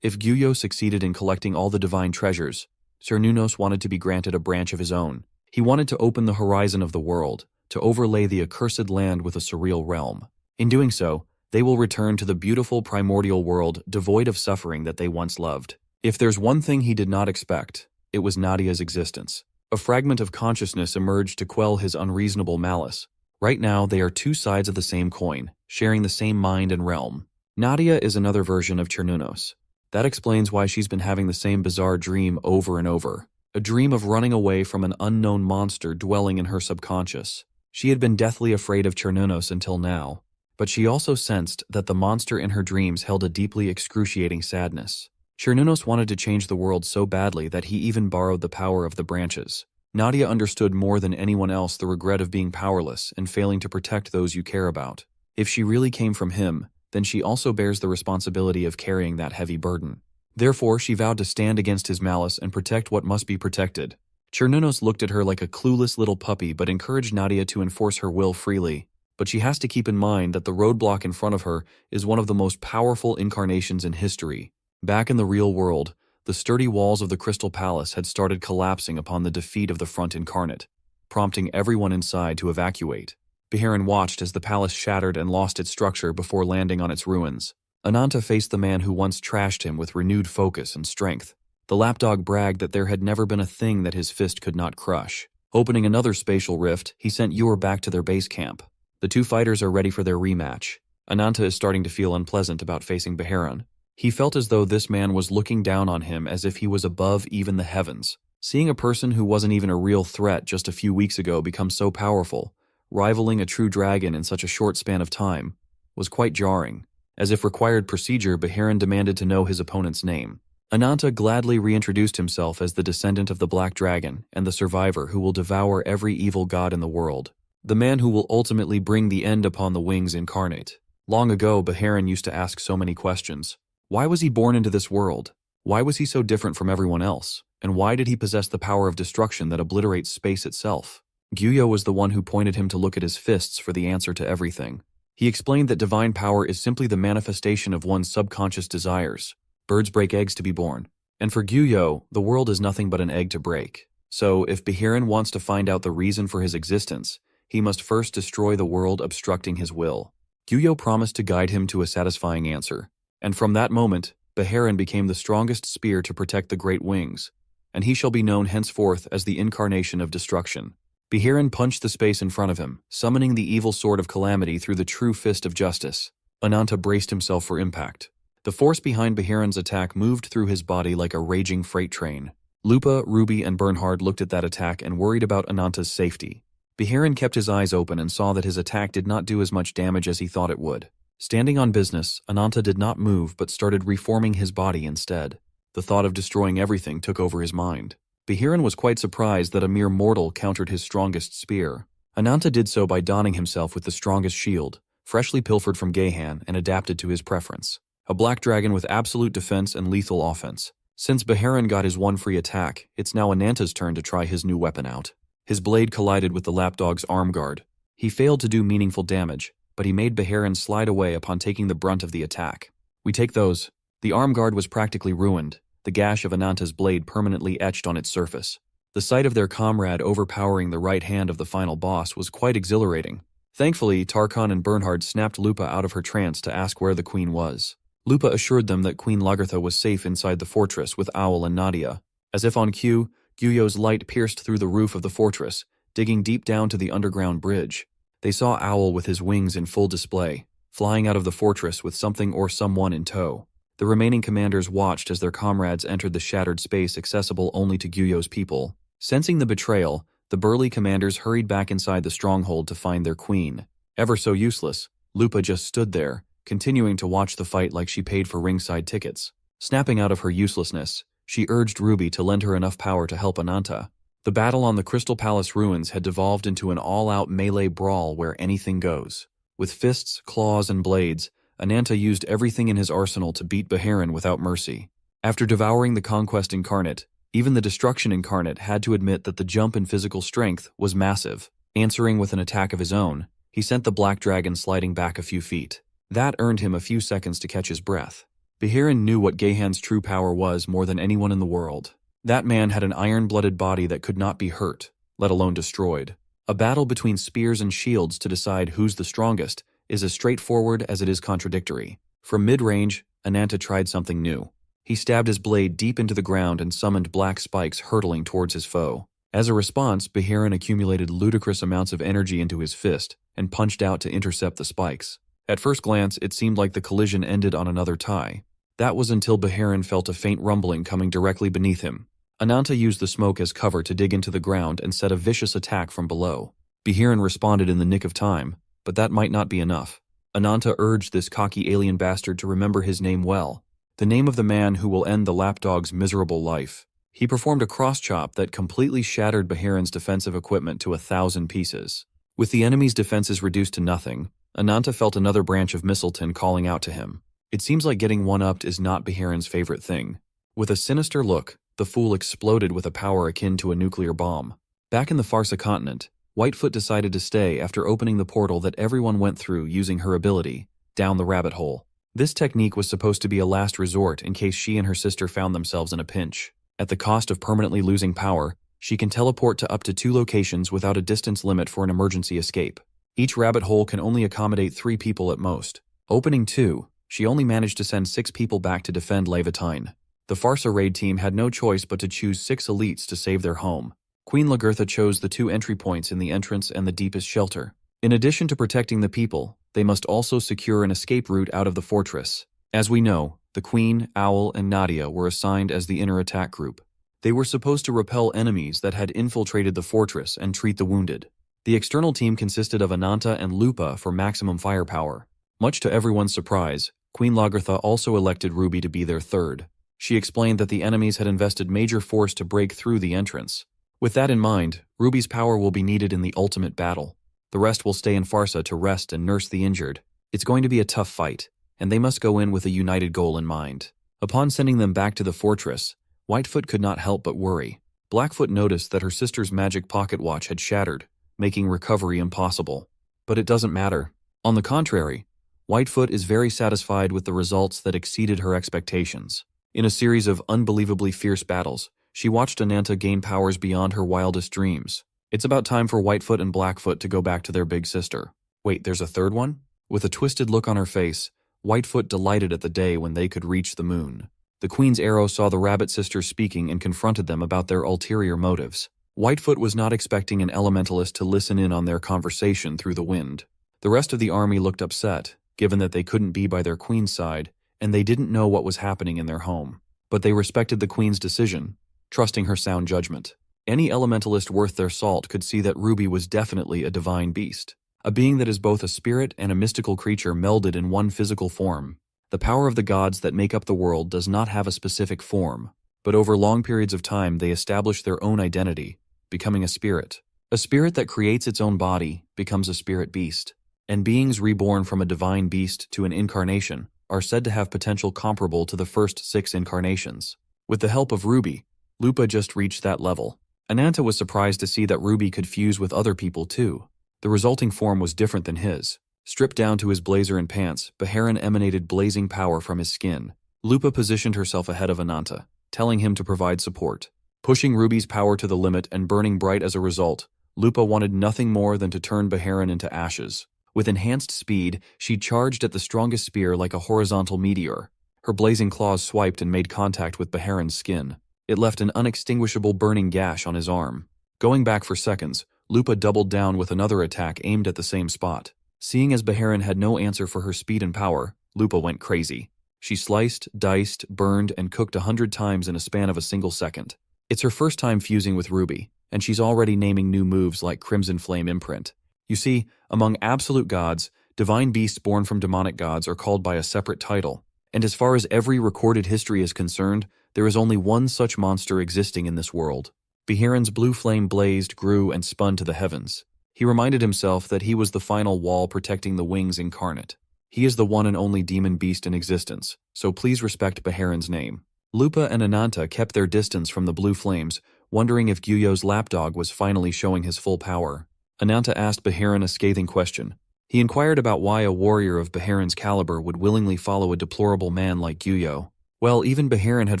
If Gyuyo succeeded in collecting all the divine treasures, Cernunnos wanted to be granted a branch of his own. He wanted to open the horizon of the world, to overlay the accursed land with a surreal realm. In doing so, they will return to the beautiful primordial world devoid of suffering that they once loved. If there's one thing he did not expect, it was Nadia's existence. A fragment of consciousness emerged to quell his unreasonable malice. Right now, they are 2 sides of the same coin, sharing the same mind and realm. Nadia is another version of Cernunnos. That explains why she's been having the same bizarre dream over and over. A dream of running away from an unknown monster dwelling in her subconscious. She had been deathly afraid of Cernunnos until now, but she also sensed that the monster in her dreams held a deeply excruciating sadness. Cernunnos wanted to change the world so badly that he even borrowed the power of the branches. Nadia understood more than anyone else the regret of being powerless and failing to protect those you care about. If she really came from him, then she also bears the responsibility of carrying that heavy burden. Therefore, she vowed to stand against his malice and protect what must be protected. Cernunnos looked at her like a clueless little puppy but encouraged Nadia to enforce her will freely. But she has to keep in mind that the roadblock in front of her is one of the most powerful incarnations in history. Back in the real world, the sturdy walls of the Crystal Palace had started collapsing upon the defeat of the Front Incarnate, prompting everyone inside to evacuate. Beharin watched as the palace shattered and lost its structure before landing on its ruins. Ananta faced the man who once trashed him with renewed focus and strength. The lapdog bragged that there had never been a thing that his fist could not crush. Opening another spatial rift, he sent Yor back to their base camp. The 2 fighters are ready for their rematch. Ananta is starting to feel unpleasant about facing Beharin. He felt as though this man was looking down on him as if he was above even the heavens. Seeing a person who wasn't even a real threat just a few weeks ago become so powerful, rivaling a true dragon in such a short span of time, was quite jarring. As if required procedure, Beharin demanded to know his opponent's name. Ananta gladly reintroduced himself as the descendant of the Black Dragon and the survivor who will devour every evil god in the world. The man who will ultimately bring the end upon the Wings incarnate. Long ago, Beharin used to ask so many questions. Why was he born into this world? Why was he so different from everyone else? And why did he possess the power of destruction that obliterates space itself? Gyuyo was the one who pointed him to look at his fists for the answer to everything. He explained that divine power is simply the manifestation of one's subconscious desires. Birds break eggs to be born. And for Gyuyo, the world is nothing but an egg to break. So, if Beharin wants to find out the reason for his existence, he must first destroy the world obstructing his will. Gyuyo promised to guide him to a satisfying answer. And from that moment, Beharin became the strongest spear to protect the Great Wings, and he shall be known henceforth as the incarnation of destruction. Beharin punched the space in front of him, summoning the evil sword of calamity through the true fist of justice. Ananta braced himself for impact. The force behind Beharin's attack moved through his body like a raging freight train. Lupa, Ruby, and Bernhard looked at that attack and worried about Ananta's safety. Beharin kept his eyes open and saw that his attack did not do as much damage as he thought it would. Standing on business, Ananta did not move but started reforming his body instead. The thought of destroying everything took over his mind. Beharin was quite surprised that a mere mortal countered his strongest spear. Ananta did so by donning himself with the strongest shield, freshly pilfered from Gehan and adapted to his preference. a black dragon with absolute defense and lethal offense. Since Beharin got his one free attack, it's now Ananta's turn to try his new weapon out. His blade collided with the lapdog's arm guard. He failed to do meaningful damage, but he made Beharin slide away upon taking the brunt of the attack. We take those. The arm guard was practically ruined, the gash of Ananta's blade permanently etched on its surface. The sight of their comrade overpowering the right hand of the final boss was quite exhilarating. Thankfully, Tarkan and Bernhard snapped Lupa out of her trance to ask where the queen was. Lupa assured them that Queen Lagertha was safe inside the fortress with Owl and Nadia. As if on cue, Gyuyo's light pierced through the roof of the fortress, digging deep down to the underground bridge. They saw Owl with his wings in full display, flying out of the fortress with something or someone in tow. The remaining commanders watched as their comrades entered the shattered space accessible only to Gyuyo's people. Sensing the betrayal, the burly commanders hurried back inside the stronghold to find their queen. Ever so useless, Lupa just stood there, continuing to watch the fight like she paid for ringside tickets. Snapping out of her uselessness, she urged Ruby to lend her enough power to help Ananta. The battle on the Crystal Palace ruins had devolved into an all-out melee brawl where anything goes. With fists, claws, and blades, Ananta used everything in his arsenal to beat Beharin without mercy. After devouring the Conquest Incarnate, even the Destruction Incarnate had to admit that the jump in physical strength was massive. Answering with an attack of his own, he sent the Black Dragon sliding back a few feet. That earned him a few seconds to catch his breath. Beharin knew what Gehan's true power was more than anyone in the world. That man had an iron-blooded body that could not be hurt, let alone destroyed. A battle between spears and shields to decide who's the strongest is as straightforward as it is contradictory. From mid-range, Ananta tried something new. He stabbed his blade deep into the ground and summoned black spikes hurtling towards his foe. As a response, Beharin accumulated ludicrous amounts of energy into his fist and punched out to intercept the spikes. At first glance, it seemed like the collision ended on another tie. That was until Beharin felt a faint rumbling coming directly beneath him. Ananta used the smoke as cover to dig into the ground and set a vicious attack from below. Beharin responded in the nick of time, but that might not be enough. Ananta urged this cocky alien bastard to remember his name well, the name of the man who will end the lapdog's miserable life. He performed a cross-chop that completely shattered Beharin's defensive equipment to 1,000 pieces. With the enemy's defenses reduced to nothing, Ananta felt another branch of Mistletoe calling out to him. It seems like getting one-upped is not Beharin's favorite thing. With a sinister look, the fool exploded with a power akin to a nuclear bomb. Back in the Farsa continent, Whitefoot decided to stay after opening the portal that everyone went through using her ability, down the rabbit hole. This technique was supposed to be a last resort in case she and her sister found themselves in a pinch. At the cost of permanently losing power, she can teleport to up to 2 locations without a distance limit for an emergency escape. Each rabbit hole can only accommodate 3 people at most. Opening 2, she only managed to send 6 people back to defend Levatine. The Farsa raid team had no choice but to choose 6 elites to save their home. Queen Lagertha chose the 2 entry points in the entrance and the deepest shelter. In addition to protecting the people, they must also secure an escape route out of the fortress. As we know, the Queen, Owl, and Nadia were assigned as the inner attack group. They were supposed to repel enemies that had infiltrated the fortress and treat the wounded. The external team consisted of Ananta and Lupa for maximum firepower. Much to everyone's surprise, Queen Lagertha also elected Ruby to be their third. She explained that the enemies had invested major force to break through the entrance. With that in mind, Ruby's power will be needed in the ultimate battle. The rest will stay in Farsa to rest and nurse the injured. It's going to be a tough fight, and they must go in with a united goal in mind. Upon sending them back to the fortress, Whitefoot could not help but worry. Blackfoot noticed that her sister's magic pocket watch had shattered, making recovery impossible. But it doesn't matter. On the contrary, Whitefoot is very satisfied with the results that exceeded her expectations. In a series of unbelievably fierce battles, she watched Ananta gain powers beyond her wildest dreams. It's about time for Whitefoot and Blackfoot to go back to their big sister. Wait, there's a third one? With a twisted look on her face, Whitefoot delighted at the day when they could reach the moon. The Queen's arrow saw the rabbit sisters speaking and confronted them about their ulterior motives. Whitefoot was not expecting an elementalist to listen in on their conversation through the wind. The rest of the army looked upset, given that they couldn't be by their queen's side, and they didn't know what was happening in their home. But they respected the queen's decision, trusting her sound judgment. Any elementalist worth their salt could see that Ruby was definitely a divine beast, a being that is both a spirit and a mystical creature melded in one physical form. The power of the gods that make up the world does not have a specific form, but over long periods of time they establish their own identity, becoming a spirit. A spirit that creates its own body becomes a spirit beast, and beings reborn from a divine beast to an incarnation are said to have potential comparable to the first 6 incarnations. With the help of Ruby, Lupa just reached that level. Ananta was surprised to see that Ruby could fuse with other people too. The resulting form was different than his. Stripped down to his blazer and pants, Beharin emanated blazing power from his skin. Lupa positioned herself ahead of Ananta, telling him to provide support. Pushing Ruby's power to the limit and burning bright as a result, Lupa wanted nothing more than to turn Beharin into ashes. With enhanced speed, she charged at the strongest spear like a horizontal meteor. Her blazing claws swiped and made contact with Beharin's skin. It left an unextinguishable burning gash on his arm. Going back for seconds, Lupa doubled down with another attack aimed at the same spot. Seeing as Beharin had no answer for her speed and power, Lupa went crazy. She sliced, diced, burned, and cooked 100 times in a span of a single second. It's her first time fusing with Ruby, and she's already naming new moves like Crimson Flame Imprint. You see, among absolute gods, divine beasts born from demonic gods are called by a separate title. And as far as every recorded history is concerned, there is only one such monster existing in this world. Beharin's blue flame blazed, grew, and spun to the heavens. He reminded himself that he was the final wall protecting the wings incarnate. He is the one and only demon beast in existence, so please respect Beharin's name. Lupa and Ananta kept their distance from the blue flames, wondering if Gyuyo's lapdog was finally showing his full power. Ananta asked Beharin a scathing question. He inquired about why a warrior of Beharin's caliber would willingly follow a deplorable man like Gyuyo. Well, even Beharin had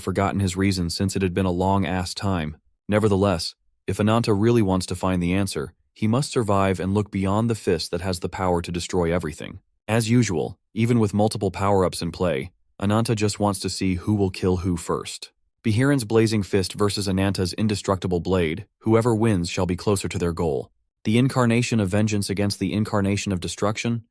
forgotten his reason since it had been a long-ass time. Nevertheless, if Ananta really wants to find the answer, he must survive and look beyond the fist that has the power to destroy everything. As usual, even with multiple power-ups in play, Ananta just wants to see who will kill who first. Beharin's blazing fist versus Ananta's indestructible blade, whoever wins shall be closer to their goal. The incarnation of vengeance against the incarnation of destruction?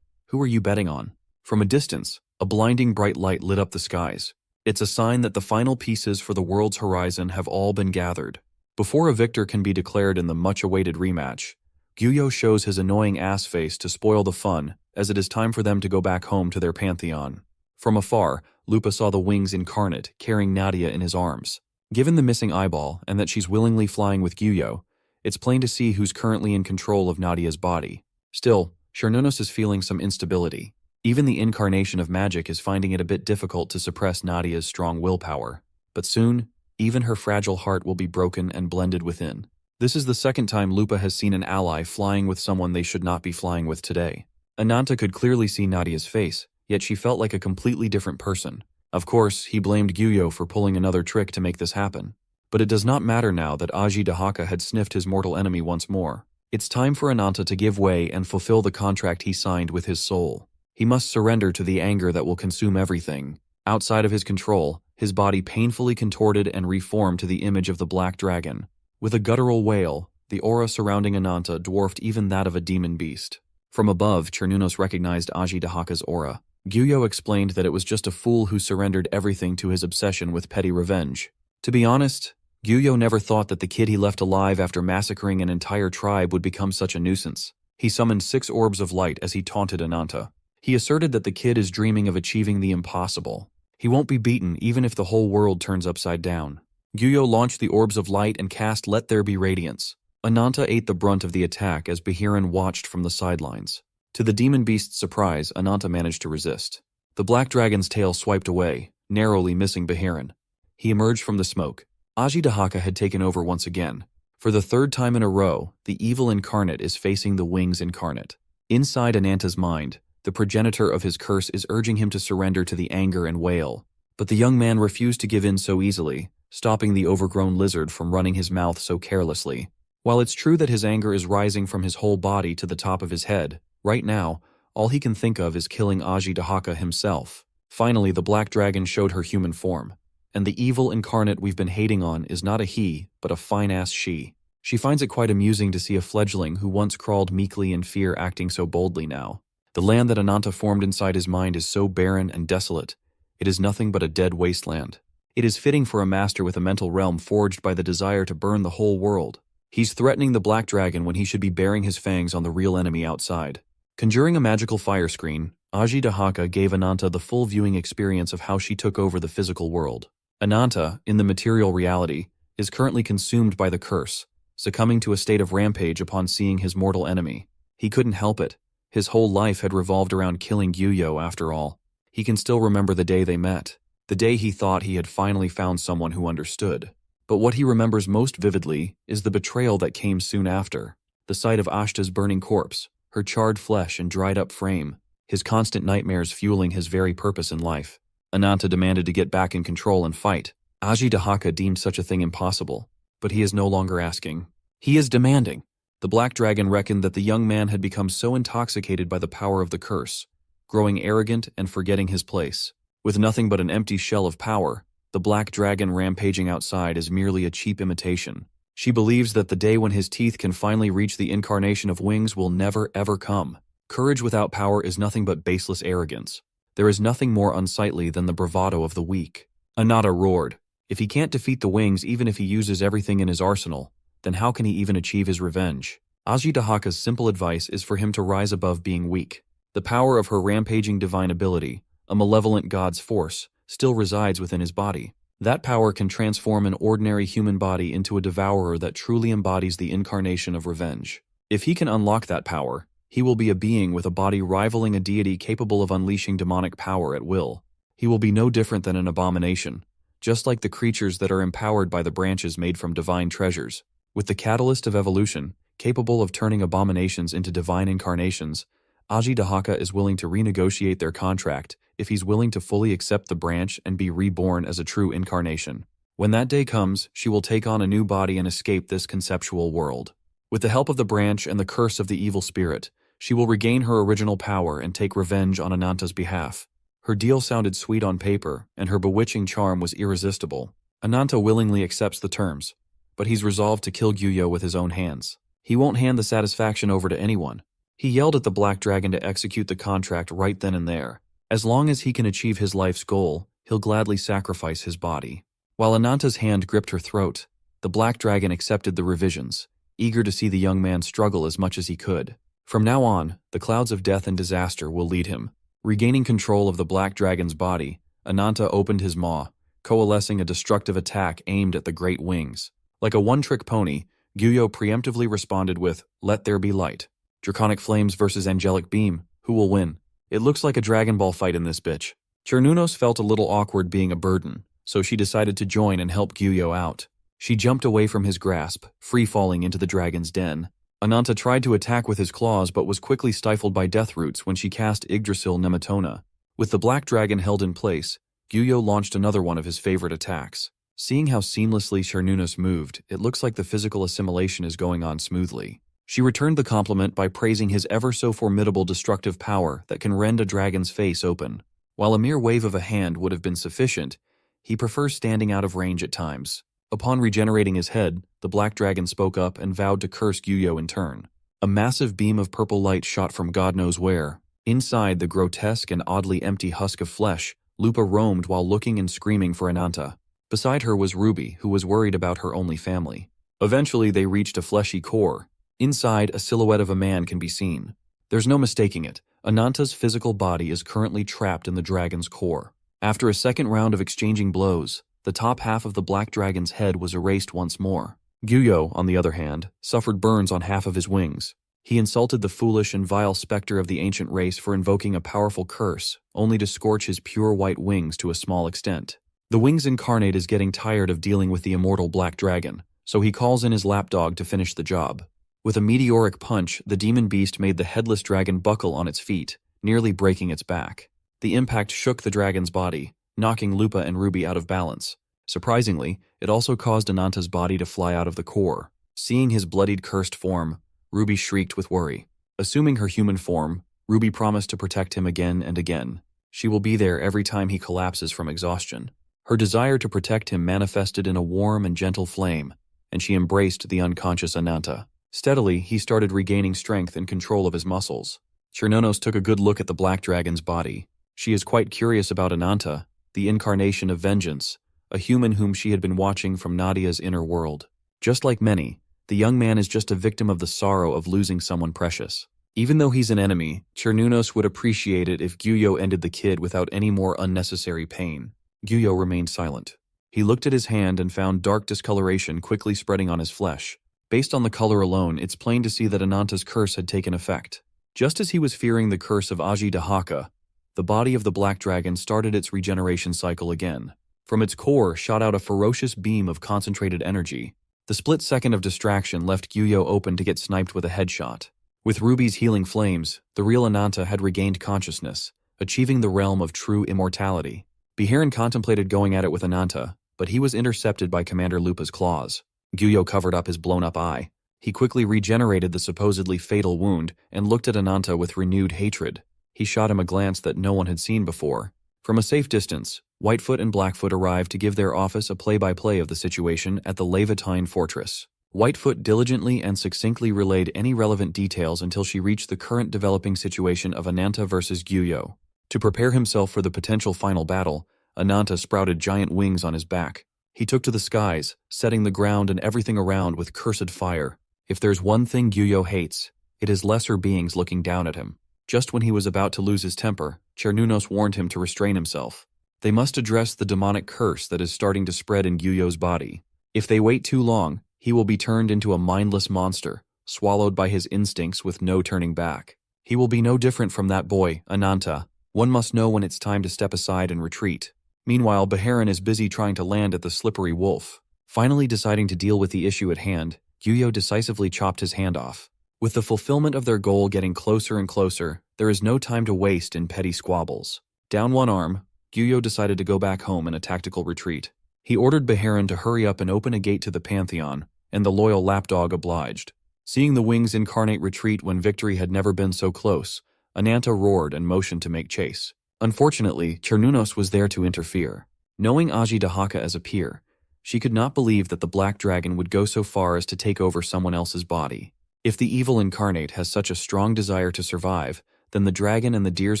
Who are you betting on? From a distance, a blinding bright light lit up the skies. It's a sign that the final pieces for the world's horizon have all been gathered. Before a victor can be declared in the much-awaited rematch, Gyuyo shows his annoying ass face to spoil the fun, as it is time for them to go back home to their pantheon. From afar, Lupa saw the wings incarnate, carrying Nadia in his arms. Given the missing eyeball, and that she's willingly flying with Gyuyo, it's plain to see who's currently in control of Nadia's body. Still, Chernunos is feeling some instability. Even the incarnation of magic is finding it a bit difficult to suppress Nadia's strong willpower. But soon, even her fragile heart will be broken and blended within. This is the second time Lupa has seen an ally flying with someone they should not be flying with today. Ananta could clearly see Nadia's face, yet she felt like a completely different person. Of course, he blamed Gyuyo for pulling another trick to make this happen. But it does not matter now that Aji Dahaka had sniffed his mortal enemy once more. It's time for Ananta to give way and fulfill the contract he signed with his soul. He must surrender to the anger that will consume everything. Outside of his control, his body painfully contorted and reformed to the image of the black dragon. With a guttural wail, the aura surrounding Ananta dwarfed even that of a demon beast. From above, Chernunos recognized Aji Dahaka's aura. Gyuyo explained that it was just a fool who surrendered everything to his obsession with petty revenge. To be honest, Gyuyo never thought that the kid he left alive after massacring an entire tribe would become such a nuisance. He summoned 6 orbs of light as he taunted Ananta. He asserted that the kid is dreaming of achieving the impossible. He won't be beaten even if the whole world turns upside down. Gyuyo launched the orbs of light and cast Let There Be Radiance. Ananta ate the brunt of the attack as Beharin watched from the sidelines. To the demon beast's surprise, Ananta managed to resist. The black dragon's tail swiped away, narrowly missing Beharin. He emerged from the smoke. Aji Dahaka had taken over once again. For the 3rd time in a row, the evil incarnate is facing the wings incarnate. Inside Ananta's mind, the progenitor of his curse is urging him to surrender to the anger and wail. But the young man refused to give in so easily, stopping the overgrown lizard from running his mouth so carelessly. While it's true that his anger is rising from his whole body to the top of his head, right now, all he can think of is killing Aji Dahaka himself. Finally, the black dragon showed her human form. And the evil incarnate we've been hating on is not a he, but a fine-ass she. She finds it quite amusing to see a fledgling who once crawled meekly in fear acting so boldly now. The land that Ananta formed inside his mind is so barren and desolate. It is nothing but a dead wasteland. It is fitting for a master with a mental realm forged by the desire to burn the whole world. He's threatening the black dragon when he should be baring his fangs on the real enemy outside. Conjuring a magical fire screen, Aji Dahaka gave Ananta the full viewing experience of how she took over the physical world. Ananta, in the material reality, is currently consumed by the curse, succumbing to a state of rampage upon seeing his mortal enemy. He couldn't help it. His whole life had revolved around killing Gyuyo after all. He can still remember the day they met, the day he thought he had finally found someone who understood. But what he remembers most vividly is the betrayal that came soon after. The sight of Ashta's burning corpse, her charred flesh and dried-up frame, his constant nightmares fueling his very purpose in life. Ananta demanded to get back in control and fight. Ajidahaka deemed such a thing impossible, but he is no longer asking. He is demanding. The Black Dragon reckoned that the young man had become so intoxicated by the power of the curse, growing arrogant and forgetting his place. With nothing but an empty shell of power, the Black Dragon rampaging outside is merely a cheap imitation. She believes that the day when his teeth can finally reach the incarnation of wings will never ever come. Courage without power is nothing but baseless arrogance. There is nothing more unsightly than the bravado of the weak. Anata roared. If he can't defeat the wings even if he uses everything in his arsenal, then how can he even achieve his revenge? Ajidahaka's simple advice is for him to rise above being weak. The power of her rampaging divine ability, a malevolent god's force, still resides within his body. That power can transform an ordinary human body into a devourer that truly embodies the incarnation of revenge. If he can unlock that power, he will be a being with a body rivaling a deity capable of unleashing demonic power at will. He will be no different than an abomination, just like the creatures that are empowered by the branches made from divine treasures. With the catalyst of evolution, capable of turning abominations into divine incarnations, Ajidahaka is willing to renegotiate their contract if he's willing to fully accept the branch and be reborn as a true incarnation. When that day comes, she will take on a new body and escape this conceptual world. With the help of the branch and the curse of the evil spirit, she will regain her original power and take revenge on Ananta's behalf. Her deal sounded sweet on paper, and her bewitching charm was irresistible. Ananta willingly accepts the terms, but he's resolved to kill Gyuyo with his own hands. He won't hand the satisfaction over to anyone. He yelled at the Black Dragon to execute the contract right then and there. As long as he can achieve his life's goal, he'll gladly sacrifice his body. While Ananta's hand gripped her throat, the Black Dragon accepted the revisions, eager to see the young man struggle as much as he could. From now on, the clouds of death and disaster will lead him. Regaining control of the Black Dragon's body, Ananta opened his maw, coalescing a destructive attack aimed at the great wings. Like a one-trick pony, Gyuyo preemptively responded with, "Let there be light." Draconic flames versus angelic beam. Who will win? It looks like a Dragon Ball fight in this bitch. Chernunos felt a little awkward being a burden, so she decided to join and help Gyuyo out. She jumped away from his grasp, free-falling into the dragon's den. Ananta tried to attack with his claws but was quickly stifled by death roots when she cast Yggdrasil Nematona. With the Black Dragon held in place, Gyuyo launched another one of his favorite attacks. Seeing how seamlessly Chernunos moved, it looks like the physical assimilation is going on smoothly. She returned the compliment by praising his ever-so-formidable destructive power that can rend a dragon's face open. While a mere wave of a hand would have been sufficient, he prefers standing out of range at times. Upon regenerating his head, the Black Dragon spoke up and vowed to curse Gyuyo in turn. A massive beam of purple light shot from God knows where. Inside the grotesque and oddly empty husk of flesh, Lupa roamed while looking and screaming for Ananta. Beside her was Ruby, who was worried about her only family. Eventually they reached a fleshy core. Inside, a silhouette of a man can be seen. There's no mistaking it. Ananta's physical body is currently trapped in the dragon's core. After a second round of exchanging blows, the top half of the Black Dragon's head was erased once more. Gyuyo, on the other hand, suffered burns on half of his wings. He insulted the foolish and vile specter of the ancient race for invoking a powerful curse, only to scorch his pure white wings to a small extent. The Wings Incarnate is getting tired of dealing with the immortal Black Dragon, so he calls in his lapdog to finish the job. With a meteoric punch, the demon beast made the headless dragon buckle on its feet, nearly breaking its back. The impact shook the dragon's body, knocking Lupa and Ruby out of balance. Surprisingly, it also caused Ananta's body to fly out of the core. Seeing his bloodied, cursed form, Ruby shrieked with worry. Assuming her human form, Ruby promised to protect him again and again. She will be there every time he collapses from exhaustion. Her desire to protect him manifested in a warm and gentle flame, and she embraced the unconscious Ananta. Steadily, he started regaining strength and control of his muscles. Chernonos took a good look at the Black Dragon's body. She is quite curious about Ananta, the incarnation of vengeance, a human whom she had been watching from Nadia's inner world. Just like many, the young man is just a victim of the sorrow of losing someone precious. Even though he's an enemy, Chernunos would appreciate it if Gyuyo ended the kid without any more unnecessary pain. Gyuyo remained silent. He looked at his hand and found dark discoloration quickly spreading on his flesh. Based on the color alone, it's plain to see that Ananta's curse had taken effect. Just as he was fearing the curse of Ajidahaka, the body of the black dragon started its regeneration cycle again. From its core shot out a ferocious beam of concentrated energy. The split second of distraction left Gyuyo open to get sniped with a headshot. With Ruby's healing flames, the real Ananta had regained consciousness, achieving the realm of true immortality. Beharin contemplated going at it with Ananta, but he was intercepted by Commander Lupa's claws. Gyuyo covered up his blown-up eye. He quickly regenerated the supposedly fatal wound and looked at Ananta with renewed hatred. He shot him a glance that no one had seen before. From a safe distance, Whitefoot and Blackfoot arrived to give their office a play-by-play of the situation at the Levantine fortress. Whitefoot diligently and succinctly relayed any relevant details until she reached the current developing situation of Ananta versus Gyuyo. To prepare himself for the potential final battle, Ananta sprouted giant wings on his back. He took to the skies, setting the ground and everything around with cursed fire. If there's one thing Gyuyo hates, it is lesser beings looking down at him. Just when he was about to lose his temper, Cernunnos warned him to restrain himself. They must address the demonic curse that is starting to spread in Gyuyo's body. If they wait too long, he will be turned into a mindless monster, swallowed by his instincts with no turning back. He will be no different from that boy, Ananta. One must know when it's time to step aside and retreat. Meanwhile, Beharin is busy trying to land at the slippery wolf. Finally deciding to deal with the issue at hand, Gyuyo decisively chopped his hand off. With the fulfillment of their goal getting closer and closer, there is no time to waste in petty squabbles. Down one arm, Gyuyo decided to go back home in a tactical retreat. He ordered Beharin to hurry up and open a gate to the Pantheon, and the loyal lapdog obliged. Seeing the wings incarnate retreat when victory had never been so close, Ananta roared and motioned to make chase. Unfortunately, Cernunnos was there to interfere. Knowing Aji Dahaka as a peer, she could not believe that the Black Dragon would go so far as to take over someone else's body. If the evil incarnate has such a strong desire to survive, then the dragon and the deer's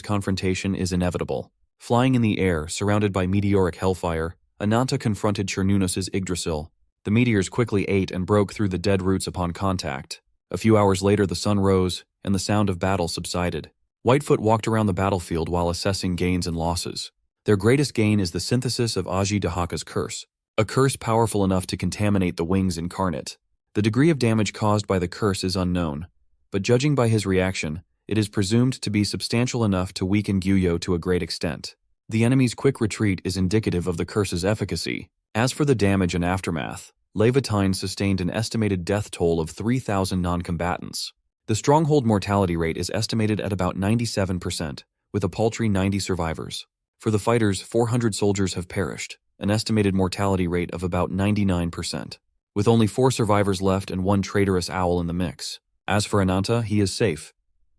confrontation is inevitable. Flying in the air, surrounded by meteoric hellfire, Ananta confronted Cernunnos' Yggdrasil. The meteors quickly ate and broke through the dead roots upon contact. A few hours later the sun rose, and the sound of battle subsided. Whitefoot walked around the battlefield while assessing gains and losses. Their greatest gain is the synthesis of Aji Dahaka's curse, a curse powerful enough to contaminate the wings incarnate. The degree of damage caused by the curse is unknown, but judging by his reaction, it is presumed to be substantial enough to weaken Gyuyo to a great extent. The enemy's quick retreat is indicative of the curse's efficacy. As for the damage and aftermath, Levantine sustained an estimated death toll of 3,000 non-combatants. The stronghold mortality rate is estimated at about 97%, with a paltry 90 survivors. For the fighters, 400 soldiers have perished, an estimated mortality rate of about 99%, with only 4 survivors left and 1 traitorous owl in the mix. As for Ananta, he is safe,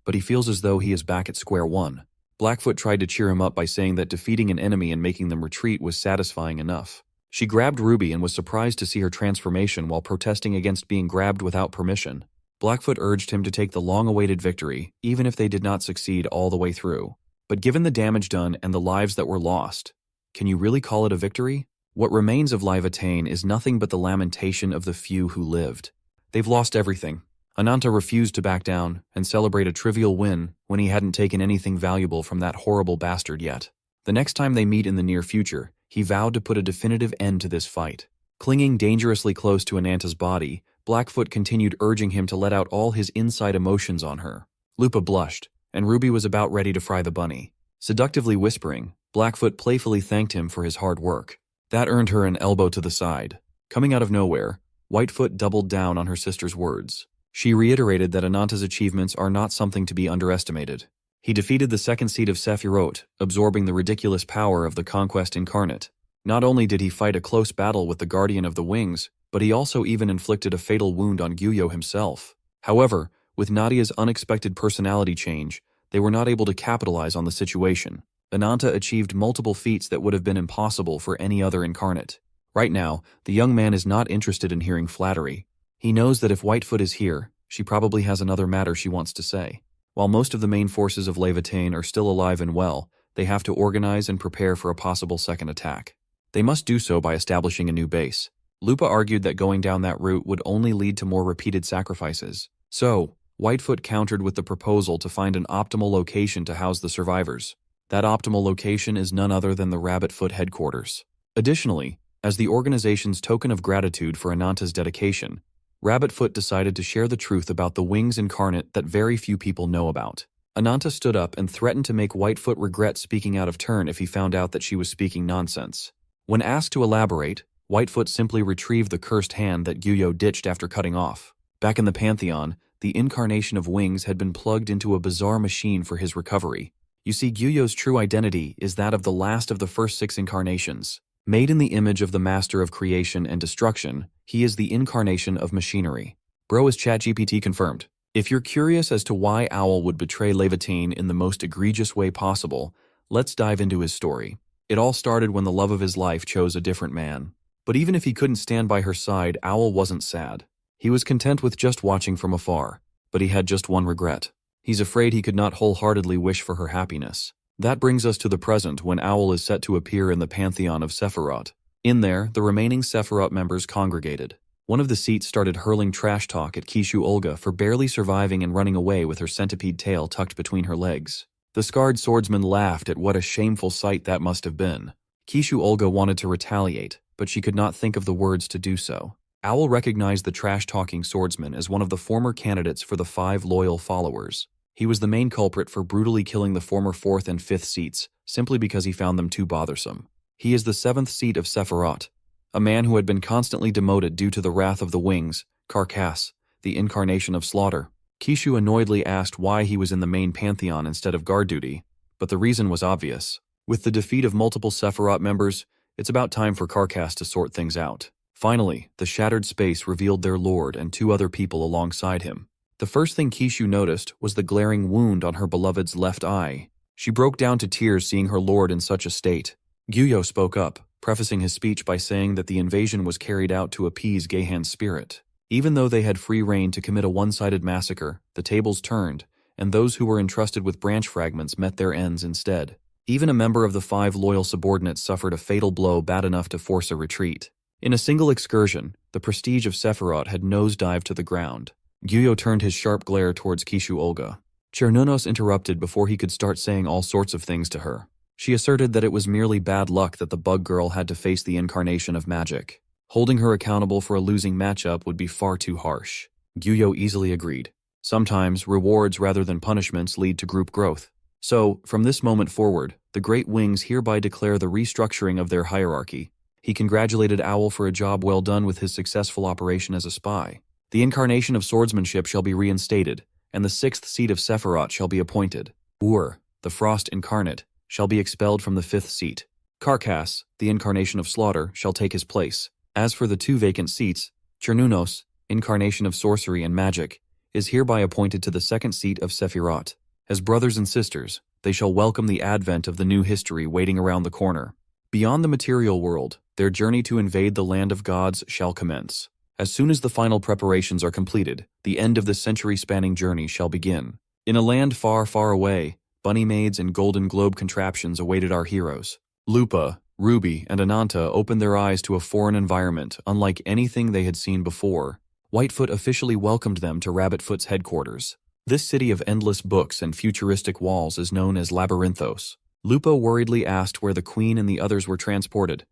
but he feels as though he is back at square one. Blackfoot tried to cheer him up by saying that defeating an enemy and making them retreat was satisfying enough. She grabbed Ruby and was surprised to see her transformation while protesting against being grabbed without permission. Blackfoot urged him to take the long-awaited victory, even if they did not succeed all the way through. But given the damage done and the lives that were lost, can you really call it a victory? What remains of Levantine is nothing but the lamentation of the few who lived. They've lost everything. Ananta refused to back down and celebrate a trivial win when he hadn't taken anything valuable from that horrible bastard yet. The next time they meet in the near future, he vowed to put a definitive end to this fight. Clinging dangerously close to Ananta's body, Blackfoot continued urging him to let out all his inside emotions on her. Lupa blushed, and Ruby was about ready to fry the bunny. Seductively whispering, Blackfoot playfully thanked him for his hard work. That earned her an elbow to the side. Coming out of nowhere, Whitefoot doubled down on her sister's words. She reiterated that Ananta's achievements are not something to be underestimated. He defeated the second seed of Sephiroth, absorbing the ridiculous power of the Conquest Incarnate. Not only did he fight a close battle with the Guardian of the Wings, but he also even inflicted a fatal wound on Gyuyo himself. However, with Nadia's unexpected personality change, they were not able to capitalize on the situation. Ananta achieved multiple feats that would have been impossible for any other incarnate. Right now, the young man is not interested in hearing flattery. He knows that if Whitefoot is here, she probably has another matter she wants to say. While most of the main forces of Levantine are still alive and well, they have to organize and prepare for a possible second attack. They must do so by establishing a new base. Lupa argued that going down that route would only lead to more repeated sacrifices. So, Whitefoot countered with the proposal to find an optimal location to house the survivors. That optimal location is none other than the Rabbitfoot headquarters. Additionally, as the organization's token of gratitude for Ananta's dedication, Rabbitfoot decided to share the truth about the Wings Incarnate that very few people know about. Ananta stood up and threatened to make Whitefoot regret speaking out of turn if he found out that she was speaking nonsense. When asked to elaborate, Whitefoot simply retrieved the cursed hand that Gyuyo ditched after cutting off. Back in the Pantheon, the incarnation of Wings had been plugged into a bizarre machine for his recovery. You see, Gyuyo's true identity is that of the last of the first 6 incarnations. Made in the image of the master of creation and destruction, he is the incarnation of machinery. Bro, is ChatGPT confirmed? If you're curious as to why Owl would betray Leviathan in the most egregious way possible, let's dive into his story. It all started when the love of his life chose a different man. But even if he couldn't stand by her side, Owl wasn't sad. He was content with just watching from afar, but he had just one regret. He's afraid he could not wholeheartedly wish for her happiness. That brings us to the present, when Owl is set to appear in the Pantheon of Sephiroth. In there, the remaining Sephiroth members congregated. One of the seats started hurling trash talk at Kishu Olga for barely surviving and running away with her centipede tail tucked between her legs. The scarred swordsman laughed at what a shameful sight that must have been. Kishu Olga wanted to retaliate, but she could not think of the words to do so. Owl recognized the trash-talking swordsman as one of the former candidates for the 5 loyal followers. He was the main culprit for brutally killing the former 4th and 5th seats, simply because he found them too bothersome. He is the 7th seat of Sephiroth, a man who had been constantly demoted due to the wrath of the Wings, Carcass, the incarnation of slaughter. Kishu annoyedly asked why he was in the main pantheon instead of guard duty, but the reason was obvious. With the defeat of multiple Sephiroth members, it's about time for Carcass to sort things out. Finally, the shattered space revealed their lord and 2 other people alongside him. The first thing Kishu noticed was the glaring wound on her beloved's left eye. She broke down to tears seeing her lord in such a state. Gyuyo spoke up, prefacing his speech by saying that the invasion was carried out to appease Geihan's spirit. Even though they had free rein to commit a one-sided massacre, the tables turned, and those who were entrusted with branch fragments met their ends instead. Even a member of the 5 loyal subordinates suffered a fatal blow bad enough to force a retreat. In a single excursion, the prestige of Sephiroth had nosedived to the ground. Gyuyo turned his sharp glare towards Kishu Olga. Chernunos interrupted before he could start saying all sorts of things to her. She asserted that it was merely bad luck that the bug girl had to face the incarnation of magic. Holding her accountable for a losing matchup would be far too harsh. Gyuyo easily agreed. Sometimes, rewards rather than punishments lead to group growth. So, from this moment forward, the Great Wings hereby declare the restructuring of their hierarchy. He congratulated Owl for a job well done with his successful operation as a spy. The incarnation of swordsmanship shall be reinstated, and the 6th seat of Sephiroth shall be appointed. Ur, the frost incarnate, shall be expelled from the 5th seat. Carcass, the incarnation of slaughter, shall take his place. As for the 2 vacant seats, Chernunos, incarnation of sorcery and magic, is hereby appointed to the 2nd seat of Sephiroth. As brothers and sisters, they shall welcome the advent of the new history waiting around the corner. Beyond the material world, their journey to invade the land of gods shall commence. As soon as the final preparations are completed, the end of the century-spanning journey shall begin. In a land far, far away, bunny maids and golden globe contraptions awaited our heroes. Lupa, Ruby, and Ananta opened their eyes to a foreign environment unlike anything they had seen before. Whitefoot officially welcomed them to Rabbitfoot's headquarters. This city of endless books and futuristic walls is known as Labyrinthos. Lupa worriedly asked where the queen and the others were transported,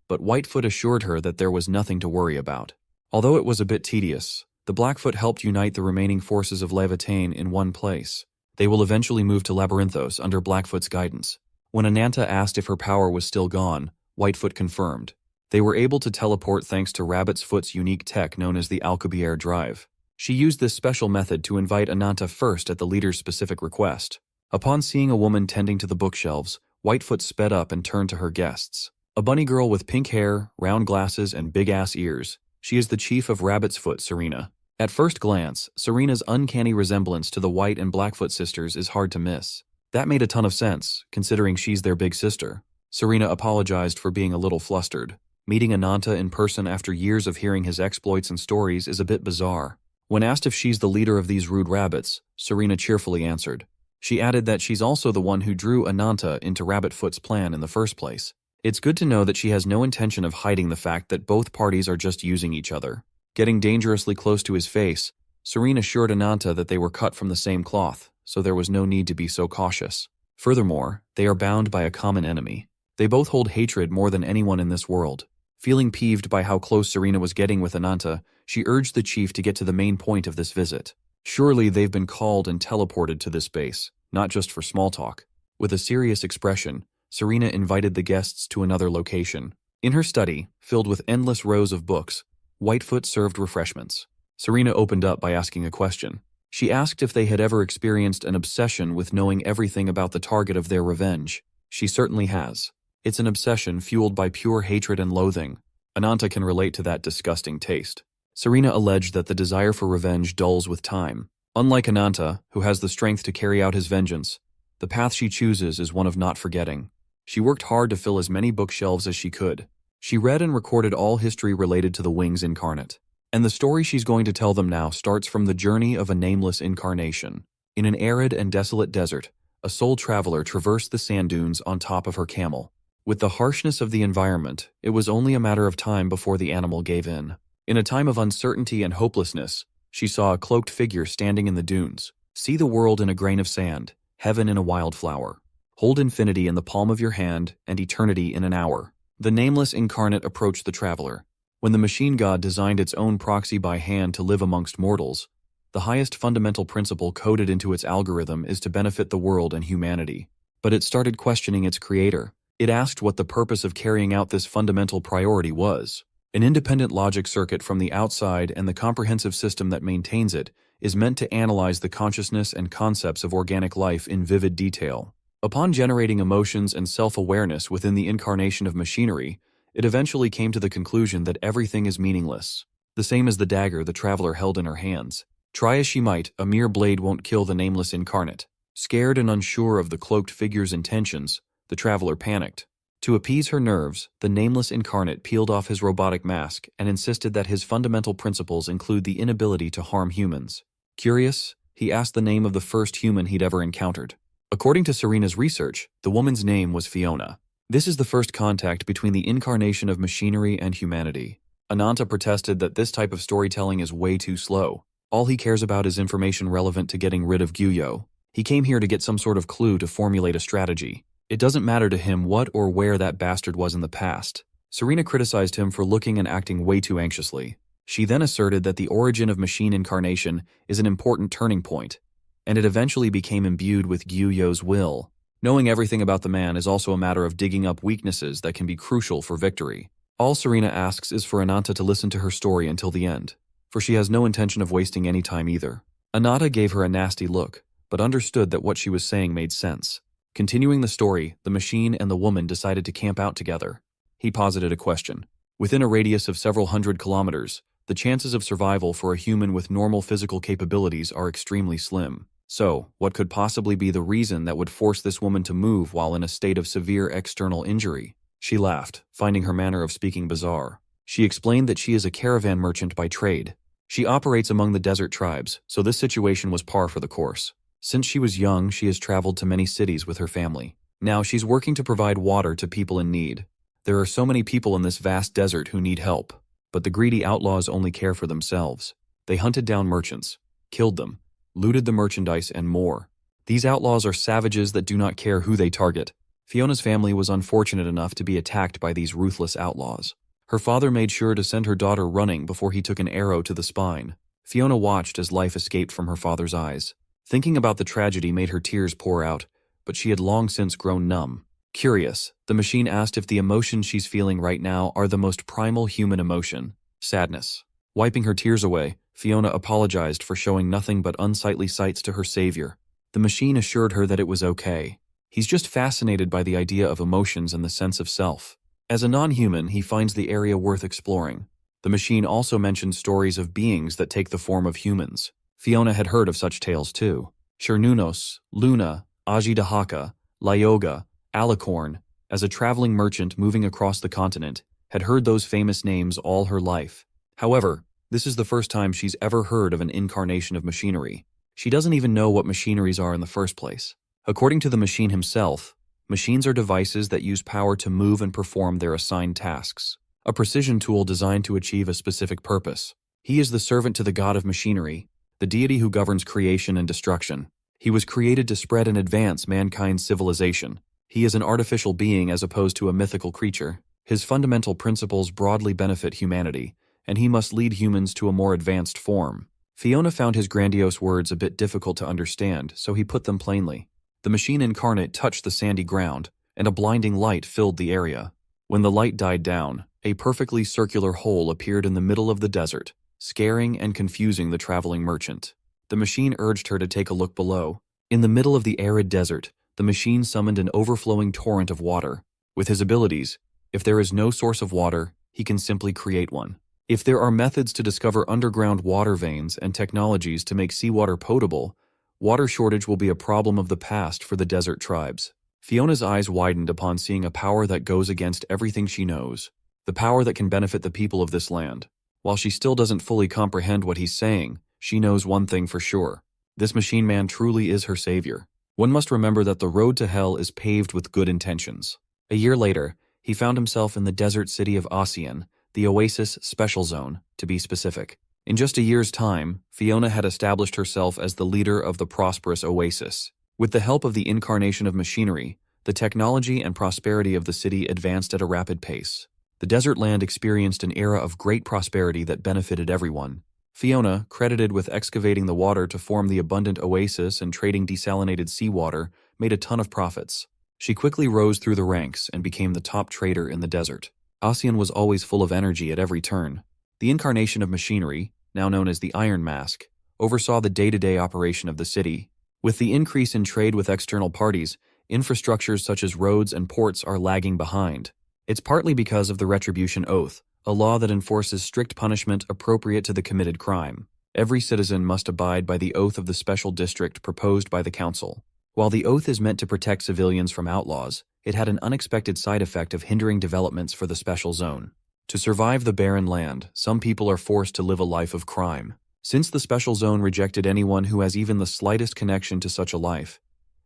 but Whitefoot assured her that there was nothing to worry about. Although it was a bit tedious, the Blackfoot helped unite the remaining forces of Leviathan in one place. They will eventually move to Labyrinthos under Blackfoot's guidance. When Ananta asked if her power was still gone, Whitefoot confirmed. They were able to teleport thanks to Rabbit's Foot's unique tech known as the Alcubierre Drive. She used this special method to invite Ananta first at the leader's specific request. Upon seeing a woman tending to the bookshelves, Whitefoot sped up and turned to her guests. A bunny girl with pink hair, round glasses, and big-ass ears. She is the chief of Rabbit's Foot, Serena. At first glance, Serena's uncanny resemblance to the White and Blackfoot sisters is hard to miss. That made a ton of sense, considering she's their big sister. Serena apologized for being a little flustered. Meeting Ananta in person after years of hearing his exploits and stories is a bit bizarre. When asked if she's the leader of these rude rabbits, Serena cheerfully answered. She added that she's also the one who drew Ananta into Rabbitfoot's plan in the first place. It's good to know that she has no intention of hiding the fact that both parties are just using each other. Getting dangerously close to his face, Serena assured Ananta that they were cut from the same cloth, so there was no need to be so cautious. Furthermore, they are bound by a common enemy. They both hold hatred more than anyone in this world. Feeling peeved by how close Serena was getting with Ananta, she urged the chief to get to the main point of this visit. Surely they've been called and teleported to this base. not just for small talk. With a serious expression, Serena invited the guests to another location. In her study, filled with endless rows of books, Whitefoot served refreshments. Serena opened up by asking a question. She asked if they had ever experienced an obsession with knowing everything about the target of their revenge. She certainly has. It's an obsession fueled by pure hatred and loathing. Ananta can relate to that disgusting taste. Serena alleged that the desire for revenge dulls with time. Unlike Ananta, who has the strength to carry out his vengeance, the path she chooses is one of not forgetting. She worked hard to fill as many bookshelves as she could. She read and recorded all history related to the Wings incarnate. And the story she's going to tell them now starts from the journey of a nameless incarnation. In an arid and desolate desert, a soul traveler traversed the sand dunes on top of her camel. With the harshness of the environment, it was only a matter of time before the animal gave in. In a time of uncertainty and hopelessness, she saw a cloaked figure standing in the dunes. See the world in a grain of sand, heaven in a wildflower. Hold infinity in the palm of your hand and eternity in an hour. The nameless incarnate approached the traveler. When the machine god designed its own proxy by hand to live amongst mortals, the highest fundamental principle coded into its algorithm is to benefit the world and humanity. But it started questioning its creator. It asked what the purpose of carrying out this fundamental priority was. An independent logic circuit from the outside and the comprehensive system that maintains it is meant to analyze the consciousness and concepts of organic life in vivid detail. Upon generating emotions and self-awareness within the incarnation of machinery, it eventually came to the conclusion that everything is meaningless. The same as the dagger the traveler held in her hands. Try as she might, a mere blade won't kill the nameless incarnate. Scared and unsure of the cloaked figure's intentions, the traveler panicked. To appease her nerves, the nameless incarnate peeled off his robotic mask and insisted that his fundamental principles include the inability to harm humans. Curious, he asked the name of the first human he'd ever encountered. According to Serena's research, the woman's name was Fiona. This is the first contact between the incarnation of machinery and humanity. Ananta protested that this type of storytelling is way too slow. All he cares about is information relevant to getting rid of Gyuyo. He came here to get some sort of clue to formulate a strategy. It doesn't matter to him what or where that bastard was in the past. Serena criticized him for looking and acting way too anxiously. She then asserted that the origin of machine incarnation is an important turning point, and it eventually became imbued with Gyuyo's will. Knowing everything about the man is also a matter of digging up weaknesses that can be crucial for victory. All Serena asks is for Ananta to listen to her story until the end, for she has no intention of wasting any time either. Ananta gave her a nasty look, but understood that what she was saying made sense. Continuing the story, the machine and the woman decided to camp out together. He posited a question. Within a radius of several hundred kilometers, the chances of survival for a human with normal physical capabilities are extremely slim. So, what could possibly be the reason that would force this woman to move while in a state of severe external injury? She laughed, finding her manner of speaking bizarre. She explained that she is a caravan merchant by trade. She operates among the desert tribes, so this situation was par for the course. Since she was young, she has traveled to many cities with her family. Now she's working to provide water to people in need. There are so many people in this vast desert who need help, but the greedy outlaws only care for themselves. They hunted down merchants, killed them, looted the merchandise, and more. These outlaws are savages that do not care who they target. Fiona's family was unfortunate enough to be attacked by these ruthless outlaws. Her father made sure to send her daughter running before he took an arrow to the spine. Fiona watched as life escaped from her father's eyes. Thinking about the tragedy made her tears pour out, but she had long since grown numb. Curious, the machine asked if the emotions she's feeling right now are the most primal human emotion: sadness. Wiping her tears away, Fiona apologized for showing nothing but unsightly sights to her savior. The machine assured her that it was okay. He's just fascinated by the idea of emotions and the sense of self. As a non-human, he finds the area worth exploring. The machine also mentioned stories of beings that take the form of humans. Fiona had heard of such tales too. Chernunos, Luna, Ajidahaka, Lyoga, Alicorn, as a traveling merchant moving across the continent, had heard those famous names all her life. However, this is the first time she's ever heard of an incarnation of machinery. She doesn't even know what machineries are in the first place. According to the machine himself, machines are devices that use power to move and perform their assigned tasks. A precision tool designed to achieve a specific purpose. He is the servant to the god of machinery, the deity who governs creation and destruction. He was created to spread and advance mankind's civilization. He is an artificial being as opposed to a mythical creature. His fundamental principles broadly benefit humanity, and he must lead humans to a more advanced form. Fiona found his grandiose words a bit difficult to understand, so he put them plainly. The machine incarnate touched the sandy ground, and a blinding light filled the area. When the light died down, a perfectly circular hole appeared in the middle of the desert, scaring and confusing the traveling merchant. The machine urged her to take a look below. In the middle of the arid desert, the machine summoned an overflowing torrent of water. With his abilities, if there is no source of water, he can simply create one. If there are methods to discover underground water veins and technologies to make seawater potable, water shortage will be a problem of the past for the desert tribes. Fiona's eyes widened upon seeing a power that goes against everything she knows, the power that can benefit the people of this land. While she still doesn't fully comprehend what he's saying, she knows one thing for sure. This machine man truly is her savior. One must remember that the road to hell is paved with good intentions. A year later, he found himself in the desert city of Ocean, the Oasis Special Zone, to be specific. In just a year's time, Fiona had established herself as the leader of the prosperous Oasis. With the help of the incarnation of machinery, the technology and prosperity of the city advanced at a rapid pace. The desert land experienced an era of great prosperity that benefited everyone. Fiona, credited with excavating the water to form the abundant oasis and trading desalinated seawater, made a ton of profits. She quickly rose through the ranks and became the top trader in the desert. Ocean was always full of energy at every turn. The incarnation of machinery, now known as the Iron Mask, oversaw the day-to-day operation of the city. With the increase in trade with external parties, infrastructures such as roads and ports are lagging behind. It's partly because of the Retribution Oath, a law that enforces strict punishment appropriate to the committed crime. Every citizen must abide by the oath of the special district proposed by the council. While the oath is meant to protect civilians from outlaws, it had an unexpected side effect of hindering developments for the special zone. To survive the barren land, some people are forced to live a life of crime. Since the special zone rejected anyone who has even the slightest connection to such a life,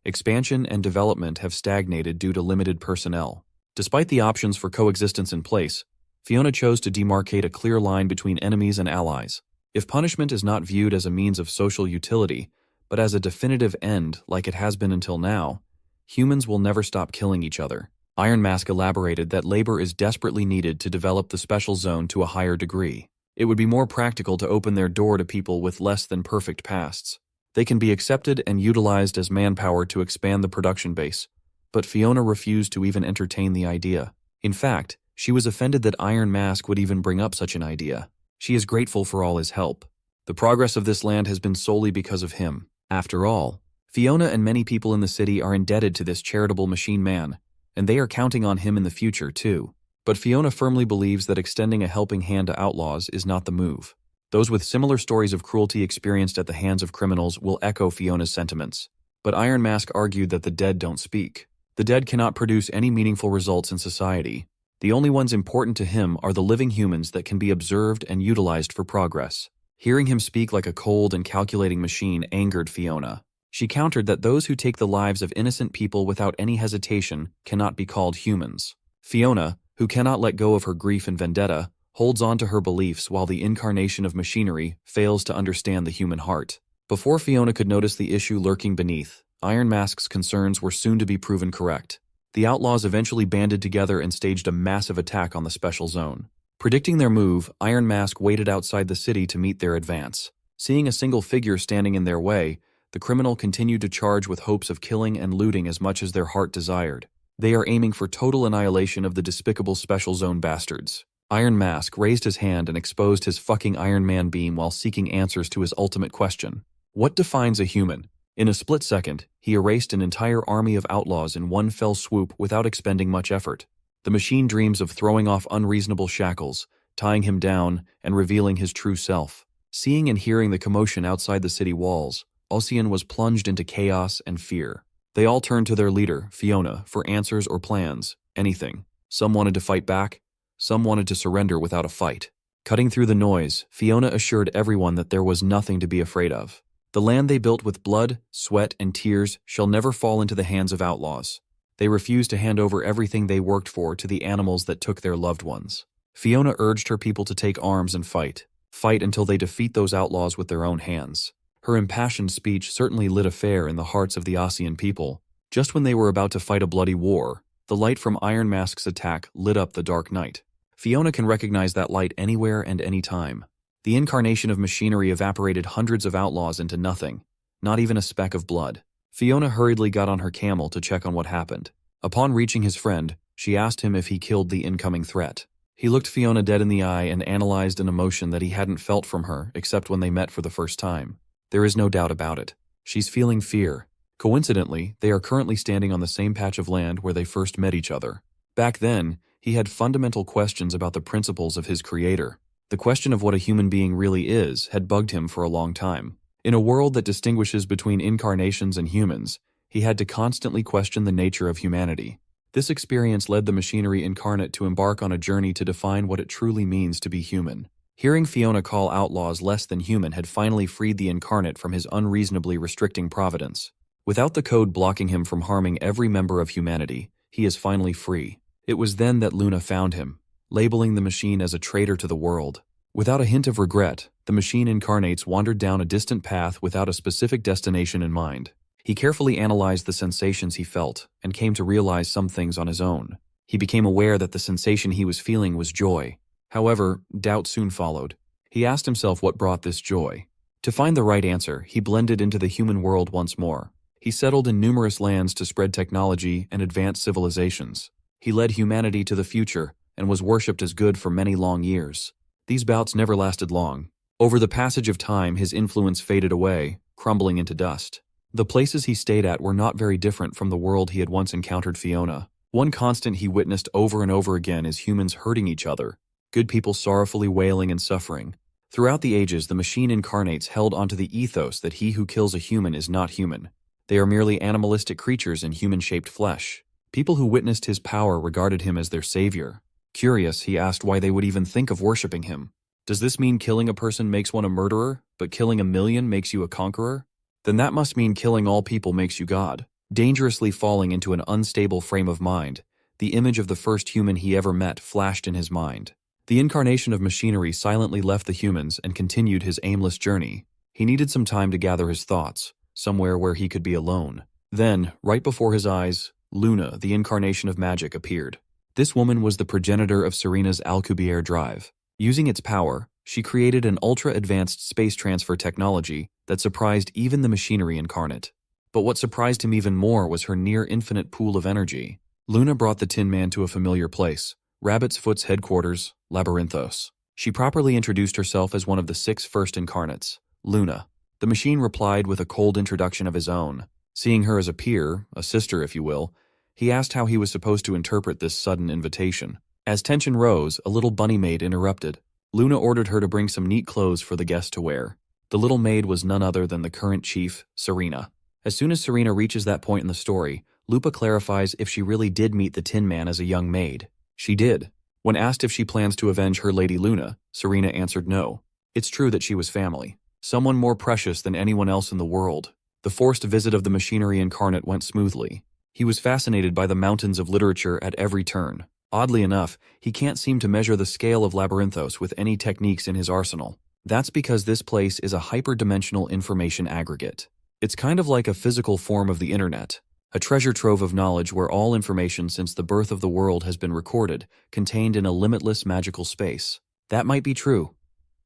expansion and development have stagnated due to limited personnel. Despite the options for coexistence in place, Fiona chose to demarcate a clear line between enemies and allies. If punishment is not viewed as a means of social utility, but as a definitive end like it has been until now, humans will never stop killing each other. Iron Mask elaborated that labor is desperately needed to develop the special zone to a higher degree. It would be more practical to open their door to people with less than perfect pasts. They can be accepted and utilized as manpower to expand the production base, but Fiona refused to even entertain the idea. In fact, she was offended that Iron Mask would even bring up such an idea. She is grateful for all his help. The progress of this land has been solely because of him. After all, Fiona and many people in the city are indebted to this charitable machine man, and they are counting on him in the future too. But Fiona firmly believes that extending a helping hand to outlaws is not the move. Those with similar stories of cruelty experienced at the hands of criminals will echo Fiona's sentiments. But Iron Mask argued that the dead don't speak. The dead cannot produce any meaningful results in society. The only ones important to him are the living humans that can be observed and utilized for progress. Hearing him speak like a cold and calculating machine angered Fiona. She countered that those who take the lives of innocent people without any hesitation cannot be called humans. Fiona, who cannot let go of her grief and vendetta, holds on to her beliefs while the incarnation of machinery fails to understand the human heart. Before Fiona could notice the issue lurking beneath, Iron Mask's concerns were soon to be proven correct. The outlaws eventually banded together and staged a massive attack on the special zone. Predicting their move, Iron Mask waited outside the city to meet their advance. Seeing a single figure standing in their way, the criminal continued to charge with hopes of killing and looting as much as their heart desired. They are aiming for total annihilation of the despicable special zone bastards. Iron Mask raised his hand and exposed his fucking Iron Man beam while seeking answers to his ultimate question. What defines a human? In a split second, he erased an entire army of outlaws in one fell swoop without expending much effort. The machine dreams of throwing off unreasonable shackles, tying him down, and revealing his true self. Seeing and hearing the commotion outside the city walls, Ocean was plunged into chaos and fear. They all turned to their leader, Fiona, for answers or plans, anything. Some wanted to fight back, some wanted to surrender without a fight. Cutting through the noise, Fiona assured everyone that there was nothing to be afraid of. The land they built with blood, sweat, and tears shall never fall into the hands of outlaws. They refused to hand over everything they worked for to the animals that took their loved ones. Fiona urged her people to take arms and fight. Fight until they defeat those outlaws with their own hands. Her impassioned speech certainly lit a fire in the hearts of the Osean people. Just when they were about to fight a bloody war, the light from Iron Mask's attack lit up the dark night. Fiona can recognize that light anywhere and anytime. The incarnation of machinery evaporated hundreds of outlaws into nothing, not even a speck of blood. Fiona hurriedly got on her camel to check on what happened. Upon reaching his friend, she asked him if he killed the incoming threat. He looked Fiona dead in the eye and analyzed an emotion that he hadn't felt from her except when they met for the first time. There is no doubt about it. She's feeling fear. Coincidentally, they are currently standing on the same patch of land where they first met each other. Back then, he had fundamental questions about the principles of his creator. The question of what a human being really is had bugged him for a long time. In a world that distinguishes between incarnations and humans, he had to constantly question the nature of humanity. This experience led the machinery incarnate to embark on a journey to define what it truly means to be human. Hearing Fiona call outlaws less than human had finally freed the incarnate from his unreasonably restricting providence. Without the code blocking him from harming every member of humanity, he is finally free. It was then that Luna found him, labeling the machine as a traitor to the world. Without a hint of regret, the machine incarnates wandered down a distant path without a specific destination in mind. He carefully analyzed the sensations he felt and came to realize some things on his own. He became aware that the sensation he was feeling was joy. However, doubt soon followed. He asked himself what brought this joy. To find the right answer, he blended into the human world once more. He settled in numerous lands to spread technology and advance civilizations. He led humanity to the future and was worshipped as good for many long years. These bouts never lasted long. Over the passage of time, his influence faded away, crumbling into dust. The places he stayed at were not very different from the world he had once encountered Fiona. One constant he witnessed over and over again is humans hurting each other, good people sorrowfully wailing and suffering. Throughout the ages, the machine incarnates held onto the ethos that he who kills a human is not human. They are merely animalistic creatures in human-shaped flesh. People who witnessed his power regarded him as their savior. Curious, he asked why they would even think of worshipping him. Does this mean killing a person makes one a murderer, but killing 1,000,000 makes you a conqueror? Then that must mean killing all people makes you God. Dangerously falling into an unstable frame of mind, the image of the first human he ever met flashed in his mind. The incarnation of machinery silently left the humans and continued his aimless journey. He needed some time to gather his thoughts, somewhere where he could be alone. Then, right before his eyes, Luna, the incarnation of magic, appeared. This woman was the progenitor of Serena's Alcubierre drive. Using its power, she created an ultra-advanced space transfer technology that surprised even the machinery incarnate. But what surprised him even more was her near-infinite pool of energy. Luna brought the Tin Man to a familiar place, Rabbit's Foot's headquarters, Labyrinthos. She properly introduced herself as one of the 6 first incarnates, Luna. The machine replied with a cold introduction of his own. Seeing her as a peer, a sister if you will, he asked how he was supposed to interpret this sudden invitation. As tension rose, a little bunny maid interrupted. Luna ordered her to bring some neat clothes for the guest to wear. The little maid was none other than the current chief, Serena. As soon as Serena reaches that point in the story, Lupa clarifies if she really did meet the Tin Man as a young maid. She did. When asked if she plans to avenge her Lady Luna, Serena answered no. It's true that she was family. Someone more precious than anyone else in the world. The forced visit of the machinery incarnate went smoothly. He was fascinated by the mountains of literature at every turn. Oddly enough, he can't seem to measure the scale of Labyrinthos with any techniques in his arsenal. That's because this place is a hyperdimensional information aggregate. It's kind of like a physical form of the internet, a treasure trove of knowledge where all information since the birth of the world has been recorded, contained in a limitless magical space. That might be true,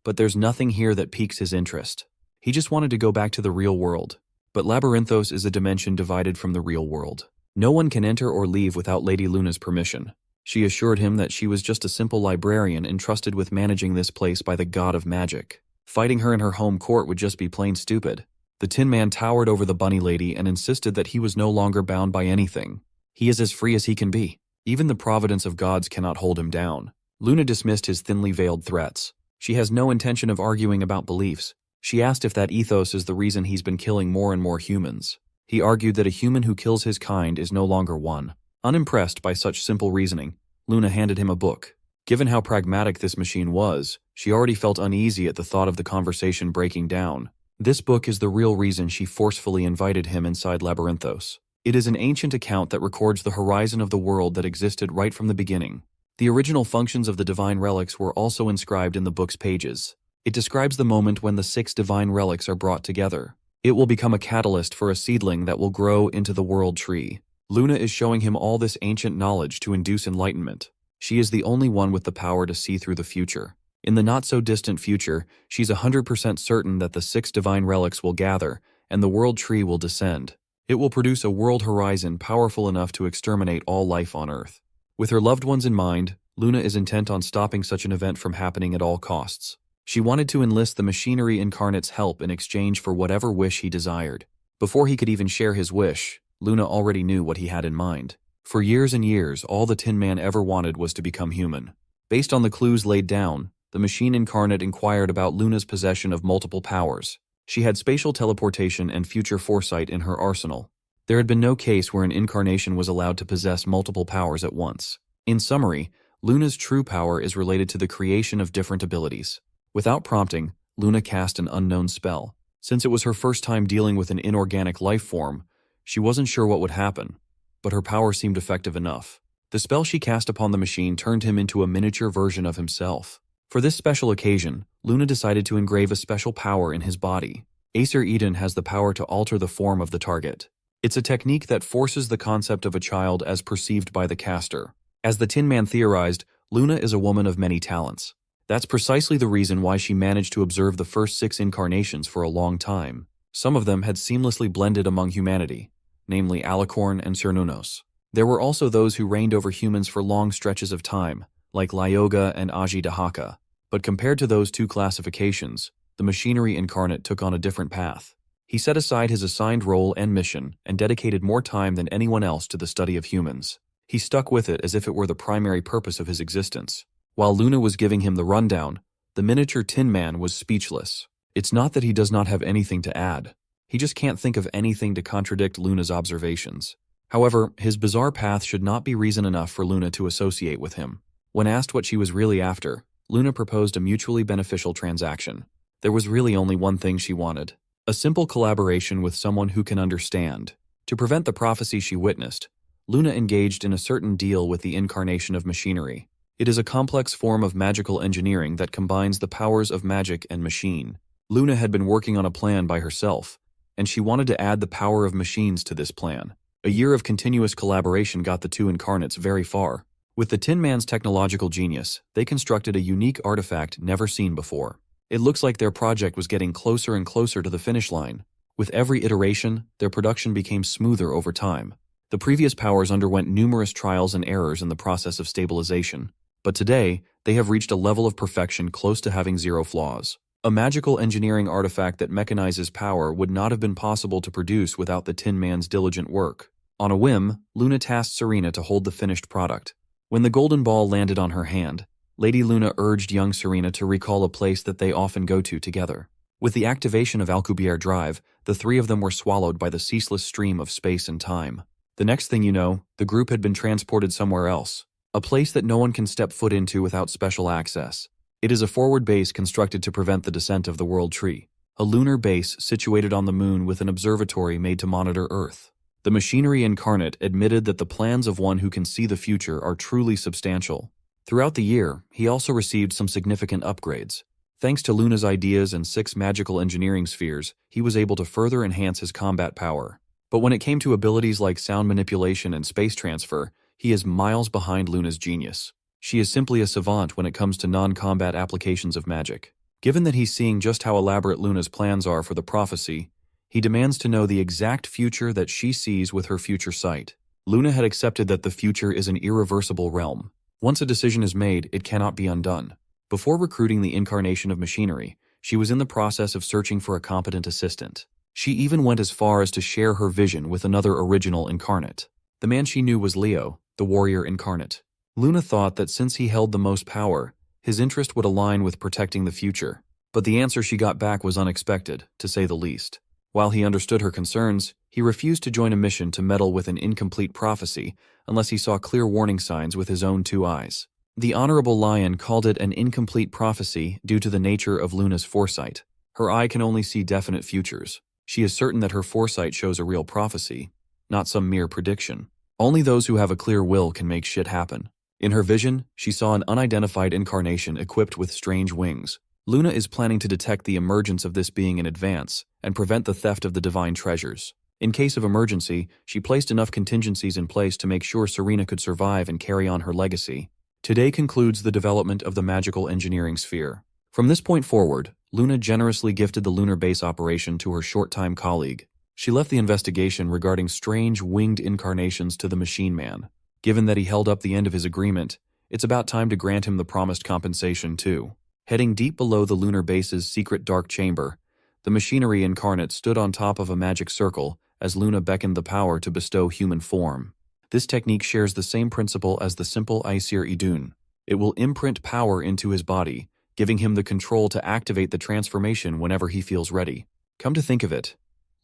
but there's nothing here that piques his interest. He just wanted to go back to the real world. But Labyrinthos is a dimension divided from the real world. No one can enter or leave without Lady Luna's permission. She assured him that she was just a simple librarian entrusted with managing this place by the god of magic. Fighting her in her home court would just be plain stupid. The Tin Man towered over the bunny lady and insisted that he was no longer bound by anything. He is as free as he can be. Even the providence of gods cannot hold him down. Luna dismissed his thinly veiled threats. She has no intention of arguing about beliefs. She asked if that ethos is the reason he's been killing more and more humans. He argued that a human who kills his kind is no longer one. Unimpressed by such simple reasoning, Luna handed him a book. Given how pragmatic this machine was, she already felt uneasy at the thought of the conversation breaking down. This book is the real reason she forcefully invited him inside Labyrinthos. It is an ancient account that records the horizon of the world that existed right from the beginning. The original functions of the divine relics were also inscribed in the book's pages. It describes the moment when the 6 divine relics are brought together. It will become a catalyst for a seedling that will grow into the world tree. Luna is showing him all this ancient knowledge to induce enlightenment. She is the only one with the power to see through the future. In the not-so-distant future, she's 100% certain that the 6 divine relics will gather, and the world tree will descend. It will produce a world horizon powerful enough to exterminate all life on Earth. With her loved ones in mind, Luna is intent on stopping such an event from happening at all costs. She wanted to enlist the machinery incarnate's help in exchange for whatever wish he desired. Before he could even share his wish, Luna already knew what he had in mind. For years and years, all the Tin Man ever wanted was to become human. Based on the clues laid down, the machine incarnate inquired about Luna's possession of multiple powers. She had spatial teleportation and future foresight in her arsenal. There had been no case where an incarnation was allowed to possess multiple powers at once. In summary, Luna's true power is related to the creation of different abilities. Without prompting, Luna cast an unknown spell. Since it was her first time dealing with an inorganic life form, she wasn't sure what would happen, but her power seemed effective enough. The spell she cast upon the machine turned him into a miniature version of himself. For this special occasion, Luna decided to engrave a special power in his body. Acer Eden has the power to alter the form of the target. It's a technique that forces the concept of a child as perceived by the caster. As the Tin Man theorized, Luna is a woman of many talents. That's precisely the reason why she managed to observe the first 6 incarnations for a long time. Some of them had seamlessly blended among humanity, namely Alicorn and Cernunnos. There were also those who reigned over humans for long stretches of time, like Lyoga and Aji Dahaka. But compared to those 2 classifications, the machinery incarnate took on a different path. He set aside his assigned role and mission and dedicated more time than anyone else to the study of humans. He stuck with it as if it were the primary purpose of his existence. While Luna was giving him the rundown, the miniature Tin Man was speechless. It's not that he does not have anything to add. He just can't think of anything to contradict Luna's observations. However, his bizarre path should not be reason enough for Luna to associate with him. When asked what she was really after, Luna proposed a mutually beneficial transaction. There was really only one thing she wanted: a simple collaboration with someone who can understand. To prevent the prophecy she witnessed, Luna engaged in a certain deal with the incarnation of machinery. It is a complex form of magical engineering that combines the powers of magic and machine. Luna had been working on a plan by herself, and she wanted to add the power of machines to this plan. A year of continuous collaboration got the 2 incarnates very far. With the Tin Man's technological genius, they constructed a unique artifact never seen before. It looks like their project was getting closer and closer to the finish line. With every iteration, their production became smoother over time. The previous powers underwent numerous trials and errors in the process of stabilization, but today, they have reached a level of perfection close to having 0 flaws. A magical engineering artifact that mechanizes power would not have been possible to produce without the Tin Man's diligent work. On a whim, Luna tasked Serena to hold the finished product. When the golden ball landed on her hand, Lady Luna urged young Serena to recall a place that they often go to together. With the activation of Alcubierre Drive, the 3 of them were swallowed by the ceaseless stream of space and time. The next thing you know, the group had been transported somewhere else, a place that no one can step foot into without special access. It is a forward base constructed to prevent the descent of the World Tree, a lunar base situated on the moon with an observatory made to monitor Earth. The machinery incarnate admitted that the plans of one who can see the future are truly substantial. Throughout the year, he also received some significant upgrades. Thanks to Luna's ideas and 6 magical engineering spheres, he was able to further enhance his combat power. But when it came to abilities like sound manipulation and space transfer, he is miles behind Luna's genius. She is simply a savant when it comes to non-combat applications of magic. Given that he's seeing just how elaborate Luna's plans are for the prophecy, he demands to know the exact future that she sees with her future sight. Luna had accepted that the future is an irreversible realm. Once a decision is made, it cannot be undone. Before recruiting the incarnation of machinery, she was in the process of searching for a competent assistant. She even went as far as to share her vision with another original incarnate. The man she knew was Leo, the warrior incarnate. Luna thought that since he held the most power, his interest would align with protecting the future. But the answer she got back was unexpected, to say the least. While he understood her concerns, he refused to join a mission to meddle with an incomplete prophecy unless he saw clear warning signs with his own 2 eyes. The Honorable Lion called it an incomplete prophecy due to the nature of Luna's foresight. Her eye can only see definite futures. She is certain that her foresight shows a real prophecy, not some mere prediction. Only those who have a clear will can make shit happen. In her vision, she saw an unidentified incarnation equipped with strange wings. Luna is planning to detect the emergence of this being in advance and prevent the theft of the divine treasures. In case of emergency, she placed enough contingencies in place to make sure Serena could survive and carry on her legacy. Today concludes the development of the magical engineering sphere. From this point forward, Luna generously gifted the lunar base operation to her short-time colleague. She left the investigation regarding strange winged incarnations to the Machine Man. Given that he held up the end of his agreement, it's about time to grant him the promised compensation too. Heading deep below the lunar base's secret dark chamber, the machinery incarnate stood on top of a magic circle as Luna beckoned the power to bestow human form. This technique shares the same principle as the simple Aesir Idun. It will imprint power into his body, giving him the control to activate the transformation whenever he feels ready. Come to think of it,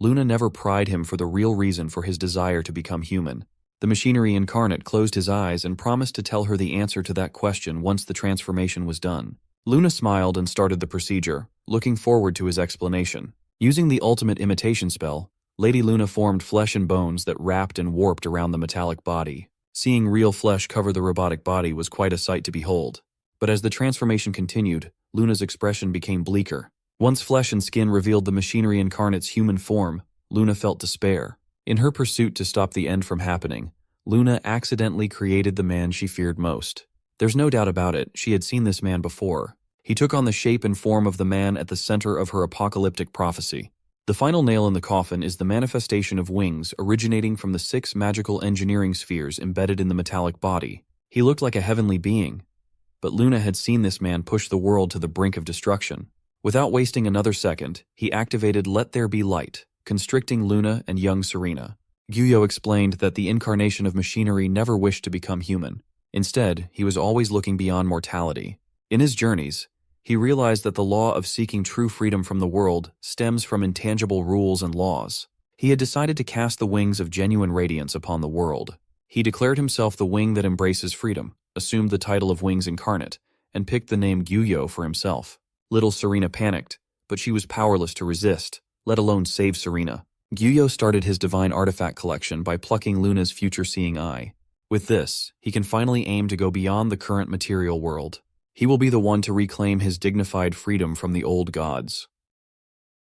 Luna never pried him for the real reason for his desire to become human. The machinery incarnate closed his eyes and promised to tell her the answer to that question once the transformation was done. Luna smiled and started the procedure, looking forward to his explanation. Using the ultimate imitation spell, Lady Luna formed flesh and bones that wrapped and warped around the metallic body. Seeing real flesh cover the robotic body was quite a sight to behold. But as the transformation continued, Luna's expression became bleaker. Once flesh and skin revealed the machinery incarnate's human form, Luna felt despair. In her pursuit to stop the end from happening, Luna accidentally created the man she feared most. There's no doubt about it, she had seen this man before. He took on the shape and form of the man at the center of her apocalyptic prophecy. The final nail in the coffin is the manifestation of wings originating from the 6 magical engineering spheres embedded in the metallic body. He looked like a heavenly being, but Luna had seen this man push the world to the brink of destruction. Without wasting another second, he activated Let There Be Light, constricting Luna and young Serena. Gyuyo explained that the incarnation of machinery never wished to become human. Instead, he was always looking beyond mortality. In his journeys, he realized that the law of seeking true freedom from the world stems from intangible rules and laws. He had decided to cast the wings of genuine radiance upon the world. He declared himself the wing that embraces freedom, assumed the title of Wings Incarnate, and picked the name Gyuyo for himself. Little Serena panicked, but she was powerless to resist, let alone save Serena. Gyuyo started his divine artifact collection by plucking Luna's future-seeing eye. With this, he can finally aim to go beyond the current material world. He will be the one to reclaim his dignified freedom from the old gods.